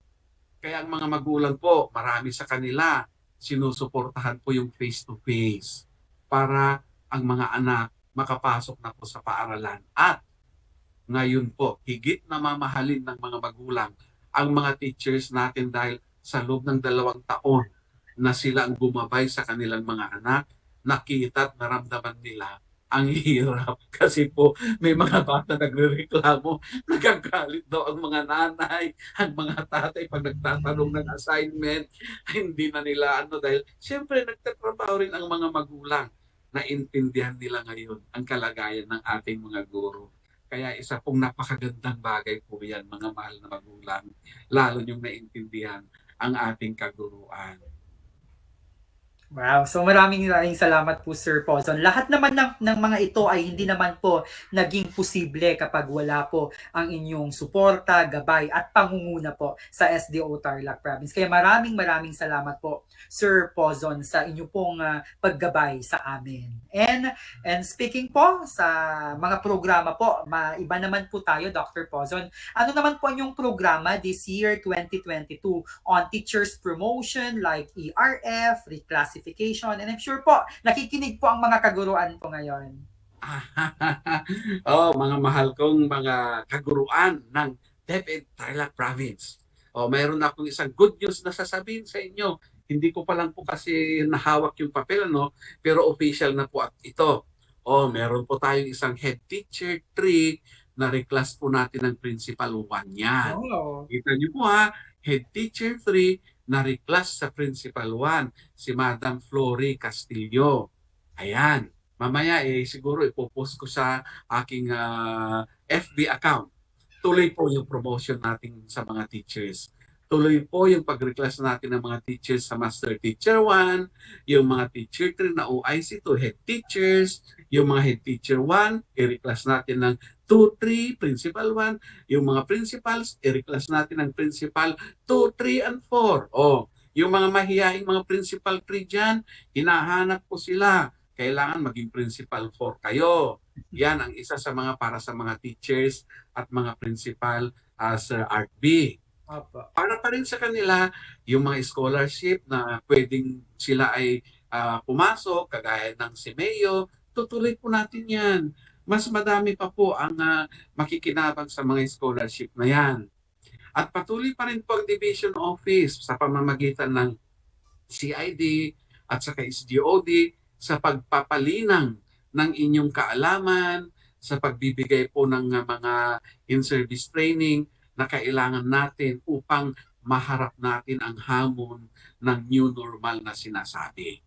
Kaya ang mga magulang po, marami sa kanila, sinusuportahan po yung face-to-face para ang mga anak makapasok na po sa paaralan. At ngayon po, higit na mamahalin ng mga magulang ang mga teachers natin dahil sa loob ng 2 taon na sila ang gumabay sa kanilang mga anak, nakita at naramdaman nila ang hirap. Kasi po may mga bata nagrereklamo, nagagalit daw ang mga nanay, ang mga tatay pag nagtatanong ng assignment, hindi na nila dahil siyempre nagtatrabaho rin ang mga magulang na intindihan nila ngayon ang kalagayan ng ating mga guro. Kaya isa pong napakagandang bagay po yan, mga mahal na magulang, lalo yung naintindihan ang ating kaguruan. Wow. So maraming salamat po Sir Pozon. Lahat naman ng mga ito ay hindi naman po naging posible kapag wala po ang inyong suporta, gabay at pangunguna po sa SDO Tarlac Province. Kaya maraming salamat po Sir Pozon sa inyong pong paggabay sa amin. And speaking po sa mga programa po, iba naman po tayo Dr. Pozon. Ano naman po yung programa this year 2022 on teachers promotion like ERF, reclassification, classification. And I'm sure po, nakikinig po ang mga kaguruan po ngayon. Mga mahal kong mga kaguruan ng DEPED Tarlac Province. Mayroon akong isang good news na sasabihin sa inyo. Hindi ko pa lang po kasi nahawak yung papel, pero official na po at ito. Meron po tayong isang head teacher 3 na reclass po natin ng principal 1 yan. Wow. Kita niyo po ha, head teacher 3 na reclass sa principal 1, si Madam Flory Castillo. Ayan. Mamaya siguro ipopost ko sa aking FB account. Tuloy po yung promotion natin sa mga teachers. Tuloy po yung pag-reclass natin ng mga teachers sa Master Teacher 1, yung mga Teacher 3 na OIC to Head Teachers, yung mga Head Teacher 1, i-reclass natin ng 2, 3, Principal 1, yung mga Principals, i-reclass natin ng Principal 2, 3, and 4. Yung mga mahihaing mga Principal 3 dyan, hinahanap ko sila. Kailangan maging Principal 4 kayo. Yan ang isa sa mga para sa mga teachers at mga principal Sir Art B. Para pa rin sa kanila, yung mga scholarship na pwedeng sila ay pumasok, kagaya ng CMEO, tutuloy po natin yan. Mas madami pa po ang makikinabang sa mga scholarship na yan. At patuloy pa rin po ang Division Office sa pamamagitan ng CID at saka SDOD sa pagpapalinang ng inyong kaalaman, sa pagbibigay po ng mga in-service training na kailangan natin upang maharap natin ang hamon ng new normal na sinasabi.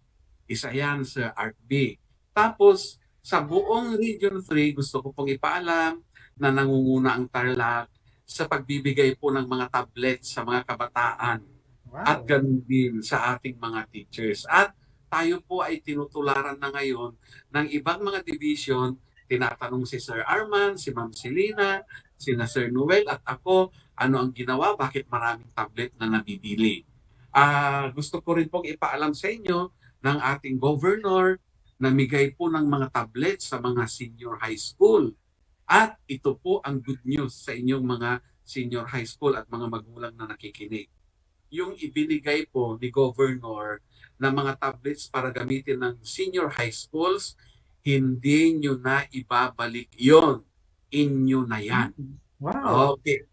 Isa yan sa Art B. Tapos, sa buong Region 3, gusto ko pong ipaalam na nangunguna ang Tarlac sa pagbibigay po ng mga tablets sa mga kabataan. Wow. At ganun din sa ating mga teachers. At tayo po ay tinutularan na ngayon ng ibang mga division. Tinatanong si Sir Arman, si Ma'am Selena, si Sir Noel at ako, ano ang ginawa, bakit maraming tablet na nabibili. Gusto ko rin pong ipaalam sa inyo ng ating governor na migay po ng mga tablet sa mga senior high school. At ito po ang good news sa inyong mga senior high school at mga magulang na nakikinig. Yung ibinigay po ni governor na mga tablets para gamitin ng senior high schools, hindi nyo na ibabalik yon. Inyo na yan. Wow. Okay.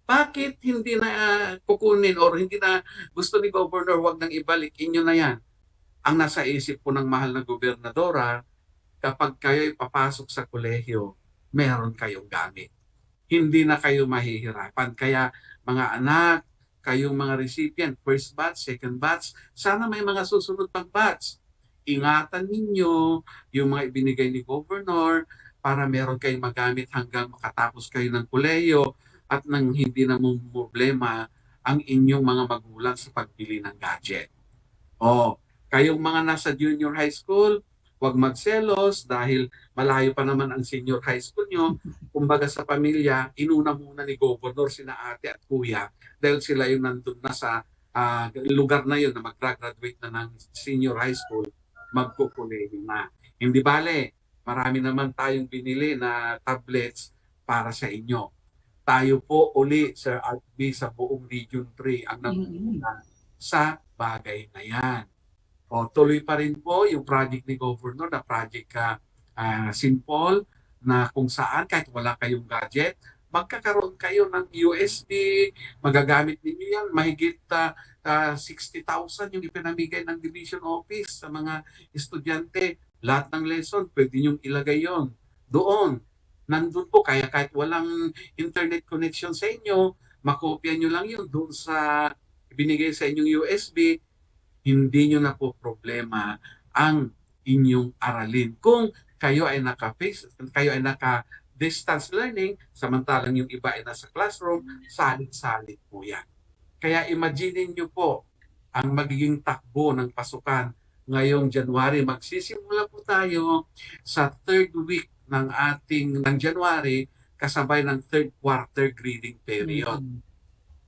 Bakit hindi na kukunin or hindi na gusto ni governor wag nang ibalik? Inyo na yan. Ang nasa isip po ng mahal na gobernadora, kapag kayo'y papasok sa kolehiyo, meron kayong gamit. Hindi na kayo mahihirapan. Kaya mga anak, kayong mga recipient, first batch, second batch, sana may mga susunod pang batch. Ingatan ninyo yung mga ibinigay ni Governor para meron kayong magamit hanggang makatapos kayo ng kolehiyo at nang hindi na problema ang inyong mga magulang sa pagbili ng gadget. Kayong mga nasa junior high school, huwag magselos dahil malayo pa naman ang senior high school nyo. Kumbaga sa pamilya, inuna muna ni Governor sina ate at kuya dahil sila yung nandun na sa lugar na yun na mag-graduate na ng senior high school, magkukulehin na. Hindi bale, marami naman tayong binili na tablets para sa inyo. Tayo po uli, Sir Art B, sa buong Region 3 ang nangunguna sa bagay na yan. Tuloy pa rin po yung project ni Governor na project simple na kung saan kahit wala kayong gadget, magkakaroon kayo ng USB, magagamit ninyo yan, mahigit 60,000 yung ipinamigay ng Division Office sa mga estudyante. Lahat ng lesson, pwede nyong ilagay yon doon. Nandun po, kaya kahit walang internet connection sa inyo, makopya nyo lang yun doon sa binigay sa inyong USB, hindi nyo na po problema ang inyong aralin. Kung kayo ay naka-distance learning, samantalang yung iba ay nasa classroom, salit-salit po yan. Kaya imagine nyo po ang magiging takbo ng pasukan ngayong January. Magsisimula po tayo sa third week ng January, kasabay ng third quarter grading period.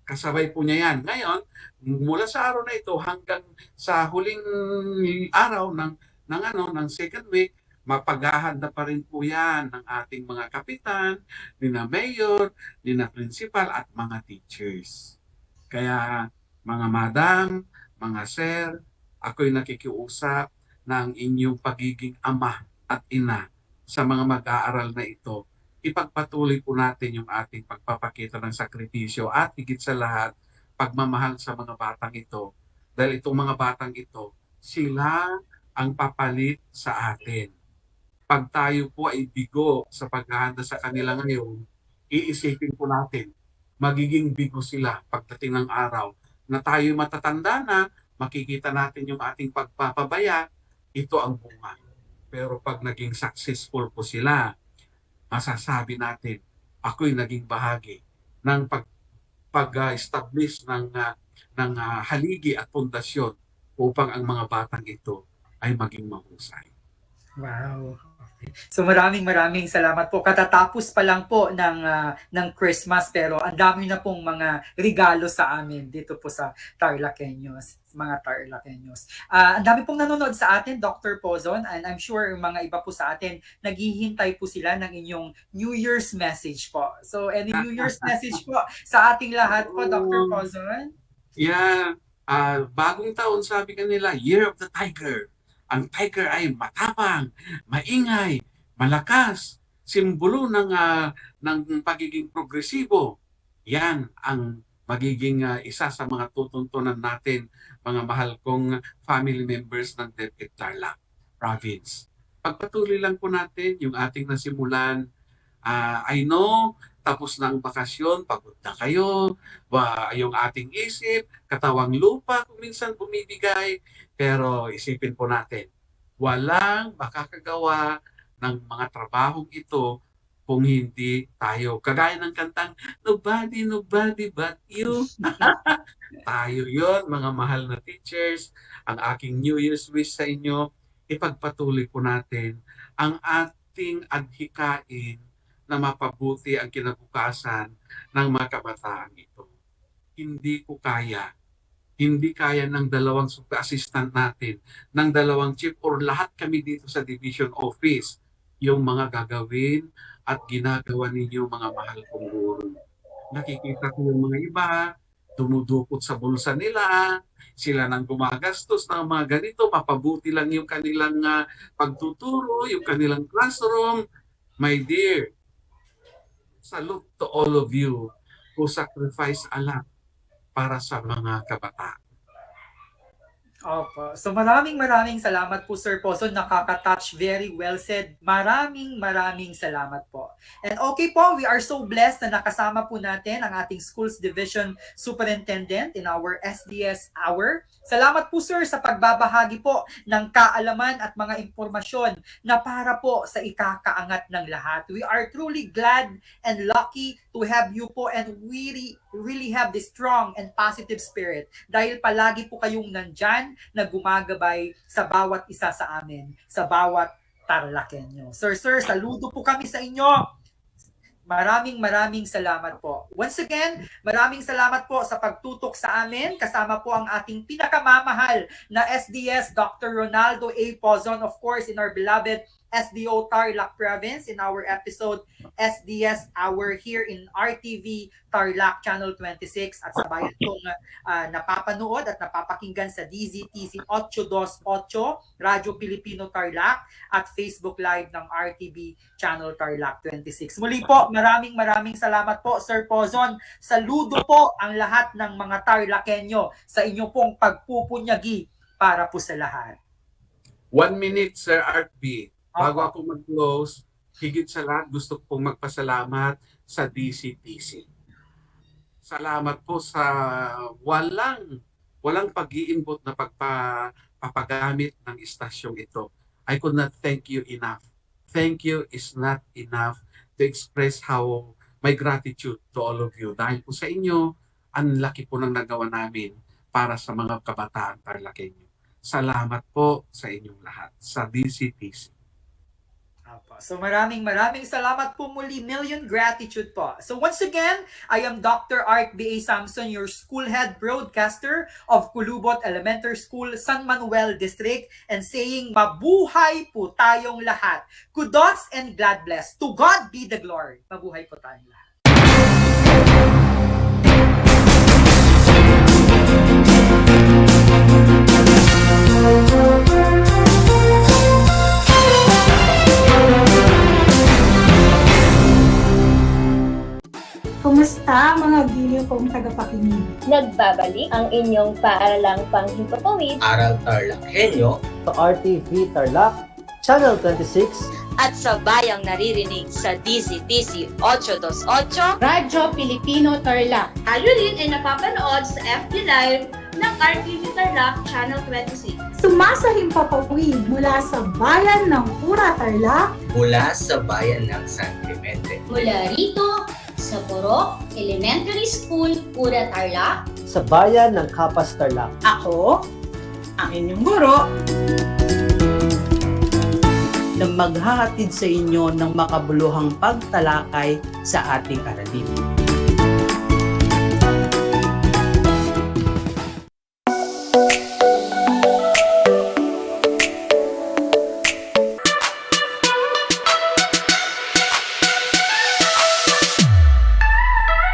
Kasabay po niya yan. Ngayon, mula sa araw na ito hanggang sa huling araw ng second week, mapaghahanda pa rin po yan ng ating mga kapitan, nina mayor, nina principal at mga teachers. Kaya mga madam, mga sir, Ako'y nakikiusap ng inyong pagiging ama at ina sa mga mag-aaral na ito. Ipagpatuloy po natin yung ating pagpapakita ng sakripisyo at higit sa lahat, pagmamahal sa mga batang ito. Dahil itong mga batang ito, sila ang papalit sa atin. Pag tayo po ay bigo sa paghahanda sa kanila ngayon, iisipin po natin, magiging bigo sila pagdating ng araw na tayo matatanda na, makikita natin yung ating pagpapabaya, ito ang bunga. Pero pag naging successful po sila, masasabi natin, ako'y naging bahagi ng pag-establish ng haligi at pundasyon upang ang mga batang ito ay maging mahusay. Wow. So maraming salamat po. Katatapos pa lang po ng Christmas pero ang dami na pong mga regalo sa amin dito po sa TarlakHenyos, mga TarlakHenyos. Ang dami pong nanonood sa atin, Dr. Pozon, and I'm sure yung mga iba po sa atin naghihintay po sila ng inyong New Year's message po. So any New Year's message po sa ating lahat po, Dr. Pozon? Yeah, bagong taon sabi kanila, Year of the Tiger. Ang tiger ay matapang, maingay, malakas, simbolo ng pagiging progresibo. Yan ang magiging isa sa mga tutuntunan natin, mga mahal kong family members ng DEPED Tarlac province. Pagpatuloy lang po natin yung ating nasimulan. I know, tapos na ang bakasyon, pagod na kayo, yung ating isip, katawang lupa kung minsan bumibigay, pero isipin po natin, walang makakagawa ng mga trabahong ito kung hindi tayo. Kagaya ng kantang, Nobody, nobody but you. Tayo yon, mga mahal na teachers. Ang aking New Year's wish sa inyo, ipagpatuloy po natin ang ating adhikain na mapabuti ang kinabukasan ng mga kabataan ito. Hindi ko kaya. Hindi kaya ng dalawang assistant natin, ng dalawang chief or lahat kami dito sa division office, yung mga gagawin at ginagawa ninyo mga mahal kong guro. Nakikita ko yung mga iba, dumudukot sa bulsa nila, sila nang gumagastos ng mga ganito, mapabuti lang yung kanilang pagtuturo, yung kanilang classroom. My dear, salute to all of you who sacrifice a lot para sa mga kabataan. Opo. So maraming salamat po, Sir Pozon. Nakaka-touch. Very well said. Maraming salamat po. And okay po, we are so blessed na nakasama po natin ang ating Schools Division Superintendent in our SDS Hour. Salamat po, Sir, sa pagbabahagi po ng kaalaman at mga impormasyon na para po sa ikakaangat ng lahat. We are truly glad and lucky to have you po, and we really have this strong and positive spirit dahil palagi po kayong nandyan na gumagabay sa bawat isa sa amin, sa bawat TarlakHenyo. Sir, saludo po kami sa inyo. Maraming salamat po. Once again, maraming salamat po sa pagtutok sa amin. Kasama po ang ating pinakamamahal na SDS, Dr. Ronaldo A. Pozon, of course, in our beloved SDO Tarlac Province in our episode SDS Hour here in RTV Tarlac Channel 26 at sa bayan kong napapanood at napapakinggan sa DZTC 828 Radyo Pilipino Tarlac at Facebook Live ng RTV Channel Tarlac 26. Muli po, maraming salamat po, Sir Pozon. Saludo po ang lahat ng mga TarlakHenyo sa inyong pong pagpupunyagi para po sa lahat. 1 minute, Sir Art B. Bago ako mag-close, higit sa lahat gusto kong magpasalamat sa DCTC. Salamat po sa walang pag-iimbot na pagpapagamit ng istasyong ito. I could not thank you enough. Thank you is not enough to express how my gratitude to all of you. Dahil po sa inyo, ang laki po ng nagawa namin para sa mga kabataan TarlakHenyo. Salamat po sa inyong lahat sa DCTC. So maraming salamat po muli. Million gratitude po. So once again, I am Dr. Art B.A. Samson, your school head broadcaster of Kulubot Elementary School, San Manuel District, and saying mabuhay po tayong lahat. Kudos and God bless. To God be the glory. Mabuhay po tayong lahat. mahal kong tagapakinig. Nagbabalik ang inyong paaralang panghimpapawid. Aral TarlakHenyo sa RTV Tarlac, Channel 26 at sa bayang naririnig sa DZTC 828 Radyo Pilipino Tarlac. Tayo rin ay napapanood sa FB Live ng RTV Tarlac Channel 26. Sumasahimpapawid mula sa bayan ng Pura Tarlac, mula sa bayan ng San Clemente, mula rito sa Borok Elementary School, Pura Tarlac, sa bayan ng Kapas Tarlac. Ako, ang inyong guro, na maghahatid sa inyo ng makabuluhang pagtalakay sa ating aralin.